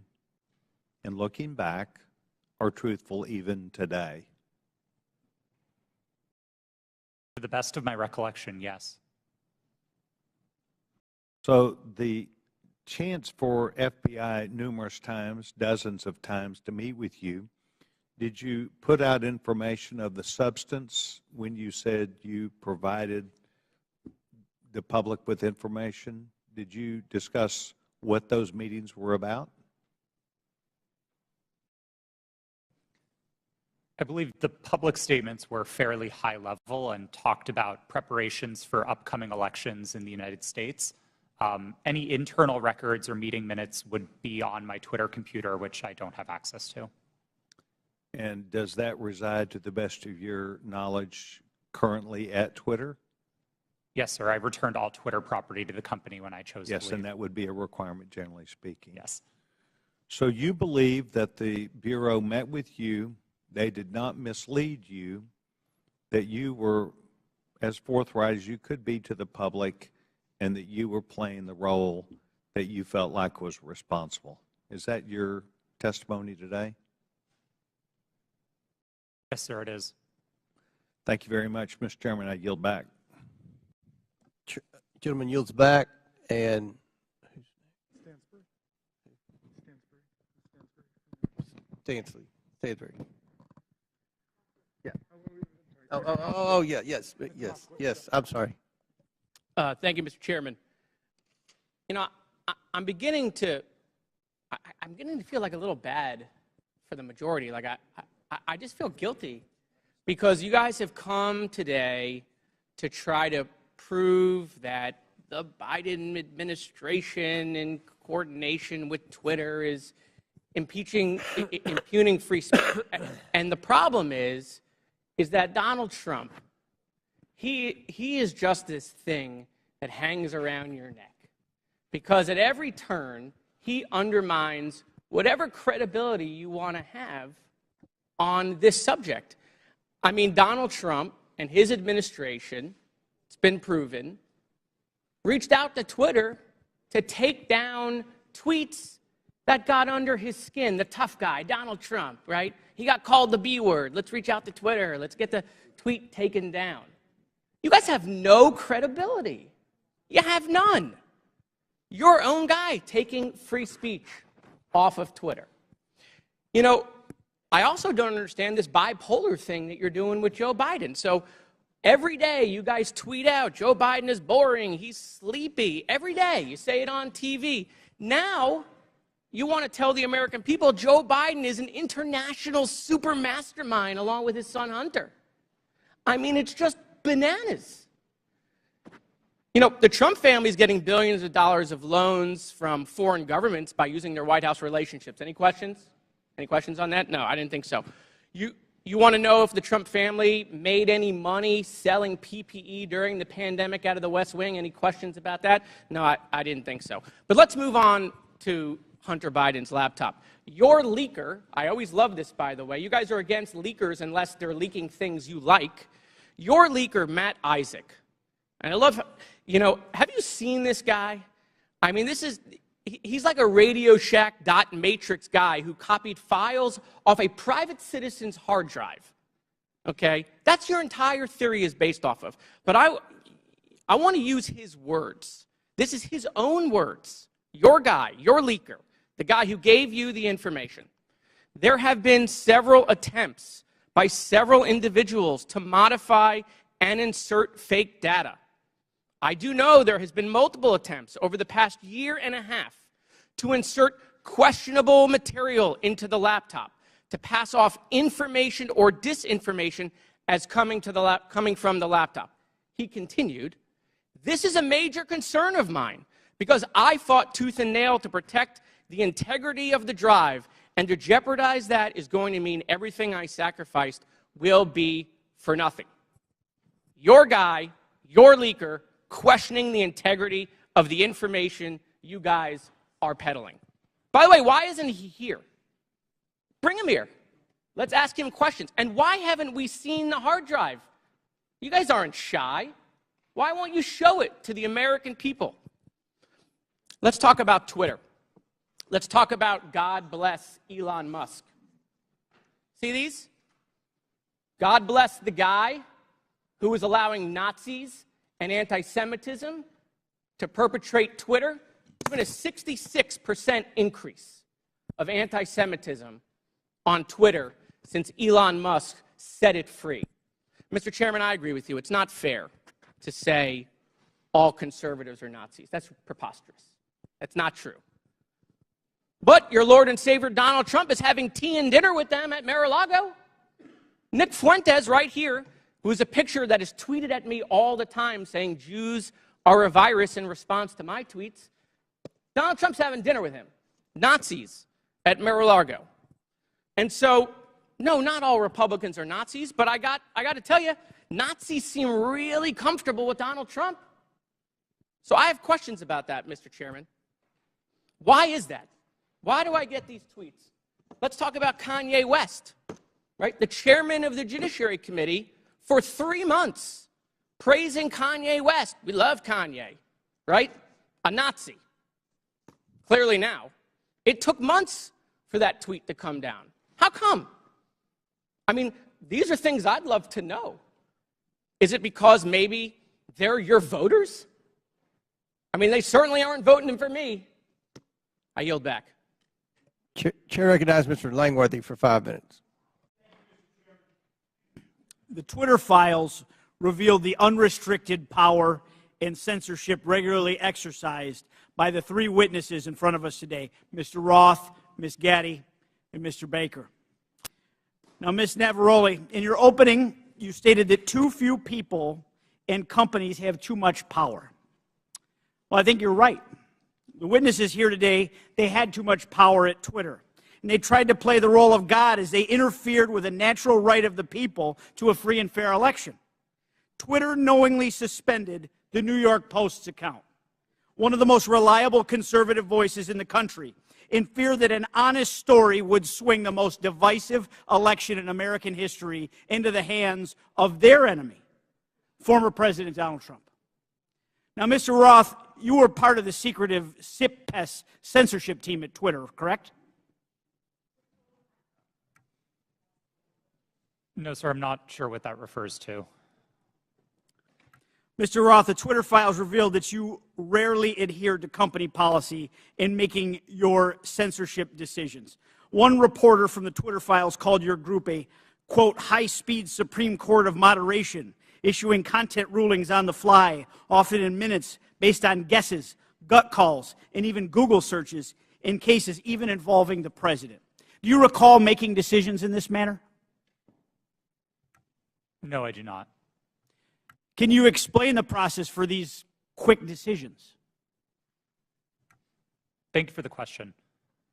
in looking back, are truthful even today? To the best of my recollection, yes. So the chance for FBI numerous times, dozens of times, to meet with you, did you put out information of the substance when you said you provided the public with information? Did you discuss what those meetings were about? I believe the public statements were fairly high level and talked about preparations for upcoming elections in the United States. Any internal records or meeting minutes would be on my Twitter computer, which I don't have access to. And does that reside, to the best of your knowledge, currently at Twitter? Yes, sir. I returned all Twitter property to the company when I chose to leave. Yes, and that would be a requirement, generally speaking. Yes. So you believe that the Bureau met with you, they did not mislead you, that you were as forthright as you could be to the public, and that you were playing the role that you felt like was responsible. Is that your testimony today? Yes, sir, it is. Thank you very much, Mr. Chairman. I yield back. Gentleman yields back, and Stansbury. Yeah. Oh, yeah, yes. I'm sorry. Thank you, Mr. Chairman. You know, I'm beginning to feel like a little bad for the majority. Like I just feel guilty because you guys have come today to try to prove that the Biden administration in coordination with Twitter is impugning free speech. And the problem is that Donald Trump, he is just this thing that hangs around your neck. Because at every turn, he undermines whatever credibility you want to have on this subject. I mean, Donald Trump and his administration, it's been proven, reached out to Twitter to take down tweets that got under his skin. The tough guy, Donald Trump, right? He got called the B word. Let's reach out to Twitter. Let's get the tweet taken down. You guys have no credibility. You have none. Your own guy taking free speech off of Twitter. You know, I also don't understand this bipolar thing that you're doing with Joe Biden. So every day you guys tweet out, Joe Biden is boring, he's sleepy. Every day you say it on TV. Now you want to tell the American people Joe Biden is an international super mastermind along with his son Hunter. I mean, it's just bananas. You know, the Trump family is getting billions of dollars of loans from foreign governments by using their White House relationships. Any questions? Any questions on that? No, I didn't think so. You want to know if the Trump family made any money selling PPE during the pandemic out of the West Wing? Any questions about that? No, I didn't think so. But let's move on to Hunter Biden's laptop. Your leaker, I always love this, by the way. You guys are against leakers unless they're leaking things you like. Your leaker, Matt Isaac, and I love, you know, have you seen this guy? I mean, he's like a Radio Shack dot matrix guy who copied files off a private citizen's hard drive. Okay? That's your entire theory is based off of. But I want to use his words. This is his own words. Your guy, your leaker, the guy who gave you the information. There have been several attempts by several individuals to modify and insert fake data. I do know there has been multiple attempts over the past year and a half to insert questionable material into the laptop, to pass off information or disinformation as coming from the laptop. He continued, "This is a major concern of mine because I fought tooth and nail to protect the integrity of the drive, and to jeopardize that is going to mean everything I sacrificed will be for nothing." Your guy, your leaker, questioning the integrity of the information you guys are peddling. By the way, why isn't he here? Bring him here. Let's ask him questions. And why haven't we seen the hard drive? You guys aren't shy. Why won't you show it to the American people? Let's talk about Twitter. Let's talk about God bless Elon Musk. See these? God bless the guy who is allowing Nazis and anti-Semitism to perpetrate Twitter. There's been a 66% increase of anti-Semitism on Twitter since Elon Musk set it free. Mr. Chairman, I agree with you. It's not fair to say all conservatives are Nazis. That's preposterous. That's not true. But your Lord and Savior Donald Trump is having tea and dinner with them at Mar-a-Lago. Nick Fuentes right here, who is a picture that is tweeted at me all the time saying Jews are a virus in response to my tweets. Donald Trump's having dinner with him. Nazis at Mar-a-Lago. And so, no, not all Republicans are Nazis, but I got to tell you, Nazis seem really comfortable with Donald Trump. So I have questions about that, Mr. Chairman. Why is that? Why do I get these tweets? Let's talk about Kanye West, right? The chairman of the Judiciary Committee for 3 months praising Kanye West. We love Kanye, right? A Nazi. Clearly now. It took months for that tweet to come down. How come? I mean, these are things I'd love to know. Is it because maybe they're your voters? I mean, they certainly aren't voting for me. I yield back. Chair recognizes Mr. Langworthy for 5 minutes. The Twitter files revealed the unrestricted power and censorship regularly exercised by the 3 witnesses in front of us today, Mr. Roth, Ms. Gaddy, and Mr. Baker. Now, Ms. Navaroli, in your opening, you stated that too few people and companies have too much power. Well, I think you're right. The witnesses here today, they had too much power at Twitter. And they tried to play the role of God as they interfered with a natural right of the people to a free and fair election. Twitter knowingly suspended the New York Post's account, one of the most reliable conservative voices in the country, in fear that an honest story would swing the most divisive election in American history into the hands of their enemy, former President Donald Trump. Now, Mr. Roth, you were part of the secretive SIP-PES censorship team at Twitter, correct? No, sir, I'm not sure what that refers to. Mr. Roth, the Twitter files revealed that you rarely adhered to company policy in making your censorship decisions. One reporter from the Twitter files called your group a, quote, high-speed Supreme Court of moderation, issuing content rulings on the fly, often in minutes, based on guesses, gut calls, and even Google searches in cases even involving the president. Do you recall making decisions in this manner? No, I do not. Can you explain the process for these quick decisions? Thank you for the question.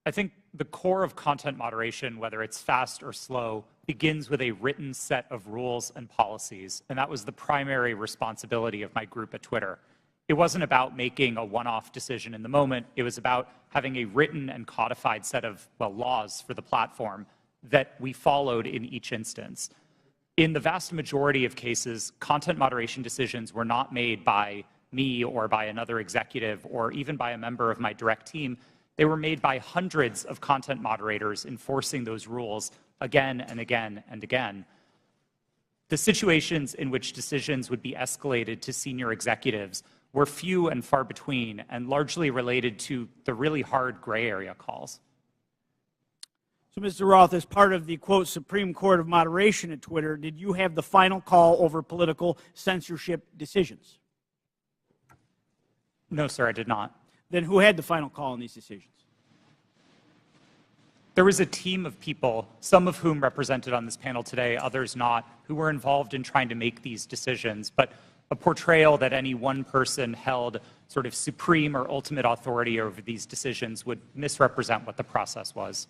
I think the core of content moderation, whether it's fast or slow, begins with a written set of rules and policies, and that was the primary responsibility of my group at Twitter. It wasn't about making a one-off decision in the moment. It was about having a written and codified set of, well, laws for the platform that we followed in each instance. In the vast majority of cases, content moderation decisions were not made by me or by another executive or even by a member of my direct team. They were made by hundreds of content moderators enforcing those rules again and again and again. The situations in which decisions would be escalated to senior executives were few and far between and largely related to the really hard gray area calls. So, Mr. Roth, as part of the, quote, Supreme Court of Moderation at Twitter, did you have the final call over political censorship decisions? No, sir, I did not. Then who had the final call on these decisions? There was a team of people, some of whom represented on this panel today, others not, who were involved in trying to make these decisions. But a portrayal that any one person held sort of supreme or ultimate authority over these decisions would misrepresent what the process was.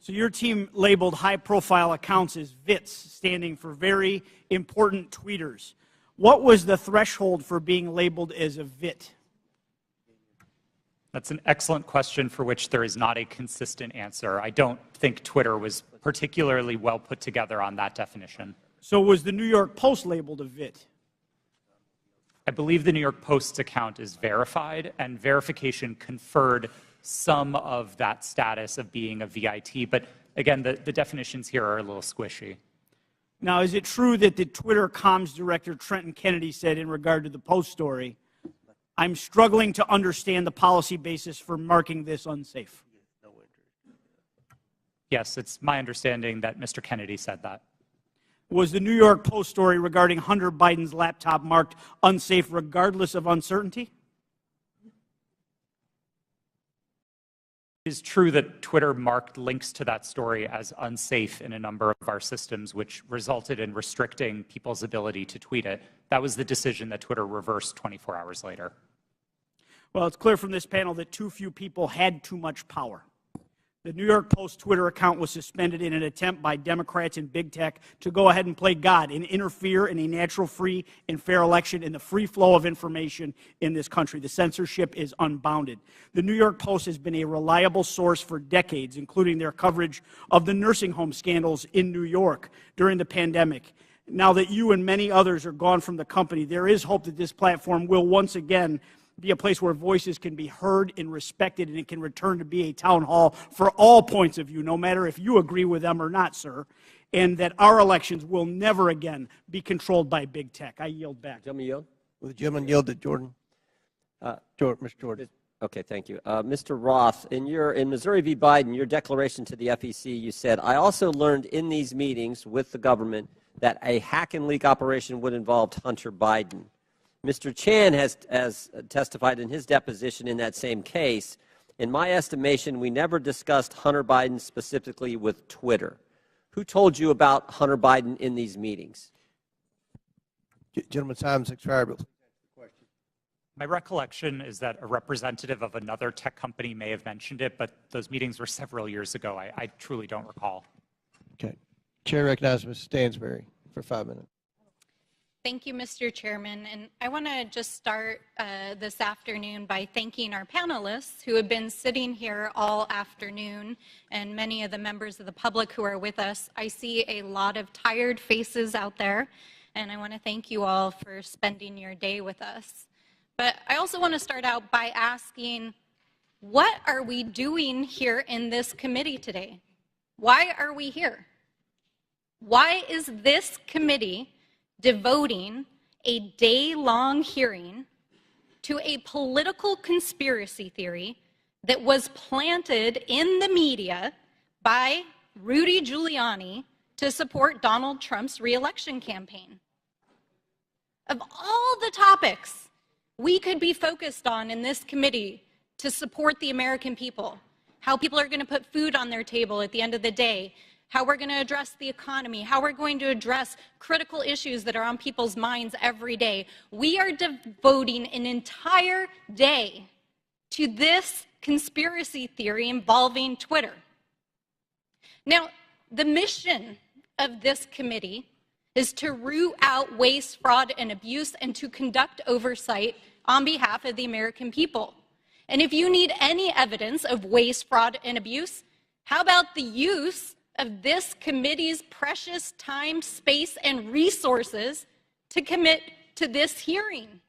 So your team labeled high-profile accounts as VITs, standing for very important tweeters. What was the threshold for being labeled as a VIT? That's an excellent question for which there is not a consistent answer. I don't think Twitter was particularly well put together on that definition. So was the New York Post labeled a VIT? I believe the New York Post's account is verified, and verification conferred some of that status of being a VIT. But again, the definitions here are a little squishy. Now, is it true that the Twitter comms director, Trenton Kennedy, said in regard to the Post story, I'm struggling to understand the policy basis for marking this unsafe? Yes, it's my understanding that Mr. Kennedy said that. Was the New York Post story regarding Hunter Biden's laptop marked unsafe regardless of uncertainty? It is true that Twitter marked links to that story as unsafe in a number of our systems, which resulted in restricting people's ability to tweet it. That was the decision that Twitter reversed 24 hours later. Well, it's clear from this panel that too few people had too much power. The New York Post Twitter account was suspended in an attempt by Democrats and big tech to go ahead and play God and interfere in a natural, free, and fair election and the free flow of information in this country. The censorship is unbounded. The New York Post has been a reliable source for decades, including their coverage of the nursing home scandals in New York during the pandemic. Now that you and many others are gone from the company, there is hope that this platform will once again be a place where voices can be heard and respected, and it can return to be a town hall for all points of view, no matter if you agree with them or not, sir, and that our elections will never again be controlled by big tech. I yield back. Gentleman yield? Will the gentleman yield to Jordan? Mr. Jordan. Okay, thank you. Mr. Roth, in Missouri v. Biden, your declaration to the FEC, you said, I also learned in these meetings with the government that a hack and leak operation would involve Hunter Biden. Mr. Chan has testified in his deposition in that same case. In my estimation, we never discussed Hunter Biden specifically with Twitter. Who told you about Hunter Biden in these meetings? Gentleman's time has expired. My recollection is that a representative of another tech company may have mentioned it, but those meetings were several years ago. I truly don't recall. Okay. Chair recognizes Ms. Stansberry for 5 minutes. Thank you, Mr. Chairman. And I want to just start this afternoon by thanking our panelists who have been sitting here all afternoon, and many of the members of the public who are with us. I see a lot of tired faces out there, and I want to thank you all for spending your day with us. But I also want to start out by asking, what are we doing here in this committee today? Why are we here? Why is this committee devoting a day-long hearing to a political conspiracy theory that was planted in the media by Rudy Giuliani to support Donald Trump's re-election campaign? Of all the topics we could be focused on in this committee to support the American people, how people are going to put food on their table at the end of the day, how we're going to address the economy, how we're going to address critical issues that are on people's minds every day. We are devoting an entire day to this conspiracy theory involving Twitter. Now, the mission of this committee is to root out waste, fraud, and abuse, and to conduct oversight on behalf of the American people. And if you need any evidence of waste, fraud, and abuse, how about the use of this committee's precious time, space, and resources to commit to this hearing?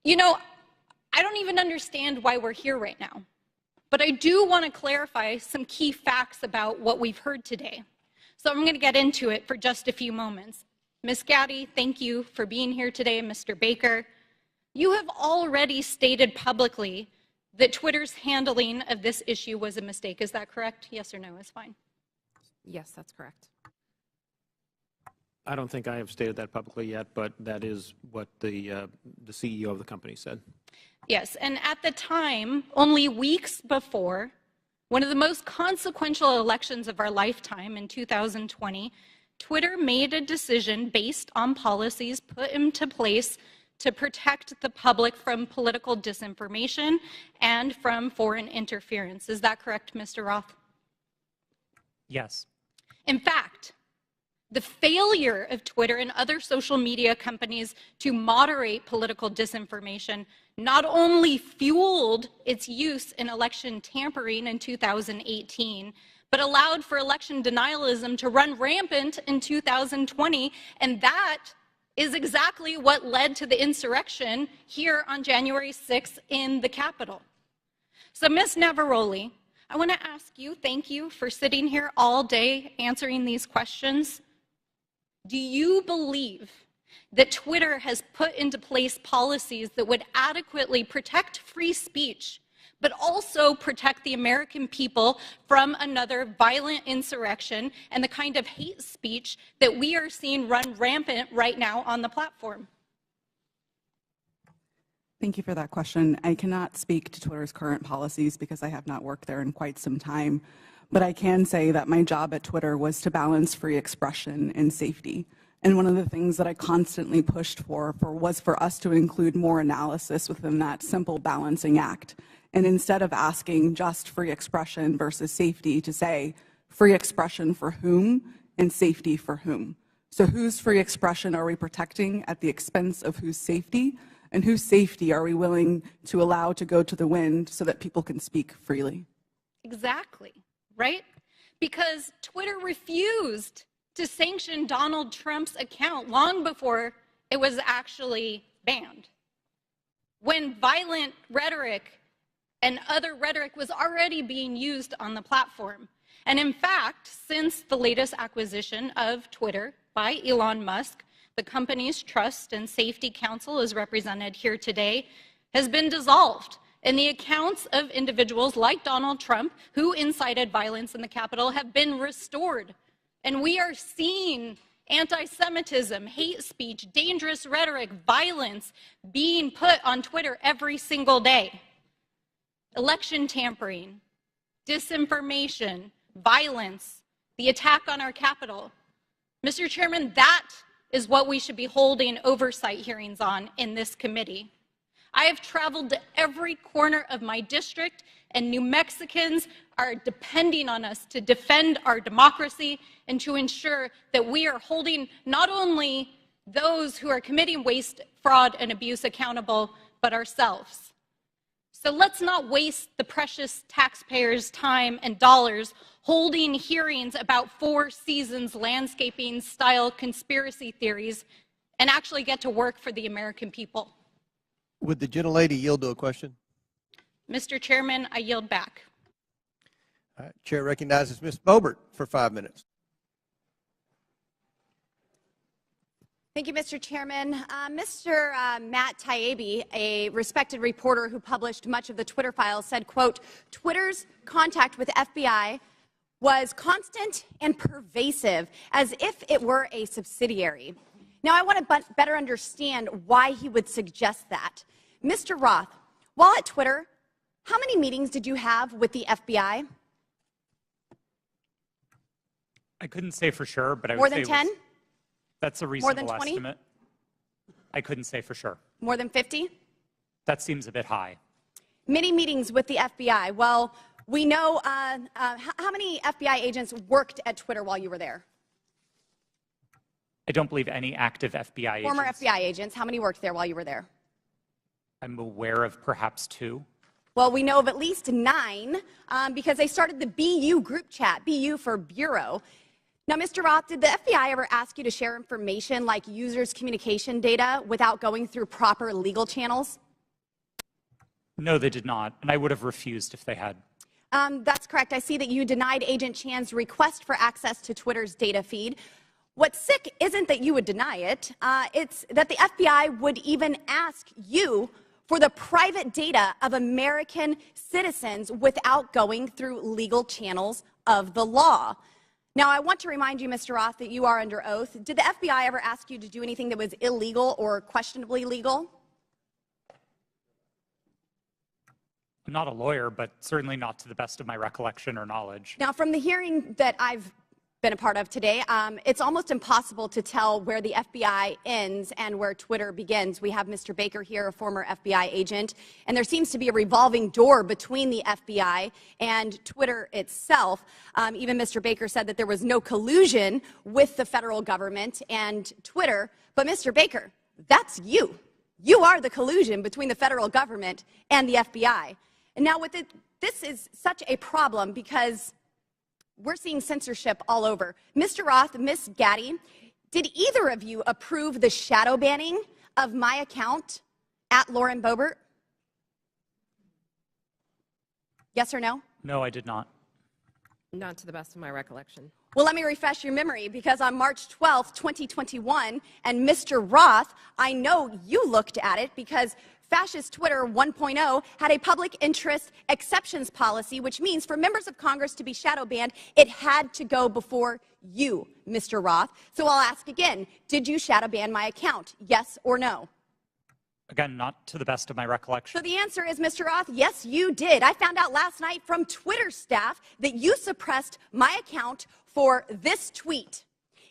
You know, I don't even understand why we're here right now, but I do want to clarify some key facts about what we've heard today. So I'm going to get into it for just a few moments. Ms. Gaddy, thank you for being here today. Mr. Baker, you have already stated publicly that Twitter's handling of this issue was a mistake. Is that correct? Yes or no is fine. Yes, that's correct. I don't think I have stated that publicly yet, but that is what the CEO of the company said. Yes, and at the time, only weeks before, one of the most consequential elections of our lifetime in 2020, Twitter made a decision based on policies put into place to protect the public from political disinformation and from foreign interference. Is that correct, Mr. Roth? Yes. In fact, the failure of Twitter and other social media companies to moderate political disinformation not only fueled its use in election tampering in 2018, but allowed for election denialism to run rampant in 2020, and that is exactly what led to the insurrection here on January 6th in the Capitol. So, Ms. Navaroli, I want to ask you, thank you for sitting here all day answering these questions. Do you believe that Twitter has put into place policies that would adequately protect free speech, but also protect the American people from another violent insurrection and the kind of hate speech that we are seeing run rampant right now on the platform? Thank you for that question. I cannot speak to Twitter's current policies because I have not worked there in quite some time, but I can say that my job at Twitter was to balance free expression and safety. And one of the things that I constantly pushed for was for us to include more analysis within that simple balancing act. And instead of asking just free expression versus safety, to say free expression for whom and safety for whom. So whose free expression are we protecting at the expense of whose safety? And whose safety are we willing to allow to go to the wind so that people can speak freely? Exactly, right? Because Twitter refused to sanction Donald Trump's account long before it was actually banned. When violent rhetoric and other rhetoric was already being used on the platform. And in fact, since the latest acquisition of Twitter by Elon Musk, the company's Trust and Safety Council, as represented here today, has been dissolved. And the accounts of individuals like Donald Trump who incited violence in the Capitol have been restored. And we are seeing anti-Semitism, hate speech, dangerous rhetoric, violence being put on Twitter every single day. Election tampering, disinformation, violence, the attack on our Capitol. Mr. Chairman, that is what we should be holding oversight hearings on in this committee. I have traveled to every corner of my district, and New Mexicans are depending on us to defend our democracy and to ensure that we are holding not only those who are committing waste, fraud, and abuse accountable, but ourselves. So let's not waste the precious taxpayers' time and dollars holding hearings about Four Seasons landscaping style conspiracy theories and actually get to work for the American people. Would the gentlelady yield to a question? Mr. Chairman, I yield back. All right, Chair recognizes Ms. Boebert for 5 minutes. Thank you, Mr. Chairman. Mr. Matt Taibbi, a respected reporter who published much of the Twitter files, said, quote, Twitter's contact with FBI was constant and pervasive, as if it were a subsidiary. Now, I want to better understand why he would suggest that. Mr. Roth, while at Twitter, how many meetings did you have with the FBI? I couldn't say for sure, but I would More say than 10? That's a More reasonable than 20? estimate. I couldn't say for sure. More than 50? That seems a bit high. Many meetings with the FBI. Well, we know how many FBI agents worked at Twitter while you were there? I don't believe any active FBI Former agents. FBI agents. How many worked there while you were there? I'm aware of perhaps 2. Well, we know of at least 9 because they started the BU group chat, BU for Bureau. Now, Mr. Roth, did the FBI ever ask you to share information like users' communication data without going through proper legal channels? No, they did not, and I would have refused if they had. That's correct. I see that you denied Agent Chan's request for access to Twitter's data feed. What's sick isn't that you would deny it, it's that the FBI would even ask you for the private data of American citizens without going through legal channels of the law. Now, I want to remind you, Mr. Roth, that you are under oath. Did the FBI ever ask you to do anything that was illegal or questionably legal? I'm not a lawyer, but certainly not to the best of my recollection or knowledge. Now, from the hearing that I've been a part of today, it's almost impossible to tell where the FBI ends and where Twitter begins. We have Mr. Baker here, a former FBI agent, and there seems to be a revolving door between the FBI and Twitter itself. Even Mr. Baker said that there was no collusion with the federal government and Twitter. But Mr. Baker, that's you. You are the collusion between the federal government and the FBI. And now this is such a problem because we're seeing censorship all over. Mr. Roth, Ms. Gaddy, did either of you approve the shadow banning of my account at Lauren Boebert? Yes or no? No, I did not. Not to the best of my recollection. Well, let me refresh your memory, because on March 12th, 2021, and Mr. Roth, I know you looked at it because Fascist Twitter 1.0 had a public interest exceptions policy, which means for members of Congress to be shadow banned, it had to go before you, Mr. Roth. So I'll ask again, did you shadow ban my account? Yes or no? Again, not to the best of my recollection. So the answer is, Mr. Roth, yes, you did. I found out last night from Twitter staff that you suppressed my account for this tweet.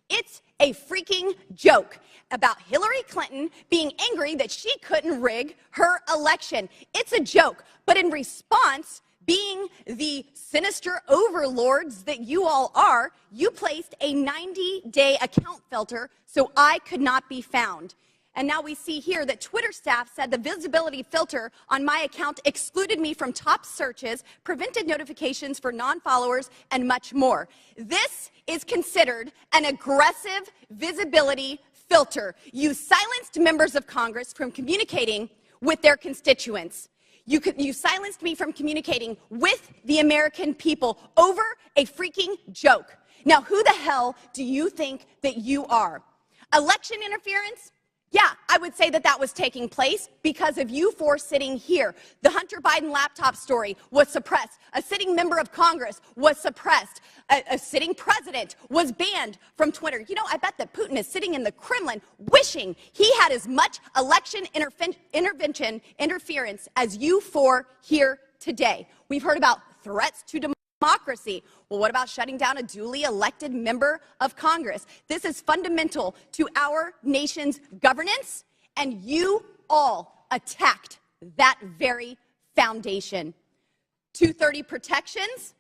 It's a freaking joke about Hillary Clinton being angry that she couldn't rig her election. It's a joke. But in response, being the sinister overlords that you all are, you placed a 90-day account filter so I could not be found. And now we see here that Twitter staff said the visibility filter on my account excluded me from top searches, prevented notifications for non-followers, and much more. This is considered an aggressive visibility filter. You silenced members of Congress from communicating with their constituents. You silenced me from communicating with the American people over a freaking joke. Now, who the hell do you think that you are? Election interference? Yeah, I would say that that was taking place because of you four sitting here. The Hunter Biden laptop story was suppressed. A sitting member of Congress was suppressed. A sitting president was banned from Twitter. You know, I bet that Putin is sitting in the Kremlin wishing he had as much election interference as you four here today. We've heard about threats to democracy. Well, what about shutting down a duly elected member of Congress? This is fundamental to our nation's governance, and you all attacked that very foundation. 230 protections?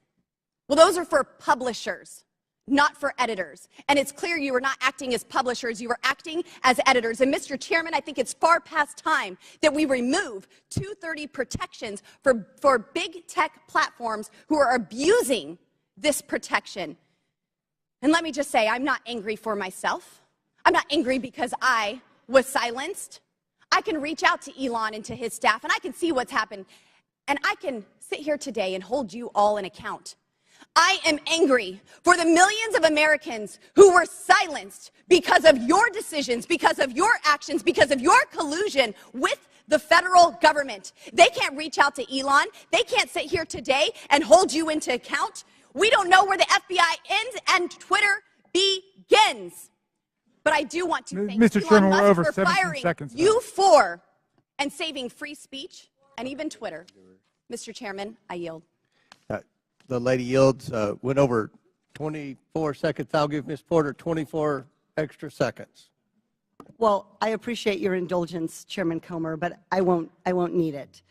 Well, those are for publishers, not for editors. And it's clear you were not acting as publishers, you were acting as editors. And Mr. Chairman, I think it's far past time that we remove 230 protections for big tech platforms who are abusing this protection. And let me just say, I'm not angry for myself. I'm not angry because I was silenced. I can reach out to Elon and to his staff, and I can see what's happened. And I can sit here today and hold you all in account. I am angry for the millions of Americans who were silenced because of your decisions, because of your actions, because of your collusion with the federal government. They can't reach out to Elon. They can't sit here today and hold you into account. We don't know where the FBI ends and Twitter begins. But I do want to thank Mr. Elon Chairman, we're Musk over for 17 firing seconds now. you four and saving free speech and even Twitter. Mr. Chairman, I yield. The lady yields. Went over 24 seconds. I'll give Ms. Porter 24 extra seconds. Well, I appreciate your indulgence, Chairman Comer, but I won't need it.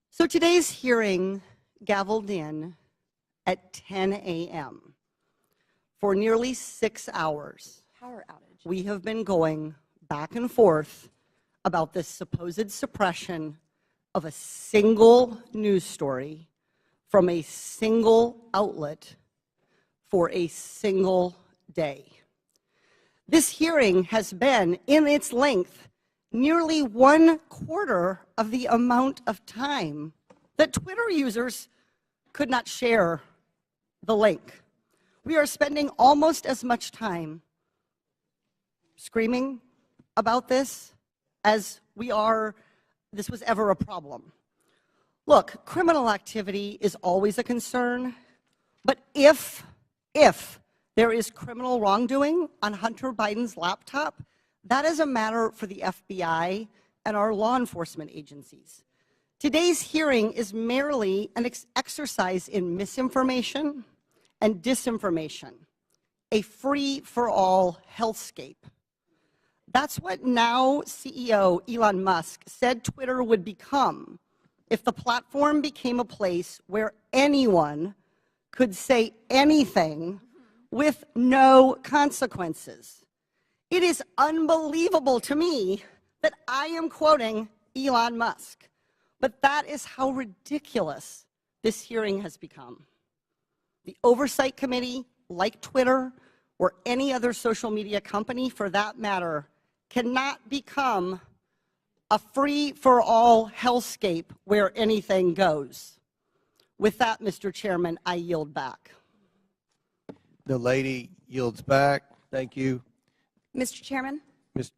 So today's hearing gavelled in at 10 a.m. For nearly 6 hours. Power outage. We have been going back and forth about this supposed suppression of a single news story from a single outlet for a single day. This hearing has been, in its length, nearly 1/4 of the amount of time that Twitter users could not share the link. We are spending almost as much time screaming about this as this was ever a problem. Look, criminal activity is always a concern, but if there is criminal wrongdoing on Hunter Biden's laptop, that is a matter for the FBI and our law enforcement agencies. Today's hearing is merely an exercise in misinformation and disinformation, a free-for-all hellscape. That's what now CEO Elon Musk said Twitter would become if the platform became a place where anyone could say anything with no consequences. It is unbelievable to me that I am quoting Elon Musk, but that is how ridiculous this hearing has become. The Oversight Committee, like Twitter or any other social media company for that matter, cannot become a free-for-all hellscape where anything goes. With that, Mr. Chairman, I yield back. The lady yields back. Thank you. Mr. Chairman, Ms.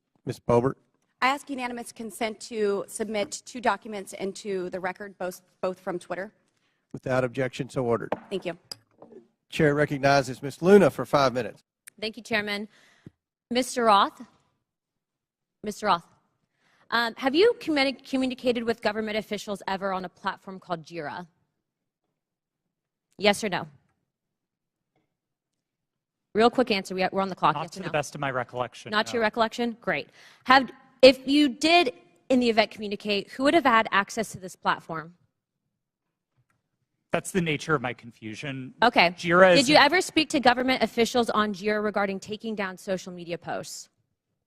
Boebert. I ask unanimous consent to submit 2 documents into the record, both from Twitter. Without objection, so ordered. Thank you. Chair recognizes Ms. Luna for 5 minutes. Thank you, Chairman. Mr. Roth? Mr. Roth, have you communicated with government officials ever on a platform called Jira? Yes or no? Real quick answer. We're on the clock. Not Yes to or the no? best of my recollection. Not to no. your recollection? Great. If you did, in the event, communicate, who would have had access to this platform? That's the nature of my confusion. Okay. JIRA Did you ever speak to government officials on JIRA regarding taking down social media posts?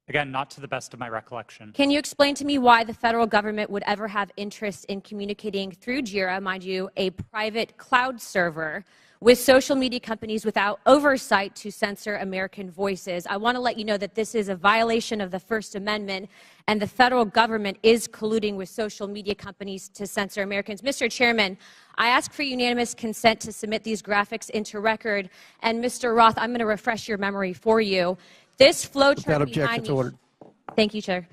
Again, not to the best of my recollection. Can you explain to me why the federal government would ever have interest in communicating through JIRA, mind you, a private cloud server, with social media companies without oversight to censor American voices? I want to let you know that this is a violation of the First Amendment, and the federal government is colluding with social media companies to censor Americans. Mr. Chairman, I ask for unanimous consent to submit these graphics into record. And Mr. Roth, I'm going to refresh your memory for you. This flowchart behind me. Thank you, Chair.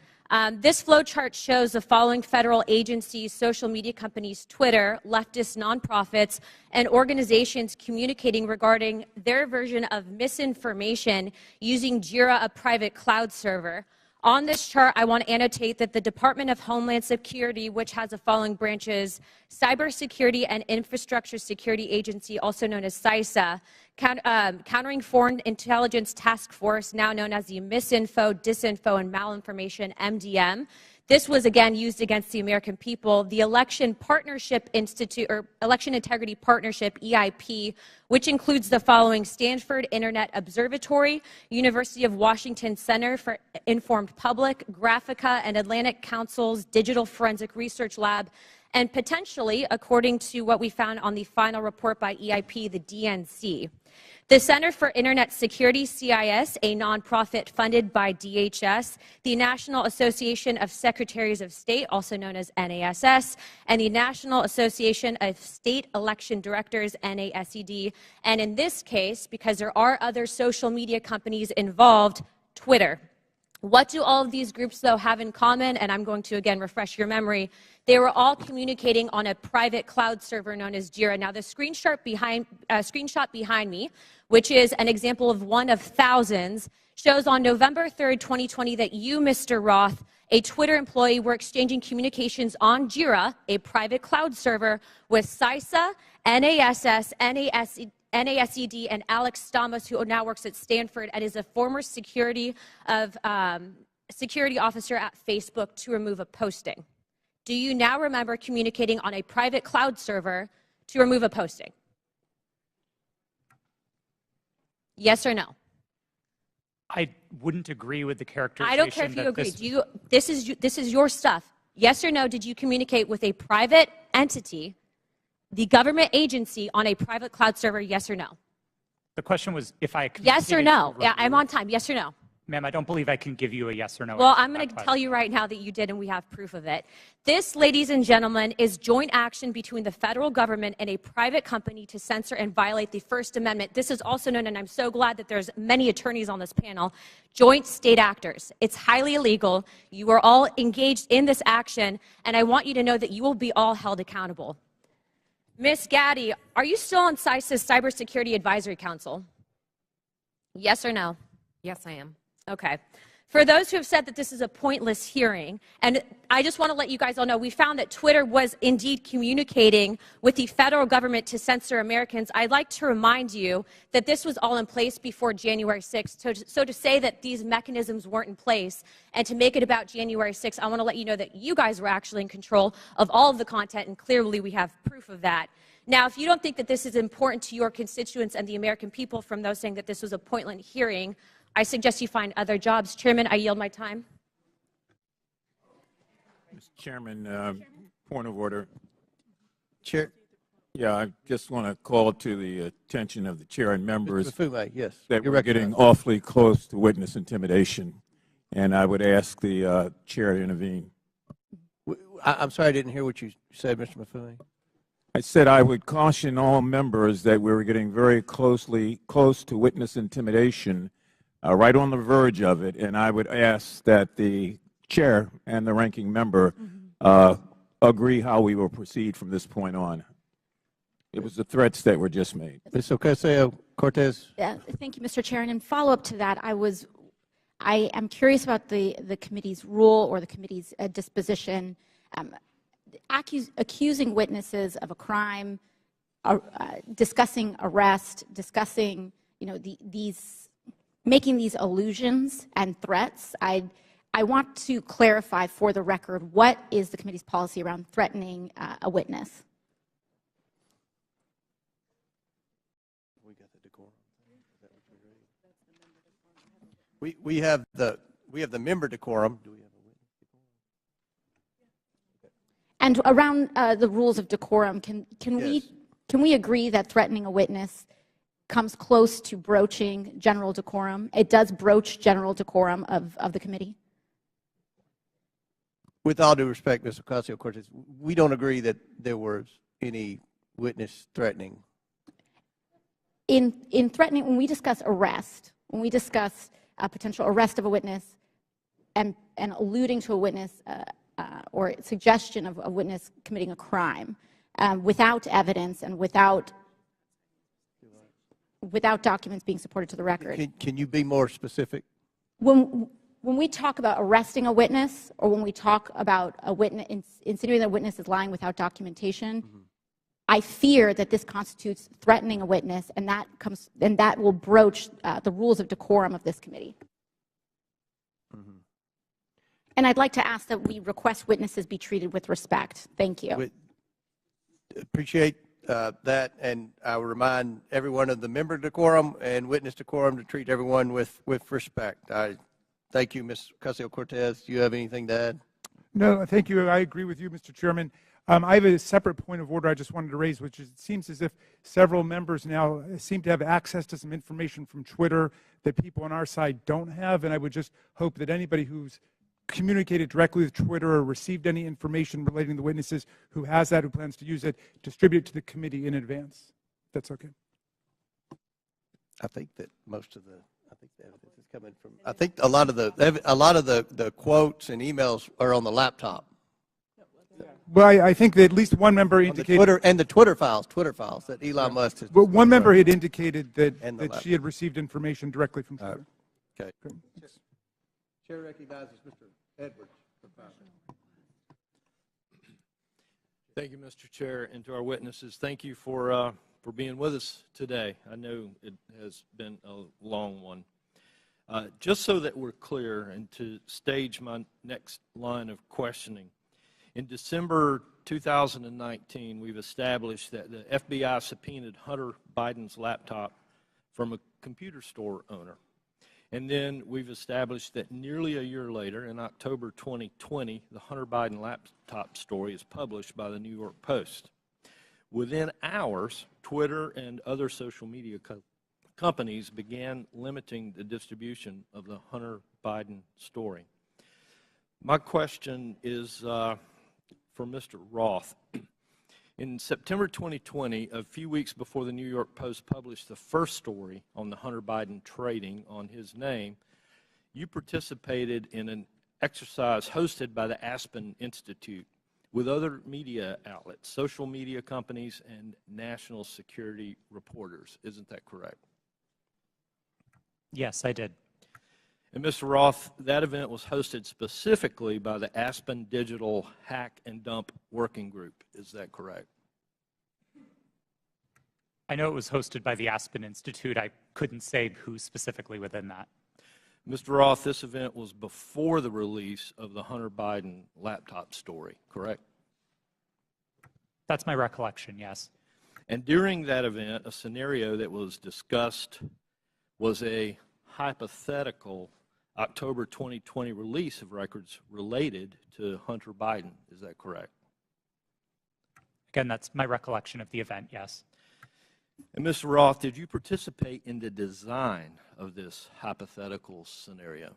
This flowchart shows the following federal agencies, social media companies, Twitter, leftist nonprofits, and organizations communicating regarding their version of misinformation using JIRA, a private cloud server. On this chart, I want to annotate that the Department of Homeland Security, which has the following branches: Cybersecurity and Infrastructure Security Agency, also known as CISA, Countering Foreign Intelligence Task Force, now known as the Misinfo, Disinfo, and Malinformation, MDM. This was, again, used against the American people. The Election Partnership Institute, or Election Integrity Partnership, EIP, which includes the following: Stanford Internet Observatory, University of Washington Center for Informed Public, Graphica, and Atlantic Council's Digital Forensic Research Lab, and potentially, according to what we found on the final report by EIP, the DNC. The Center for Internet Security, CIS, a nonprofit funded by DHS, the National Association of Secretaries of State, also known as NASS, and the National Association of State Election Directors, NASED, and in this case, because there are other social media companies involved, Twitter. What do all of these groups, though, have in common? And I'm going to, again, refresh your memory. They were all communicating on a private cloud server known as JIRA. Now, the screenshot behind me, which is an example of one of thousands, shows on November 3rd, 2020, that you, Mr. Roth, a Twitter employee, were exchanging communications on JIRA, a private cloud server, with CISA, NASS, NASED, and Alex Stamos, who now works at Stanford and is a former security officer at Facebook, to remove a posting. Do you now remember communicating on a private cloud server to remove a posting? Yes or no? I wouldn't agree with the characterization. I don't care if you agree. This is your stuff. Yes or no, did you communicate with a private entity, the government agency, on a private cloud server? Yes or no? The question was if I Yes or no? Yeah, I'm on time. Yes or no? Ma'am, I don't believe I can give you a yes or no. Well, I'm going to tell you right now that you did, and we have proof of it. This, ladies and gentlemen, is joint action between the federal government and a private company to censor and violate the First Amendment. This is also known, and I'm so glad that there's many attorneys on this panel, joint state actors. It's highly illegal. You are all engaged in this action, and I want you to know that you will be all held accountable. Ms. Gaddy, are you still on CISA's Cybersecurity Advisory Council? Yes or no? Yes, I am. Okay. For those who have said that this is a pointless hearing, and I just want to let you guys all know, we found that Twitter was indeed communicating with the federal government to censor Americans. I'd like to remind you that this was all in place before January 6th. So to say that these mechanisms weren't in place and to make it about January 6th, I want to let you know that you guys were actually in control of all of the content, and clearly we have proof of that. Now, if you don't think that this is important to your constituents and the American people from those saying that this was a pointless hearing, I suggest you find other jobs. Chairman, I yield my time. Mr. Chairman, point of order. Chair. Yeah, I just want to call to the attention of the chair and members yes, that we're getting awfully close to witness intimidation, and I would ask the chair to intervene. I'm sorry, I didn't hear what you said, Mr. Mafui. I said I would caution all members that we were getting very close to witness intimidation, right on the verge of it, and I would ask that the chair and the ranking member agree how we will proceed from this point on. It was the threats that were just made. Ms. Ocasio-Cortez. Yeah, thank you, Mr. Chair. And in follow-up to that, I am curious about the committee's rule or the committee's disposition, accusing witnesses of a crime, discussing arrest, discussing these making these allusions and threats. I want to clarify for the record, what is the committee's policy around threatening a witness? We have the member decorum. Do we have a witness decorum? And around the rules of decorum, can we agree that threatening a witness comes close to broaching general decorum? It does broach general decorum of the committee? With all due respect, Mr. Ocasio-Cortez, we don't agree that there was any witness threatening. In threatening, when we discuss arrest, when we discuss a potential arrest of a witness and alluding to a witness or suggestion of a witness committing a crime without evidence and without documents being supported to the record. Can you be more specific? When we talk about arresting a witness, or when we talk about a witness, insinuating that a witness is lying without documentation, I fear that this constitutes threatening a witness, and that will broach the rules of decorum of this committee. And I'd like to ask that we request witnesses be treated with respect. Thank you. Appreciate that, and I will remind everyone of the member decorum and witness decorum to treat everyone with respect. I thank you, Ms. Ocasio-Cortez. Do you have anything to add? No, thank you. I agree with you, Mr. Chairman. I have a separate point of order I just wanted to raise, which is it seems as if several members now seem to have access to some information from Twitter that people on our side don't have, and I would just hope that anybody who's communicated directly with Twitter or received any information relating to witnesses who has that, who plans to use it, distribute it to the committee in advance. That's okay. I think that most of the evidence is coming from. I think a lot of the quotes and emails are on the laptop. Well, I think that at least one member indicated the Twitter files that Elon Musk has. Well, one member had indicated that she had received information directly from Twitter. Okay. Chair recognizes Mr. Edwards. Thank you, Mr. Chair, and to our witnesses, thank you for being with us today. I know it has been a long one. Just so that we're clear, and to stage my next line of questioning, in December 2019, we've established that the FBI subpoenaed Hunter Biden's laptop from a computer store owner. And then we've established that nearly a year later, in October 2020, the Hunter Biden laptop story is published by the New York Post. Within hours, Twitter and other social media companies began limiting the distribution of the Hunter Biden story. My question is for Mr. Roth. In September 2020, a few weeks before the New York Post published the first story on the Hunter Biden trading on his name, you participated in an exercise hosted by the Aspen Institute with other media outlets, social media companies, and national security reporters. Isn't that correct? Yes, I did. And Mr. Roth, that event was hosted specifically by the Aspen Digital Hack and Dump Working Group. Is that correct? I know it was hosted by the Aspen Institute. I couldn't say who specifically within that. Mr. Roth, this event was before the release of the Hunter Biden laptop story, correct? That's my recollection, yes. And during that event, a scenario that was discussed was a hypothetical October 2020 release of records related to Hunter Biden. Is that correct? Again, that's my recollection of the event, yes. And Mr. Roth, did you participate in the design of this hypothetical scenario?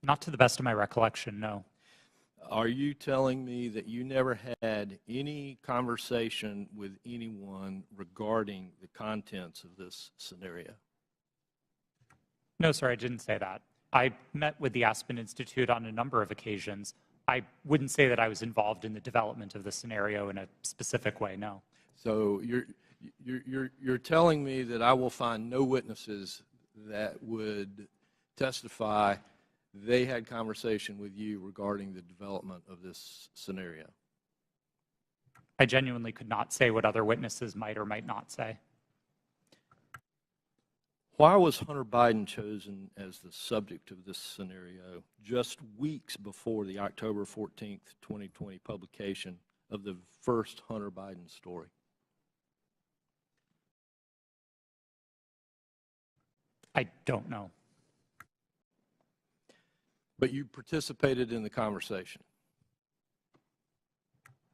Not to the best of my recollection, no. Are you telling me that you never had any conversation with anyone regarding the contents of this scenario? No, sir, I didn't say that. I met with the Aspen Institute on a number of occasions. I wouldn't say that I was involved in the development of the scenario in a specific way, no. So you're telling me that I will find no witnesses that would testify they had conversation with you regarding the development of this scenario? I genuinely could not say what other witnesses might or might not say. Why was Hunter Biden chosen as the subject of this scenario just weeks before the October 14th, 2020 publication of the first Hunter Biden story? I don't know. But you participated in the conversation.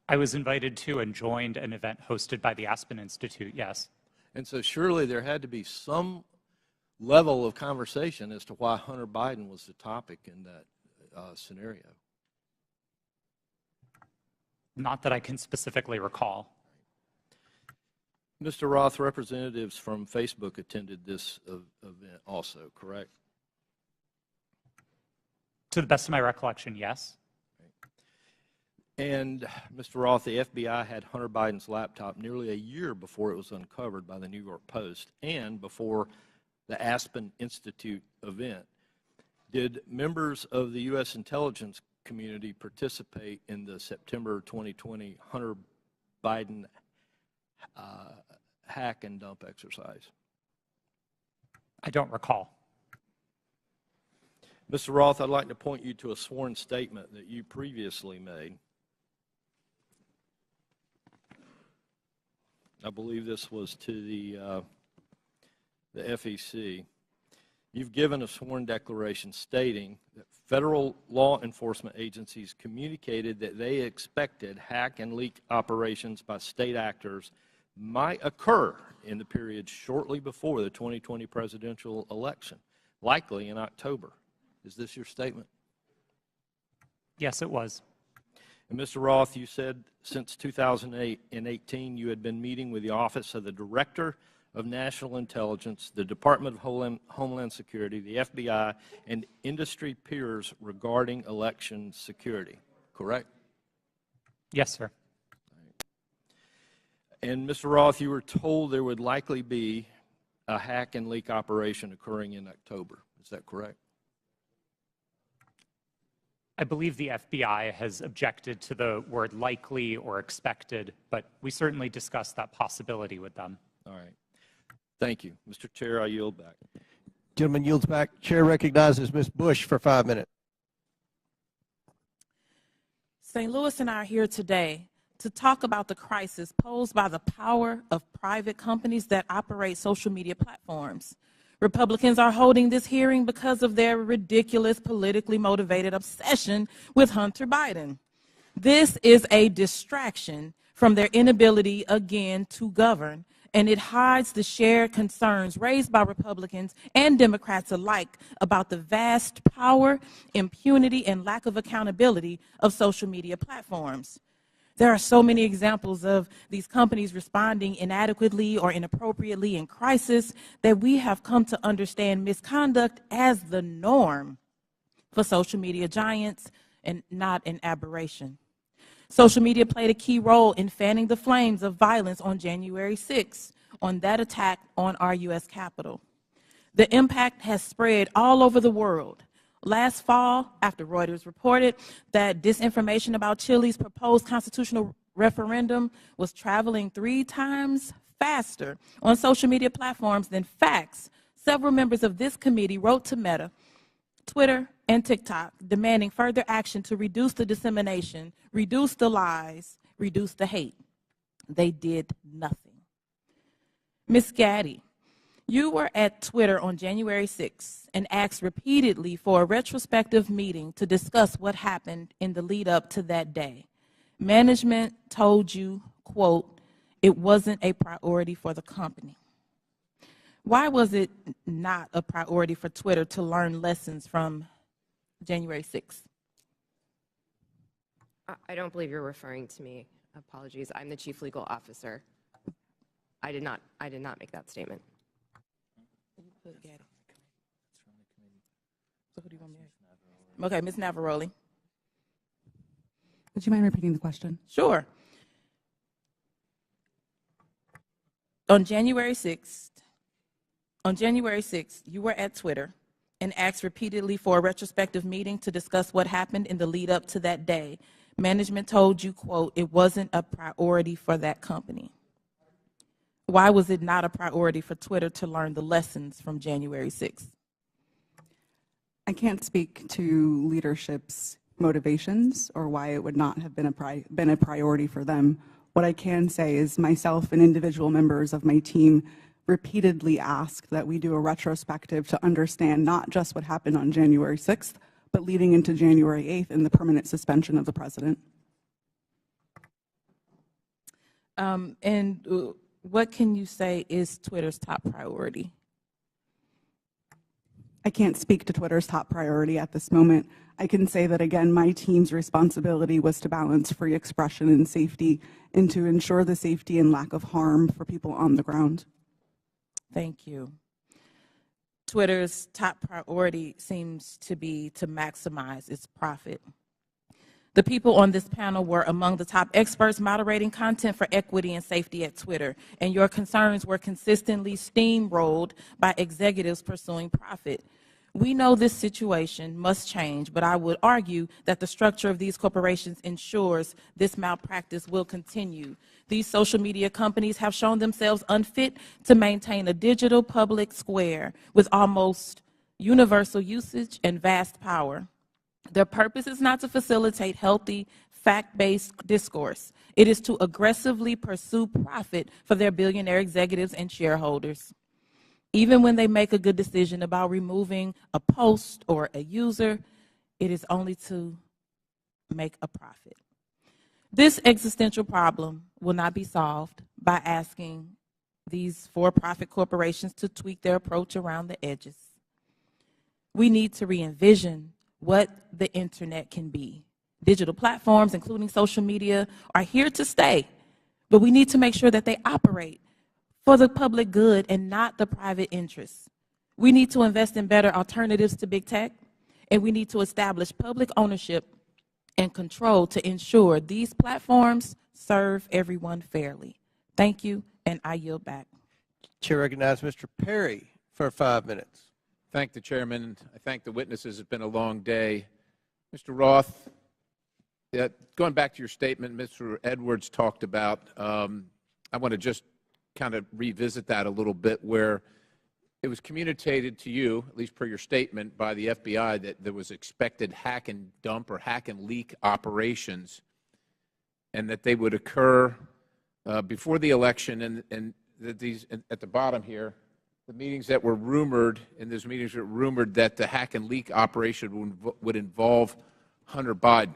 I was invited to and joined an event hosted by the Aspen Institute, yes. And so surely there had to be some level of conversation as to why Hunter Biden was the topic in that scenario. Not that I can specifically recall. Mr. Roth, representatives from Facebook attended this event also, correct? To the best of my recollection, yes. And Mr. Roth, the FBI had Hunter Biden's laptop nearly a year before it was uncovered by the New York Post and before the Aspen Institute event. Did members of the U.S. intelligence community participate in the September 2020 Hunter Biden hack and dump exercise? I don't recall. Mr. Roth, I'd like to point you to a sworn statement that you previously made. I believe this was to the FEC. You've given a sworn declaration stating that federal law enforcement agencies communicated that they expected hack and leak operations by state actors might occur in the period shortly before the 2020 presidential election, likely in October. Is this your statement? Yes, it was. And Mr. Roth, you said since 2018 you had been meeting with the Office of the Director of National Intelligence, the Department of Homeland Security, the FBI, and industry peers regarding election security, correct? Yes, sir. And Mr. Roth, you were told there would likely be a hack and leak operation occurring in October. Is that correct? I believe the FBI has objected to the word likely or expected, but we certainly discussed that possibility with them. All right. Thank you. Mr. Chair, I yield back. Gentleman yields back. Chair recognizes Ms. Bush for 5 minutes. St. Louis and I are here today to talk about the crisis posed by the power of private companies that operate social media platforms. Republicans are holding this hearing because of their ridiculous, politically motivated obsession with Hunter Biden. This is a distraction from their inability, again, to govern, and it hides the shared concerns raised by Republicans and Democrats alike about the vast power, impunity, and lack of accountability of social media platforms. There are so many examples of these companies responding inadequately or inappropriately in crisis that we have come to understand misconduct as the norm for social media giants and not an aberration. Social media played a key role in fanning the flames of violence on January 6th, on that attack on our U.S. Capitol. The impact has spread all over the world. Last fall, after Reuters reported that disinformation about Chile's proposed constitutional referendum was traveling 3 times faster on social media platforms than facts, several members of this committee wrote to Meta, Twitter, and TikTok demanding further action to reduce the dissemination, reduce the lies, reduce the hate. They did nothing. Ms. Gaddy, you were at Twitter on January 6th and asked repeatedly for a retrospective meeting to discuss what happened in the lead up to that day. Management told you, quote, it wasn't a priority for the company. Why was it not a priority for Twitter to learn lessons from January 6th? I don't believe you're referring to me. Apologies. I'm the chief legal officer. I did not make that statement. So who do you want me to ask? Okay, Ms. Navaroli. Would you mind repeating the question? Sure. On January 6th, you were at Twitter and asked repeatedly for a retrospective meeting to discuss what happened in the lead up to that day. Management told you, quote, it wasn't a priority for that company. why was it not a priority for Twitter to learn the lessons from January 6th? I can't speak to leadership's motivations or why it would not have been a priority for them. What I can say is myself and individual members of my team repeatedly asked that we do a retrospective to understand not just what happened on January 6th, but leading into January 8th and the permanent suspension of the president. What can you say is Twitter's top priority? I can't speak to Twitter's top priority at this moment. I can say that, again, my team's responsibility was to balance free expression and safety and to ensure the safety and lack of harm for people on the ground. Thank you. Twitter's top priority seems to be to maximize its profit. The people on this panel were among the top experts moderating content for equity and safety at Twitter, and your concerns were consistently steamrolled by executives pursuing profit. We know this situation must change, but I would argue that the structure of these corporations ensures this malpractice will continue. These social media companies have shown themselves unfit to maintain a digital public square with almost universal usage and vast power. Their purpose is not to facilitate healthy, fact-based discourse. It is to aggressively pursue profit for their billionaire executives and shareholders. Even when they make a good decision about removing a post or a user, it is only to make a profit. This existential problem will not be solved by asking these for-profit corporations to tweak their approach around the edges. We need to re-envision what the internet can be. Digital platforms, including social media, are here to stay, but we need to make sure that they operate for the public good and not the private interests. We need to invest in better alternatives to big tech, and we need to establish public ownership and control to ensure these platforms serve everyone fairly. Thank you, and I yield back. Chair recognizes Mr. Perry for 5 minutes. Thank the chairman. I thank the witnesses. It's been a long day. Mr. Roth, going back to your statement Mr. Edwards talked about, I want to just kind of revisit that a little bit, where it was communicated to you, at least per your statement, by the FBI that there was expected hack and dump or hack and leak operations, and that they would occur before the election, and that these, at the bottom here, the meetings that were rumored, and those meetings were rumored that the hack and leak operation would involve Hunter Biden.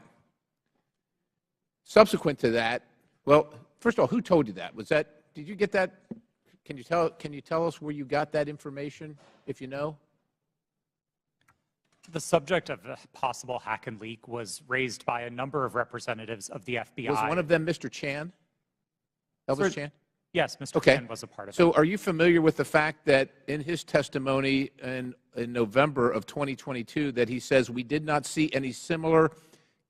Subsequent to that, well, first of all, who told you that? Was that, did you get that? Can you tell us where you got that information, if you know? The subject of a possible hack and leak was raised by a number of representatives of the FBI. Was one of them Mr. Chan? Elvis Chan? Yes, Mr. Chan was a part of it. So are you familiar with the fact that in his testimony in November of 2022 that he says we did not see any similar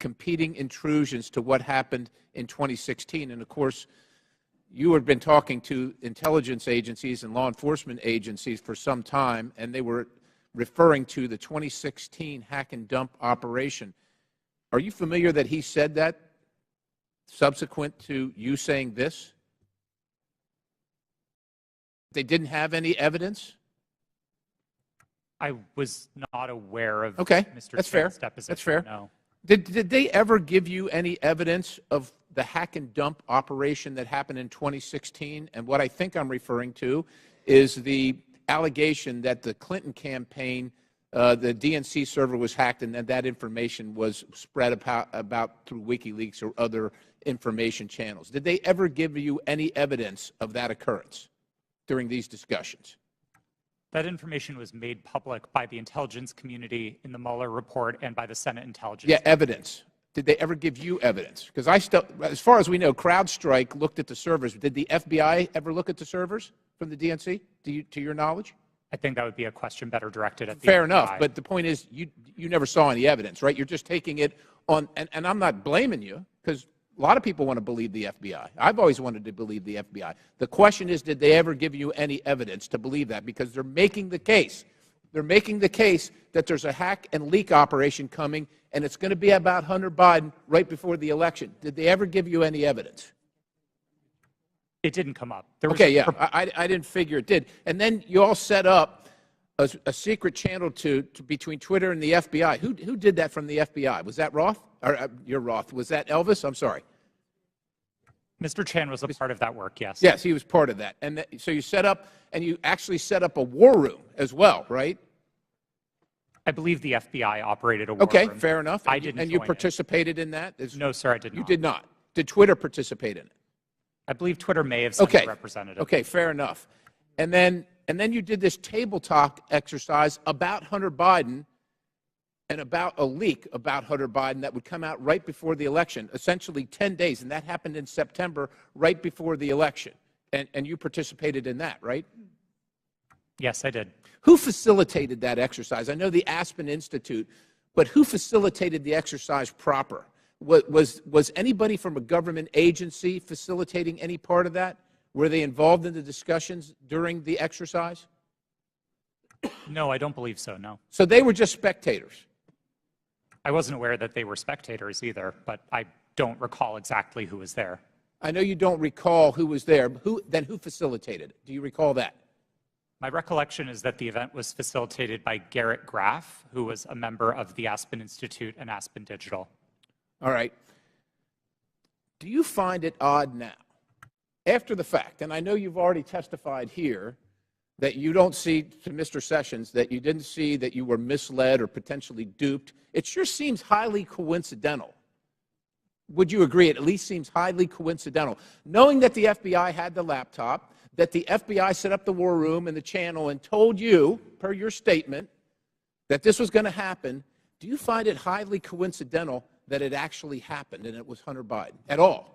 competing intrusions to what happened in 2016? And of course, you have been talking to intelligence agencies and law enforcement agencies for some time, and they were referring to the 2016 hack and dump operation. Are you familiar that he said that subsequent to you saying this? They didn't have any evidence? I was not aware of Okay, Mr. that's fair. Chan's deposition. That's fair. No. Did they ever give you any evidence of the hack and dump operation that happened in 2016? And what I think I'm referring to is the allegation that the Clinton campaign, the DNC server was hacked, and that information was spread about through WikiLeaks or other information channels. Did they ever give you any evidence of that occurrence during these discussions? That information was made public by the intelligence community in the Mueller report and by the Senate Intelligence. Yeah, evidence. Did they ever give you evidence? Because as far as we know, CrowdStrike looked at the servers. Did the FBI ever look at the servers from the DNC, to your knowledge? I think that would be a question better directed at the Fair FBI. enough, but the point is you never saw any evidence, right? You're just taking it on, and I'm not blaming you, because a lot of people want to believe the FBI. I've always wanted to believe the FBI. The question is, did they ever give you any evidence to believe that? Because they're making the case. They're making the case that there's a hack and leak operation coming, and it's going to be about Hunter Biden right before the election. Did they ever give you any evidence? It didn't come up. There was Okay, yeah, I didn't figure it did. And then you all set up a secret channel between Twitter and the FBI. Who did that from the FBI? Was that Roth? Or you're Roth. Was that Elvis? I'm sorry. Mr. Chan was a part of that work, yes. Yes, he was part of that. And so you set up, and you actually set up a war room as well, right? I believe the FBI operated a war room. Okay, fair enough. I didn't. And you participated in that? No, sir, I did not. You did not. Did Twitter participate in it? I believe Twitter may have sent a representative. Okay, fair enough. And then you did this table talk exercise about Hunter Biden and about a leak about Hunter Biden that would come out right before the election, essentially 10 days, and that happened in September, right before the election. And you participated in that, right? Yes, I did. Who facilitated that exercise? I know the Aspen Institute, but who facilitated the exercise proper? Was anybody from a government agency facilitating any part of that? Were they involved in the discussions during the exercise? No, I don't believe so, no. So they were just spectators? I wasn't aware that they were spectators either, but I don't recall exactly who was there. I know you don't recall who was there. Then who facilitated it? Do you recall that? My recollection is that the event was facilitated by Garrett Graff, who was a member of the Aspen Institute and Aspen Digital. All right. Do you find it odd now, after the fact, and I know you've already testified here, that you don't see, to Mr. Sessions, that you didn't see that you were misled or potentially duped? It sure seems highly coincidental. Would you agree? It at least seems highly coincidental. Knowing that the FBI had the laptop, that the FBI set up the war room and the channel and told you, per your statement, that this was going to happen, do you find it highly coincidental that it actually happened and it was Hunter Biden at all?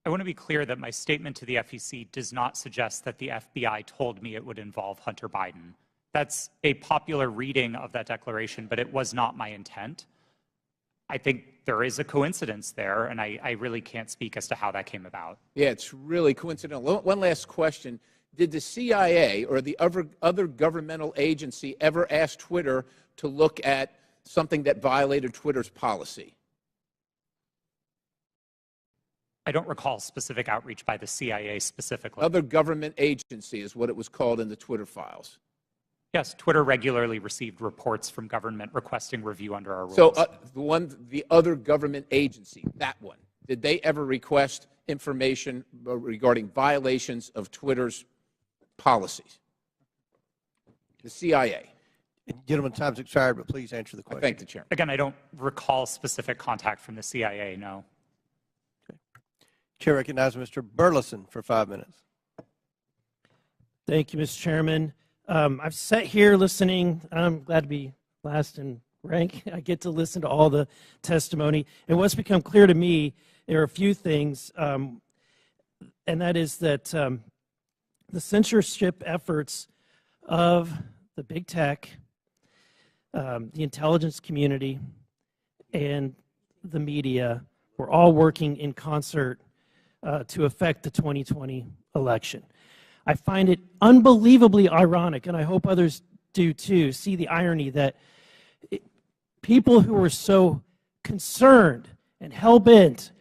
I want to be clear that my statement to the FEC does not suggest that the FBI told me it would involve Hunter Biden. That's a popular reading of that declaration, but it was not my intent. I think there is a coincidence there, and I really can't speak as to how that came about. Yeah, it's really coincidental. One last question. Did the CIA or the other governmental agency ever ask Twitter to look at something that violated Twitter's policy? I don't recall specific outreach by the CIA specifically. Other government agency is what it was called in the Twitter files. Yes, Twitter regularly received reports from government requesting review under our rules. So the other government agency, that one, did they ever request information regarding violations of Twitter's policies? The CIA. Gentlemen, time's expired, but please answer the question. I thank the Chairman. Again, I don't recall specific contact from the CIA, no. Okay. Chair recognizes Mr. Burleson for 5 minutes. Thank you, Mr. Chairman. I've sat here listening. I'm glad to be last in rank. I get to listen to all the testimony. And what's become clear to me, there are a few things, and that is that the censorship efforts of the big tech, the intelligence community, and the media were all working in concert to affect the 2020 election. I find it unbelievably ironic, and I hope others do too, see the irony that people who were so concerned and hell-bent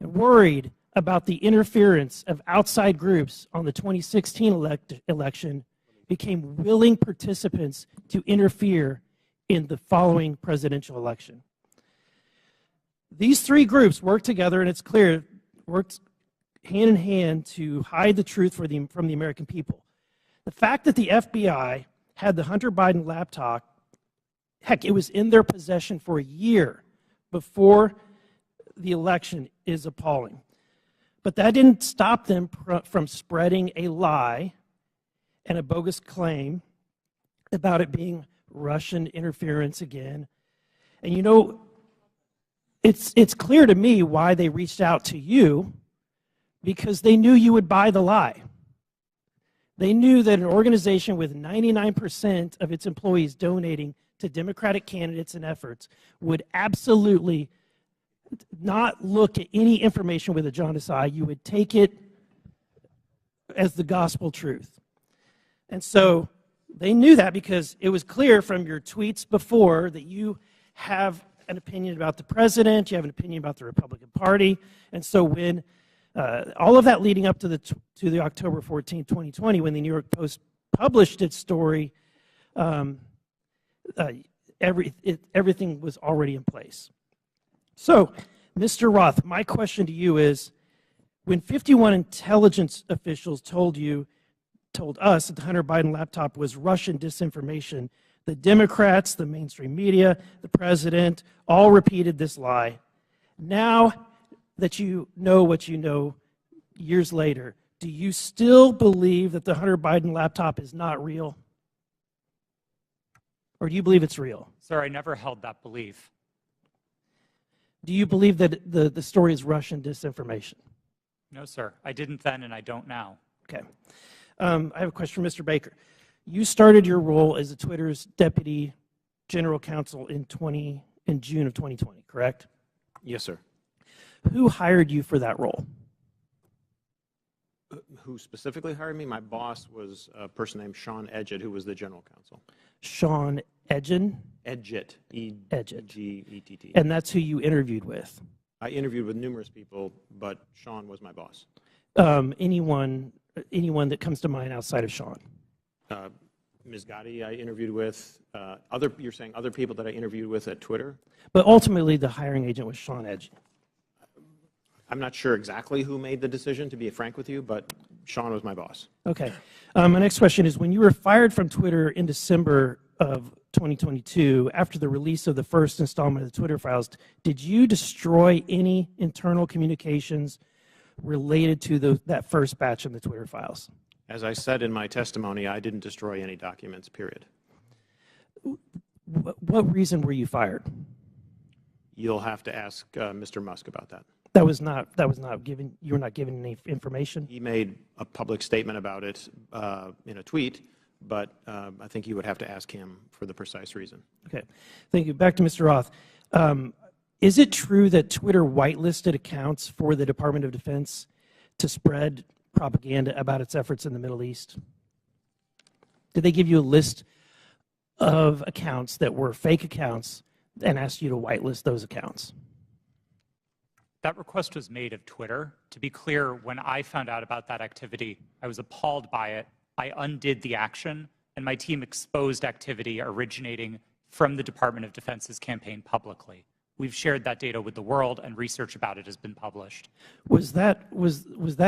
and worried about the interference of outside groups on the 2016 election became willing participants to interfere in the following presidential election. These three groups worked together, and it's clear, worked hand in hand to hide the truth from the American people. The fact that the FBI had the Hunter Biden laptop, heck, it was in their possession for a year before the election, is appalling. But that didn't stop them from spreading a lie and a bogus claim about it being Russian interference again. And you know, it's clear to me why they reached out to you, because they knew you would buy the lie. They knew that an organization with 99% of its employees donating to Democratic candidates and efforts would absolutely not look at any information with a jaundiced eye. You would take it as the gospel truth. And so they knew that, because it was clear from your tweets before that you have an opinion about the president, you have an opinion about the Republican Party. And so when All of that leading up to the October 14, 2020, when the New York Post published its story, everything was already in place. So, Mr. Roth, my question to you is, when 51 intelligence officials told us that the Hunter Biden laptop was Russian disinformation, the Democrats, the mainstream media, the president, all repeated this lie. Now that you know what you know years later, do you still believe that the Hunter Biden laptop is not real? Or do you believe it's real? Sir, I never held that belief. Do you believe that the story is Russian disinformation? No, sir. I didn't then, and I don't now. Okay. I have a question for Mr. Baker. You started your role as Twitter's deputy general counsel in June of 2020, correct? Yes, sir. Who hired you for that role? Who specifically hired me? My boss was a person named Sean Edgett, who was the general counsel. Sean Edgett? Edgett. E-G-E-T-T. And that's who you interviewed with? I interviewed with numerous people, but Sean was my boss. Anyone that comes to mind outside of Sean? Ms. Gotti I interviewed with. You're saying other people that I interviewed with at Twitter? But ultimately, the hiring agent was Sean Edgett. I'm not sure exactly who made the decision, to be frank with you, but Sean was my boss. Okay. My next question is, when you were fired from Twitter in December of 2022, after the release of the first installment of the Twitter files, did you destroy any internal communications related to that first batch of the Twitter files? As I said in my testimony, I didn't destroy any documents, period. What reason were you fired? You'll have to ask Mr. Musk about that. You were not given any information? He made a public statement about it in a tweet, but I think you would have to ask him for the precise reason. Okay. Thank you. Back to Mr. Roth. Is it true that Twitter whitelisted accounts for the Department of Defense to spread propaganda about its efforts in the Middle East? Did they give you a list of accounts that were fake accounts and asked you to whitelist those accounts? That request was made of Twitter. To be clear, when I found out about that activity, I was appalled by it. I undid the action, and my team exposed activity originating from the Department of Defense's campaign publicly. We've shared that data with the world, and research about it has been published. Was that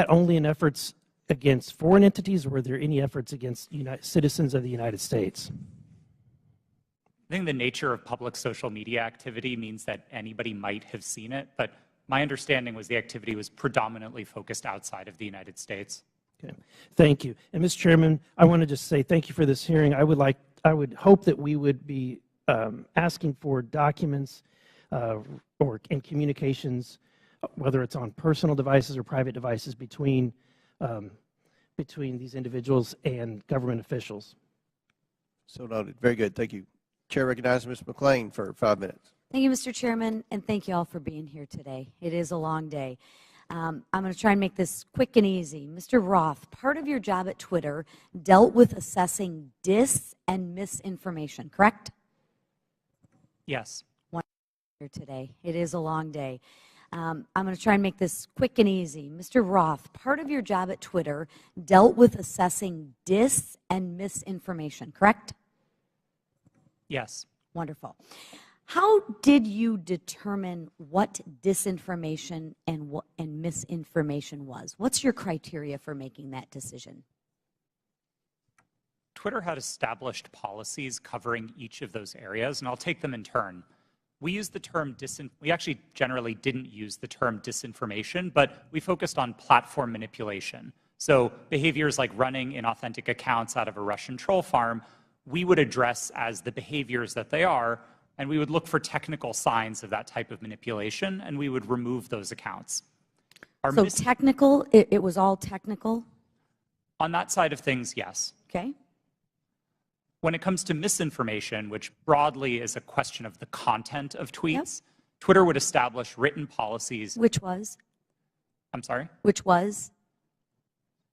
only in efforts against foreign entities, or were there any efforts against citizens of the United States? I think the nature of public social media activity means that anybody might have seen it, but my understanding was the activity was predominantly focused outside of the United States. Okay, thank you. And Mr. Chairman, I want to just say thank you for this hearing. I would hope that we would be asking for documents in communications, whether it's on personal devices or private devices, between these individuals and government officials. So noted. Very good. Thank you. Chair recognizes Ms. McClain for 5 minutes. Thank you, Mr. Chairman, and thank you all for being here today. It is a long day. I'm going to try and make this quick and easy. Mr. Roth, part of your job at Twitter dealt with assessing dis and misinformation, correct? Yes. Here today. It is a long day. I'm going to try and make this quick and easy. Mr. Roth, part of your job at Twitter dealt with assessing dis and misinformation, correct? Yes. Wonderful. How did you determine what disinformation and misinformation was? What's your criteria for making that decision? Twitter had established policies covering each of those areas, and I'll take them in turn. We used the term we actually generally didn't use the term disinformation, but we focused on platform manipulation. So behaviors like running inauthentic accounts out of a Russian troll farm, we would address as the behaviors that they are, and we would look for technical signs of that type of manipulation, and we would remove those accounts. So technical, it was all technical? On that side of things, yes. Okay. When it comes to misinformation, which broadly is a question of the content of tweets, Twitter would establish written policies. Which was? I'm sorry? Which was?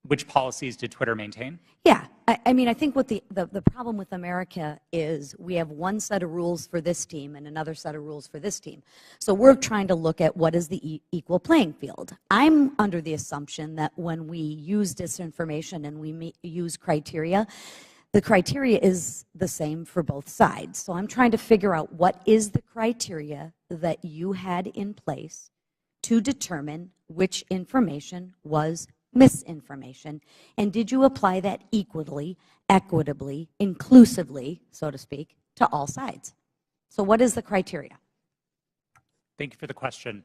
Which policies did Twitter maintain? Yeah, I mean, I think what the problem with America is we have one set of rules for this team and another set of rules for this team. So we're trying to look at what is the equal playing field. I'm under the assumption that when we use disinformation and we use criteria, the criteria is the same for both sides. So I'm trying to figure out what is the criteria that you had in place to determine which information was misinformation, and did you apply that equally, equitably, inclusively, so to speak, to all sides? So what is the criteria? Thank you for the question.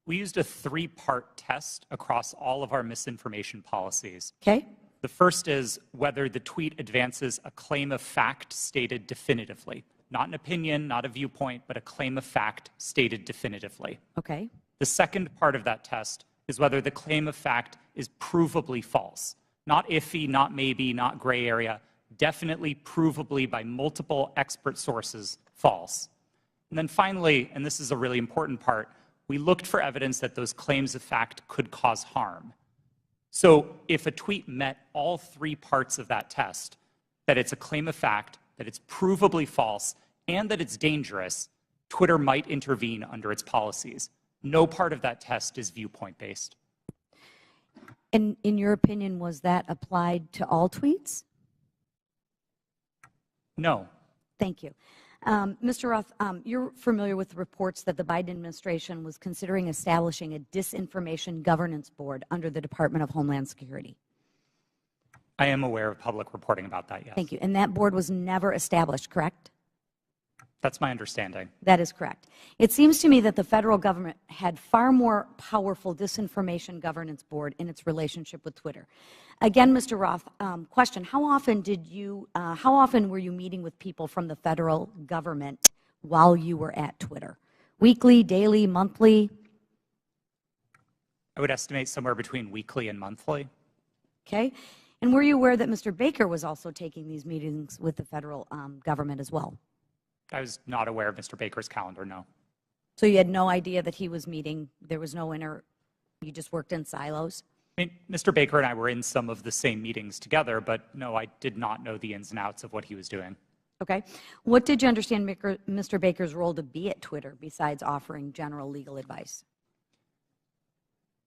We used a three-part test across all of our misinformation policies. Okay. The first is whether the tweet advances a claim of fact stated definitively. Not an opinion, not a viewpoint, but a claim of fact stated definitively. Okay. The second part of that test is whether the claim of fact is provably false. Not iffy, not maybe, not gray area, definitely provably by multiple expert sources false. And then finally, and this is a really important part, we looked for evidence that those claims of fact could cause harm. So if a tweet met all three parts of that test, that it's a claim of fact, that it's provably false, and that it's dangerous, Twitter might intervene under its policies. No part of that test is viewpoint-based. And in your opinion, was that applied to all tweets? No. Thank you. Mr. Roth, you're familiar with the reports that the Biden administration was considering establishing a disinformation governance board under the Department of Homeland Security. I am aware of public reporting about that, yes. Thank you. And that board was never established, correct? That's my understanding. That is correct. It seems to me that the federal government had far more powerful disinformation governance board in its relationship with Twitter. Again, Mr. Roth, question, how often were you meeting with people from the federal government while you were at Twitter? Weekly, daily, monthly? I would estimate somewhere between weekly and monthly. Okay. And were you aware that Mr. Baker was also taking these meetings with the federal government as well? I was not aware of Mr. Baker's calendar, no. So you had no idea that he was meeting, there was no you just worked in silos? I mean, Mr. Baker and I were in some of the same meetings together, but no, I did not know the ins and outs of what he was doing. Okay. What did you understand Mr. Baker's role to be at Twitter besides offering general legal advice?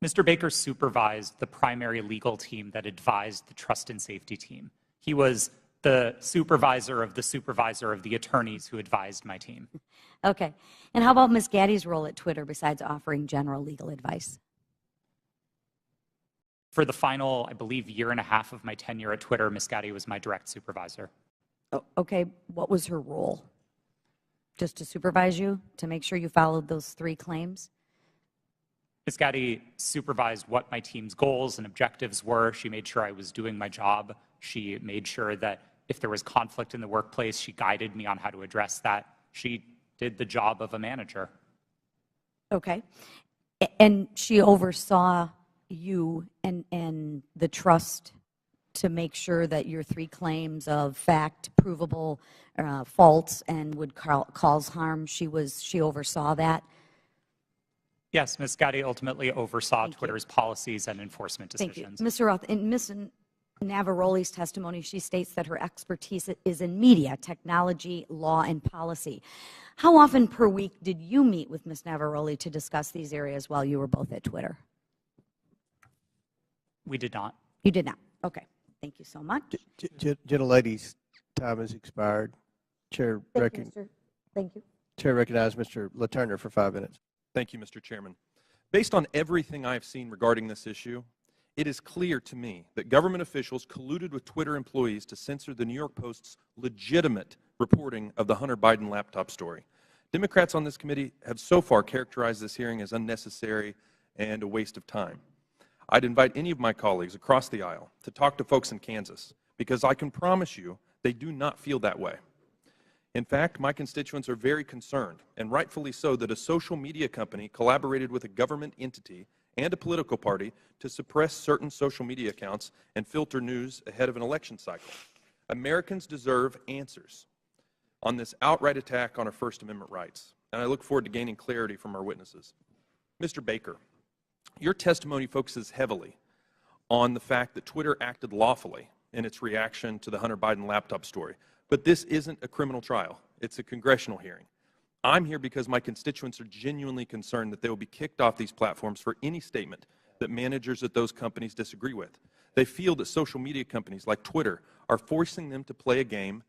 Mr. Baker supervised the primary legal team that advised the trust and safety team. He was the supervisor of the attorneys who advised my team. Okay. And how about Ms. Gaddy's role at Twitter besides offering general legal advice? For the final, I believe, year and a half of my tenure at Twitter, Ms. Gaddy was my direct supervisor. Oh, okay. What was her role? Just to supervise you, to make sure you followed those three claims? Ms. Gaddy supervised what my team's goals and objectives were. She made sure I was doing my job. She made sure that if there was conflict in the workplace, she guided me on how to address that. She did the job of a manager. Okay. And she oversaw you and the trust to make sure that your three claims of fact, provable, false, and would cause harm, she oversaw that? Yes, Ms. Gaddy ultimately oversaw Twitter's policies and enforcement decisions. Thank you. Mr. Roth, in Ms. Navaroli's testimony, she states that her expertise is in media, technology, law, and policy. How often per week did you meet with Ms. Navaroli to discuss these areas while you were both at Twitter? We did not. You did not. Okay. Thank you so much. Gentlelady's time has expired. Chair Thank you. Chair recognizes Mr. LaTurner for 5 minutes. Thank you, Mr. Chairman. Based on everything I've seen regarding this issue, it is clear to me that government officials colluded with Twitter employees to censor the New York Post's legitimate reporting of the Hunter Biden laptop story. Democrats on this committee have so far characterized this hearing as unnecessary and a waste of time. I'd invite any of my colleagues across the aisle to talk to folks in Kansas, because I can promise you they do not feel that way. In fact, my constituents are very concerned, and rightfully so, that a social media company collaborated with a government entity and a political party to suppress certain social media accounts and filter news ahead of an election cycle. Americans deserve answers on this outright attack on our First Amendment rights, and I look forward to gaining clarity from our witnesses. Mr. Baker, your testimony focuses heavily on the fact that Twitter acted lawfully in its reaction to the Hunter Biden laptop story. But this isn't a criminal trial. It's a congressional hearing. I'm here because my constituents are genuinely concerned that they will be kicked off these platforms for any statement that managers at those companies disagree with. They feel that social media companies like Twitter are forcing them to play a game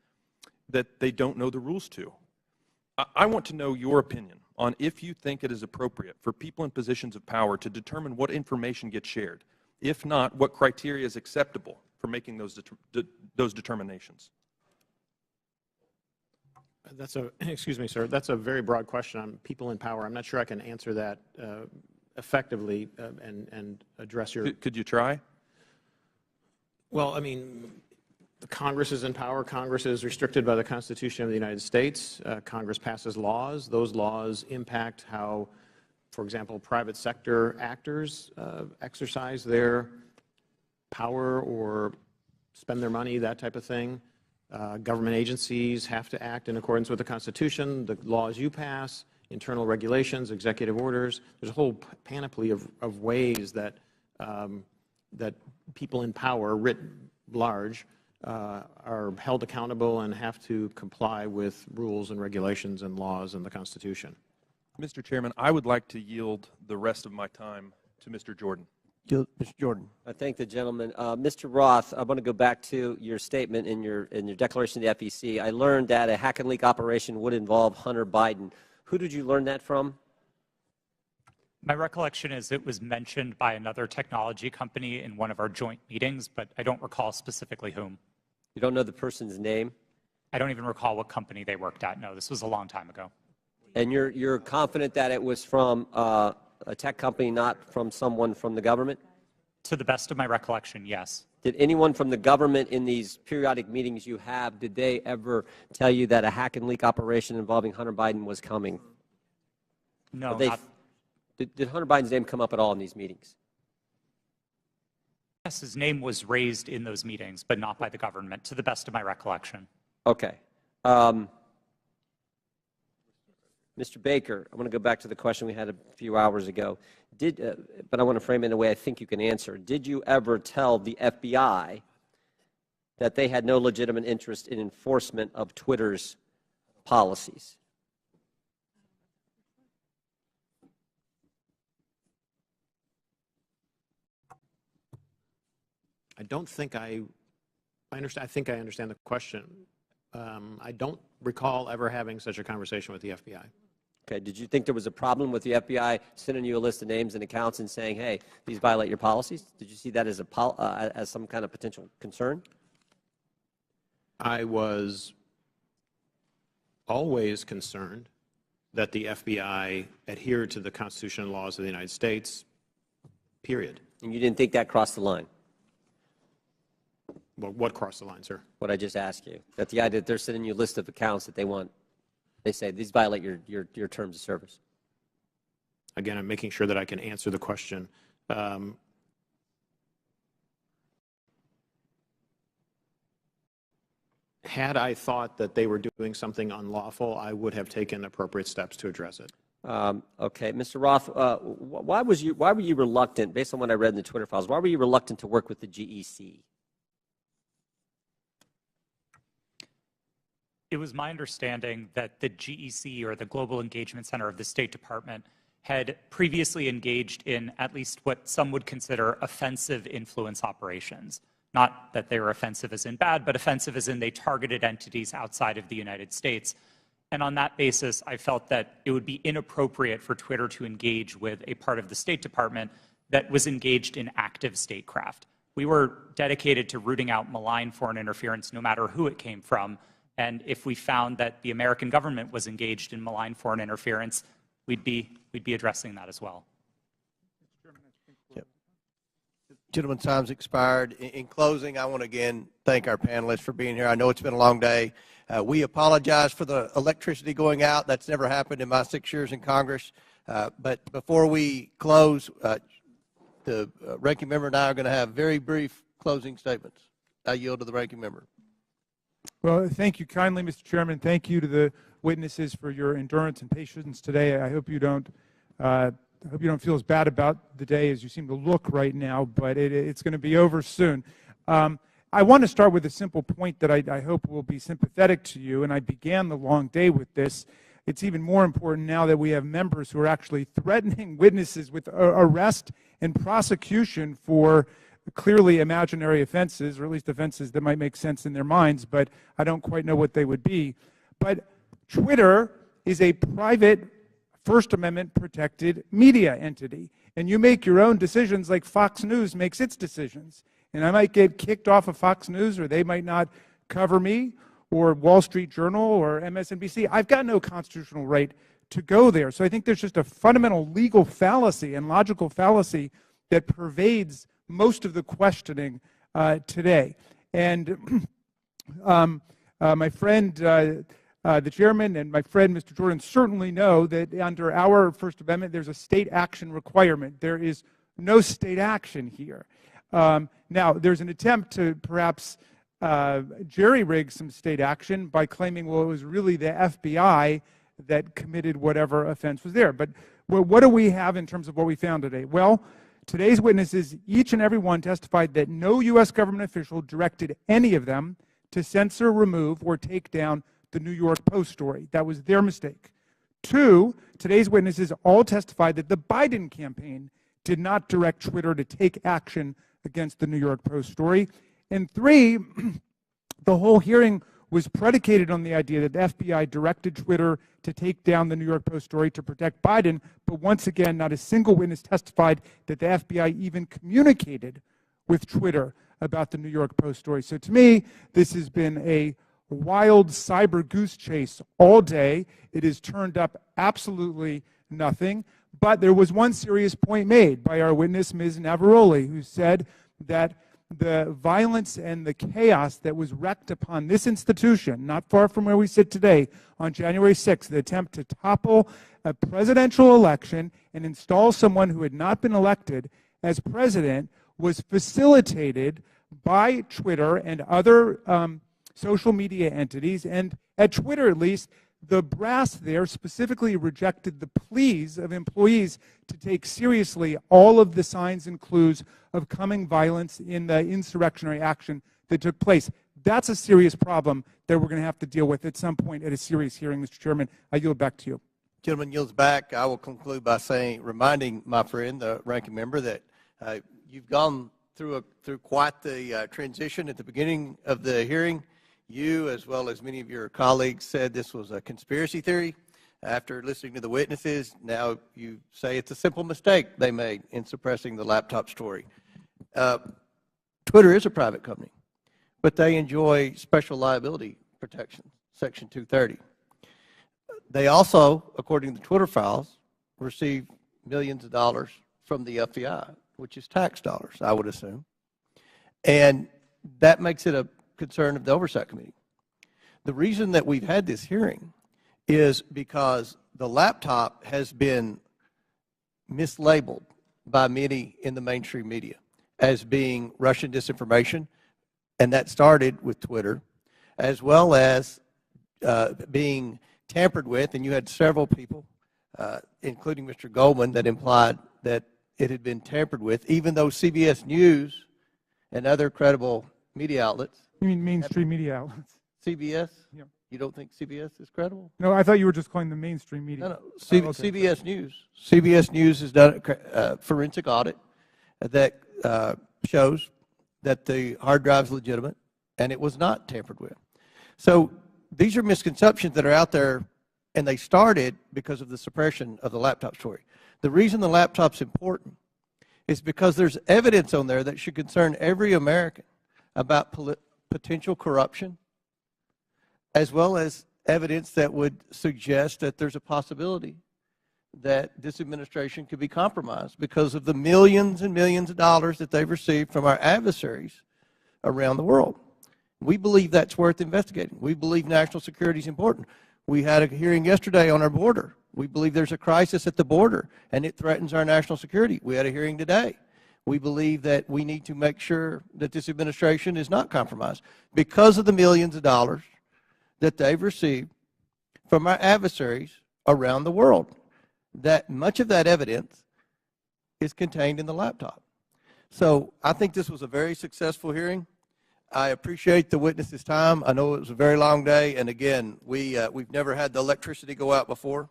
that they don't know the rules to. I want to know your opinion on if you think it is appropriate for people in positions of power to determine what information gets shared. If not, what criteria is acceptable for making those determinations? That's a, excuse me, sir, that's a very broad question on people in power. I'm not sure I can answer that effectively and address your... Could you try? Well, I mean, Congress is in power. Congress is restricted by the Constitution of the United States. Congress passes laws. Those laws impact how, for example, private sector actors exercise their power or spend their money, that type of thing. Government agencies have to act in accordance with the Constitution, the laws you pass, internal regulations, executive orders. There's a whole panoply of ways that that people in power, writ large, are held accountable and have to comply with rules and regulations and laws and the Constitution. Mr. Chairman, I would like to yield the rest of my time to Mr. Jordan. Mr. Jordan. I thank the gentleman. Mr. Roth, I want to go back to your statement in your declaration to the FEC. I learned that a hack and leak operation would involve Hunter Biden. Who did you learn that from? My recollection is it was mentioned by another technology company in one of our joint meetings, but I don't recall specifically whom. You don't know the person's name? I don't even recall what company they worked at. No, this was a long time ago. And you're confident that it was from a tech company, not from someone from the government? To the best of my recollection, yes. Did anyone from the government in these periodic meetings you have, did they ever tell you that a hack and leak operation involving Hunter Biden was coming? No, Did Hunter Biden's name come up at all in these meetings? Yes, his name was raised in those meetings, but not by the government, to the best of my recollection. Okay. Mr. Baker, I want to go back to the question we had a few hours ago. But I want to frame it in a way I think you can answer. Did you ever tell the FBI that they had no legitimate interest in enforcement of Twitter's policies? I don't think I understand. I think I understand the question. I don't recall ever having such a conversation with the FBI. Okay. Did you think there was a problem with the FBI sending you a list of names and accounts and saying, hey, these violate your policies? Did you see that as as some kind of potential concern? I was always concerned that the FBI adhered to the Constitution and laws of the United States, period. And you didn't think that crossed the line? Well, what crossed the line, sir? What I just asked you. That the idea that they're sending you a list of accounts that they say these violate your terms of service. Again, I'm making sure that I can answer the question. Had I thought that they were doing something unlawful, I would have taken appropriate steps to address it. Okay, Mr. Roth, why were you reluctant, based on what I read in the Twitter files, why were you reluctant to work with the GEC? It was my understanding that the GEC, or the Global Engagement Center of the State Department, had previously engaged in at least what some would consider offensive influence operations. Not that they were offensive as in bad, but offensive as in they targeted entities outside of the United States. And on that basis, I felt that it would be inappropriate for Twitter to engage with a part of the State Department that was engaged in active statecraft. We were dedicated to rooting out malign foreign interference, no matter who it came from. And if we found that the American government was engaged in malign foreign interference, we'd be addressing that as well. Yep. Gentlemen's time's expired. In closing, I want to again thank our panelists for being here. I know it's been a long day. We apologize for the electricity going out. That's never happened in my 6 years in Congress. But before we close, the ranking member and I are going to have very brief closing statements. I yield to the ranking member. Well, thank you kindly, Mr. Chairman. Thank you to the witnesses for your endurance and patience today. I hope you don't hope you don't feel as bad about the day as you seem to look right now, but it's going to be over soon. I want to start with a simple point that I hope will be sympathetic to you, and I began the long day with this. It's even more important now that we have members who are actually threatening witnesses with arrest and prosecution for clearly imaginary offenses, or at least offenses that might make sense in their minds, but I don't quite know what they would be. But Twitter is a private First Amendment protected media entity, and you make your own decisions like Fox News makes its decisions. And I might get kicked off of Fox News, or they might not cover me, or Wall Street Journal, or MSNBC. I've got no constitutional right to go there. So I think there's just a fundamental legal fallacy and logical fallacy that pervades most of the questioning today. And my friend, the chairman, and my friend, Mr. Jordan, certainly know that under our First Amendment, there's a state action requirement. There is no state action here. Now, there's an attempt to perhaps jerry-rig some state action by claiming, well, it was really the FBI that committed whatever offense was there. But what do we have in terms of what we found today? Well, today's witnesses, each and every one, testified that no U.S. government official directed any of them to censor, remove, or take down the New York Post story. That was their mistake. 2, today's witnesses all testified that the Biden campaign did not direct Twitter to take action against the New York Post story. And 3, the whole hearing was predicated on the idea that the FBI directed Twitter to take down the New York Post story to protect Biden, but once again, not a single witness testified that the FBI even communicated with Twitter about the New York Post story. So to me, this has been a wild cyber goose chase all day. It has turned up absolutely nothing, but there was one serious point made by our witness, Ms. Navaroli, who said that the violence and the chaos that was wreaked upon this institution, not far from where we sit today, on January 6th, the attempt to topple a presidential election and install someone who had not been elected as president, was facilitated by Twitter and other social media entities. And at Twitter, at least, the brass there specifically rejected the pleas of employees to take seriously all of the signs and clues of coming violence in the insurrectionary action that took place. That's a serious problem that we're going to have to deal with at some point at a serious hearing, Mr. Chairman. I yield back to you. Gentleman yields back. I will conclude by reminding my friend, the ranking member, that you've gone through quite the transition at the beginning of the hearing. You, as well as many of your colleagues, said this was a conspiracy theory. After listening to the witnesses, now you say it's a simple mistake they made in suppressing the laptop story. Twitter is a private company, but they enjoy special liability protection, Section 230. They also, according to Twitter files, receive millions of dollars from the FBI, which is tax dollars, I would assume. And that makes it a concern of the Oversight Committee. The reason that we've had this hearing is because the laptop has been mislabeled by many in the mainstream media as being Russian disinformation, and that started with Twitter, as well as being tampered with, and you had several people, including Mr. Goldman, that implied that it had been tampered with, even though CBS News and other credible media outlets. You mean mainstream media outlets? CBS? Yeah. You don't think CBS is credible? No, I thought you were just calling the mainstream media. No. Okay. CBS News. CBS News has done a forensic audit that shows that the hard drive is legitimate and it was not tampered with. So these are misconceptions that are out there, and they started because of the suppression of the laptop story. The reason the laptop's important is because there's evidence on there that should concern every American about potential corruption, as well as evidence that would suggest that there's a possibility that this administration could be compromised because of the millions and millions of dollars that they've received from our adversaries around the world. We believe that's worth investigating. We believe national security is important. We had a hearing yesterday on our border. We believe there's a crisis at the border, and it threatens our national security. We had a hearing today. We believe that we need to make sure that this administration is not compromised because of the millions of dollars that they've received from our adversaries around the world. That much of that evidence is contained in the laptop. So I think this was a very successful hearing. I appreciate the witnesses' time. I know it was a very long day, and again, we've never had the electricity go out before.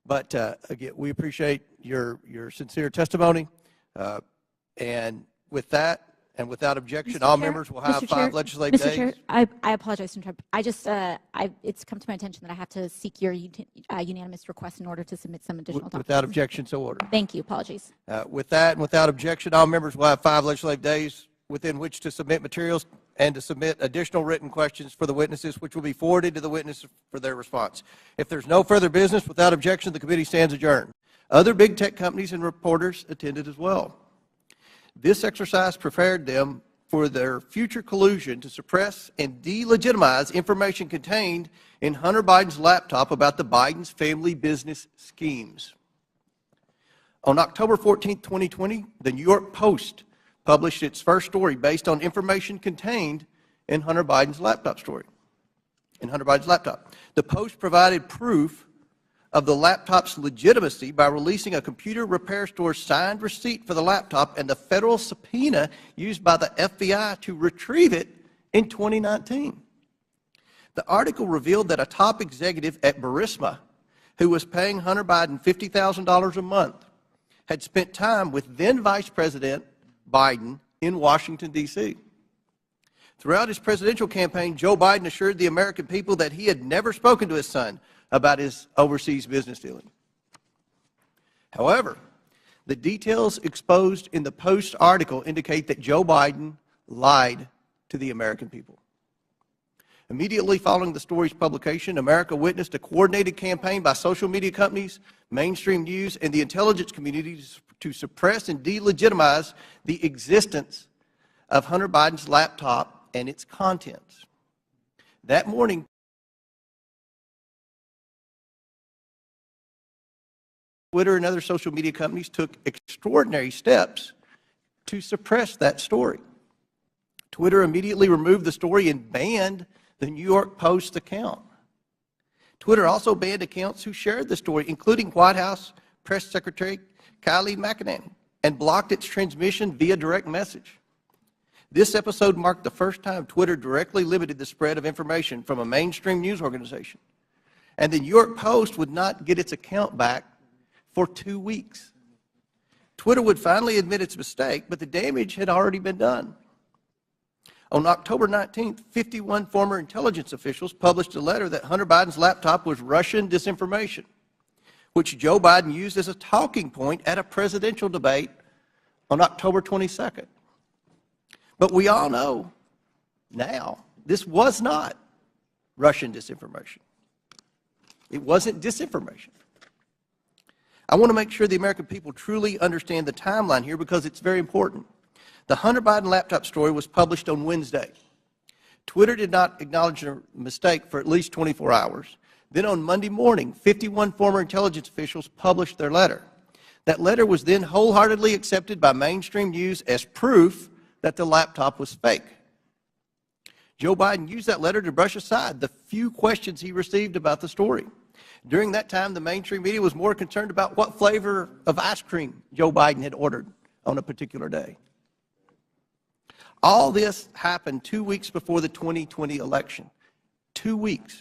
But again, we appreciate your sincere testimony. And with that, and without objection, all members will have 5 legislative days. Mr. Chair, I apologize to interrupt. It's come to my attention that I have to seek your unanimous request in order to submit some additional documents. Without objection, so ordered. Thank you. Apologies. With that, and without objection, all members will have 5 legislative days within which to submit materials and to submit additional written questions for the witnesses, which will be forwarded to the witnesses for their response. If there's no further business, without objection, the committee stands adjourned. Other big tech companies and reporters attended as well. This exercise prepared them for their future collusion to suppress and delegitimize information contained in Hunter Biden's laptop about the Biden's family business schemes. On October 14, 2020, the New York Post published its first story based on information contained in Hunter Biden's laptop story. The Post provided proof of the laptop's legitimacy by releasing a computer repair store's signed receipt for the laptop and the federal subpoena used by the FBI to retrieve it in 2019. The article revealed that a top executive at Burisma, who was paying Hunter Biden $50,000 a month, had spent time with then Vice President Biden in Washington, D.C. Throughout his presidential campaign, Joe Biden assured the American people that he had never spoken to his son about his overseas business dealing. However, the details exposed in the Post article indicate that Joe Biden lied to the American people. Immediately following the story's publication, America witnessed a coordinated campaign by social media companies, mainstream news, and the intelligence community to suppress and delegitimize the existence of Hunter Biden's laptop and its contents. That morning, Twitter and other social media companies took extraordinary steps to suppress that story. Twitter immediately removed the story and banned the New York Post account. Twitter also banned accounts who shared the story, including White House Press Secretary Kayleigh McEnany, and blocked its transmission via direct message. This episode marked the first time Twitter directly limited the spread of information from a mainstream news organization. And the New York Post would not get its account back for 2 weeks. Twitter would finally admit its mistake, but the damage had already been done. On October 19th, 51 former intelligence officials published a letter that Hunter Biden's laptop was Russian disinformation, which Joe Biden used as a talking point at a presidential debate on October 22nd. But we all know now this was not Russian disinformation. It wasn't disinformation. I want to make sure the American people truly understand the timeline here because it's very important. The Hunter Biden laptop story was published on Wednesday. Twitter did not acknowledge a mistake for at least 24 hours. Then on Monday morning, 51 former intelligence officials published their letter. That letter was then wholeheartedly accepted by mainstream news as proof that the laptop was fake. Joe Biden used that letter to brush aside the few questions he received about the story. During that time, the mainstream media was more concerned about what flavor of ice cream Joe Biden had ordered on a particular day. All this happened 2 weeks before the 2020 election. 2 weeks.